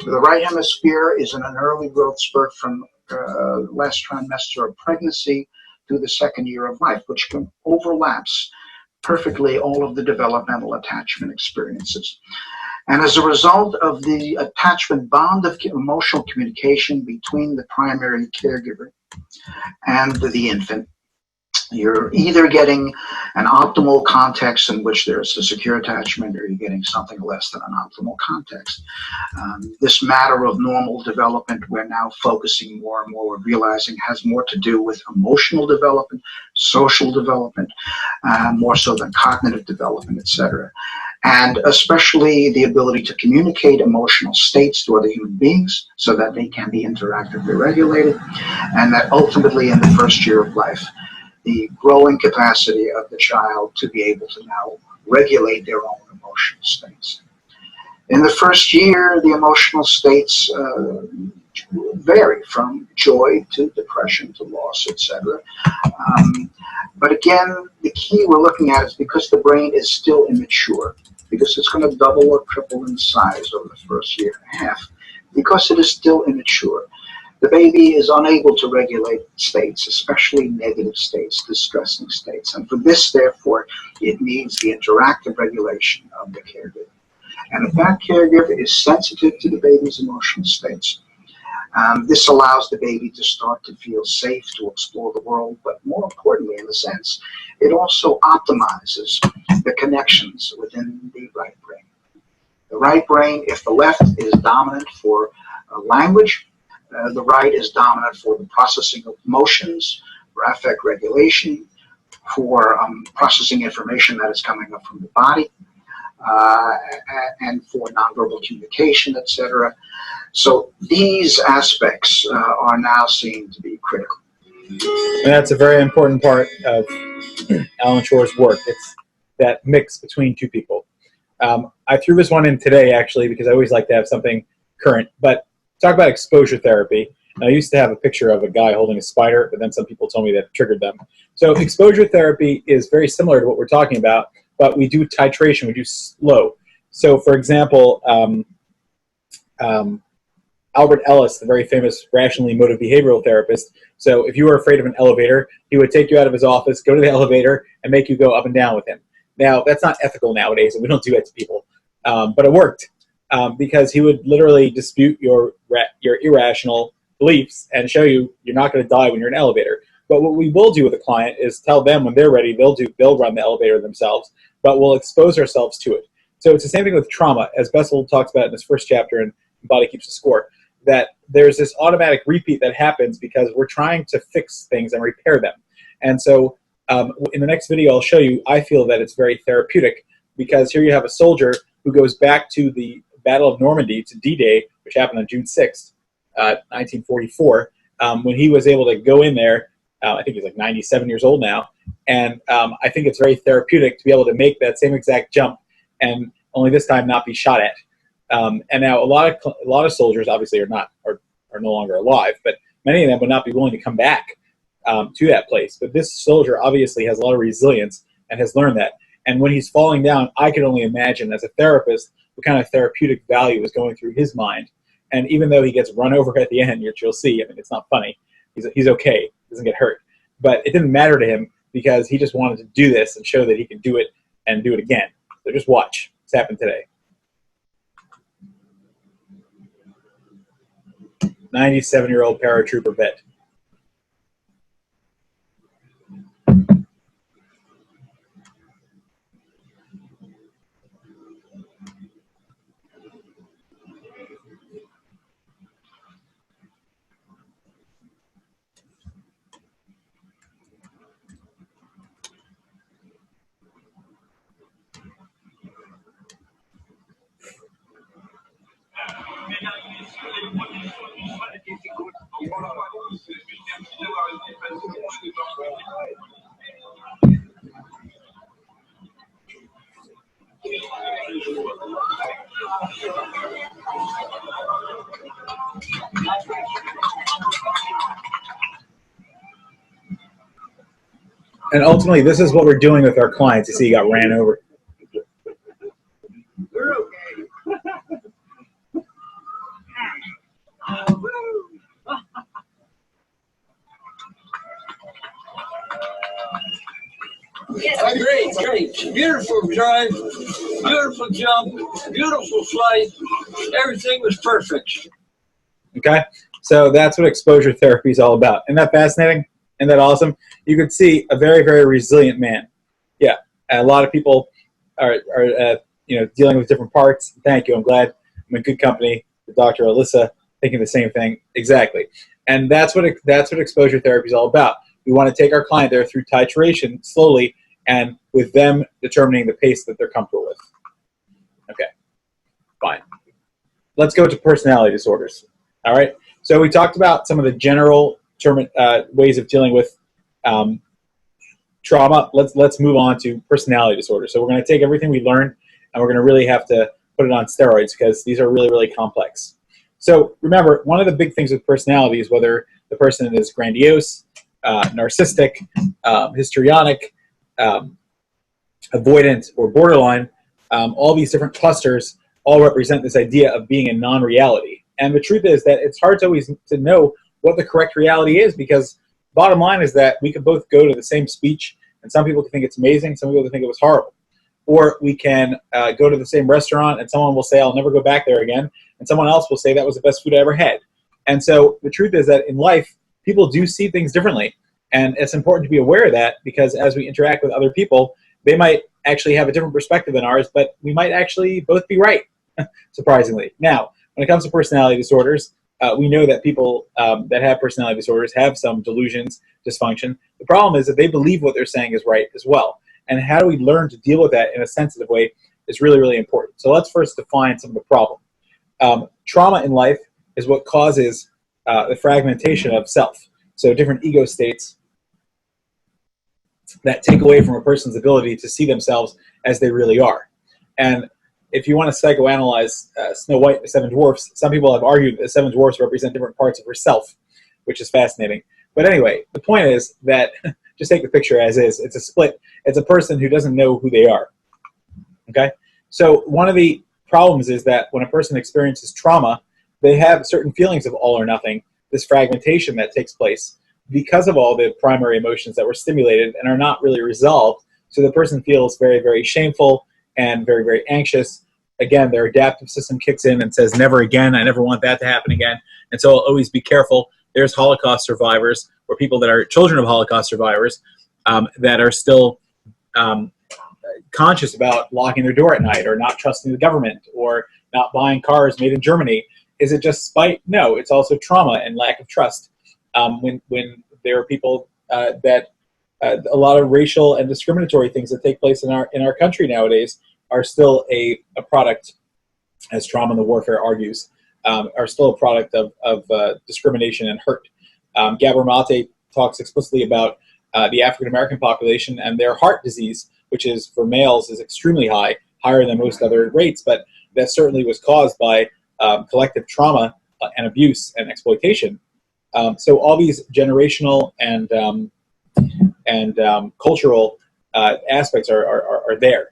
The right hemisphere is in an early growth spurt from last trimester of pregnancy through the second year of life, which overlaps perfectly all of the developmental attachment experiences. And as a result of the attachment bond of emotional communication between the primary caregiver and the infant, you're either getting an optimal context in which there's a secure attachment, or you're getting something less than an optimal context. This matter of normal development, we're now focusing more and more, we're realizing has more to do with emotional development, social development, more so than cognitive development, etc. And especially the ability to communicate emotional states to other human beings so that they can be interactively regulated, and that ultimately in the first year of life, the growing capacity of the child to be able to now regulate their own emotional states. In the first year, the emotional states vary from joy to depression to loss, etc. But again, the key we're looking at is because the brain is still immature, because it's going to double or triple in size over the first year and a half, because it is still immature. The baby is unable to regulate states, especially negative states, distressing states. And for this, therefore, it needs the interactive regulation of the caregiver. And if that caregiver is sensitive to the baby's emotional states, this allows the baby to start to feel safe to explore the world, but more importantly, in a sense, it also optimizes the connections within the right brain. The right brain, if the left is dominant for language, the right is dominant for the processing of emotions, for affect regulation, for processing information that is coming up from the body, and for nonverbal communication, etc. So these aspects are now seen to be critical. And that's a very important part of Alan Shore's work. It's that mix between two people. I threw this one in today, actually, because I always like to have something current. But talk about exposure therapy. And I used to have a picture of a guy holding a spider, but then some people told me that it triggered them. So exposure therapy is very similar to what we're talking about, but we do titration. We do slow. So, for example, Albert Ellis, the very famous rationally motive behavioral therapist. So if you were afraid of an elevator, he would take you out of his office, go to the elevator, and make you go up and down with him. Now, that's not ethical nowadays, and we don't do that to people. But it worked because he would literally dispute your irrational beliefs and show you you're not going to die when you're in an elevator. But what we will do with a client is tell them when they're ready, they'll run the elevator themselves, but we'll expose ourselves to it. So it's the same thing with trauma, as Bessel talks about in his first chapter in Body Keeps the Score, that there's this automatic repeat that happens because we're trying to fix things and repair them. And so in the next video I'll show you, I feel that it's very therapeutic because here you have a soldier who goes back to the Battle of Normandy, to D-Day, which happened on June 6th, 1944, when he was able to go in there. I think he's like 97 years old now, and I think it's very therapeutic to be able to make that same exact jump, and only this time not be shot at. And now a lot of soldiers obviously are no longer alive, but many of them would not be willing to come back to that place. But this soldier obviously has a lot of resilience and has learned that. And when he's falling down, I can only imagine as a therapist what kind of therapeutic value is going through his mind. And even though he gets run over at the end, which you'll see, I mean, it's not funny. He's okay. He doesn't get hurt. But it didn't matter to him because he just wanted to do this and show that he could do it and do it again. So just watch. It's happened today. 97-year-old paratrooper vet. And ultimately, this is what we're doing with our clients. You see, he got ran over. We're okay. Great. Beautiful drive, beautiful jump, beautiful flight. Everything was perfect. Okay? So that's what exposure therapy is all about. Isn't that fascinating? Isn't that awesome? You could see a very, very resilient man. Yeah. And a lot of people are dealing with different parts. Thank you. I'm glad I'm in good company with Dr. Alyssa thinking the same thing. Exactly. And that's what exposure therapy is all about. We want to take our client there through titration slowly and with them determining the pace that they're comfortable with. Okay. Fine. Let's go to personality disorders. All right. So we talked about some of the general ways of dealing with trauma. Let's move on to personality disorders. So we're going to take everything we learned and we're going to really have to put it on steroids because these are really, really complex. So remember, one of the big things with personality is whether the person is grandiose, narcissistic, histrionic, avoidant, or borderline. All these different clusters all represent this idea of being in non-reality. And the truth is that it's hard to always to know what the correct reality is because bottom line is that we could both go to the same speech and some people can think it's amazing, some people can think it was horrible. Or we can go to the same restaurant and someone will say, I'll never go back there again. And someone else will say that was the best food I ever had. And so the truth is that in life, people do see things differently. And it's important to be aware of that because as we interact with other people, they might actually have a different perspective than ours, but we might actually both be right, surprisingly. Now, when it comes to personality disorders, we know that people that have personality disorders have some delusions, dysfunction. The problem is that they believe what they're saying is right as well. And how do we learn to deal with that in a sensitive way is really, really important. So let's first define some of the problem. Trauma in life is what causes the fragmentation of self. So different ego states that take away from a person's ability to see themselves as they really are. And if you want to psychoanalyze Snow White and the Seven Dwarfs, some people have argued that the Seven Dwarfs represent different parts of herself, which is fascinating. But anyway, the point is that, just take the picture as is, it's a split. It's a person who doesn't know who they are. Okay? So one of the problems is that when a person experiences trauma, they have certain feelings of all or nothing, this fragmentation that takes place because of all the primary emotions that were stimulated and are not really resolved. So the person feels very, very shameful and very, very anxious. Again, their adaptive system kicks in and says, never again, I never want that to happen again. And so I'll always be careful. There's Holocaust survivors or people that are children of Holocaust survivors that are still conscious about locking their door at night or not trusting the government or not buying cars made in Germany. Is it just spite? No, it's also trauma and lack of trust. When there are people that a lot of racial and discriminatory things that take place in our country nowadays are still a product, as Trauma and the Warfare argues, are still a product of discrimination and hurt. Gabor Mate talks explicitly about the African American population and their heart disease, which is for males is extremely high, higher than most other rates, but that certainly was caused by collective trauma and abuse and exploitation. So all these generational and cultural aspects are there.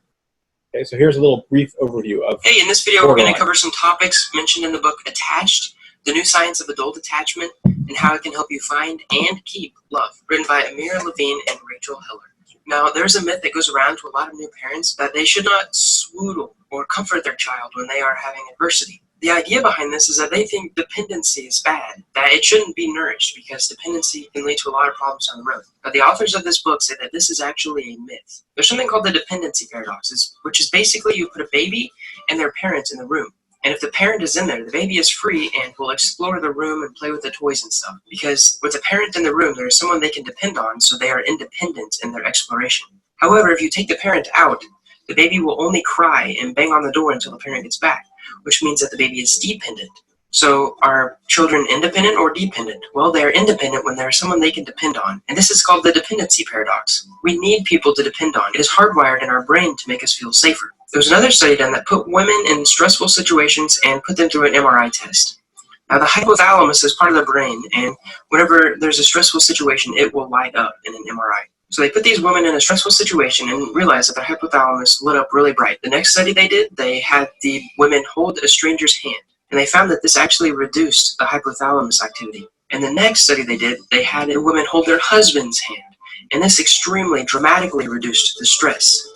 Okay, so here's a little brief overview of. Hey, in this video, we're going to cover some topics mentioned in the book Attached, the new science of adult attachment, and how it can help you find and keep love, written by Amir Levine and Rachel Heller. Now, there's a myth that goes around to a lot of new parents that they should not swaddle or comfort their child when they are having adversity. The idea behind this is that they think dependency is bad, that it shouldn't be nourished because dependency can lead to a lot of problems down the road. But the authors of this book say that this is actually a myth. There's something called the dependency paradox, which is basically you put a baby and their parents in the room. And if the parent is in there, the baby is free and will explore the room and play with the toys and stuff. Because with the parent in the room, there is someone they can depend on, so they are independent in their exploration. However, if you take the parent out, the baby will only cry and bang on the door until the parent gets back, which means that the baby is dependent. So are children independent or dependent? Well, they're independent when there's someone they can depend on. And this is called the dependency paradox. We need people to depend on. It is hardwired in our brain to make us feel safer. There was another study done that put women in stressful situations and put them through an MRI test. Now, the hypothalamus is part of the brain, and whenever there's a stressful situation, it will light up in an MRI. So they put these women in a stressful situation and realized that their hypothalamus lit up really bright. The next study they did, they had the women hold a stranger's hand, and they found that this actually reduced the hypothalamus activity. And the next study they did, they had a woman hold their husband's hand, and this extremely dramatically reduced the stress.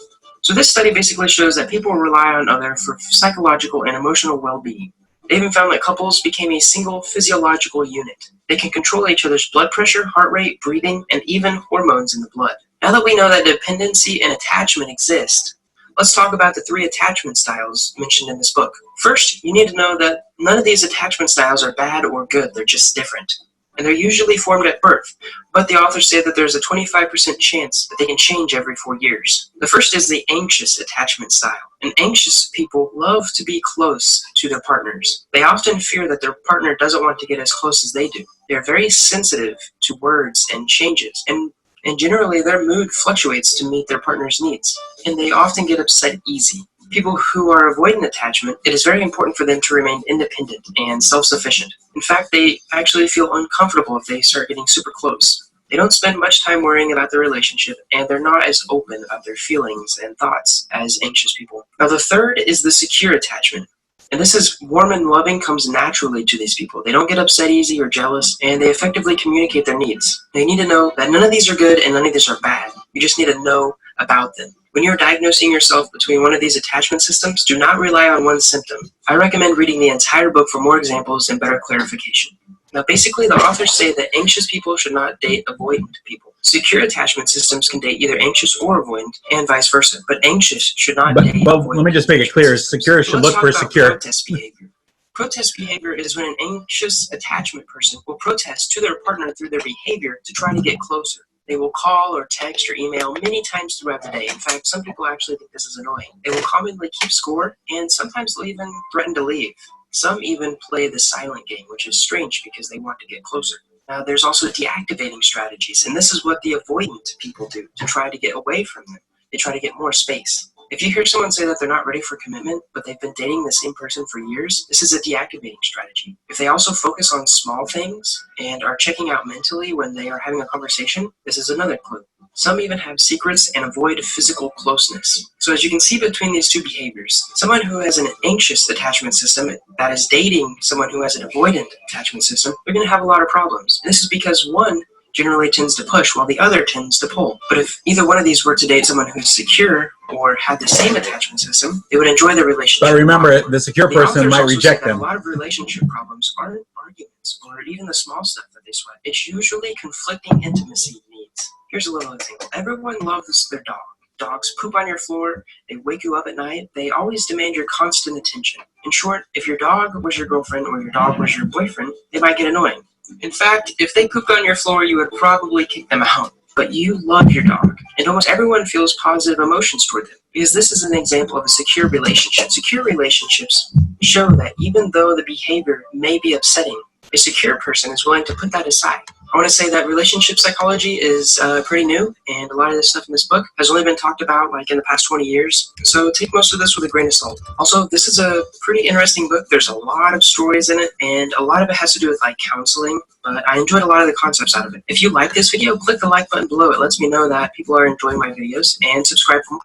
So this study basically shows that people rely on others for psychological and emotional well-being. They even found that couples became a single physiological unit. They can control each other's blood pressure, heart rate, breathing, and even hormones in the blood. Now that we know that dependency and attachment exist, let's talk about the 3 attachment styles mentioned in this book. First, you need to know that none of these attachment styles are bad or good, they're just different. And they're usually formed at birth, but the authors say that there's a 25% chance that they can change every 4 years. The first is the anxious attachment style. And anxious people love to be close to their partners. They often fear that their partner doesn't want to get as close as they do. They're very sensitive to words and changes, and generally their mood fluctuates to meet their partner's needs. And they often get upset easy. People who are avoidant attachment, it is very important for them to remain independent and self-sufficient. In fact, they actually feel uncomfortable if they start getting super close. They don't spend much time worrying about their relationship, and they're not as open about their feelings and thoughts as anxious people. Now, the third is the secure attachment. And this is warm and loving comes naturally to these people. They don't get upset easy or jealous, and they effectively communicate their needs. They need to know that none of these are good and none of these are bad. You just need to know about them. When you're diagnosing yourself between one of these attachment systems, do not rely on one symptom. I recommend reading the entire book for more examples and better clarification. Now, basically, the authors say that anxious people should not date avoidant people. Secure attachment systems can date either anxious or avoidant, and vice versa. But anxious should not date avoidant. Let me just make it clear. Secure should look for secure. Protest behavior. Protest behavior is when an anxious attachment person will protest to their partner through their behavior to try to get closer. They will call or text or email many times throughout the day. In fact, some people actually think this is annoying. They will commonly keep score, and sometimes they'll even threaten to leave. Some even play the silent game, which is strange because they want to get closer. There's also deactivating strategies, and this is what the avoidant people do to try to get away from them. They try to get more space. If you hear someone say that they're not ready for commitment, but they've been dating the same person for years, this is a deactivating strategy. If they also focus on small things and are checking out mentally when they are having a conversation, this is another clue. Some even have secrets and avoid physical closeness. So as you can see between these two behaviors, someone who has an anxious attachment system that is dating someone who has an avoidant attachment system, they're going to have a lot of problems. And this is because one generally tends to push while the other tends to pull. But if either one of these were to date someone who's secure or had the same attachment system, they would enjoy the relationship. But remember, the secure person might reject them. A lot of relationship problems aren't arguments or even the small stuff that they sweat. It's usually conflicting intimacy needs. Here's a little example. Everyone loves their dog. Dogs poop on your floor, they wake you up at night, they always demand your constant attention. In short, if your dog was your girlfriend or your dog was your boyfriend, they might get annoying. In fact, if they pooped on your floor, you would probably kick them out. But you love your dog, and almost everyone feels positive emotions toward them, because this is an example of a secure relationship. Secure relationships show that even though the behavior may be upsetting, a secure person is willing to put that aside. I want to say that relationship psychology is pretty new, and a lot of this stuff in this book has only been talked about like in the past 20 years. So take most of this with a grain of salt. Also, this is a pretty interesting book. There's a lot of stories in it, and a lot of it has to do with like counseling, but I enjoyed a lot of the concepts out of it. If you like this video, click the like button below. It lets me know that people are enjoying my videos, and subscribe for more.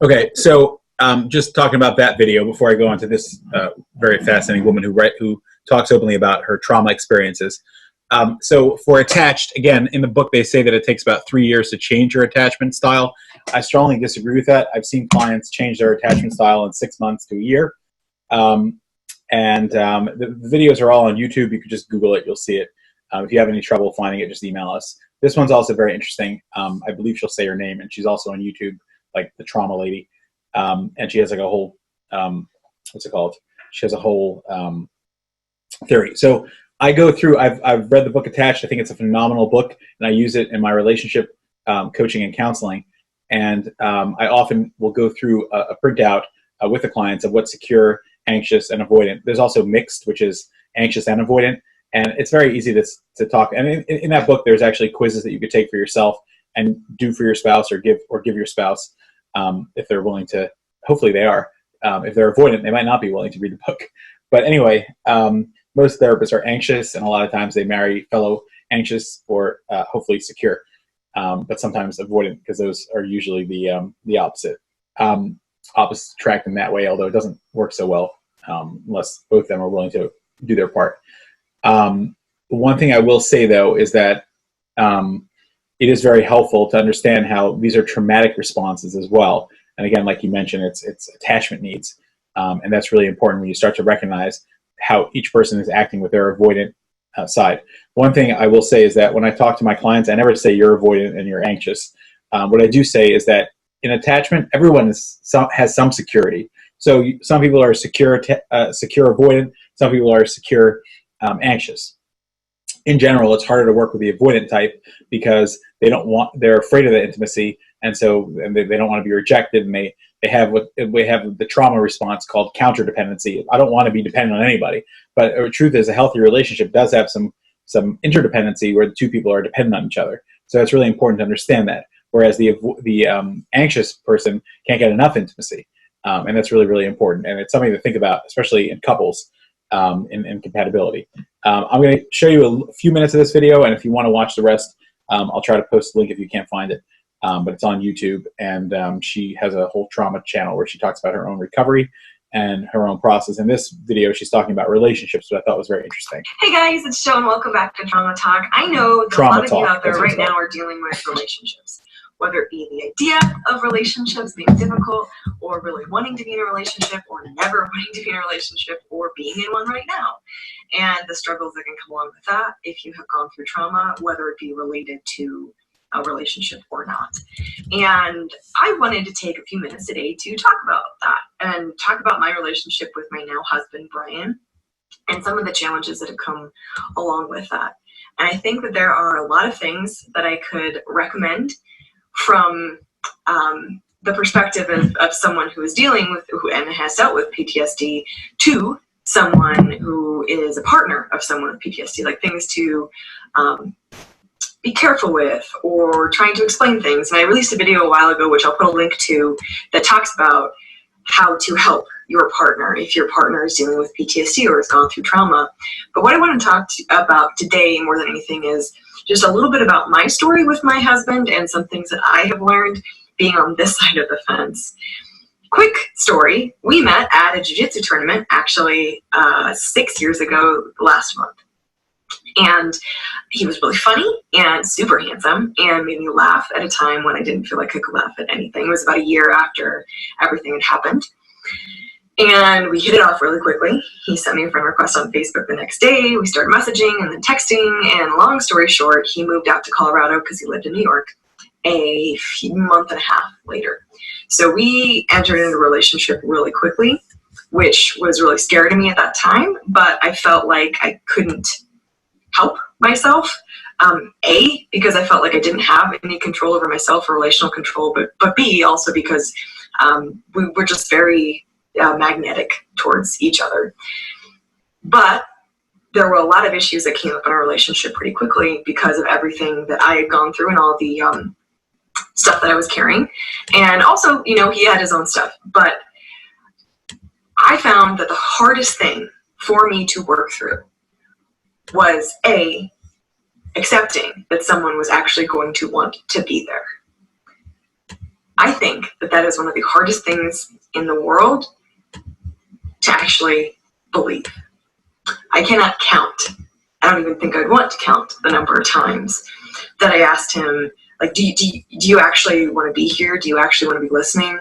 Okay, so just talking about that video before I go on to this very fascinating woman who talks openly about her trauma experiences. So for attached, again, in the book they say that it takes about 3 years to change your attachment style. I strongly disagree with that. I've seen clients change their attachment style in 6 months to a year. The videos are all on YouTube. You can just Google it. You'll see it. If you have any trouble finding it, just email us. This one's also very interesting. I believe she'll say her name, and she's also on YouTube, like the trauma lady. And she has like a whole, what's it called? She has a whole theory. So I go through, I've read the book Attached. I think it's a phenomenal book, and I use it in my relationship coaching and counseling. And I often will go through a printout with the clients of what's secure, anxious, and avoidant. There's also mixed, which is anxious and avoidant. And it's very easy to talk. And in that book, there's actually quizzes that you could take for yourself and do for your spouse or give your spouse if they're willing to. Hopefully they are. If they're avoidant, they might not be willing to read the book. But anyway, most therapists are anxious, and a lot of times they marry fellow anxious or hopefully secure, but sometimes avoidant, because those are usually the opposite. Opposites attract in that way, although it doesn't work so well unless both of them are willing to do their part. One thing I will say, though, is that it is very helpful to understand how these are traumatic responses as well. And again, like you mentioned, it's attachment needs. And that's really important when you start to recognize how each person is acting with their avoidant side. One thing I will say is that when I talk to my clients, I never say you're avoidant and you're anxious. What I do say is that in attachment, everyone has some security. So some people are secure avoidant, some people are secure anxious. In general, it's harder to work with the avoidant type because they're afraid of the intimacy, and they don't want to be rejected, and they have the trauma response called counterdependency. I don't want to be dependent on anybody, but the truth is a healthy relationship does have some interdependency where the two people are dependent on each other. So it's really important to understand that. Whereas the anxious person can't get enough intimacy, and that's really, really important. And it's something to think about, especially in couples in compatibility. I'm going to show you a few minutes of this video, and if you want to watch the rest, I'll try to post the link if you can't find it. But it's on YouTube, and she has a whole trauma channel where she talks about her own recovery and her own process. In this video, she's talking about relationships, which I thought was very interesting. Hey guys, it's Jo, and welcome back to Trauma Talk. I know that a lot of you out there right now are dealing with relationships, whether it be the idea of relationships being difficult, or really wanting to be in a relationship, or never wanting to be in a relationship, or being in one right now, and the struggles that can come along with that if you have gone through trauma, whether it be related to a relationship or not. And I wanted to take a few minutes today to talk about that and talk about my relationship with my now husband, Brian, and some of the challenges that have come along with that. And I think that there are a lot of things that I could recommend from the perspective of someone who is dealing with and has dealt with PTSD to someone who is a partner of someone with PTSD, like things to be careful with, or trying to explain things. And I released a video a while ago, which I'll put a link to, that talks about how to help your partner if your partner is dealing with PTSD or has gone through trauma. But what I want to talk about today more than anything is just a little bit about my story with my husband and some things that I have learned being on this side of the fence. Quick story, we met at a jiu-jitsu tournament actually 6 years ago last month. And he was really funny and super handsome and made me laugh at a time when I didn't feel like I could laugh at anything. It was about a year after everything had happened. And we hit it off really quickly. He sent me a friend request on Facebook the next day. We started messaging and then texting. And long story short, he moved out to Colorado because he lived in New York a month and a half later. So we entered into a relationship really quickly, which was really scary to me at that time. But I felt like I couldn't help myself. A, because I felt like I didn't have any control over myself or relational control, but B, also because we were just very magnetic towards each other. But there were a lot of issues that came up in our relationship pretty quickly because of everything that I had gone through and all the stuff that I was carrying. And also, you know, he had his own stuff. But I found that the hardest thing for me to work through was A, accepting that someone was actually going to want to be there. I think that that is one of the hardest things in the world to actually believe. I cannot count. I don't even think I'd want to count the number of times that I asked him, like, do you actually want to be here? Do you actually want to be listening?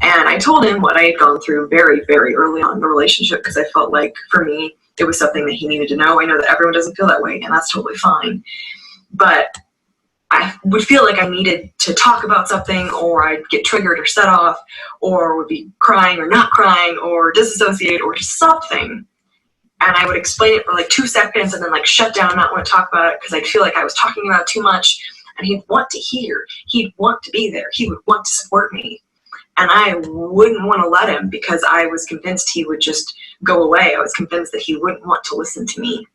And I told him what I had gone through very, very early on in the relationship because I felt like, for me, it was something that he needed to know. I know that everyone doesn't feel that way, and that's totally fine. But I would feel like I needed to talk about something, or I'd get triggered or set off, or would be crying or not crying, or disassociate, or just something. And I would explain it for like 2 seconds and then like shut down and not want to talk about it because I'd feel like I was talking about too much. And he'd want to hear. He'd want to be there. He would want to support me. And I wouldn't want to let him because I was convinced he would just go away. I was convinced that he wouldn't want to listen to me,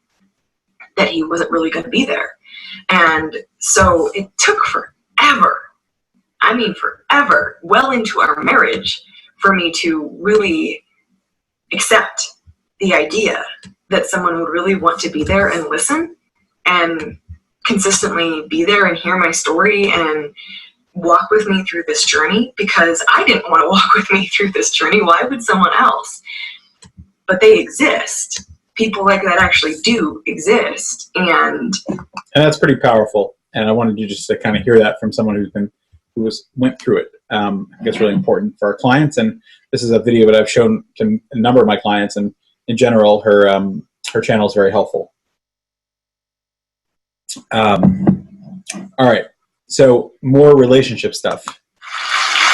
that he wasn't really going to be there. And so it took forever, I mean forever, well into our marriage, for me to really accept the idea that someone would really want to be there and listen and consistently be there and hear my story and walk with me through this journey, because I didn't want to walk with me through this journey. Why would someone else? But they exist. People like that actually do exist. And that's pretty powerful. And I wanted you just to kind of hear that from someone went through it. I think it's really important for our clients. And this is a video that I've shown to a number of my clients, and in general, her channel is very helpful. All right. So more relationship stuff.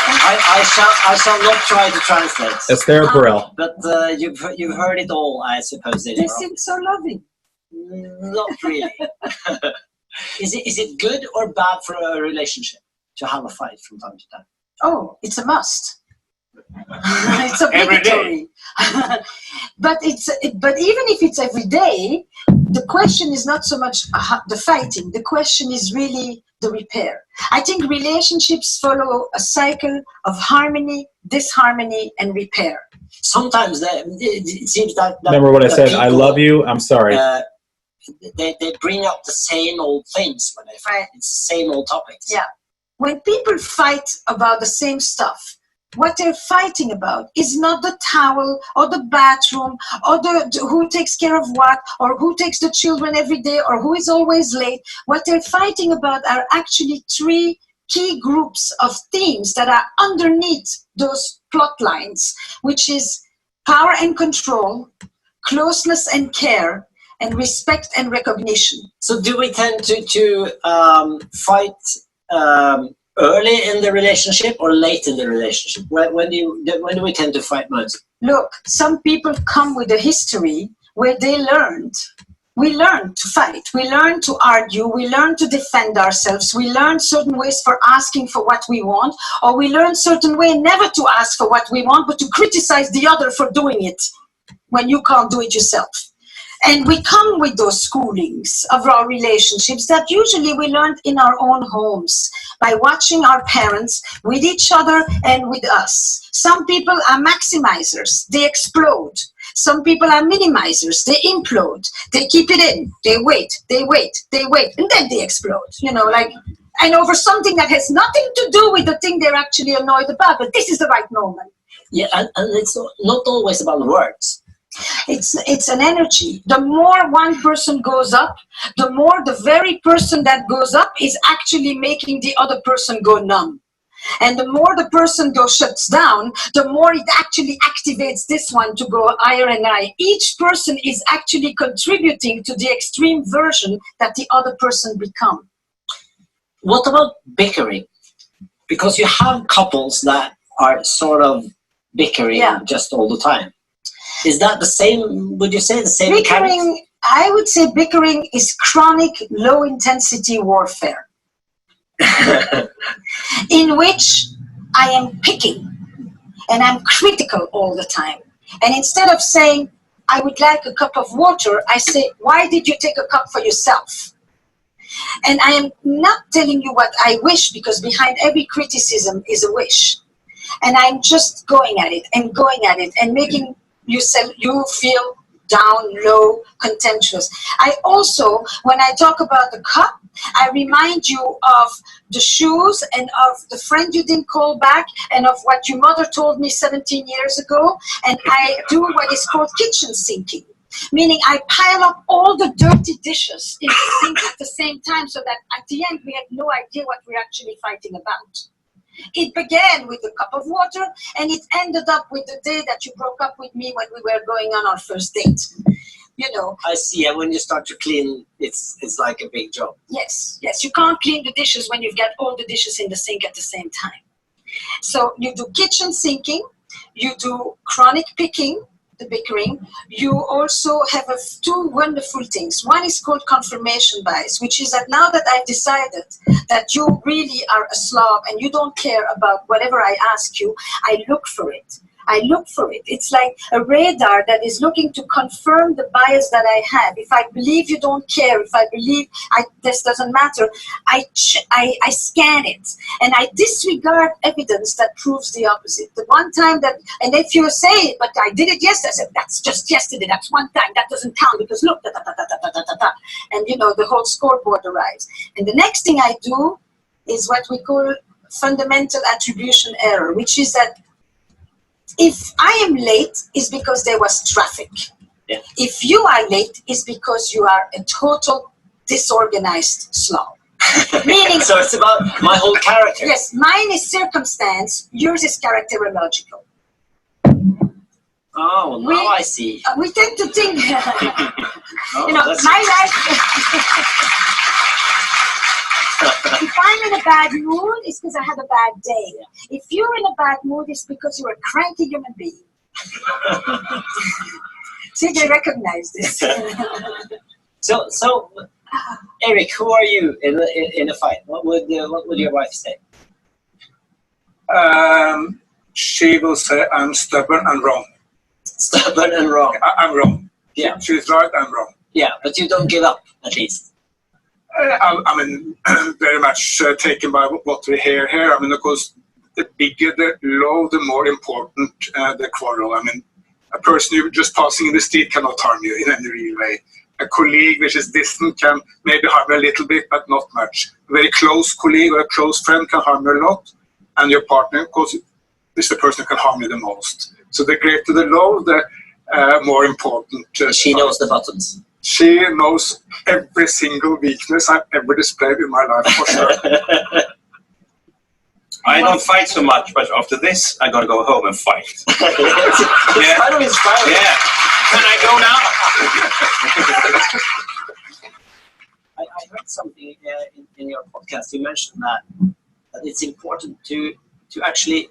I shall not try to translate. Esther Perel. But you've heard it all, I suppose. They seem so loving. Not really. Is it good or bad for a relationship to have a fight from time to time? Oh, it's a must. It's obligatory. But even if it's every day, the question is not so much the fighting. The question is really the repair. I think relationships follow a cycle of harmony, disharmony, and repair. Sometimes it seems that remember what I said? People, I love you. I'm sorry. They bring up the same old things when they fight. It's the same old topics. Yeah. When people fight about the same stuff, what they're fighting about is not the towel or the bathroom or who takes care of what or who takes the children every day or who is always late. What they're fighting about are actually 3 key groups of themes that are underneath those plot lines, which is power and control, closeness and care, and respect and recognition. So do we tend to fight early in the relationship or late in the relationship? When do we tend to fight most? Look, some people come with a history where they learned. We learn to fight. We learn to argue. We learn to defend ourselves. We learn certain ways for asking for what we want, or we learn certain way never to ask for what we want, but to criticize the other for doing it. when you can't do it yourself. And we come with those schoolings of our relationships that usually we learned in our own homes by watching our parents with each other and with us. Some people are maximizers, they explode. Some people are minimizers, they implode. They keep it in, they wait, and then they explode. You know, like, and over something that has nothing to do with the thing they're actually annoyed about, but this is the right moment. Yeah, and it's not always about words. It's an energy. The more one person goes up, the more the very person that goes up is actually making the other person go numb. And the more the person shuts down, the more it actually activates this one to go higher and higher. Each person is actually contributing to the extreme version that the other person become. What about bickering? Because you have couples that are sort of bickering just all the time. Is that the same, would you say the same mechanics? Bickering, I would say bickering is chronic low-intensity warfare. In which I am picking and I'm critical all the time. And instead of saying, I would like a cup of water, I say, why did you take a cup for yourself? And I am not telling you what I wish, because behind every criticism is a wish. And I'm just going at it and making you feel down, low, contemptuous. I also, when I talk about the cup, I remind you of the shoes and of the friend you didn't call back and of what your mother told me 17 years ago. And I do what is called kitchen sinking, meaning I pile up all the dirty dishes in the sink at the same time so that at the end we have no idea what we're actually fighting about. It began with a cup of water, and it ended up with the day that you broke up with me when we were going on our first date. You know. I see. And when you start to clean, it's like a big job. Yes, yes. You can't clean the dishes when you've got all the dishes in the sink at the same time. So you do kitchen sinking, you do chronic picking, the bickering. You also have two wonderful things. One is called confirmation bias, which is that now that I've decided that you really are a slob and you don't care about whatever I ask you, I look for it. I look for it. It's like a radar that is looking to confirm the bias that I have. If I believe you don't care, if I believe this doesn't matter, I scan it. And I disregard evidence that proves the opposite. The one time that, and if you say, but I did it yesterday, I said, that's just yesterday, that's one time, that doesn't count because look, da, da, da, da, da, da, da, da. And you know, the whole scoreboard arrives. And the next thing I do is what we call fundamental attribution error, which is that if I am late, it's because there was traffic. Yeah. If you are late, it's because you are a total disorganized slob. Meaning, so it's about my whole character. Yes, mine is circumstance, yours is characterological. Oh, now I see. We tend to think, Oh, you know, my life. If I'm in a bad mood, it's because I had a bad day. If you're in a bad mood, it's because you're a cranky human being. See, they recognize this. So, Eric, who are you in a fight? What would your wife say? She will say I'm stubborn and wrong. Stubborn and wrong. I'm wrong. Yeah. She's right, I'm wrong. Yeah, but you don't give up, at least. I mean, very much taken by what we hear here. I mean, of course, the bigger the law, the more important the quarrel. I mean, a person you just passing in the street cannot harm you in any real way. A colleague which is distant can maybe harm you a little bit, but not much. A very close colleague or a close friend can harm you a lot. And your partner, of course, is the person who can harm you the most. So the greater the law, the more important. She knows the buttons. She knows every single weakness I've ever displayed in my life, for sure. I don't fight so much, but after this, I gotta go home and fight. It's kind of inspiring. Yeah. Can I go now? I heard something in your podcast. You mentioned that it's important to actually,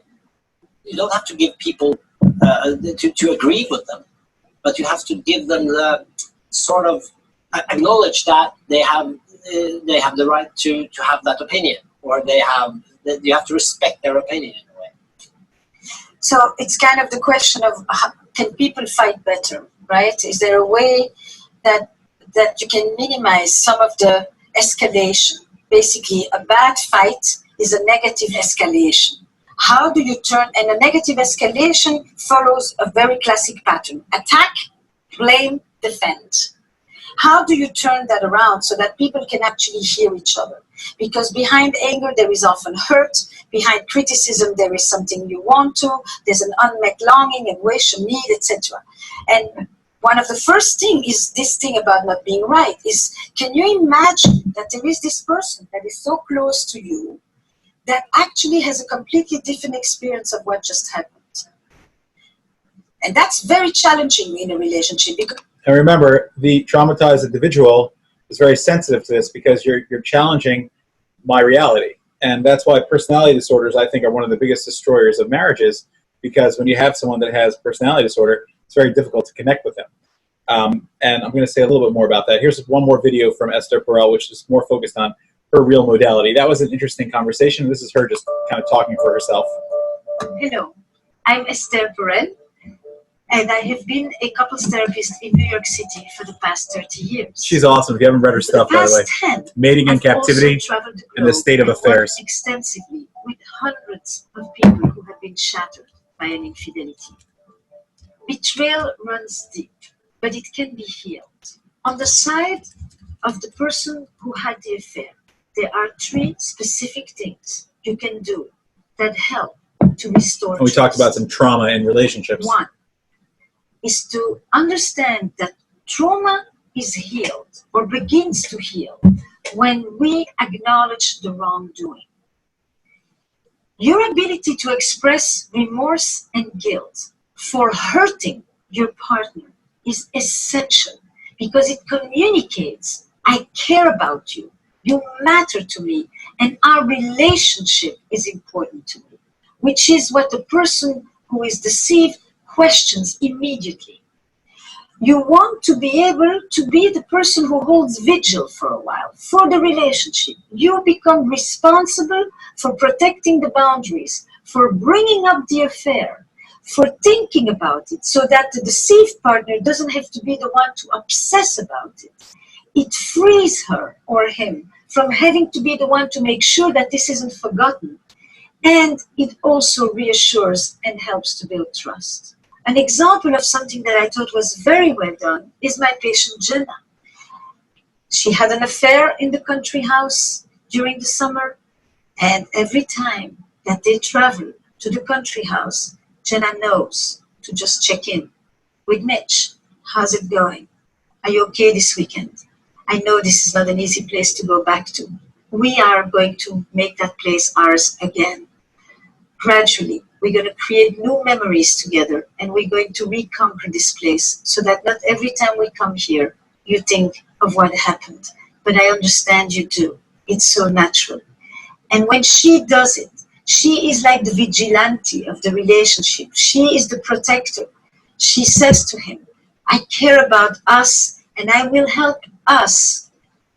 you don't have to give people to agree with them, but you have to give them the sort of acknowledge that they have the right to have that opinion, or you have to respect their opinion in a way. So it's kind of the question of can people fight better? right? Is there a way that you can minimize some of the escalation? Basically, a bad fight is a negative escalation. How do you turn, and a negative escalation follows a very classic pattern: attack, blame, defend. How do you turn that around so that people can actually hear each other? Because behind anger, there is often hurt. Behind criticism, there is something you want to. There's an unmet longing and wish and need, etc. And one of the first things is this thing about not being right is, can you imagine that there is this person that is so close to you that actually has a completely different experience of what just happened? And that's very challenging in a relationship. Because and remember, the traumatized individual is very sensitive to this because you're challenging my reality. And that's why personality disorders, I think, are one of the biggest destroyers of marriages, because when you have someone that has personality disorder, it's very difficult to connect with them. And I'm going to say a little bit more about that. Here's one more video from Esther Perel, which is more focused on her real modality. That was an interesting conversation. This is her just kind of talking for herself. Hello, I'm Esther Perel, and I have been a couples therapist in New York City for the past 30 years. She's awesome. If you haven't read her stuff, by the way. 10, Mating in I've Captivity also traveled the and the globe State of and Affairs. worked extensively with hundreds of people who have been shattered by an infidelity. Betrayal runs deep, but it can be healed. On the side of the person who had the affair, there are 3 specific things you can do that help to restore And we talked trust. about some trauma in relationships. 1 is to understand that trauma is healed or begins to heal when we acknowledge the wrongdoing. Your ability to express remorse and guilt for hurting your partner is essential because it communicates, I care about you, you matter to me, and our relationship is important to me, which is what the person who is deceived questions immediately. You want to be able to be the person who holds vigil for a while, for the relationship. You become responsible for protecting the boundaries, for bringing up the affair, for thinking about it so that the deceived partner doesn't have to be the one to obsess about it. It frees her or him from having to be the one to make sure that this isn't forgotten. And it also reassures and helps to build trust. An example of something that I thought was very well done is my patient Jenna. She had an affair in the country house during the summer, and every time that they travel to the country house, Jenna knows to just check in with Mitch. How's it going? Are you okay this weekend? I know this is not an easy place to go back to. We are going to make that place ours again. Gradually, we're going to create new memories together, and we're going to reconquer this place so that not every time we come here, you think of what happened. But I understand you do. It's so natural. And when she does it, she is like the vigilante of the relationship. She is the protector. She says to him, I care about us, and I will help us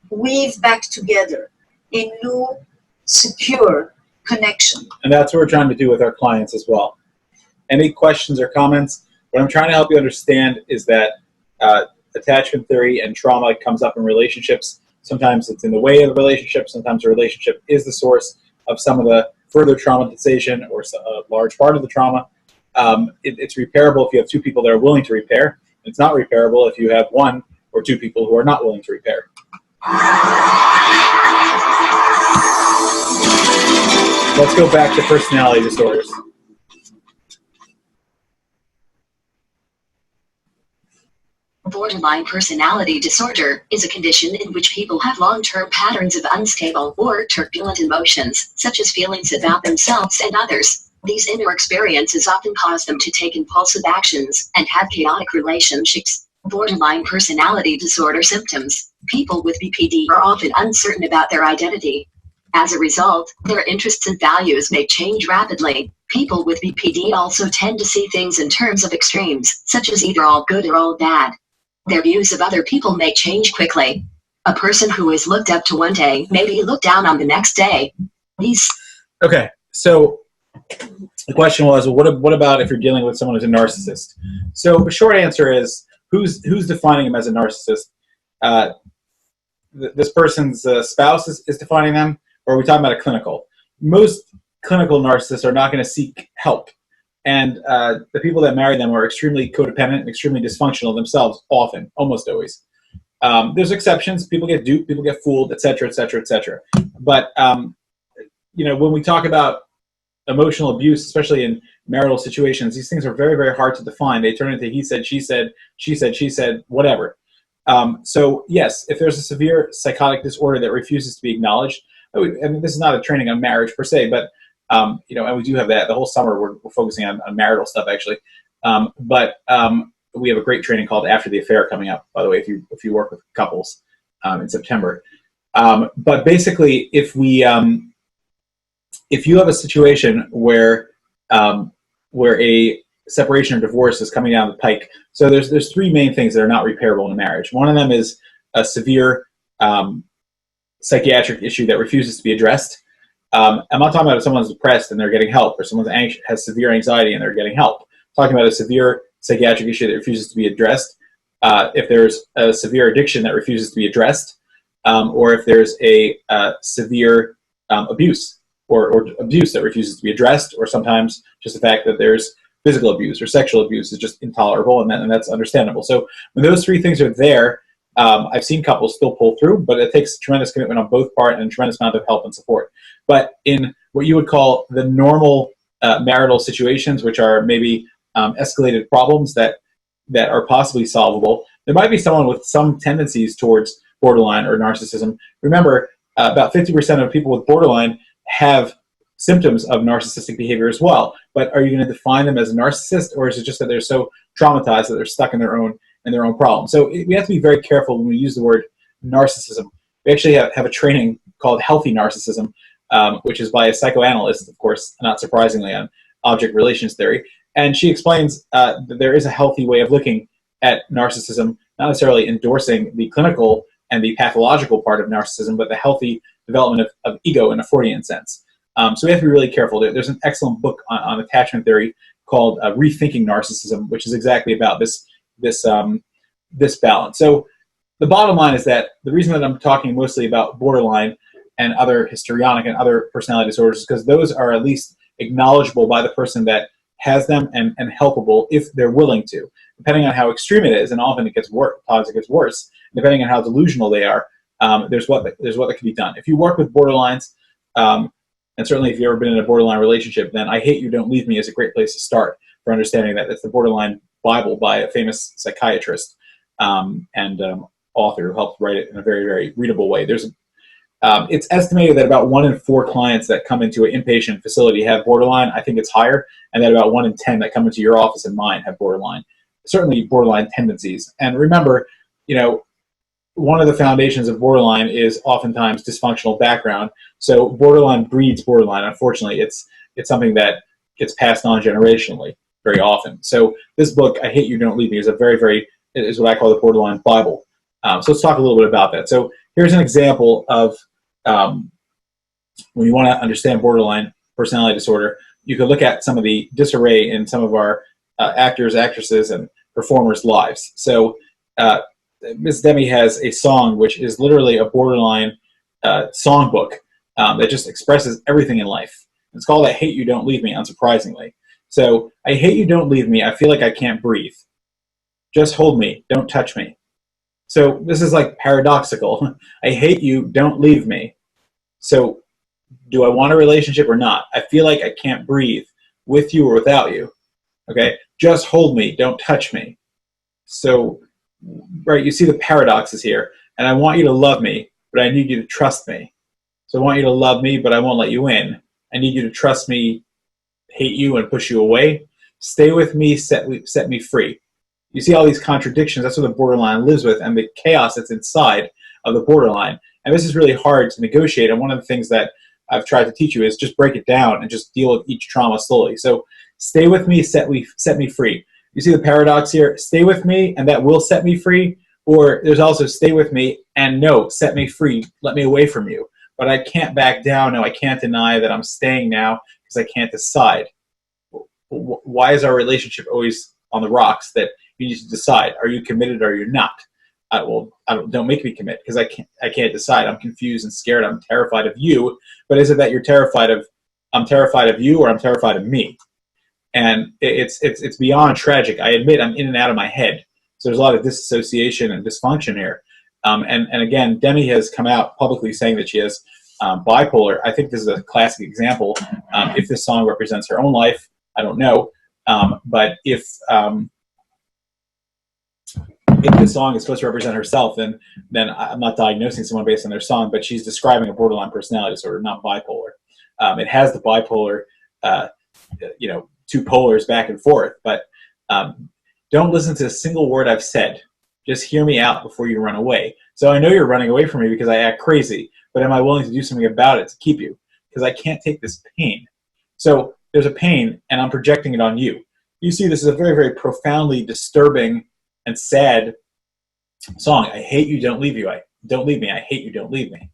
weave back together a new, secure connection. And that's what we're trying to do with our clients as well. Any questions or comments? What I'm trying to help you understand is that attachment theory and trauma comes up in relationships. Sometimes it's in the way of the relationship. Sometimes the relationship is the source of some of the further traumatization or a large part of the trauma. It's repairable if you have 2 people that are willing to repair. It's not repairable if you have 1 or 2 people who are not willing to repair. Let's go back to personality disorders. Borderline personality disorder is a condition in which people have long-term patterns of unstable or turbulent emotions, such as feelings about themselves and others. These inner experiences often cause them to take impulsive actions and have chaotic relationships. Borderline personality disorder symptoms. People with BPD are often uncertain about their identity. As a result, their interests and values may change rapidly. People with BPD also tend to see things in terms of extremes, such as either all good or all bad. Their views of other people may change quickly. A person who is looked up to one day may be looked down on the next day. Okay, so the question was, what about if you're dealing with someone who's a narcissist? So the short answer is, who's defining them as a narcissist? This person's spouse is defining them, or are we talking about a clinical? Most clinical narcissists are not going to seek help. And the people that marry them are extremely codependent, extremely dysfunctional themselves, often, almost always. There's exceptions. People get duped, people get fooled, et cetera, et cetera, et cetera. But, when we talk about emotional abuse, especially in marital situations, these things are very, very hard to define. They turn into he said, she said, she said, she said, whatever. So, yes, if there's a severe psychotic disorder that refuses to be acknowledged, I mean, this is not a training on marriage per se, but and we do have that. The whole summer we're focusing on marital stuff, actually. But we have a great training called After the Affair coming up, by the way, if you work with couples in September. But basically, if you have a situation where a separation or divorce is coming down the pike, so there's three main things that are not repairable in a marriage. One of them is a severe psychiatric issue that refuses to be addressed. I'm not talking about if someone's depressed and they're getting help, or someone's has severe anxiety and they're getting help. I'm talking about a severe psychiatric issue that refuses to be addressed. If there's a severe addiction that refuses to be addressed, or if there's a severe abuse or abuse that refuses to be addressed, or sometimes just the fact that there's physical abuse or sexual abuse is just intolerable, and that's understandable. So when those three things are there, I've seen couples still pull through, but it takes tremendous commitment on both parts and a tremendous amount of help and support. But in what you would call the normal marital situations, which are maybe escalated problems that are possibly solvable, there might be someone with some tendencies towards borderline or narcissism. Remember, about 50% of people with borderline have symptoms of narcissistic behavior as well. But are you going to define them as a narcissist, or is it just that they're so traumatized that they're stuck in their own problem? So we have to be very careful when we use the word narcissism. We actually have a training called Healthy Narcissism, which is by a psychoanalyst, of course, not surprisingly, on object relations theory. And she explains that there is a healthy way of looking at narcissism, not necessarily endorsing the clinical and the pathological part of narcissism, but the healthy development of ego in a Freudian sense. So we have to be really careful. There's an excellent book on attachment theory called Rethinking Narcissism, which is exactly about this balance. So the bottom line is that the reason that I'm talking mostly about borderline and other histrionic and other personality disorders is because those are at least acknowledgeable by the person that has them and helpable if they're willing to. Depending on how extreme it is, and often it gets worse, times it gets worse. Depending on how delusional they are, there's what can be done. If you work with borderlines, and certainly if you've ever been in a borderline relationship, then I Hate You, Don't Leave Me is a great place to start for understanding that. It's the borderline Bible by a famous psychiatrist and author who helped write it in a very, very readable way. It's estimated that about 1 in 4 clients that come into an inpatient facility have borderline. I think it's higher, and that about 1 in 10 that come into your office and mine have borderline. Certainly borderline tendencies. And remember, one of the foundations of borderline is oftentimes dysfunctional background. So borderline breeds borderline. Unfortunately, it's something that gets passed on generationally very often. So this book, I Hate You, Don't Leave Me, is is what I call the borderline Bible. So let's talk a little bit about that. So here's an example of when you want to understand borderline personality disorder, you can look at some of the disarray in some of our actors, actresses, and performers' lives. So Miss Demi has a song which is literally a borderline songbook that just expresses everything in life. It's called I Hate You, Don't Leave Me, unsurprisingly. So, I hate you, don't leave me. I feel like I can't breathe. Just hold me. Don't touch me. So, this is like paradoxical. I hate you, don't leave me. So, do I want a relationship or not? I feel like I can't breathe with you or without you. Okay? Just hold me. Don't touch me. So, right, you see the paradoxes here. And I want you to love me, but I need you to trust me. So I want you to love me, but I won't let you in. I need you to trust me, hate you, and push you away. Stay with me, set me free. You see all these contradictions. That's what the borderline lives with, and the chaos that's inside of the borderline. And this is really hard to negotiate. And one of the things that I've tried to teach you is just break it down and just deal with each trauma slowly. So stay with me, set me free. You see the paradox here? Stay with me, and that will set me free. Or there's also stay with me, and no, set me free. Let me away from you. But I can't back down. No, I can't deny that I'm staying now because I can't decide. Why is our relationship always on the rocks? That You need to decide: are you committed or you're not? Don't make me commit because I can't decide. I'm confused and scared. I'm terrified of you. But is it that you're terrified of? I'm terrified of you, or I'm terrified of me? And it's beyond tragic. I admit I'm in and out of my head. So there's a lot of disassociation and dysfunction here. And again, Demi has come out publicly saying that she has bipolar. I think this is a classic example. If this song represents her own life, I don't know. But if this song is supposed to represent herself, then I'm not diagnosing someone based on their song, but she's describing a borderline personality disorder, not bipolar. It has the bipolar, two polars back and forth, but don't listen to a single word I've said. Just hear me out before you run away. So I know you're running away from me because I act crazy, but am I willing to do something about it to keep you? Because I can't take this pain. So there's a pain, and I'm projecting it on you. You see, this is a very, very profoundly disturbing and sad song. I hate you, don't leave me. I hate you, don't leave me.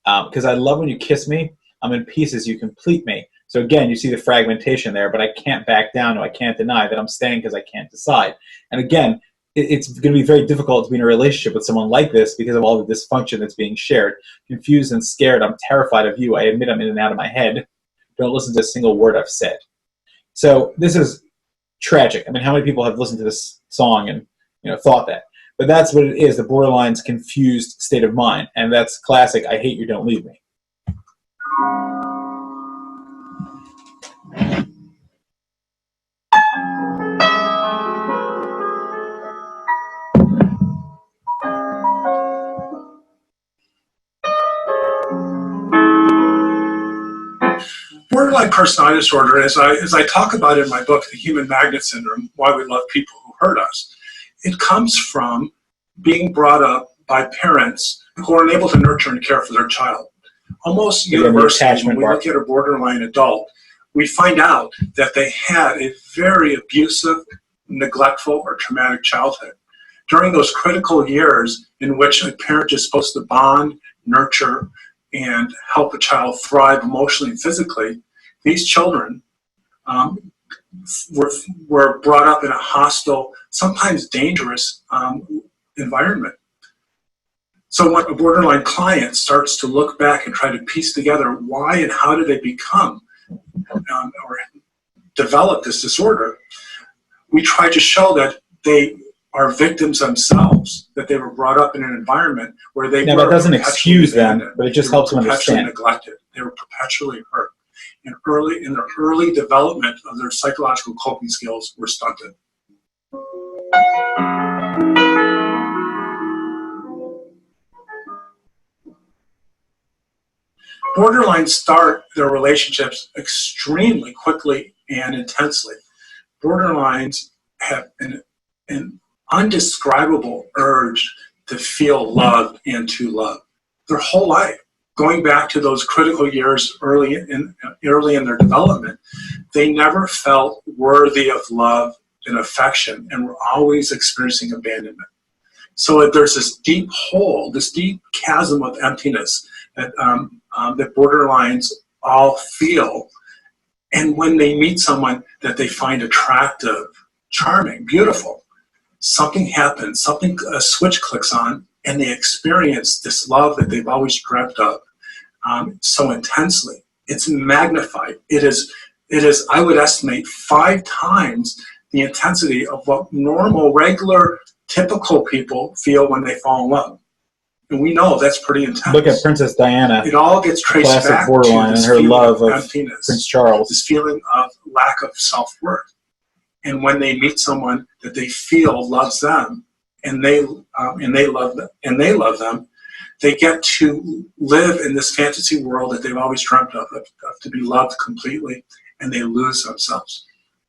Because I love when you kiss me. I'm in pieces, you complete me. So again, you see the fragmentation there, but I can't back down, or I can't deny that I'm staying because I can't decide. And again, it's going to be very difficult to be in a relationship with someone like this because of all the dysfunction that's being shared. Confused and scared, I'm terrified of you. I admit I'm in and out of my head. Don't listen to a single word I've said. So this is tragic. I mean, how many people have listened to this song and thought that? But that's what it is, the borderline's confused state of mind. And that's classic, I hate you, don't leave me. Borderline personality disorder, as I talk about in my book, The Human Magnet Syndrome, Why We Love People Who Hurt Us, it comes from being brought up by parents who are unable to nurture and care for their child. Almost universally, when we look at a borderline adult, we find out that they had a very abusive, neglectful, or traumatic childhood. During those critical years in which a parent is supposed to bond, nurture, and help a child thrive emotionally and physically, these children were brought up in a hostile, sometimes dangerous environment. So when a borderline client starts to look back and try to piece together why and how did they become or develop this disorder, we try to show that they are victims themselves, that they were brought up in an environment where they were that doesn't excuse them, but it just helps them understand. Neglected. They were perpetually hurt. And in their early development of their psychological coping skills were stunted. Borderlines start their relationships extremely quickly and intensely. Borderlines have an undescribable urge to feel love and to love their whole life. Going back to those critical years early in their development, they never felt worthy of love and affection and were always experiencing abandonment. So there's this deep hole, this deep chasm of emptiness that borderlines all feel. And when they meet someone that they find attractive, charming, beautiful, something happens, a switch clicks on, and they experience this love that they've always dreamt of so intensely. It's magnified. It is, I would estimate, 5 times the intensity of what normal, regular, typical people feel when they fall in love. And we know that's pretty intense. Look at Princess Diana. It all gets traced back to this and her love of emptiness, Prince Charles. this feeling of lack of self-worth. And when they meet someone that they feel loves them, and they love them, they get to live in this fantasy world that they've always dreamt of to be loved completely, and they lose themselves.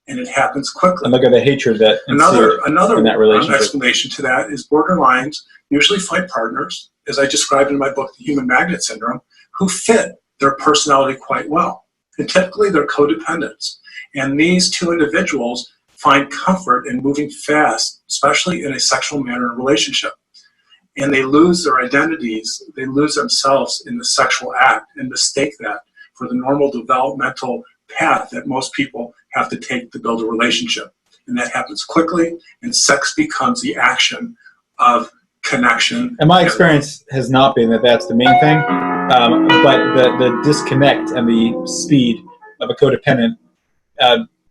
And it happens quickly. And look at the hatred that another in that relationship. explanation to that is borderlines usually find partners, as I described in my book, The Human Magnet Syndrome, who fit their personality quite well. And typically they're codependents. And these two individuals find comfort in moving fast, especially in a sexual manner in a relationship. And they lose their identities, they lose themselves in the sexual act and mistake that for the normal developmental path that most people have to take to build a relationship. and that happens quickly, and sex becomes the action of connection. And my experience has not been that that's the main thing, but the disconnect and the speed of a codependent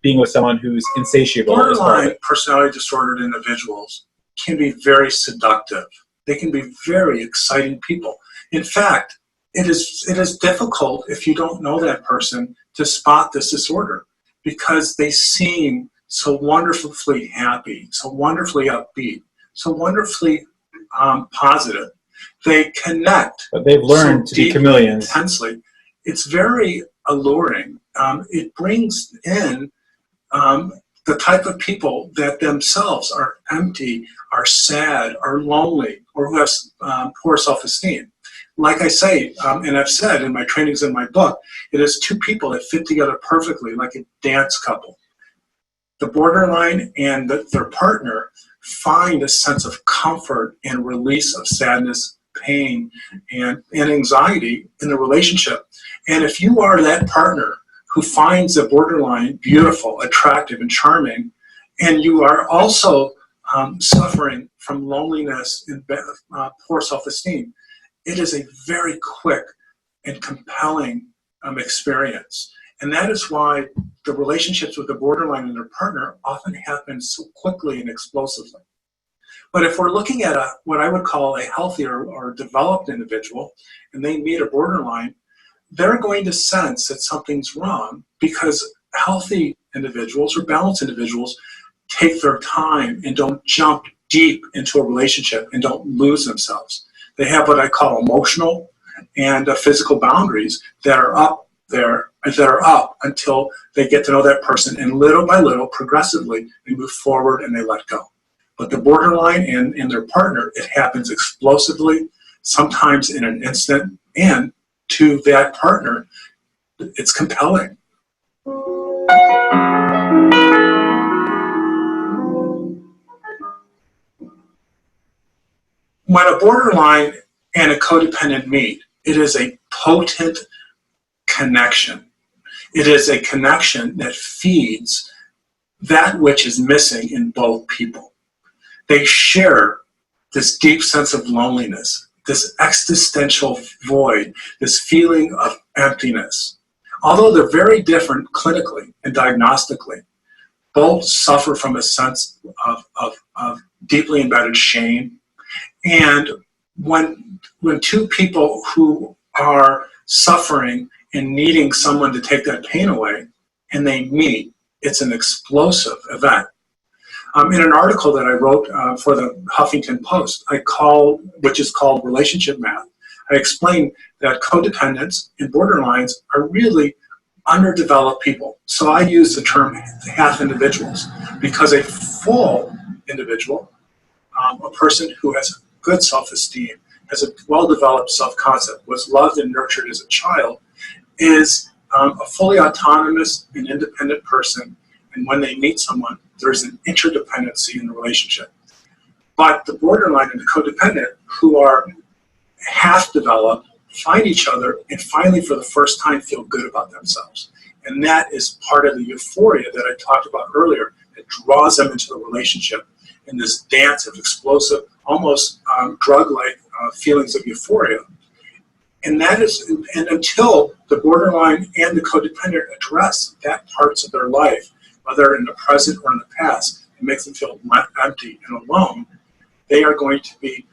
being with someone who's insatiable is part of Borderline it. personality disordered individuals can be very seductive. They can be very exciting people. In fact, it is difficult if you don't know that person to spot this disorder, because they seem so wonderfully happy, so wonderfully upbeat, so wonderfully positive. They connect. But they've learned so to be deeply, chameleons. intensely. It's very alluring. It brings in the type of people that themselves are empty, are sad, are lonely, or who have poor self-esteem. Like I say, and I've said in my trainings in my book, it is two people that fit together perfectly, like a dance couple. The borderline and their partner find a sense of comfort and release of sadness, pain, and anxiety in the relationship. And if you are that partner who finds the borderline beautiful, attractive, and charming, and you are also suffering from loneliness and poor self-esteem, it is a very quick and compelling experience. And that is why the relationships with the borderline and their partner often happen so quickly and explosively. But if we're looking at what I would call a healthy or developed individual, and they meet a borderline, they're going to sense that something's wrong, because healthy individuals or balanced individuals take their time and don't jump deep into a relationship and don't lose themselves. They have what I call emotional and physical boundaries that are up until they get to know that person, and little by little, progressively, they move forward and they let go. But the borderline and their partner, it happens explosively, sometimes in an instant, and to that partner, it's compelling. When a borderline and a codependent meet, it is a potent connection. It is a connection that feeds that which is missing in both people. They share this deep sense of loneliness, this existential void, this feeling of emptiness. Although they're very different clinically and diagnostically, both suffer from a sense of deeply embedded shame. And when two people who are suffering and needing someone to take that pain away, and they meet, it's an explosive event. In an article that I wrote for the Huffington Post, which is called Relationship Math, I explained that codependents and borderlines are really underdeveloped people. So I use the term half individuals, because a full individual, a person who has good self-esteem, has a well-developed self-concept, was loved and nurtured as a child, is a fully autonomous and independent person. And when they meet someone, there's an interdependency in the relationship. But the borderline and the codependent, who are half developed, find each other and finally for the first time feel good about themselves. And that is part of the euphoria that I talked about earlier that draws them into the relationship in this dance of explosive, almost drug-like feelings of euphoria. And until the borderline and the codependent address that parts of their life, whether in the present or in the past, it makes them feel empty and alone, they are going to be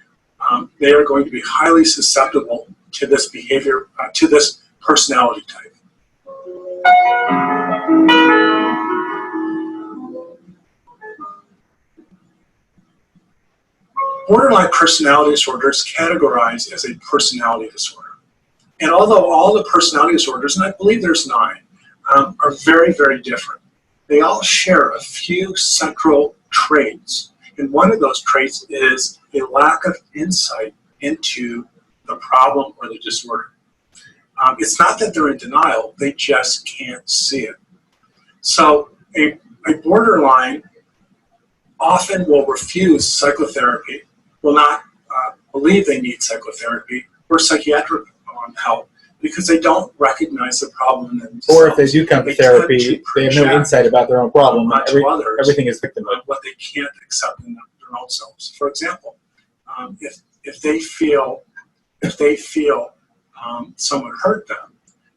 highly susceptible to this behavior, to this personality type. Borderline personality disorder is categorized as a personality disorder. And although all the personality disorders, and I believe there's 9, are very, very different, they all share a few central traits. And one of those traits is a lack of insight into the problem or the disorder. It's not that they're in denial, they just can't see it. So a borderline often will refuse psychotherapy, will not believe they need psychotherapy or psychiatric help, because they don't recognize the problem in themselves. Or if they do come to therapy, they have no project insight about their own problem. And onto others everything is victimhood. what they can't accept in their own selves. For example, if they feel someone hurt them,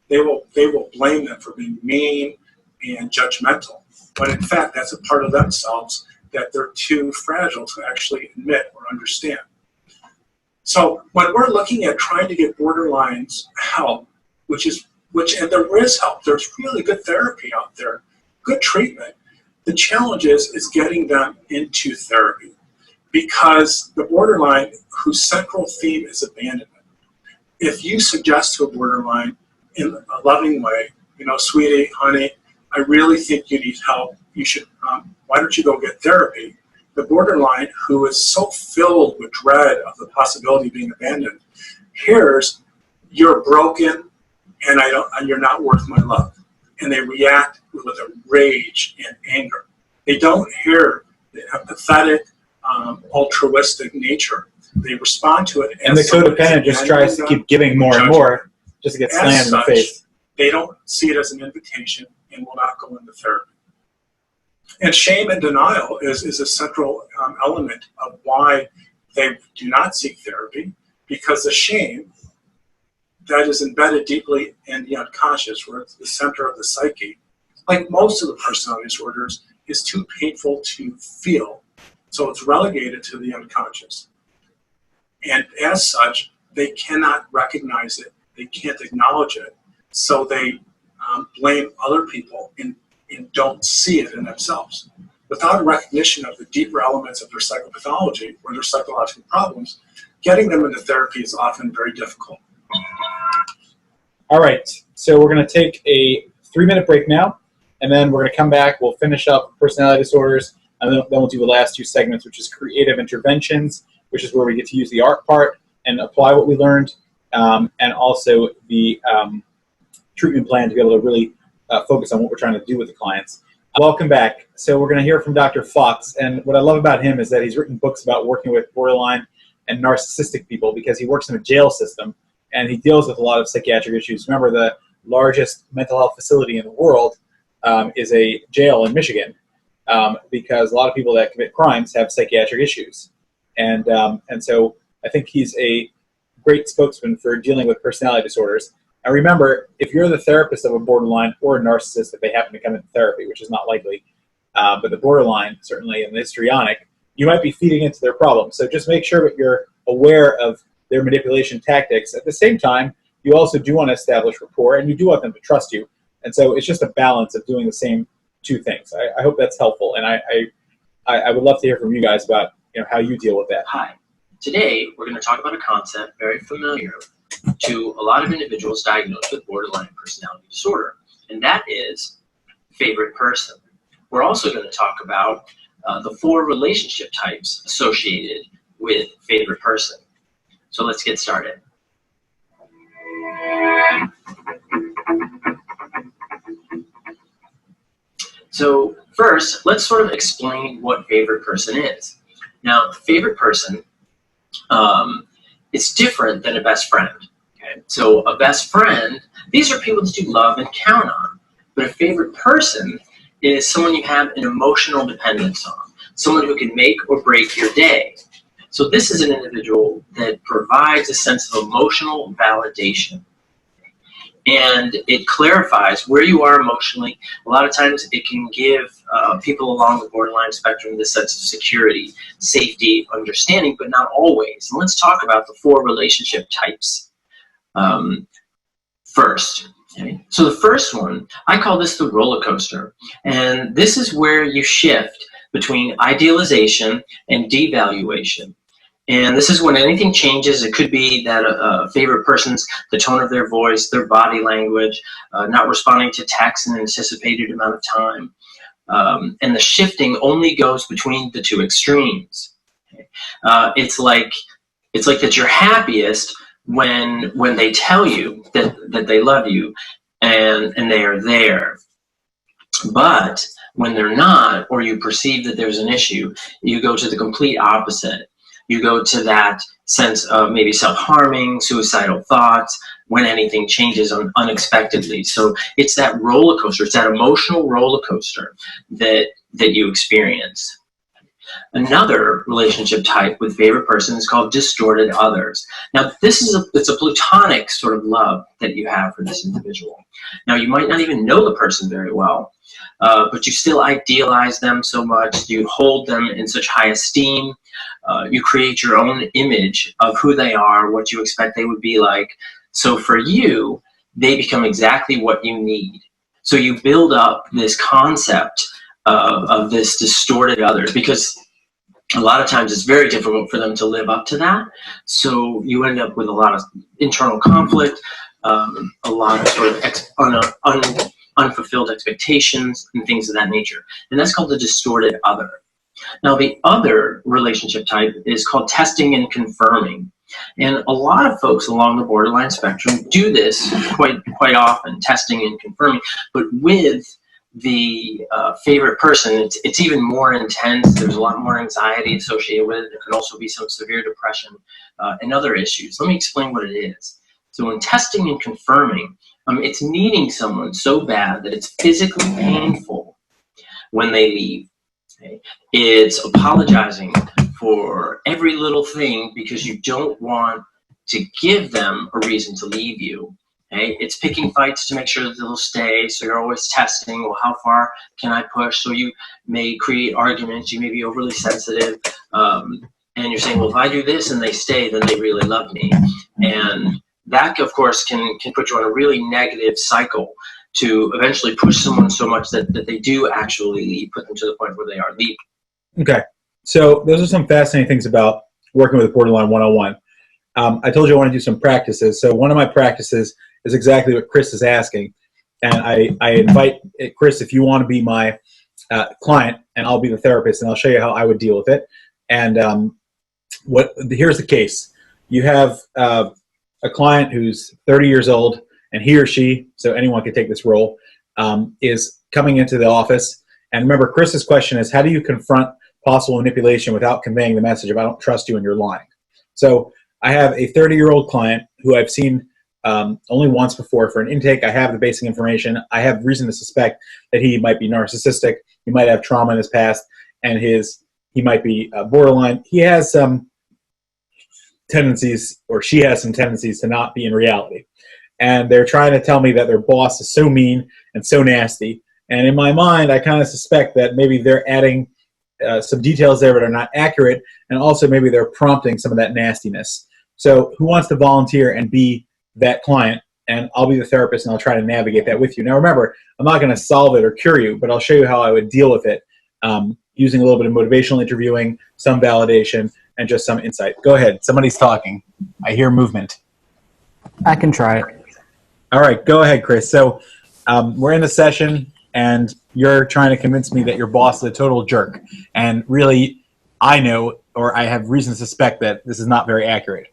they will blame them for being mean and judgmental. But in fact, that's a part of themselves that they're too fragile to actually admit or understand. So when we're looking at trying to get borderlines help, and there is help, there's really good therapy out there, good treatment. The challenge is getting them into therapy, because the borderline, whose central theme is abandonment. If you suggest to a borderline in a loving way, sweetie, honey, I really think you need help. You should, why don't you go get therapy? The borderline, who is so filled with dread of the possibility of being abandoned, hears, you're broken and you're not worth my love. And they react with a rage and anger. They don't hear the empathetic, altruistic nature. They respond to it. And the codependent just tries to keep giving more and more just to get slammed in the face. They don't see it as an invitation and will not go into therapy. And shame and denial is a central element of why they do not seek therapy, because the shame that is embedded deeply in the unconscious, where it's the center of the psyche, like most of the personality disorders, is too painful to feel. So it's relegated to the unconscious. And as such, they cannot recognize it, they can't acknowledge it, so they blame other people and don't see it in themselves. Without a recognition of the deeper elements of their psychopathology or their psychological problems, getting them into therapy is often very difficult. All right, so we're going to take a 3-minute break now, and then we're going to come back. We'll finish up personality disorders, and then we'll do the last 2 segments, which is creative interventions, which is where we get to use the art part and apply what we learned, and also the treatment plan to be able to really focus on what we're trying to do with the clients. Welcome back. So we're going to hear from Dr. Fox, and what I love about him is that he's written books about working with borderline and narcissistic people, because he works in a jail system and he deals with a lot of psychiatric issues. Remember, the largest mental health facility in the world is a jail in Michigan, because a lot of people that commit crimes have psychiatric issues. And so I think he's a great spokesman for dealing with personality disorders. And remember, if you're the therapist of a borderline or a narcissist, if they happen to come into therapy, which is not likely, but the borderline, certainly, and the histrionic, you might be feeding into their problems. So just make sure that you're aware of their manipulation tactics. At the same time, you also do want to establish rapport, and you do want them to trust you. And so it's just a balance of doing the same 2 things. I hope that's helpful, and I would love to hear from you guys about how you deal with that. Hi. Today, we're going to talk about a concept very familiar to a lot of individuals diagnosed with borderline personality disorder, and that is favorite person. We're also going to talk about the 4 relationship types associated with favorite person. So let's get started. So first, let's sort of explain what favorite person is. Now, favorite person is different than a best friend. Okay? So a best friend, these are people that you love and count on. But a favorite person is someone you have an emotional dependence on, someone who can make or break your day. So this is an individual that provides a sense of emotional validation. And it clarifies where you are emotionally. A lot of times it can give people along the borderline spectrum this sense of security, safety, understanding, but not always. And let's talk about the 4 relationship types first. Okay? So the first one, I call this the roller coaster. And this is where you shift between idealization and devaluation. And this is when anything changes. It could be that a favorite person's, the tone of their voice, their body language, not responding to texts in an anticipated amount of time. And the shifting only goes between the 2 extremes. Okay? It's like that you're happiest when they tell you that they love you and they are there. But when they're not, or you perceive that there's an issue, you go to the complete opposite. You go to that sense of maybe self-harming, suicidal thoughts, when anything changes unexpectedly. So it's that roller coaster, it's that emotional roller coaster that you experience. Another relationship type with favorite person is called distorted others. Now, it's a platonic sort of love that you have for this individual. Now, you might not even know the person very well, but you still idealize them so much. You hold them in such high esteem. You create your own image of who they are, what you expect they would be like. So for you, they become exactly what you need. So you build up this concept of this distorted others, because a lot of times it's very difficult for them to live up to that. So you end up with a lot of internal conflict, a lot of sort of unfulfilled expectations and things of that nature. And that's called the distorted other. Now, the other relationship type is called testing and confirming. And a lot of folks along the borderline spectrum do this quite often, testing and confirming. But with the favorite person, it's even more intense. There's a lot more anxiety associated with it. There can also be some severe depression and other issues. Let me explain what it is. So in testing and confirming, it's needing someone so bad that it's physically painful when they leave. Okay? It's apologizing for every little thing because you don't want to give them a reason to leave you. Okay? It's picking fights to make sure that they'll stay, so you're always testing, well, how far can I push? So you may create arguments, you may be overly sensitive, and you're saying, well, if I do this and they stay, then they really love me. And that, of course, can put you on a really negative cycle to eventually push someone so much that they do actually leave, put them to the point where they are leaving. Okay, so those are some fascinating things about working with Borderline 101. I told you I want to do some practices. So one of my practices is exactly what Chris is asking. And I invite Chris, if you want to be my client, and I'll be the therapist, and I'll show you how I would deal with it. And here's the case. You have a client who's 30 years old, and he or she, so anyone can take this role, is coming into the office. And remember, Chris's question is, how do you confront possible manipulation without conveying the message of I don't trust you and you're lying? So I have a 30-year-old client who I've seen only once before for an intake. I have the basic information. I have reason to suspect that he might be narcissistic. He might have trauma in his past, and he might be borderline. He has some tendencies, or she has some tendencies to not be in reality. And they're trying to tell me that their boss is so mean and so nasty. And in my mind, I kind of suspect that maybe they're adding some details there that are not accurate, and also maybe they're prompting some of that nastiness. So who wants to volunteer and be that client? And I'll be the therapist, and I'll try to navigate that with you. Now remember, I'm not going to solve it or cure you, but I'll show you how I would deal with it using a little bit of motivational interviewing, some validation, and just some insight. Go ahead. Somebody's talking. I hear movement. I can try it. All right. Go ahead, Chris. So we're in a session, and you're trying to convince me that your boss is a total jerk. And really, I know, or I have reason to suspect that this is not very accurate.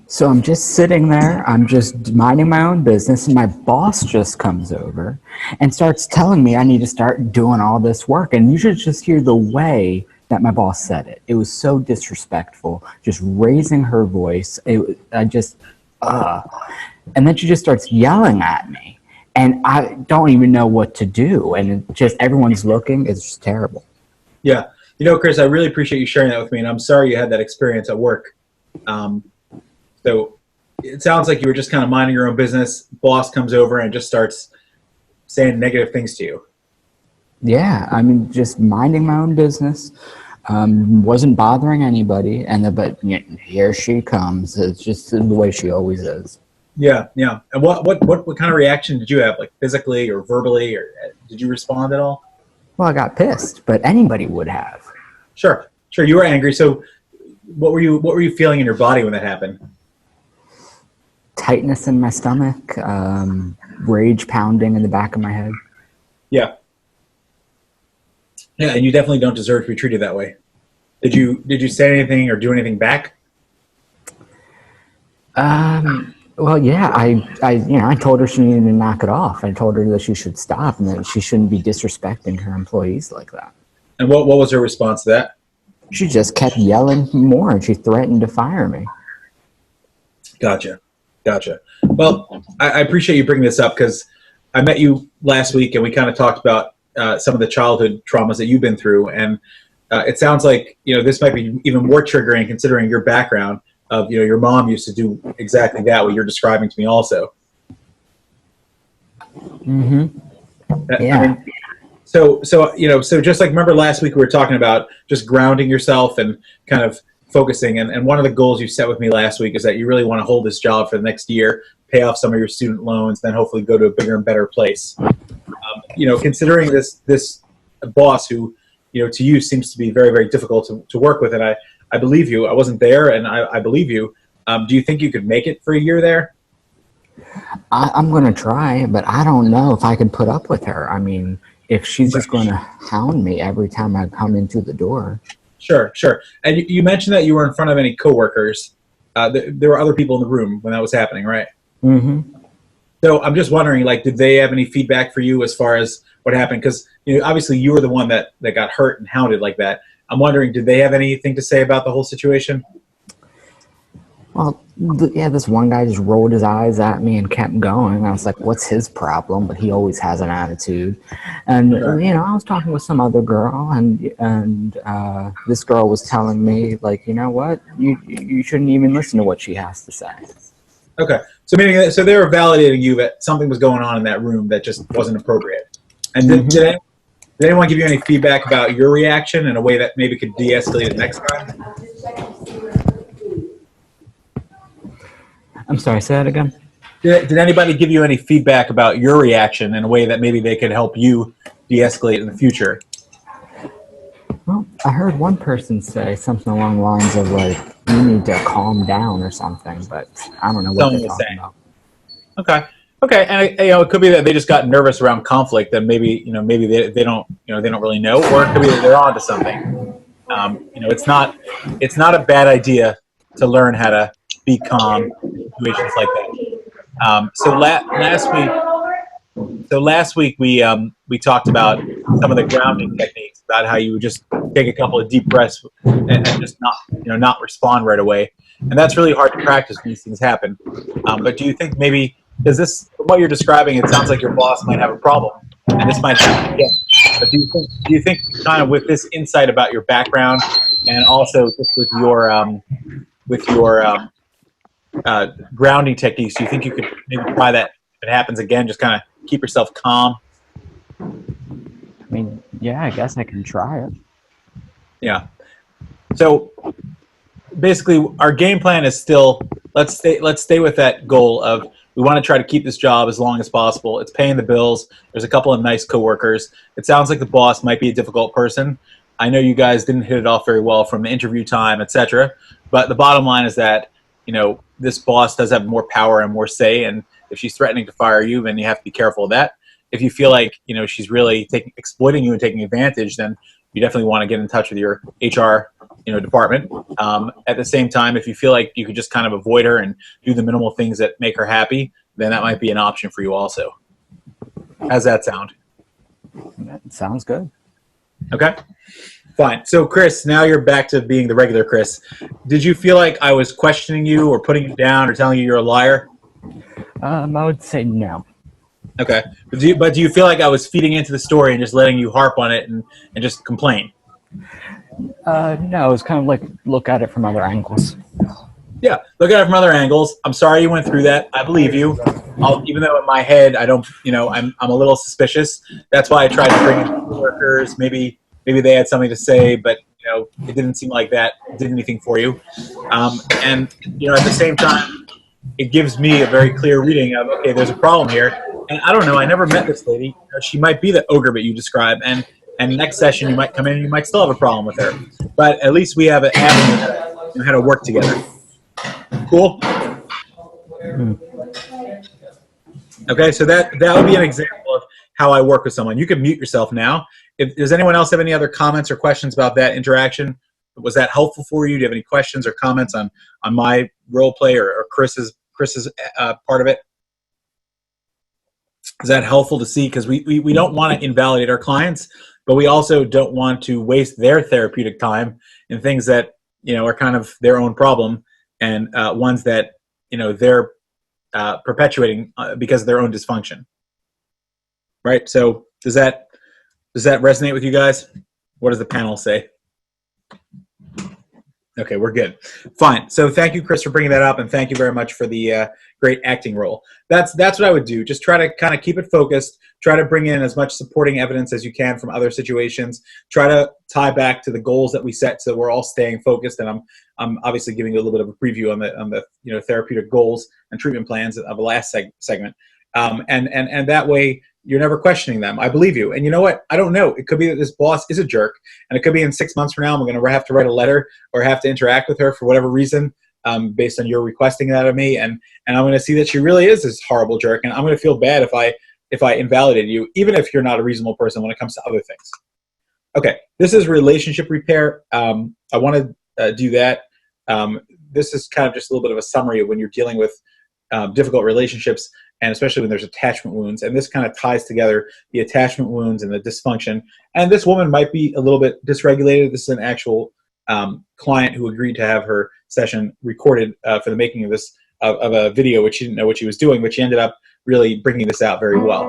So I'm just sitting there, I'm just minding my own business, and my boss just comes over and starts telling me I need to start doing all this work. And you should just hear the way that my boss said it. It was so disrespectful, just raising her voice. And then she just starts yelling at me, and I don't even know what to do. And it just, everyone's looking, it's just terrible. Yeah. You know, Chris, I really appreciate you sharing that with me, and I'm sorry you had that experience at work. So it sounds like you were just kind of minding your own business. Boss comes over and just starts saying negative things to you. Yeah, I mean, just minding my own business. Wasn't bothering anybody, but here she comes. It's just the way she always is. Yeah, yeah. And what kind of reaction did you have, like physically or verbally, or did you respond at all? Well, I got pissed, but anybody would have. Sure. You were angry. So what were you feeling in your body when that happened? Tightness in my stomach, rage pounding in the back of my head. Yeah. Yeah, and you definitely don't deserve to be treated that way. Did you say anything or do anything back? Well, yeah, I told her she needed to knock it off. I told her that she should stop and that she shouldn't be disrespecting her employees like that. And what was her response to that? She just kept yelling more, and she threatened to fire me. Gotcha. Gotcha. Well, I appreciate you bringing this up because I met you last week and we kind of talked about some of the childhood traumas that you've been through, and it sounds like this might be even more triggering considering your background of your mom used to do exactly that what you're describing to me also. Mm-hmm. Yeah. I mean, so just like remember last week we were talking about just grounding yourself and kind of focusing, and one of the goals you set with me last week is that you really want to hold this job for the next year, pay off some of your student loans, then hopefully go to a bigger and better place. Considering this boss who to you seems to be very, very difficult to work with, and I believe you. I wasn't there, and I believe you. Do you think you could make it for a year there? I'm going to try, but I don't know if I can put up with her. I mean, if she's just going to hound me every time I come into the door. Sure. And you mentioned that you were in front of any coworkers. There were other people in the room when that was happening, right? Mm-hmm. So I'm just wondering, did they have any feedback for you as far as what happened? Because obviously you were the one that got hurt and hounded like that. I'm wondering, did they have anything to say about the whole situation? Well, this one guy just rolled his eyes at me and kept going. I was like, what's his problem? But he always has an attitude. And, I was talking with some other girl, and this girl was telling me, you know what? You shouldn't even listen to what she has to say. Okay. So meaning, so they were validating you that something was going on in that room that just wasn't appropriate. And did anyone give you any feedback about your reaction in a way that maybe could de-escalate it next time? I'm sorry, say that again? Did anybody give you any feedback about your reaction in a way that maybe they could help you de-escalate in the future? Well, I heard one person say something along the lines of you need to calm down or something, but I don't know what they're talking about. Okay, and it could be that they just got nervous around conflict, and maybe they don't really know, or it could be that they're onto something. It's not a bad idea to learn how to be calm in situations like that. So last week we talked about some of the grounding techniques, about how you would just take a couple of deep breaths and just not respond right away, and that's really hard to practice when these things happen. But do you think maybe, because this, what you're describing, it sounds like your boss might have a problem, and this might happen again. But do you think kind of with this insight about your background, and also just with your grounding techniques, do you think you could maybe try that if it happens again? Just kind of keep yourself calm. I mean, yeah, I guess I can try it. Yeah. So basically, our game plan is still let's stay with that goal of we want to try to keep this job as long as possible. It's paying the bills. There's a couple of nice coworkers. It sounds like the boss might be a difficult person. I know you guys didn't hit it off very well from the interview time, etc. But the bottom line is that this boss does have more power and more say, and if she's threatening to fire you, then you have to be careful of that. If you feel like she's really exploiting you and taking advantage, then you definitely want to get in touch with your HR department. At the same time, if you feel like you could just kind of avoid her and do the minimal things that make her happy, then that might be an option for you also. How's that sound? That sounds good. Okay. Fine. So, Chris, now you're back to being the regular Chris. Did you feel like I was questioning you or putting you down or telling you you're a liar? I would say no. Okay. But do you feel like I was feeding into the story and just letting you harp on it and just complain? No, it's kind of like look at it from other angles. Yeah, look at it from other angles. I'm sorry you went through that. I believe you. Even though in my head I don't, I'm a little suspicious. That's why I tried to bring in workers. Maybe they had something to say, but it didn't seem like that did anything for you. And at the same time, it gives me a very clear reading of, okay, there's a problem here. And I don't know, I never met this lady. She might be the ogre that you describe, and next session you might come in and you might still have a problem with her. But at least we have an avenue how to work together. Cool? Okay, so that would be an example of how I work with someone. You can mute yourself now. Does anyone else have any other comments or questions about that interaction? Was that helpful for you? Do you have any questions or comments on my role play or Chris's part of it? Is that helpful to see? Because we don't want to invalidate our clients, but we also don't want to waste their therapeutic time in things that are kind of their own problem and ones that they're perpetuating because of their own dysfunction. Right? So does that resonate with you guys? What does the panel say? Okay, we're good. Fine. So thank you, Chris, for bringing that up, and thank you very much for the great acting role. That's what I would do. Just try to kind of keep it focused. Try to bring in as much supporting evidence as you can from other situations. Try to tie back to the goals that we set, so we're all staying focused. And I'm obviously giving you a little bit of a preview on the therapeutic goals and treatment plans of the last segment. And that way you're never questioning them. I believe you. And you know what? I don't know. It could be that this boss is a jerk, and it could be in 6 months from now I'm going to have to write a letter or have to interact with her for whatever reason, based on your requesting that of me, and I'm going to see that she really is this horrible jerk, and I'm going to feel bad if I invalidated you, even if you're not a reasonable person when it comes to other things. Okay, this is relationship repair. I want to do that. This is kind of just a little bit of a summary of when you're dealing with difficult relationships, and especially when there's attachment wounds. And this kind of ties together the attachment wounds and the dysfunction. And this woman might be a little bit dysregulated. This is an actual client who agreed to have her session recorded for the making of this of a video, which she didn't know what she was doing, but she ended up really bringing this out very well.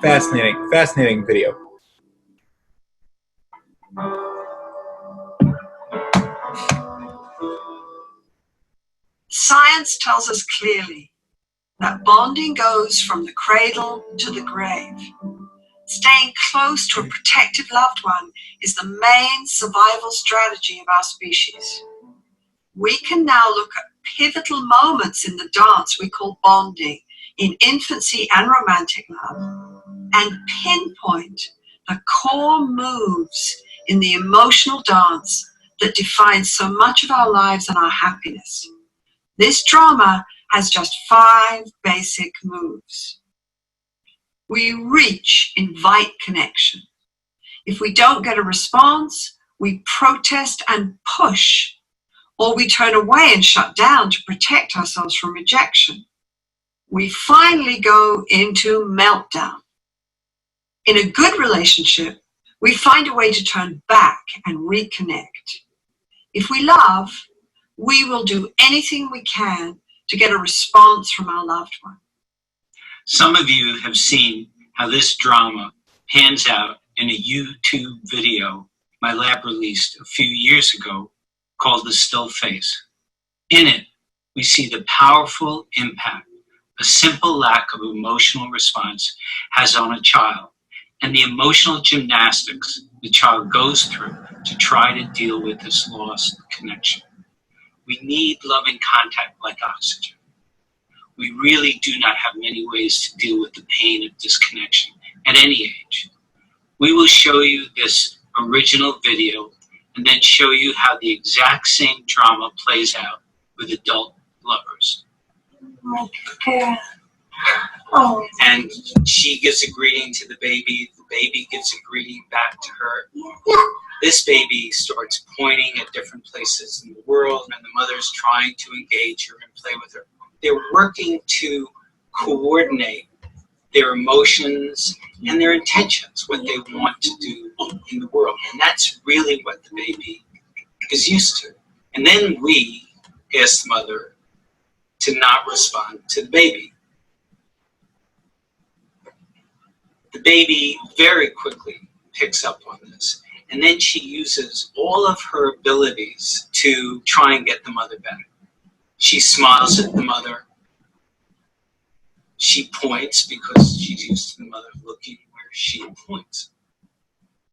Fascinating video. Science tells us clearly that bonding goes from the cradle to the grave. Staying close to a protective loved one is the main survival strategy of our species. We can now look at pivotal moments in the dance we call bonding in infancy and romantic love and pinpoint the core moves in the emotional dance that define so much of our lives and our happiness. This drama has just 5 basic moves. We reach, invite connection. If we don't get a response, we protest and push, or we turn away and shut down to protect ourselves from rejection. We finally go into meltdown. In a good relationship, we find a way to turn back and reconnect. If we love, we will do anything we can to get a response from our loved one. Some of you have seen how this drama pans out in a YouTube video my lab released a few years ago called The Still Face. In it, we see the powerful impact a simple lack of emotional response has on a child and the emotional gymnastics the child goes through to try to deal with this lost connection. We need loving contact like oxygen. We really do not have many ways to deal with the pain of disconnection at any age. We will show you this original video and then show you how the exact same drama plays out with adult lovers. Oh. And she gives a greeting to the baby gives a greeting back to her. Yeah. This baby starts pointing at different places in the world, and the mother's trying to engage her and play with her. They're working to coordinate their emotions and their intentions, what they want to do in the world. And that's really what the baby is used to. And then we ask the mother to not respond to the baby. The baby very quickly picks up on this. And then she uses all of her abilities to try and get the mother better. She smiles at the mother. She points because she's used to the mother looking where she points.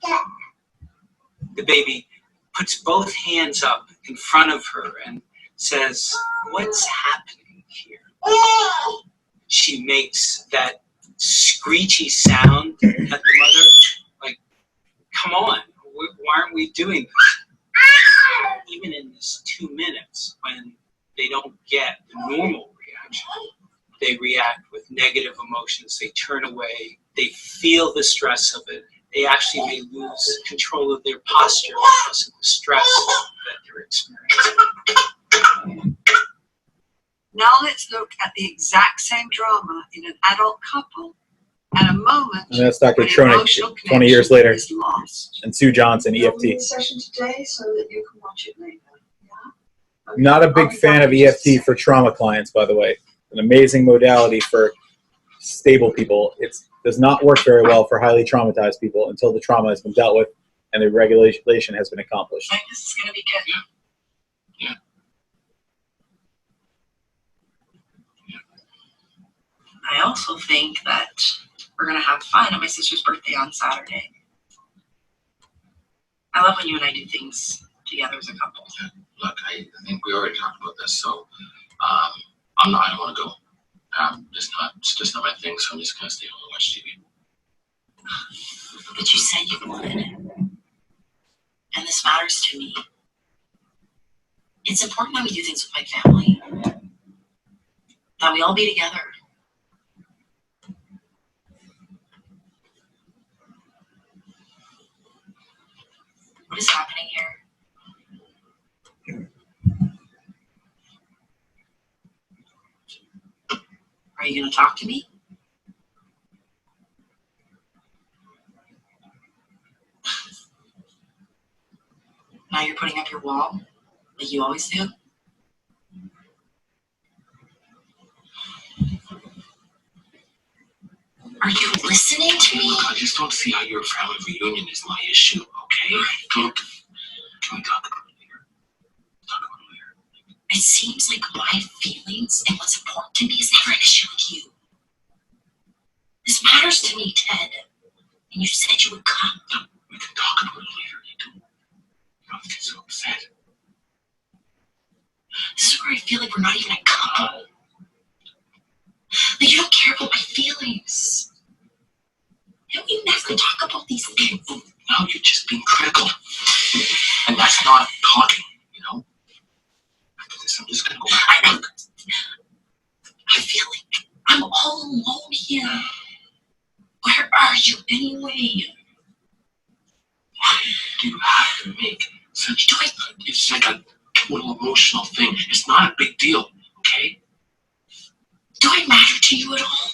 The baby puts both hands up in front of her and says, "What's happening here?" She makes that screechy sound at the mother, like, "Come on, why aren't we doing this?" Even in this 2 minutes, when they don't get the normal reaction, they react with negative emotions. They turn away. They feel the stress of it. They actually may lose control of their posture because of the stress that they're experiencing. Now let's look at the exact same drama in an adult couple at a moment And that's Dr. when Tronick, emotional 20 years later, is lost. and Sue Johnson, We'll do EFT. the session today so that you can watch it later. Not a big fan of EFT for trauma clients, by the way. an amazing modality for stable people. It does not work very well for highly traumatized people until the trauma has been dealt with and the regulation has been accomplished. I think this is going to be good. Yeah. I also think that we're going to have fun at my sister's birthday on Saturday. I love when you and I do things together as a couple. Yeah. Look, I think we already talked about this, so I don't want to go. It's just not my thing, so I'm just going to stay home and watch TV. But you said you would. And this matters to me. It's important that we do things with my family. That we all be together. What is happening here? Are you going to talk to me? Now you're putting up your wall, like you always do? Are you listening to me? Look, I just don't see how your family reunion is my issue, okay? Can we talk about it later? It seems like my feelings and what's important to me is never an issue with you. This matters to me, Ted. And you said you would come. No, we can talk about it later. You don't get so upset. This is where I feel like we're not even a couple. Like you don't care about my feelings. And we never talk about these things. Now you're just being critical. And that's not talking, you know? After this, I'm just gonna go back to work. I feel like I'm all alone here. Where are you anyway? Why do you have to make such... It's like a little emotional thing. It's not a big deal, okay? Do I matter to you at all?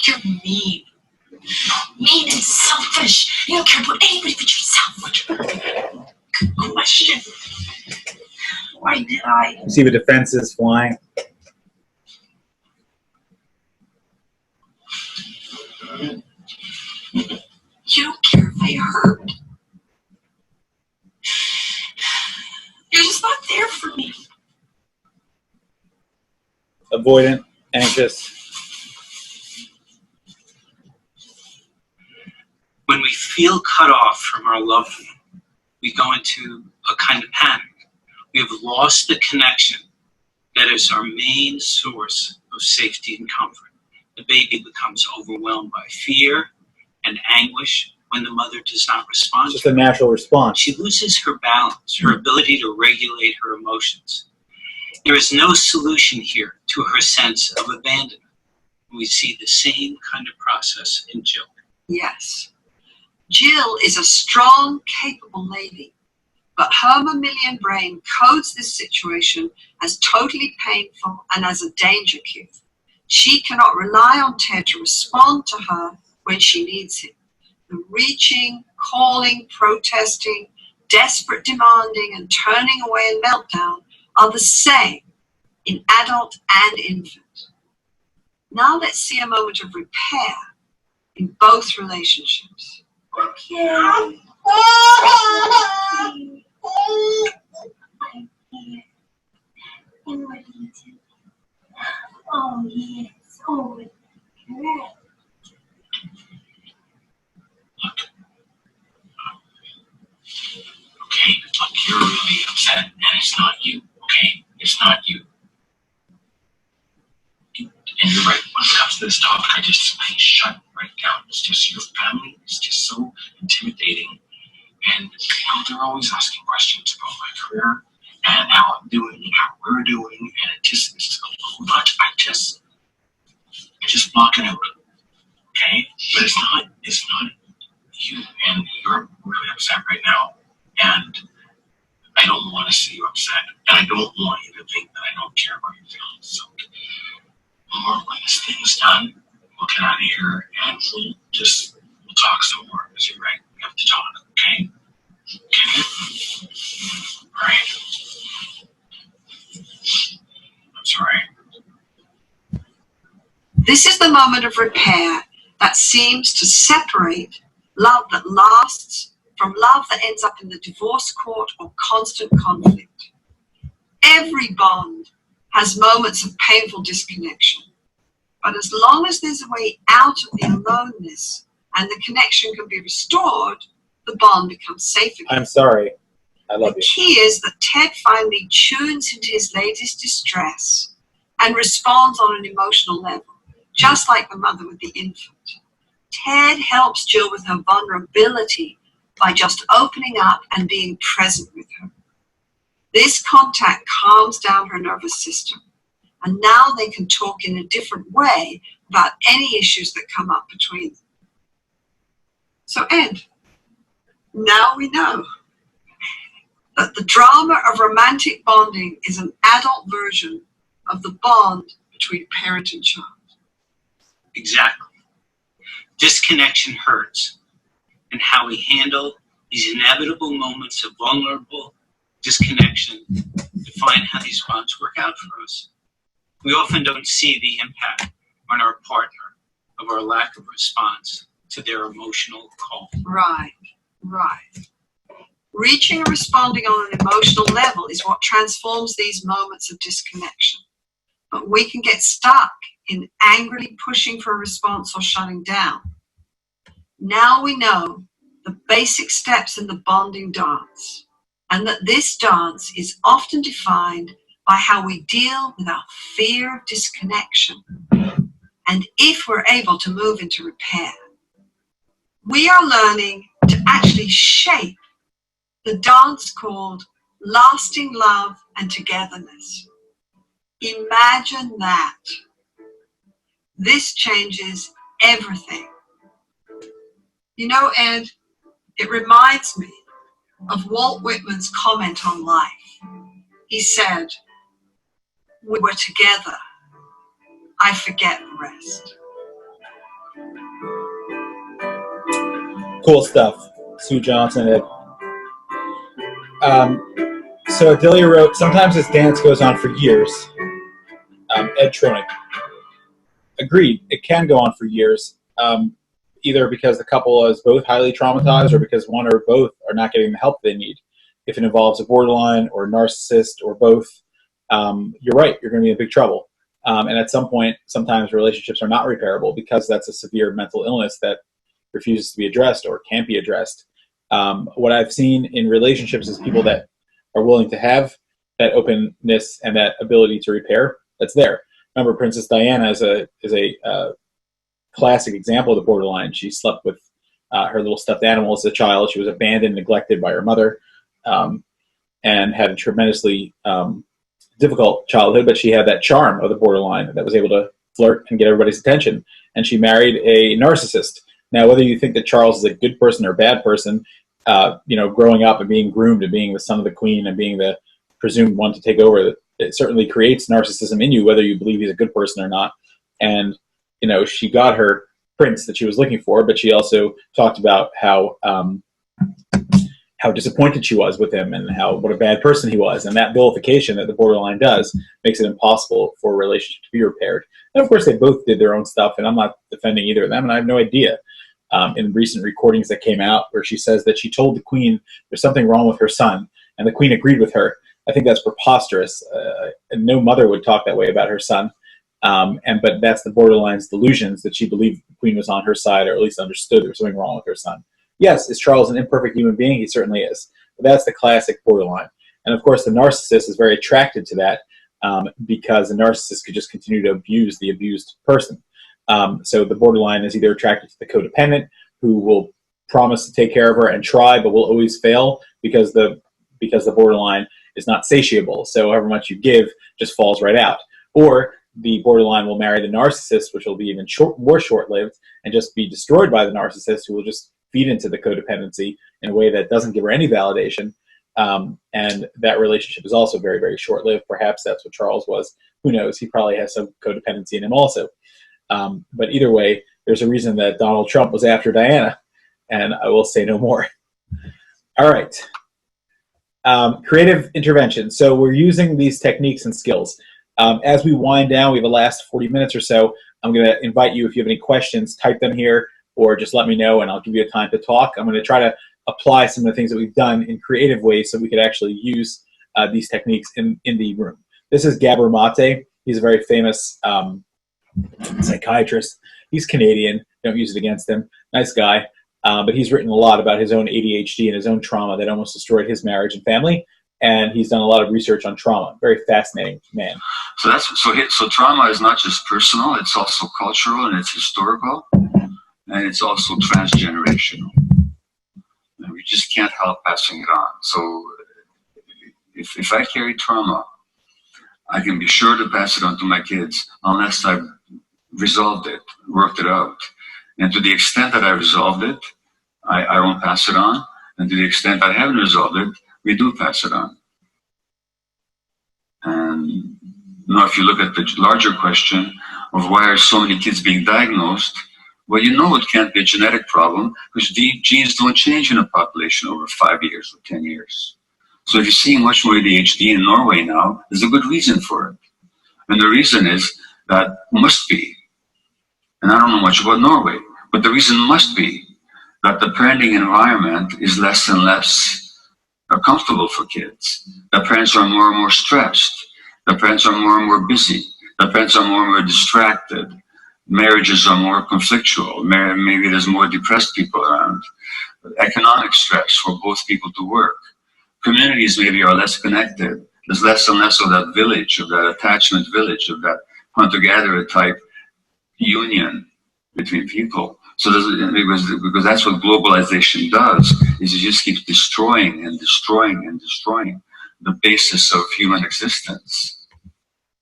You're mean. Mean and selfish. You don't care about anybody but yourself. Good question. Why did I? You see the defenses flying. You don't care if I hurt. You're just not there for me. Avoidant, anxious. When we feel cut off from our loved one, we go into a kind of panic. We have lost the connection that is our main source of safety and comfort. The baby becomes overwhelmed by fear and anguish when the mother does not respond. It's just a natural response. She loses her balance, her ability to regulate her emotions. There is no solution here to her sense of abandonment. We see the same kind of process in Jill. Yes. Jill is a strong, capable lady, but her mammalian brain codes this situation as totally painful and as a danger cue. She cannot rely on Ted to respond to her when she needs him. The reaching, calling, protesting, desperate demanding, and turning away and meltdown are the same in adult and infant. Now let's see a moment of repair in both relationships. Okay. Oh, yes. Oh, correct. Okay, look, you're really upset, and it's not you, okay? It's not you. And you're right, when it comes to this topic, I shut right down. It's just your family. It's just so intimidating. And, they're always asking questions about my career and how I'm doing and how we're doing. And it's a little much. I just block it out, okay? But it's not you, and you're really upset right now. And I don't want to see you upset. And I don't want you to think that I don't care about your feelings. So, when this thing's done, we'll get out of here and we'll talk some more. Because you're right, we have to talk, okay? I'm sorry. This is the moment of repair that seems to separate love that lasts from love that ends up in the divorce court or constant conflict. Every bond has moments of painful disconnection, but as long as there's a way out of the aloneness and the connection can be restored, the bond becomes safe again. I'm sorry. I love you. The key is that Ted finally tunes into his lady's distress and responds on an emotional level, just like the mother with the infant. Ted helps Jill with her vulnerability by just opening up and being present with her. This contact calms down her nervous system, and now they can talk in a different way about any issues that come up between them. So, Ed, now we know that the drama of romantic bonding is an adult version of the bond between parent and child. Exactly. Disconnection hurts, and how we handle these inevitable moments of vulnerable disconnection define how these bonds work out for us. We often don't see the impact on our partner of our lack of response to their emotional call. Right. Reaching and responding on an emotional level is what transforms these moments of disconnection. But we can get stuck in angrily pushing for a response or shutting down. Now we know the basic steps in the bonding dance, and that this dance is often defined by how we deal with our fear of disconnection, and if we're able to move into repair. We are learning to actually shape the dance called lasting love and togetherness. Imagine that. This changes everything. You know, Ed, it reminds me of Walt Whitman's comment on life. He said, "We were together. I forget the rest." Cool stuff. Sue Johnson. So Delia wrote, sometimes this dance goes on for years. Ed Tronick. Agreed, it can go on for years, either because the couple is both highly traumatized or because one or both are not getting the help they need. If it involves a borderline or a narcissist or both, you're right, you're going to be in big trouble. And at some point, sometimes relationships are not repairable because that's a severe mental illness that refuses to be addressed or can't be addressed. What I've seen in relationships is people that are willing to have that openness and that ability to repair, that's there. Remember, Princess Diana is a classic example of the borderline. She slept with her little stuffed animal as a child. She was abandoned, neglected by her mother, and had a tremendously difficult childhood, but she had that charm of the borderline that was able to flirt and get everybody's attention. And she married a narcissist. Now, whether you think that Charles is a good person or a bad person, growing up and being groomed and being the son of the queen and being the presumed one to take over, it certainly creates narcissism in you, whether you believe he's a good person or not. And, she got her prince that she was looking for, but she also talked about how disappointed she was with him and what a bad person he was. And that vilification that the borderline does makes it impossible for a relationship to be repaired. And of course, they both did their own stuff, and I'm not defending either of them, and I have no idea. In recent recordings that came out where she says that she told the queen there's something wrong with her son, and the queen agreed with her. I think that's preposterous. And no mother would talk that way about her son. But that's the borderline's delusions that she believed the queen was on her side, or at least understood there was something wrong with her son. Yes, is Charles an imperfect human being? He certainly is. But that's the classic borderline. And of course, the narcissist is very attracted to that because the narcissist could just continue to abuse the abused person. So the borderline is either attracted to the codependent, who will promise to take care of her and try, but will always fail because the borderline is not satiable. So however much you give just falls right out. Or the borderline will marry the narcissist, which will be even more short-lived and just be destroyed by the narcissist, who will just feed into the codependency in a way that doesn't give her any validation. And that relationship is also very, very short-lived. Perhaps that's what Charles was. Who knows? He probably has some codependency in him also. But either way, there's a reason that Donald Trump was after Diana, and I will say no more. All right. Creative intervention. So we're using these techniques and skills. As we wind down, we have the last 40 minutes or so. I'm going to invite you, if you have any questions, type them here or just let me know and I'll give you a time to talk. I'm going to try to apply some of the things that we've done in creative ways so we could actually use these techniques in the room. This is Gabor Mate. He's a very famous psychiatrist. He's Canadian. Don't use it against him. Nice guy. But he's written a lot about his own ADHD and his own trauma that almost destroyed his marriage and family. And he's done a lot of research on trauma. Very fascinating man. So so trauma is not just personal; it's also cultural and it's historical, and it's also transgenerational. And we just can't help passing it on. So if I carry trauma, I can be sure to pass it on to my kids unless I've resolved it, worked it out. And to the extent that I resolved it, I won't pass it on. And to the extent I haven't resolved it, we do pass it on. And now if you look at the larger question of why are so many kids being diagnosed, well, you know it can't be a genetic problem because genes don't change in a population over 5 years or 10 years. So if you're seeing much more ADHD in Norway now, there's a good reason for it. And the reason is that must be, and I don't know much about Norway, but the reason must be that the parenting environment is less and less comfortable for kids. The parents are more and more stressed. The parents are more and more busy. The parents are more and more distracted. Marriages are more conflictual. Maybe there's more depressed people around. Economic stress for both people to work. Communities maybe are less connected. There's less and less of that village, of that attachment village, of that hunter-gatherer type union between people. So because that's what globalization does, is it just keeps destroying and destroying and destroying the basis of human existence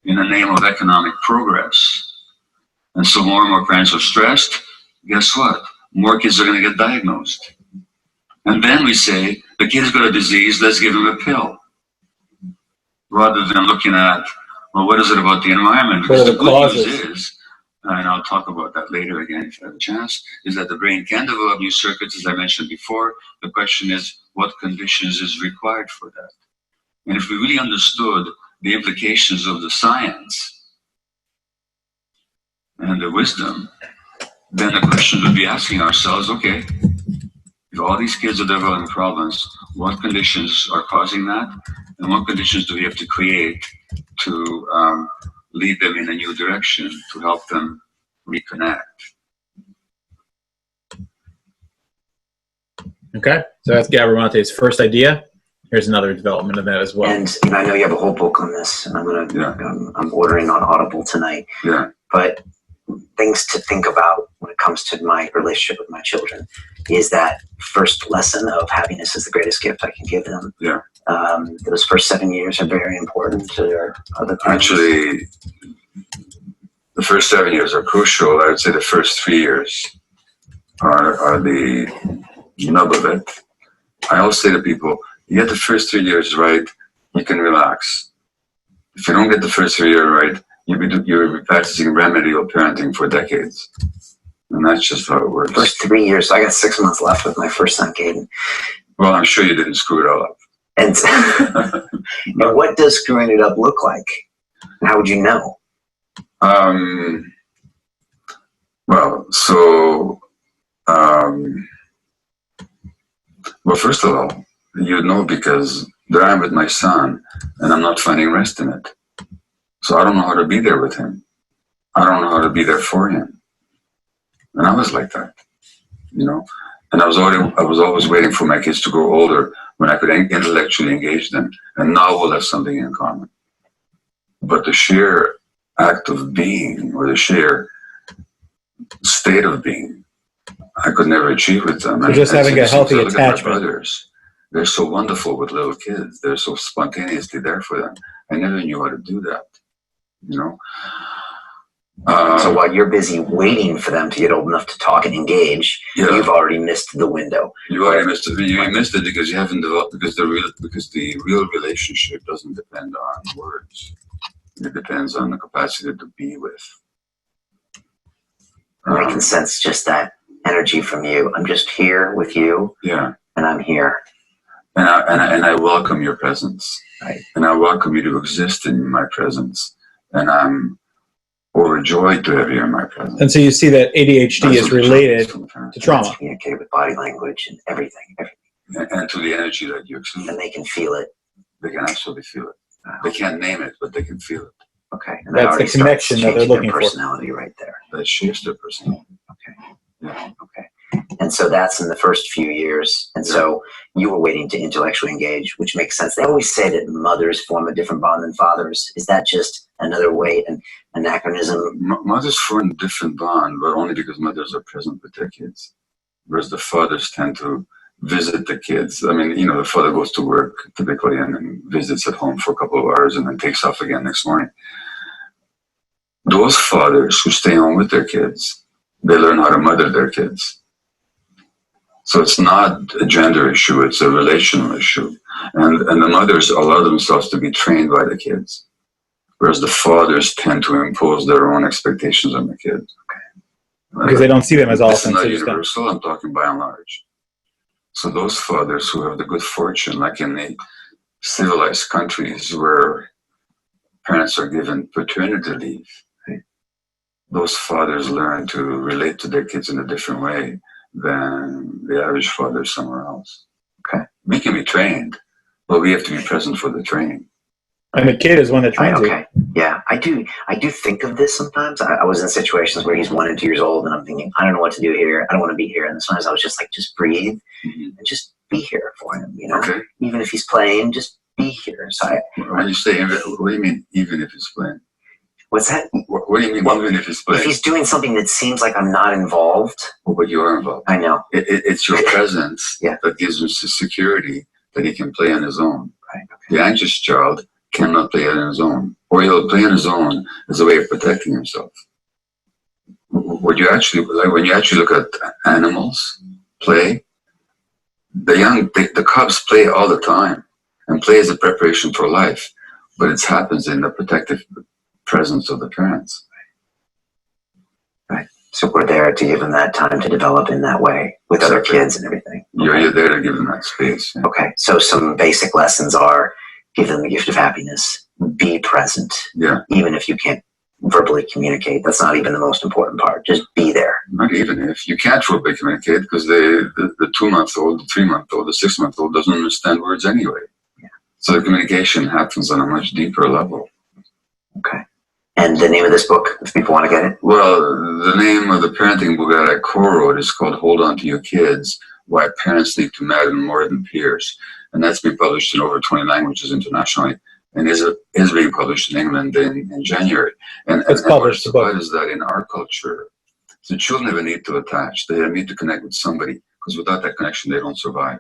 in the name of economic progress. And so more and more parents are stressed. Guess what? More kids are going to get diagnosed. And then we say, the kid's got a disease, let's give him a pill. Rather than looking at, well, what is it about the environment? Because the good news is, and I'll talk about that later again if I have a chance, is that the brain can develop new circuits, as I mentioned before. The question is, what conditions is required for that? And if we really understood the implications of the science and the wisdom, then the question would be asking ourselves, okay, if all these kids are developing problems, what conditions are causing that? And what conditions do we have to create to lead them in a new direction, to help them reconnect? Okay, so that's Gabor Mate's first idea. Here's another development of that as well. And I know you have a whole book on this, and I'm ordering on Audible tonight. Yeah. But things to think about when it comes to my relationship with my children is that first lesson of happiness is the greatest gift I can give them. Yeah. Those first 7 years are very important to their other things. Actually, the first 7 years are crucial. I would say the first 3 years are the nub of it. I always say to people, you get the first 3 years right, you can relax. If you don't get the first 3 years right, you'll be practicing remedial parenting for decades. And that's just how it works. First 3 years, I got 6 months left with my first son, Caden. Well, I'm sure you didn't screw it all up. And, and what does screwing it up look like? How would you know? Well, first of all, you know, because there I am with my son, and I'm not finding rest in it. So I don't know how to be there with him. I don't know how to be there for him. And I was like that, you know. And I was always waiting for my kids to grow older when I could intellectually engage them. And now we'll have something in common. But the sheer act of being, or the sheer state of being, I could never achieve with them. So just having a healthy attachment. My brothers, they're so wonderful with little kids. They're so spontaneously there for them. I never knew how to do that, you know. So while you're busy waiting for them to get old enough to talk and engage, you've already missed the window. You already missed it. You missed it because you haven't developed. Because the real relationship doesn't depend on words. It depends on the capacity to be with. I can sense just that energy from you. I'm just here with you. Yeah. And I'm here. And I welcome your presence. Right. And I welcome you to exist in my presence. And I'm overjoyed to have you in my presence. And so you see that ADHD is related to trauma. Communicate with body language and everything. And to the energy that you exude. And they can feel it. They can absolutely feel it. They can't name it, but they can feel it. Okay. And that's the connection that they're looking for. Personality right there. That shapes their personality. Okay. Yeah. Okay. And so that's in the first few years. And so you were waiting to intellectually engage, which makes sense. They always say that mothers form a different bond than fathers. Is that just another way, an anachronism? Mothers form a different bond, but only because mothers are present with their kids. Whereas the fathers tend to visit the kids. I mean, the father goes to work typically and then visits at home for a couple of hours and then takes off again next morning. Those fathers who stay home with their kids, they learn how to mother their kids. So it's not a gender issue, it's a relational issue. And the mothers allow themselves to be trained by the kids, whereas the fathers tend to impose their own expectations on the kids. Okay. Because they don't see them as often. It's not universal, I'm talking by and large. So those fathers who have the good fortune, like in the civilized countries where parents are given paternity leave, right? Those fathers learn to relate to their kids in a different way than the average father somewhere else. Okay. We can be trained, but we have to be present for the training. And the kid is one that trains you. Yeah, I do think of this sometimes. I was in situations where he's 1 and 2 years old and I'm thinking, I don't know what to do here. I don't want to be here. And sometimes I was just like, just breathe and just be here for him, Okay. Even if he's playing, just be here. So when you say, what do you mean, even if he's playing? What's that? What do you mean, even if he's playing? If he's doing something that seems like I'm not involved. Well, but you are involved. I know. It's your presence that gives him security that he can play on his own. Right. Okay. The anxious child cannot play on his own, or he'll play on his own as a way of protecting himself. When you actually look at animals play, the cubs play all the time, and play is a preparation for life, but it happens in the protective presence of the parents. Right. So we're there to give them that time to develop in that way with other kids and everything. You're there to give them that space. Yeah. Okay. So some basic lessons are: give them the gift of happiness, be present. Yeah. Even if you can't verbally communicate, that's not even the most important part. Just be there. Not even if you can't verbally communicate, because the 2-month-old, the 3-month-old, the 6-month-old doesn't understand words anyway. Yeah. So the communication happens on a much deeper level. Okay. And the name of this book, if people want to get it? Well, the name of the parenting book that I co-wrote is called Hold On to Your Kids, Why Parents Need to Matter More Than Peers. And that's been published in over 20 languages internationally, and is being published in England in January. And what's about is that in our culture, the children have a need to attach. They have a need to connect with somebody, because without that connection, they don't survive.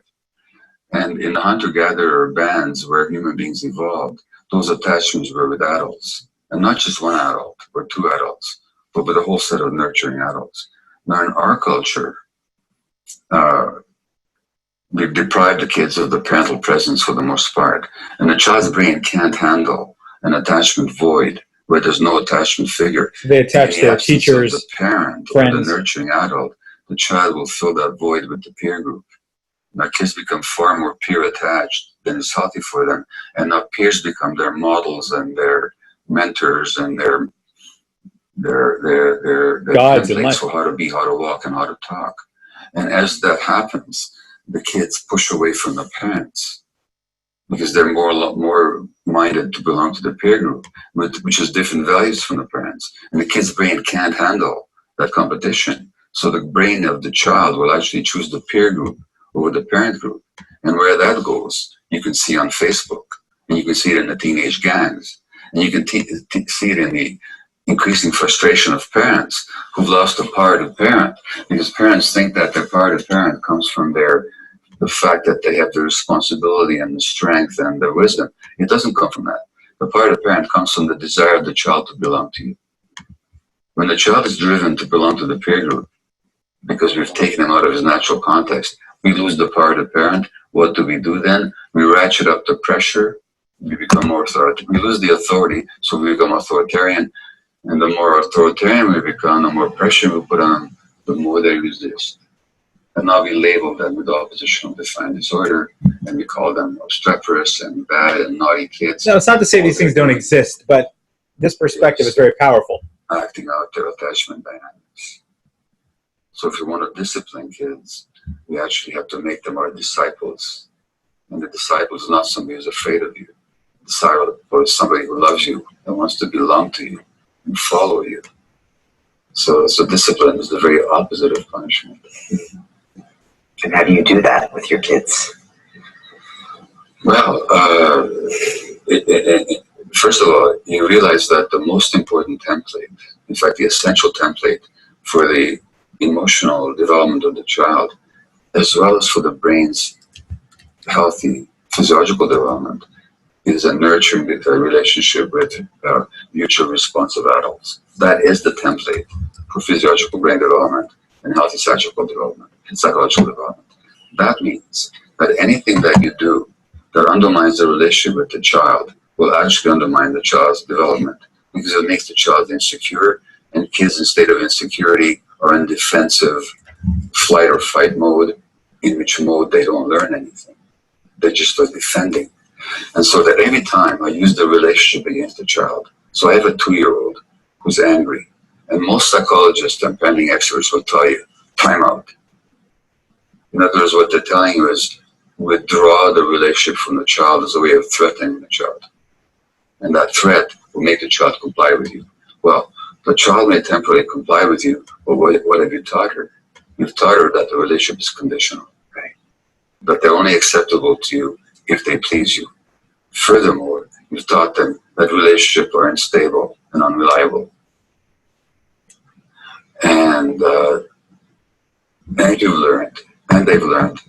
And in the hunter-gatherer bands where human beings evolved, those attachments were with adults. And not just one adult or 2 adults, but with a whole set of nurturing adults. Now in our culture, we've deprived the kids of the parental presence for the most part. And the child's brain can't handle an attachment void where there's no attachment figure. They attach their teachers, the parent, friends, or the nurturing adult. The child will fill that void with the peer group. Now kids become far more peer attached than is healthy for them. And now peers become their models and their mentors and their guides in life for how to be, how to walk, and how to talk. And as that happens, the kids push away from the parents because they're more minded to belong to the peer group, which has different values from the parents. And the kid's brain can't handle that competition. So the brain of the child will actually choose the peer group over the parent group. And where that goes, you can see on Facebook, and you can see it in the teenage gangs. And you can see it in the increasing frustration of parents who've lost a part of parent, because parents think that their part of parent comes from the fact that they have the responsibility and the strength and the wisdom. It doesn't come from that. The part of parent comes from the desire of the child to belong to you. When the child is driven to belong to the peer group, because we've taken him out of his natural context, we lose the part of parent. What do we do then? We ratchet up the pressure. We become more authoritarian. We lose the authority, so we become authoritarian. And the more authoritarian we become, the more pressure we put on them, the more they resist. And now we label them with oppositional defiant disorder, and we call them obstreperous and bad and naughty kids. No, it's not to say these things don't exist, but this perspective is very powerful. Acting out their attachment dynamics. So if you want to discipline kids, we actually have to make them our disciples. And the disciple is not somebody who's afraid of you. The disciple is somebody who loves you and wants to belong to you and follow you. So discipline is the very opposite of punishment. And how do you do that with your kids? Well, first of all, you realize that the most important template, in fact, the essential template for the emotional development of the child, as well as for the brain's healthy physiological development, is a nurturing relationship with mutual responsive adults. That is the template for physiological brain development and healthy psychological development and psychological development. That means that anything that you do that undermines the relationship with the child will actually undermine the child's development, because it makes the child insecure, and kids in state of insecurity are in defensive flight or fight mode, in which mode they don't learn anything. They just are defending. And so that every time I use the relationship against the child, so I have a 2-year-old who's angry, and most psychologists and parenting experts will tell you, time out. In other words, what they're telling you is withdraw the relationship from the child as a way of threatening the child. And that threat will make the child comply with you. Well, the child may temporarily comply with you, but what have you taught her? You've taught her that the relationship is conditional, right? That they're only acceptable to you if they please you. Furthermore, you've taught them that relationships are unstable and unreliable. And you've learned, and they've learned,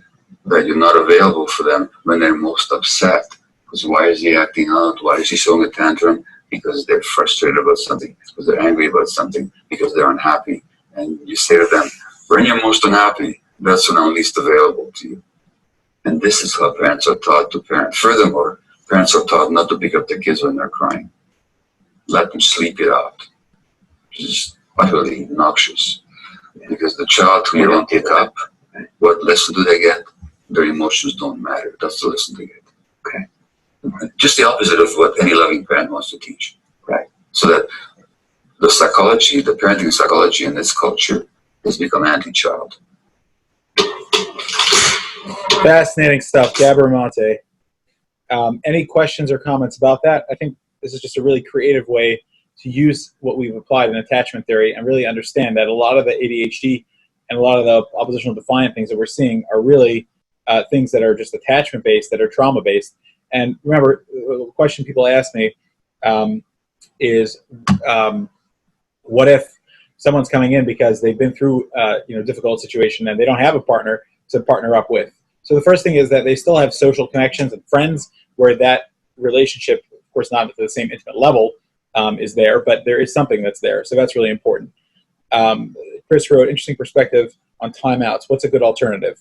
that you're not available for them when they're most upset. Because why is he acting out? Why is he throwing a tantrum? Because they're frustrated about something, because they're angry about something, because they're unhappy. And you say to them, when you're most unhappy, that's when I'm least available to you. And this is how parents are taught to parent. Furthermore, parents are taught not to pick up their kids when they're crying. Let them sleep it out. Which is utterly noxious. Because the child who you don't pick up, what lesson do they get? Their emotions don't matter. That's the lesson they get. Okay. Just the opposite of what any loving parent wants to teach. Right. So that the psychology, the parenting psychology in this culture has become anti-child. Fascinating stuff, Gabor Monte. Any questions or comments about that? I think this is just a really creative way to use what we've applied in attachment theory and really understand that a lot of the ADHD and a lot of the oppositional defiant things that we're seeing are really things that are just attachment-based, that are trauma-based. And remember, the question people ask me is, what if someone's coming in because they've been through a difficult situation and they don't have a partner to partner up with? So the first thing is that they still have social connections and friends where that relationship, of course not at the same intimate level, is there, but there is something that's there. So that's really important. Chris wrote, interesting perspective on timeouts. What's a good alternative?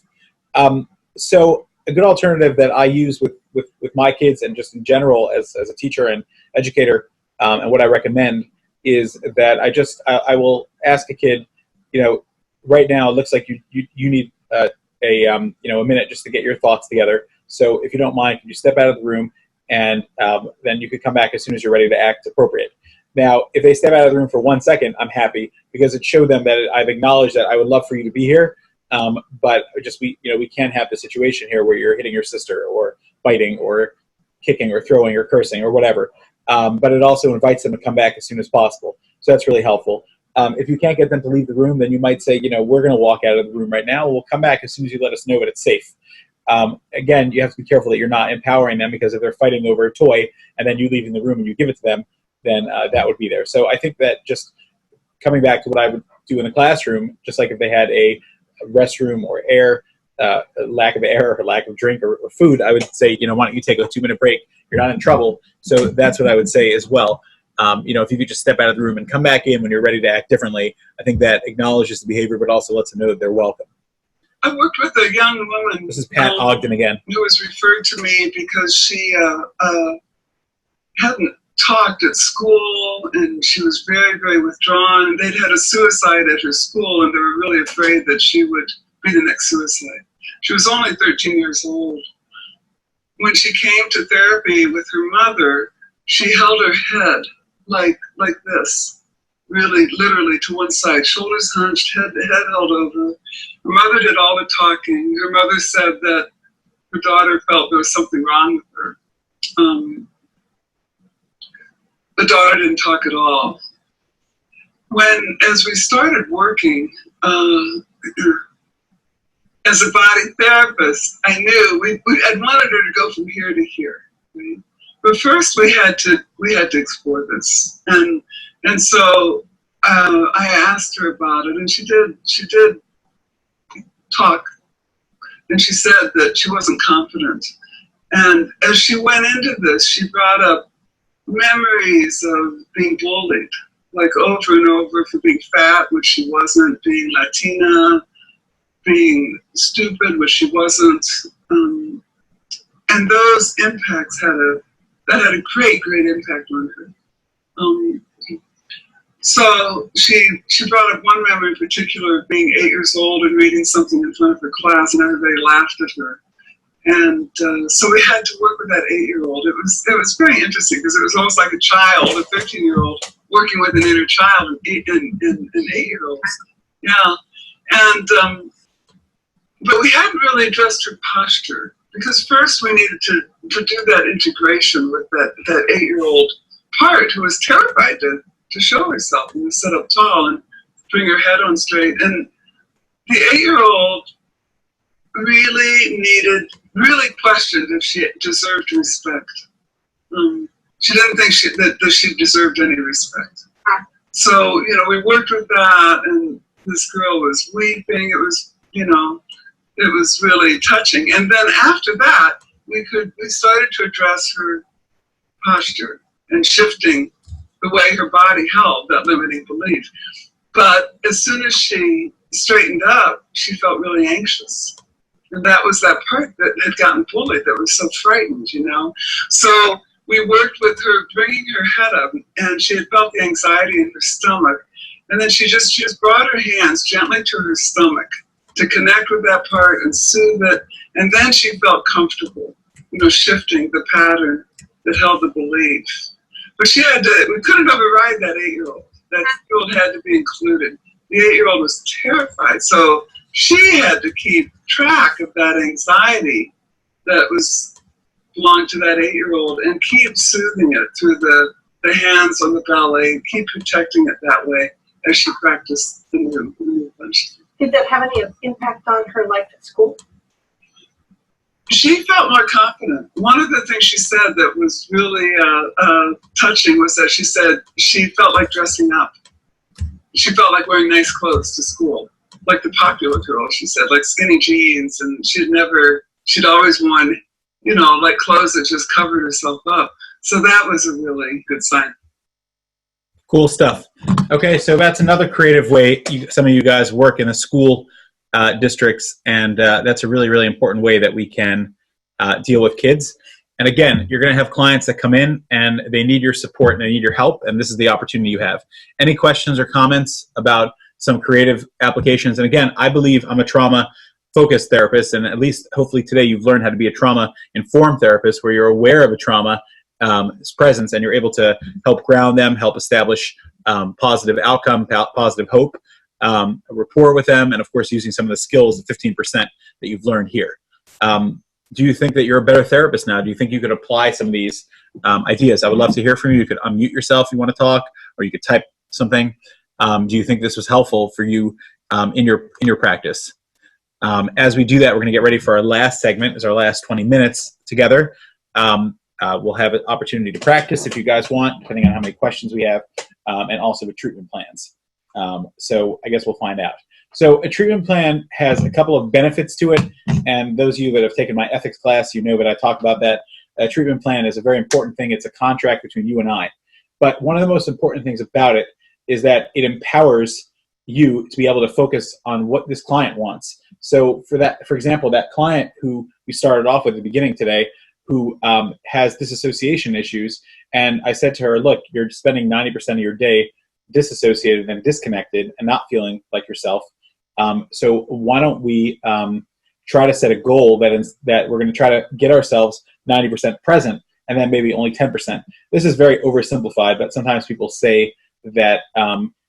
So a good alternative that I use with my kids and just in general as a teacher and educator, and what I recommend is that I will ask a kid, right now it looks like you need a minute just to get your thoughts together. So if you don't mind, can you step out of the room and then you could come back as soon as you're ready to act appropriate. Now, if they step out of the room for 1 second, I'm happy because it showed them that I've acknowledged that I would love for you to be here, but we can't have the situation here where you're hitting your sister or biting or kicking or throwing or cursing or whatever. But it also invites them to come back as soon as possible. So that's really helpful. If you can't get them to leave the room, then you might say, we're going to walk out of the room right now. We'll come back as soon as you let us know that it's safe. Again, you have to be careful that you're not empowering them, because if they're fighting over a toy and then you leave in the room and you give it to them, then that would be there. So I think that just coming back to what I would do in the classroom, just like if they had a restroom or lack of air or lack of drink or food, I would say, why don't you take a 2-minute break? You're not in trouble. So that's what I would say as well. If you could just step out of the room and come back in when you're ready to act differently, I think that acknowledges the behavior, but also lets them know that they're welcome. I worked with a young woman. This is Pat Ogden again. Who was referred to me because she hadn't talked at school, and she was very, very withdrawn. And they'd had a suicide at her school, and they were really afraid that she would be the next suicide. She was only 13 years old. When she came to therapy with her mother, she held her head like this, really, literally to one side, shoulders hunched, head held over. Her mother did all the talking. Her mother said that her daughter felt there was something wrong with her. The daughter didn't talk at all. As we started working as a body therapist, I knew I wanted her to go from here to here. Right? But first, we had to explore this, and so I asked her about it, and she did talk, and she said that she wasn't confident. And as she went into this, she brought up memories of being bullied, like over and over, for being fat, which she wasn't, being Latina, being stupid, which she wasn't, and those impacts had a great impact on her. So she brought up one memory in particular of being 8 years old and reading something in front of her class, and everybody laughed at her. And so we had to work with that 8-year-old. It was very interesting because it was almost like a child, a 13-year-old, working with an inner child and 8-year-olds. Yeah, and but we hadn't really addressed her posture, because first we needed to do that integration with that 8-year-old part who was terrified to show herself and to sit up tall and bring her head on straight. And the 8-year-old really questioned if she deserved respect. She didn't think that she deserved any respect. So, we worked with that, and this girl was weeping. It was, it was really touching. And then after that, we started to address her posture and shifting the way her body held that limiting belief. But as soon as she straightened up, she felt really anxious. And that was that part that had gotten bullied, that was so frightened, So we worked with her, bringing her head up, and she had felt the anxiety in her stomach. And then she just brought her hands gently to her stomach to connect with that part and soothe it. And then she felt comfortable, shifting the pattern that held the belief. But we couldn't override that 8-year-old. That 8-year-old had to be included. The 8-year-old was terrified. So she had to keep track of that anxiety that belonged to that 8-year-old and keep soothing it through the hands on the belly, keep protecting it that way as she practiced the movement. Did that have any impact on her life at school? She felt more confident. One of the things she said that was really touching was that she said she felt like dressing up. She felt like wearing nice clothes to school, like the popular girl, she said, like skinny jeans, and she'd always worn, like clothes that just covered herself up. So that was a really good sign. Cool stuff. Okay, so that's another creative way some of you guys work in the school districts, and that's a really important way that we can deal with kids. And again, you're going to have clients that come in and they need your support and they need your help, and this is the opportunity you have. Any questions or comments about some creative applications? And again, I believe I'm a trauma-focused therapist, and at least hopefully today you've learned how to be a trauma-informed therapist where you're aware of a trauma presence and you're able to help ground them, help establish positive outcome, positive hope, rapport with them, and of course using some of the skills, the 15% that you've learned here. Do you think that you're a better therapist now? Do you think you could apply some of these ideas? I would love to hear from you. You could unmute yourself if you want to talk, or you could type something. Do you think this was helpful for you in your practice? As we do that, we're going to get ready for our last segment. It's our last 20 minutes together. We'll have an opportunity to practice if you guys want, depending on how many questions we have, and also the treatment plans. So I guess we'll find out. So a treatment plan has a couple of benefits to it, and those of you that have taken my ethics class, you know that I talk about that. A treatment plan is a very important thing. It's a contract between you and I. But one of the most important things about it is that it empowers you to be able to focus on what this client wants. So for example, that client who we started off with at the beginning today, who has disassociation issues, and I said to her, look, you're spending 90% of your day disassociated and disconnected and not feeling like yourself. So why don't we try to set a goal that we're going to try to get ourselves 90% present, and then maybe only 10%. This is very oversimplified, but sometimes people say that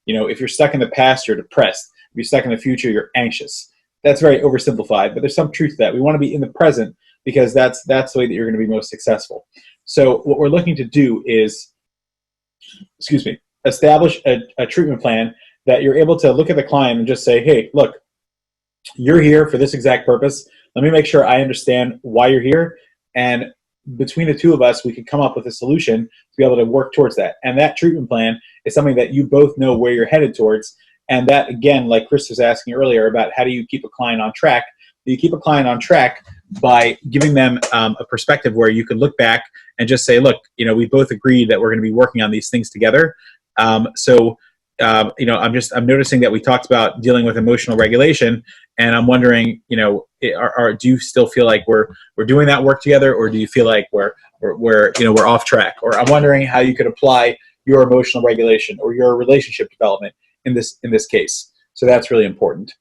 if you're stuck in the past, you're depressed. If you're stuck in the future, you're anxious. That's very oversimplified, but there's some truth to that. We want to be in the present because that's the way that you're going to be most successful. So what we're looking to do is, establish a treatment plan that you're able to look at the client and just say, hey, look, you're here for this exact purpose. Let me make sure I understand why you're here. And between the two of us, we can come up with a solution to be able to work towards that. And that treatment plan is something that you both know where you're headed towards. And that, again, like Chris was asking earlier about how do you keep a client on track, you keep a client on track by giving them a perspective where you can look back and just say, look, we both agreed that we're going to be working on these things together. I'm noticing that we talked about dealing with emotional regulation, and I'm wondering, do you still feel like we're doing that work together, or do you feel like we're off track? Or I'm wondering how you could apply your emotional regulation or your relationship development in this case. So that's really important.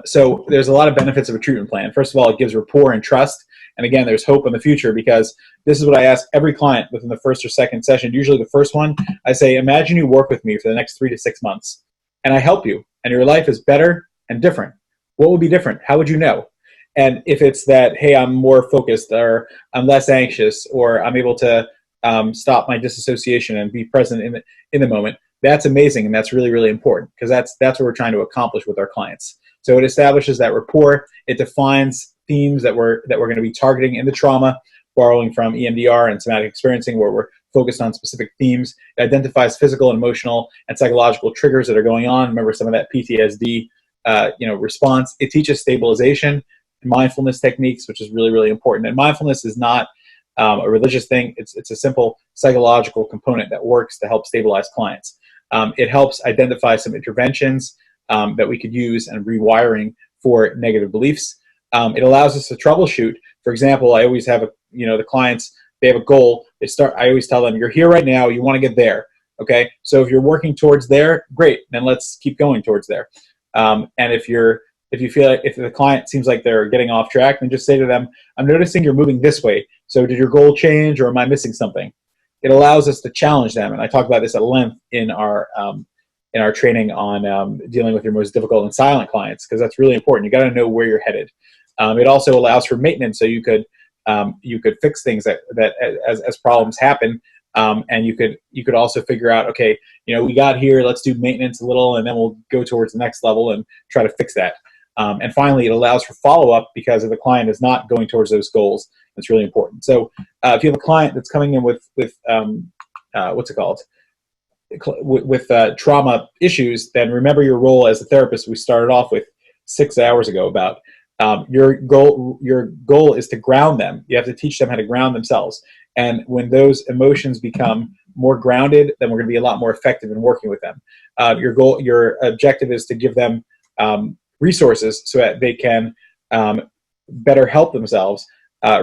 So there's a lot of benefits of a treatment plan. First of all, it gives rapport and trust. And again, there's hope in the future, because this is what I ask every client within the first or second session. Usually the first one, I say, imagine you work with me for the next 3 to 6 months, and I help you, and your life is better and different. What would be different? How would you know? And if it's that, hey, I'm more focused, or I'm less anxious, or I'm able to stop my disassociation and be present in the moment, that's amazing, and that's really, really important, because that's what we're trying to accomplish with our clients. So it establishes that rapport. It defines themes that we're going to be targeting in the trauma, borrowing from EMDR and somatic experiencing, where we're focused on specific themes. It identifies physical, emotional, and psychological triggers that are going on. Remember some of that PTSD response. It teaches stabilization and mindfulness techniques, which is really, really important. And mindfulness is not a religious thing. It's a simple psychological component that works to help stabilize clients. It helps identify some interventions that we could use and rewiring for negative beliefs. It allows us to troubleshoot. For example, I always have the clients, they have a goal. I always tell them, you're here right now, you want to get there. Okay. So if you're working towards there, great. Then let's keep going towards there. And if you feel like, if the client seems like they're getting off track, then just say to them, I'm noticing you're moving this way. So did your goal change, or am I missing something? It allows us to challenge them. And I talk about this at length in our training on dealing with your most difficult and silent clients, because that's really important. You got to know where you're headed. It also allows for maintenance, so you could fix things that as problems happen, and you could also figure out, okay, we got here, let's do maintenance a little, and then we'll go towards the next level and try to fix that. And finally, it allows for follow-up, because if the client is not going towards those goals, that's really important. So if you have a client that's coming in with trauma issues, then remember your role as a therapist we started off with 6 hours ago about your goal is to ground them. You have to teach them how to ground themselves. And when those emotions become more grounded, then we're going to be a lot more effective in working with them. Your objective is to give them resources so that they can better help themselves.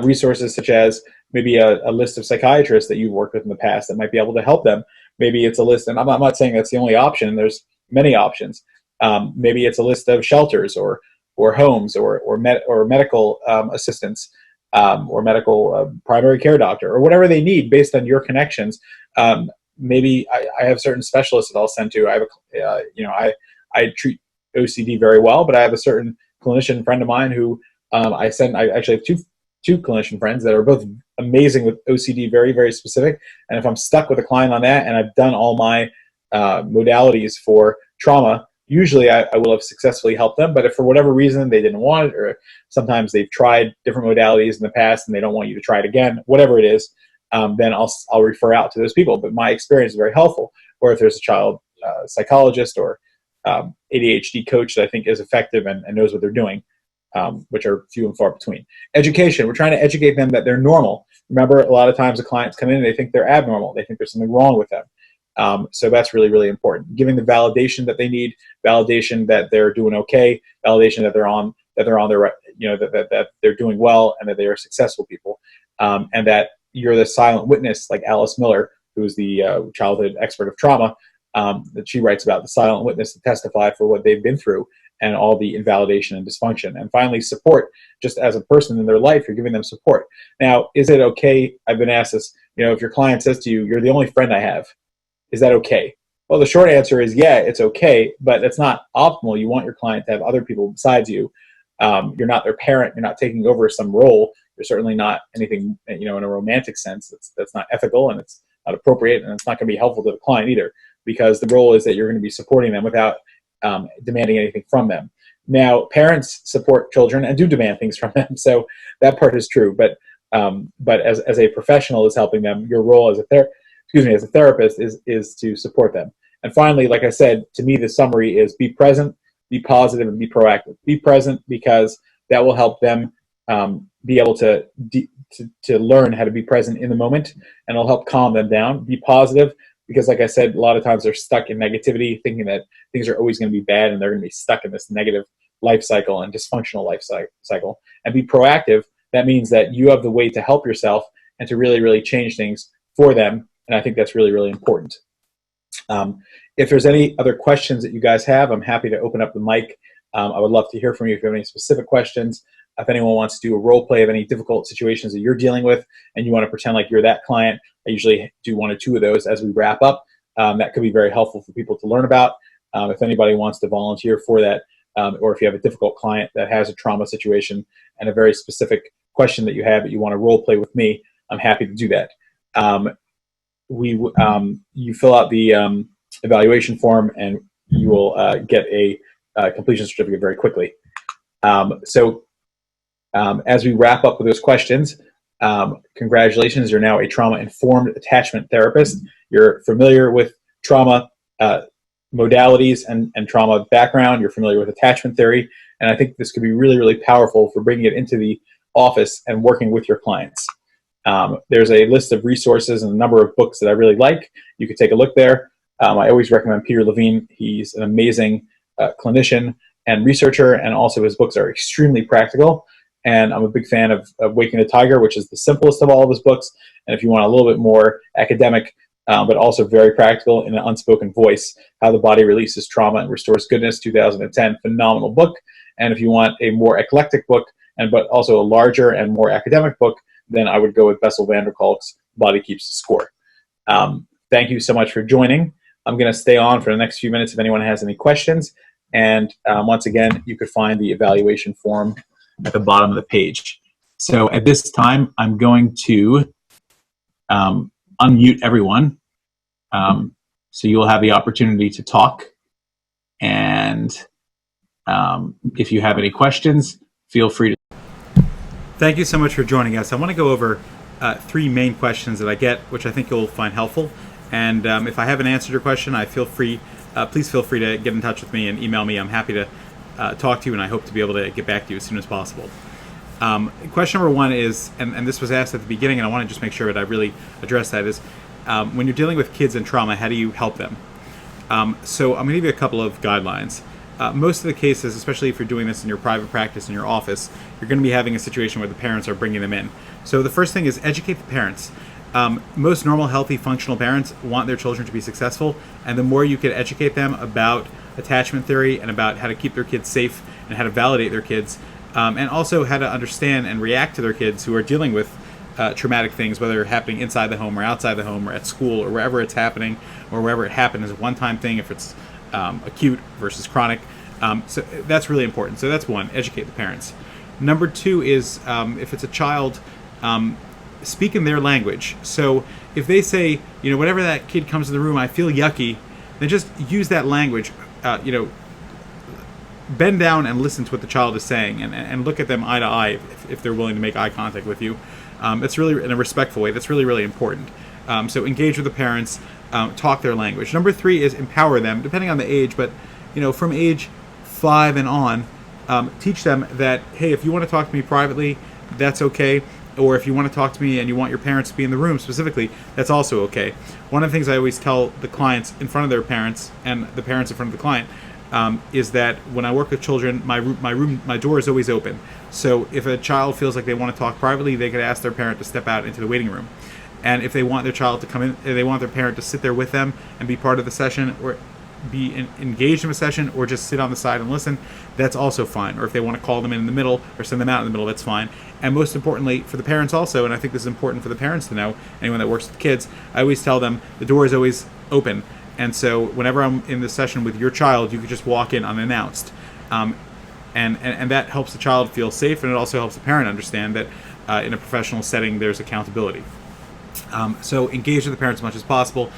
Resources such as maybe a list of psychiatrists that you've worked with in the past that might be able to help them. Maybe it's a list, and I'm not saying that's the only option. There's many options. Maybe it's a list of shelters or homes or medical assistants or medical primary care doctor, or whatever they need based on your connections. Maybe I have certain specialists that I'll send to. I have I treat OCD very well, but I have a certain clinician friend of mine who I actually have two clinician friends that are both amazing with OCD, very, very specific. And if I'm stuck with a client on that, and I've done all my modalities for trauma, usually I will have successfully helped them. But if for whatever reason they didn't want it, or sometimes they've tried different modalities in the past and they don't want you to try it again, whatever it is, then I'll refer out to those people. But my experience is very helpful. Or if there's a child psychologist or ADHD coach that I think is effective and knows what they're doing, which are few and far between. Education, we're trying to educate them that they're normal. Remember, a lot of times the clients come in and they think they're abnormal. They think there's something wrong with them. So that's really, really important. Giving the validation that they need, validation that they're doing okay, validation that they're on their right, that they're doing well, and that they are successful people, and that you're the silent witness, like Alice Miller, who is the childhood expert of trauma, that she writes about, the silent witness to testify for what they've been through, and all the invalidation and dysfunction. And finally, support. Just as a person in their life, you're giving them support. Now, is it okay? I've been asked this, if your client says to you, "You're the only friend I have," is that okay? Well, the short answer is, yeah, it's okay, but it's not optimal. You want your client to have other people besides you. You're not their parent. You're not taking over some role. You're certainly not anything, in a romantic sense. That's not ethical, and it's not appropriate, and it's not going to be helpful to the client either, because the role is that you're going to be supporting them without demanding anything from them. Now, parents support children and do demand things from them, so that part is true. But as a professional is helping them, your role as a therapist is to support them. And finally, like I said, to me, the summary is be present, be positive, and be proactive. Be present because that will help them be able to learn how to be present in the moment, and it'll help calm them down. Be positive because, like I said, a lot of times they're stuck in negativity, thinking that things are always going to be bad, and they're going to be stuck in this negative life cycle and dysfunctional life cycle. And be proactive. That means that you have the way to help yourself and to really, really change things for them. And I think that's really, really important. If there's any other questions that you guys have, I'm happy to open up the mic. I would love to hear from you if you have any specific questions. If anyone wants to do a role play of any difficult situations that you're dealing with and you want to pretend like you're that client, I usually do 1 or 2 of those as we wrap up. That could be very helpful for people to learn about. If anybody wants to volunteer for that, or if you have a difficult client that has a trauma situation and a very specific question that you have that you want to role play with me, I'm happy to do that. You fill out the evaluation form and you will get a completion certificate very quickly. As we wrap up with those questions, congratulations, you're now a trauma-informed attachment therapist. You're familiar with trauma modalities and trauma background. You're familiar with attachment theory, and I think this could be really, really powerful for bringing it into the office and working with your clients. There's a list of resources and a number of books that I really like. You could take a look there. I always recommend Peter Levine. He's an amazing clinician and researcher, and also his books are extremely practical. And I'm a big fan of Waking the Tiger, which is the simplest of all of his books. And if you want a little bit more academic, but also very practical in an unspoken voice, How the Body Releases Trauma and Restores Goodness, 2010, phenomenal book. And if you want a more eclectic book, but also a larger and more academic book, then I would go with Bessel van der Kolk's Body Keeps the Score. Thank you so much for joining. I'm going to stay on for the next few minutes if anyone has any questions. And once again, you could find the evaluation form at the bottom of the page. So at this time, I'm going to unmute everyone. So you'll have the opportunity to talk. And if you have any questions, feel free to. Thank you so much for joining us. I want to go over 3 main questions that I get, which I think you'll find helpful. And if I haven't answered your question, please feel free to get in touch with me and email me. I'm happy to talk to you, and I hope to be able to get back to you as soon as possible. Question number 1 is, and this was asked at the beginning, and I want to just make sure that I really address that, is when you're dealing with kids and trauma, how do you help them? So I'm going to give you a couple of guidelines. Most of the cases, especially if you're doing this in your private practice in your office, you're going to be having a situation where the parents are bringing them in. So the first thing is educate the parents. Most normal, healthy, functional parents want their children to be successful, and the more you can educate them about attachment theory and about how to keep their kids safe and how to validate their kids, and also how to understand and react to their kids who are dealing with traumatic things, whether happening inside the home or outside the home or at school or wherever it's happening or wherever it happened as a one-time thing, if it's acute versus chronic. So that's really important. So that's 1, educate the parents. Number 2 is if it's a child, speak in their language. So if they say, whenever that kid comes to the room, I feel yucky, then just use that language. Bend down and listen to what the child is saying, and look at them eye to eye if they're willing to make eye contact with you. It's really in a respectful way. That's really, really important. So engage with the parents, talk their language. Number 3 is empower them, depending on the age, but from age 5 and on, teach them that, hey, if you want to talk to me privately, that's okay. Or if you want to talk to me and you want your parents to be in the room specifically, that's also okay. One of the things I always tell the clients in front of their parents and the parents in front of the client is that when I work with children, my door is always open. So if a child feels like they want to talk privately, they could ask their parent to step out into the waiting room. And if they want their child to come in, if they want their parent to sit there with them and be part of the session, or be engaged in a session or just sit on the side and listen, that's also fine. Or if they want to call them in the middle or send them out in the middle, that's fine. And most importantly, for the parents also, and I think this is important for the parents to know, anyone that works with kids, I always tell them the door is always open. And so whenever I'm in the session with your child, you could just walk in unannounced. And that helps the child feel safe, and it also helps the parent understand that in a professional setting there's accountability. So engage with the parents as much as possible,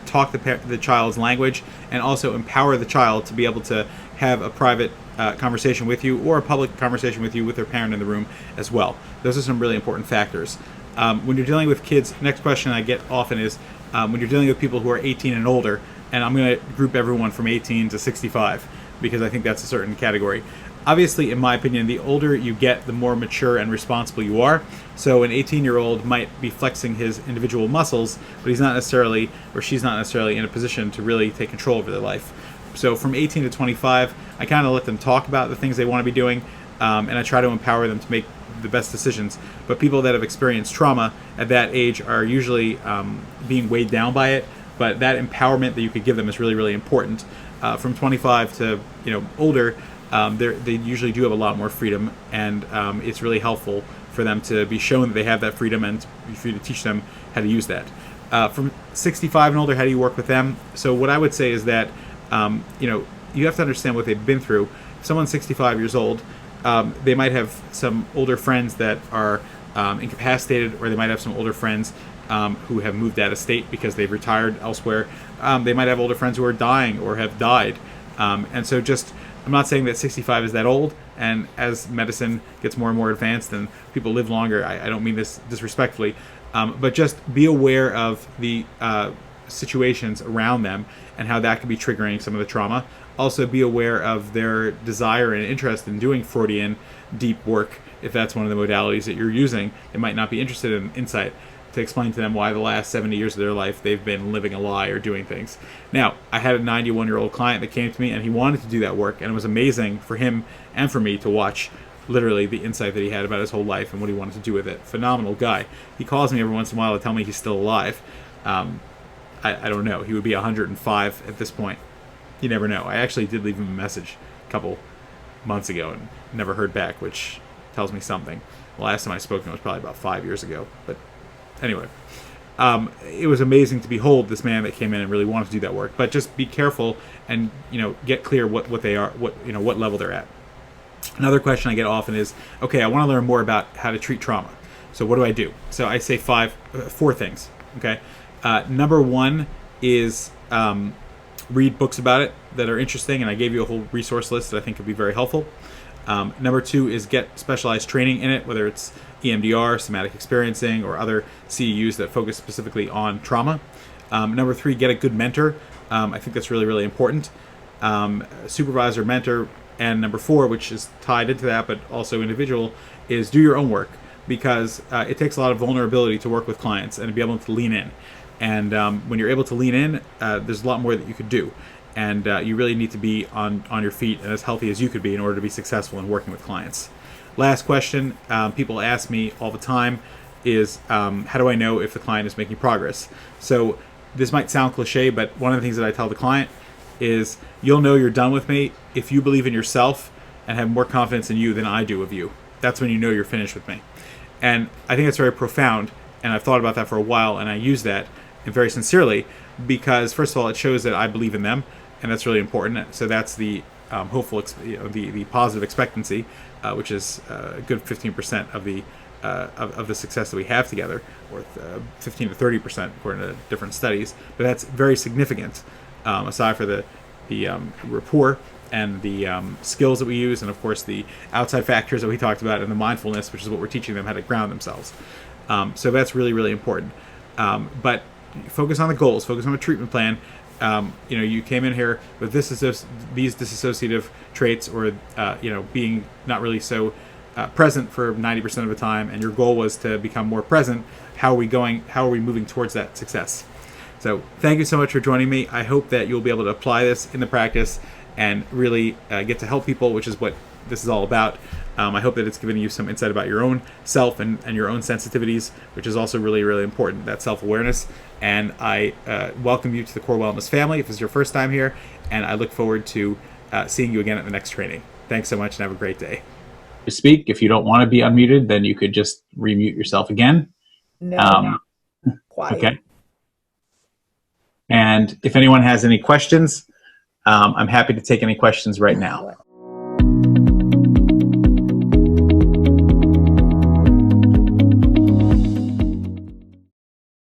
talk the child's language, and also empower the child to be able to have a private conversation with you or a public conversation with you with their parent in the room as well. Those are some really important factors. When you're dealing with kids, next question I get often is when you're dealing with people who are 18 and older, and I'm going to group everyone from 18 to 65 because I think that's a certain category. Obviously, in my opinion, the older you get, the more mature and responsible you are. So an 18-year-old might be flexing his individual muscles, but he's not necessarily, or she's not necessarily in a position to really take control over their life. So from 18 to 25, I kind of let them talk about the things they want to be doing, and I try to empower them to make the best decisions. But people that have experienced trauma at that age are usually being weighed down by it, but that empowerment that you could give them is really, really important. From 25 to older, they usually do have a lot more freedom, and it's really helpful for them to be shown that they have that freedom and for you to teach them how to use that. From 65 and older, how do you work with them? So what I would say is that you have to understand what they've been through. If someone's 65 years old, they might have some older friends that are incapacitated, or they might have some older friends who have moved out of state because they've retired elsewhere. They might have older friends who are dying or have died. And so I'm not saying that 65 is that old, and as medicine gets more and more advanced and people live longer, I don't mean this disrespectfully, but just be aware of the situations around them and how that could be triggering some of the trauma. Also be aware of their desire and interest in doing Freudian deep work. If that's one of the modalities that you're using, they might not be interested in insight to explain to them why the last 70 years of their life they've been living a lie or doing things. Now, I had a 91-year-old client that came to me and he wanted to do that work, and it was amazing for him and for me to watch literally the insight that he had about his whole life and what he wanted to do with it. Phenomenal guy. He calls me every once in a while to tell me he's still alive. I don't know. He would be 105 at this point. You never know. I actually did leave him a message a couple months ago and never heard back, which tells me something. The last time I spoke to him was probably about 5 years ago. But anyway, it was amazing to behold this man that came in and really wanted to do that work. But just be careful and get clear what they are, what level they're at. Another question I get often is, okay, I want to learn more about how to treat trauma. So what do I do? So I say four things. Okay, number one is read books about it that are interesting, and I gave you a whole resource list that I think could be very helpful. Number two is get specialized training in it, whether it's EMDR, somatic experiencing, or other CEUs that focus specifically on trauma. Number three, get a good mentor. I think that's really, really important. Supervisor, mentor. And number four, which is tied into that but also individual, is do your own work, because it takes a lot of vulnerability to work with clients and to be able to lean in. And when you're able to lean in, there's a lot more that you could do. And you really need to be on your feet and as healthy as you could be in order to be successful in working with clients. Last question people ask me all the time is, how do I know if the client is making progress? So this might sound cliche, but one of the things that I tell the client is, you'll know you're done with me if you believe in yourself and have more confidence in you than I do of you. That's when you know you're finished with me. And I think that's very profound, and I've thought about that for a while, and I use that very sincerely, because first of all, it shows that I believe in them, and that's really important. So that's the hopeful, the positive expectancy, which is a good 15% of the success that we have together, or 15 to 30% according to different studies. But that's very significant, aside for the rapport and the skills that we use, and of course the outside factors that we talked about, and the mindfulness, which is what we're teaching them how to ground themselves. So that's really, really important. But focus on the goals, focus on a treatment plan. You came in here with these dissociative traits, or being not really so present for 90% of the time, and your goal was to become more present. How are we moving towards that success? So thank you so much for joining me. I hope that you'll be able to apply this in the practice and really get to help people, which is what this is all about. I hope that it's given you some insight about your own self and your own sensitivities, which is also really, really important, that self-awareness. And I welcome you to the Core Wellness family if it's your first time here, and I look forward to seeing you again at the next training. Thanks so much and have a great day. To speak, if you don't want to be unmuted, then you could just remute yourself again. No. Quiet. Okay. And if anyone has any questions, I'm happy to take any questions right now.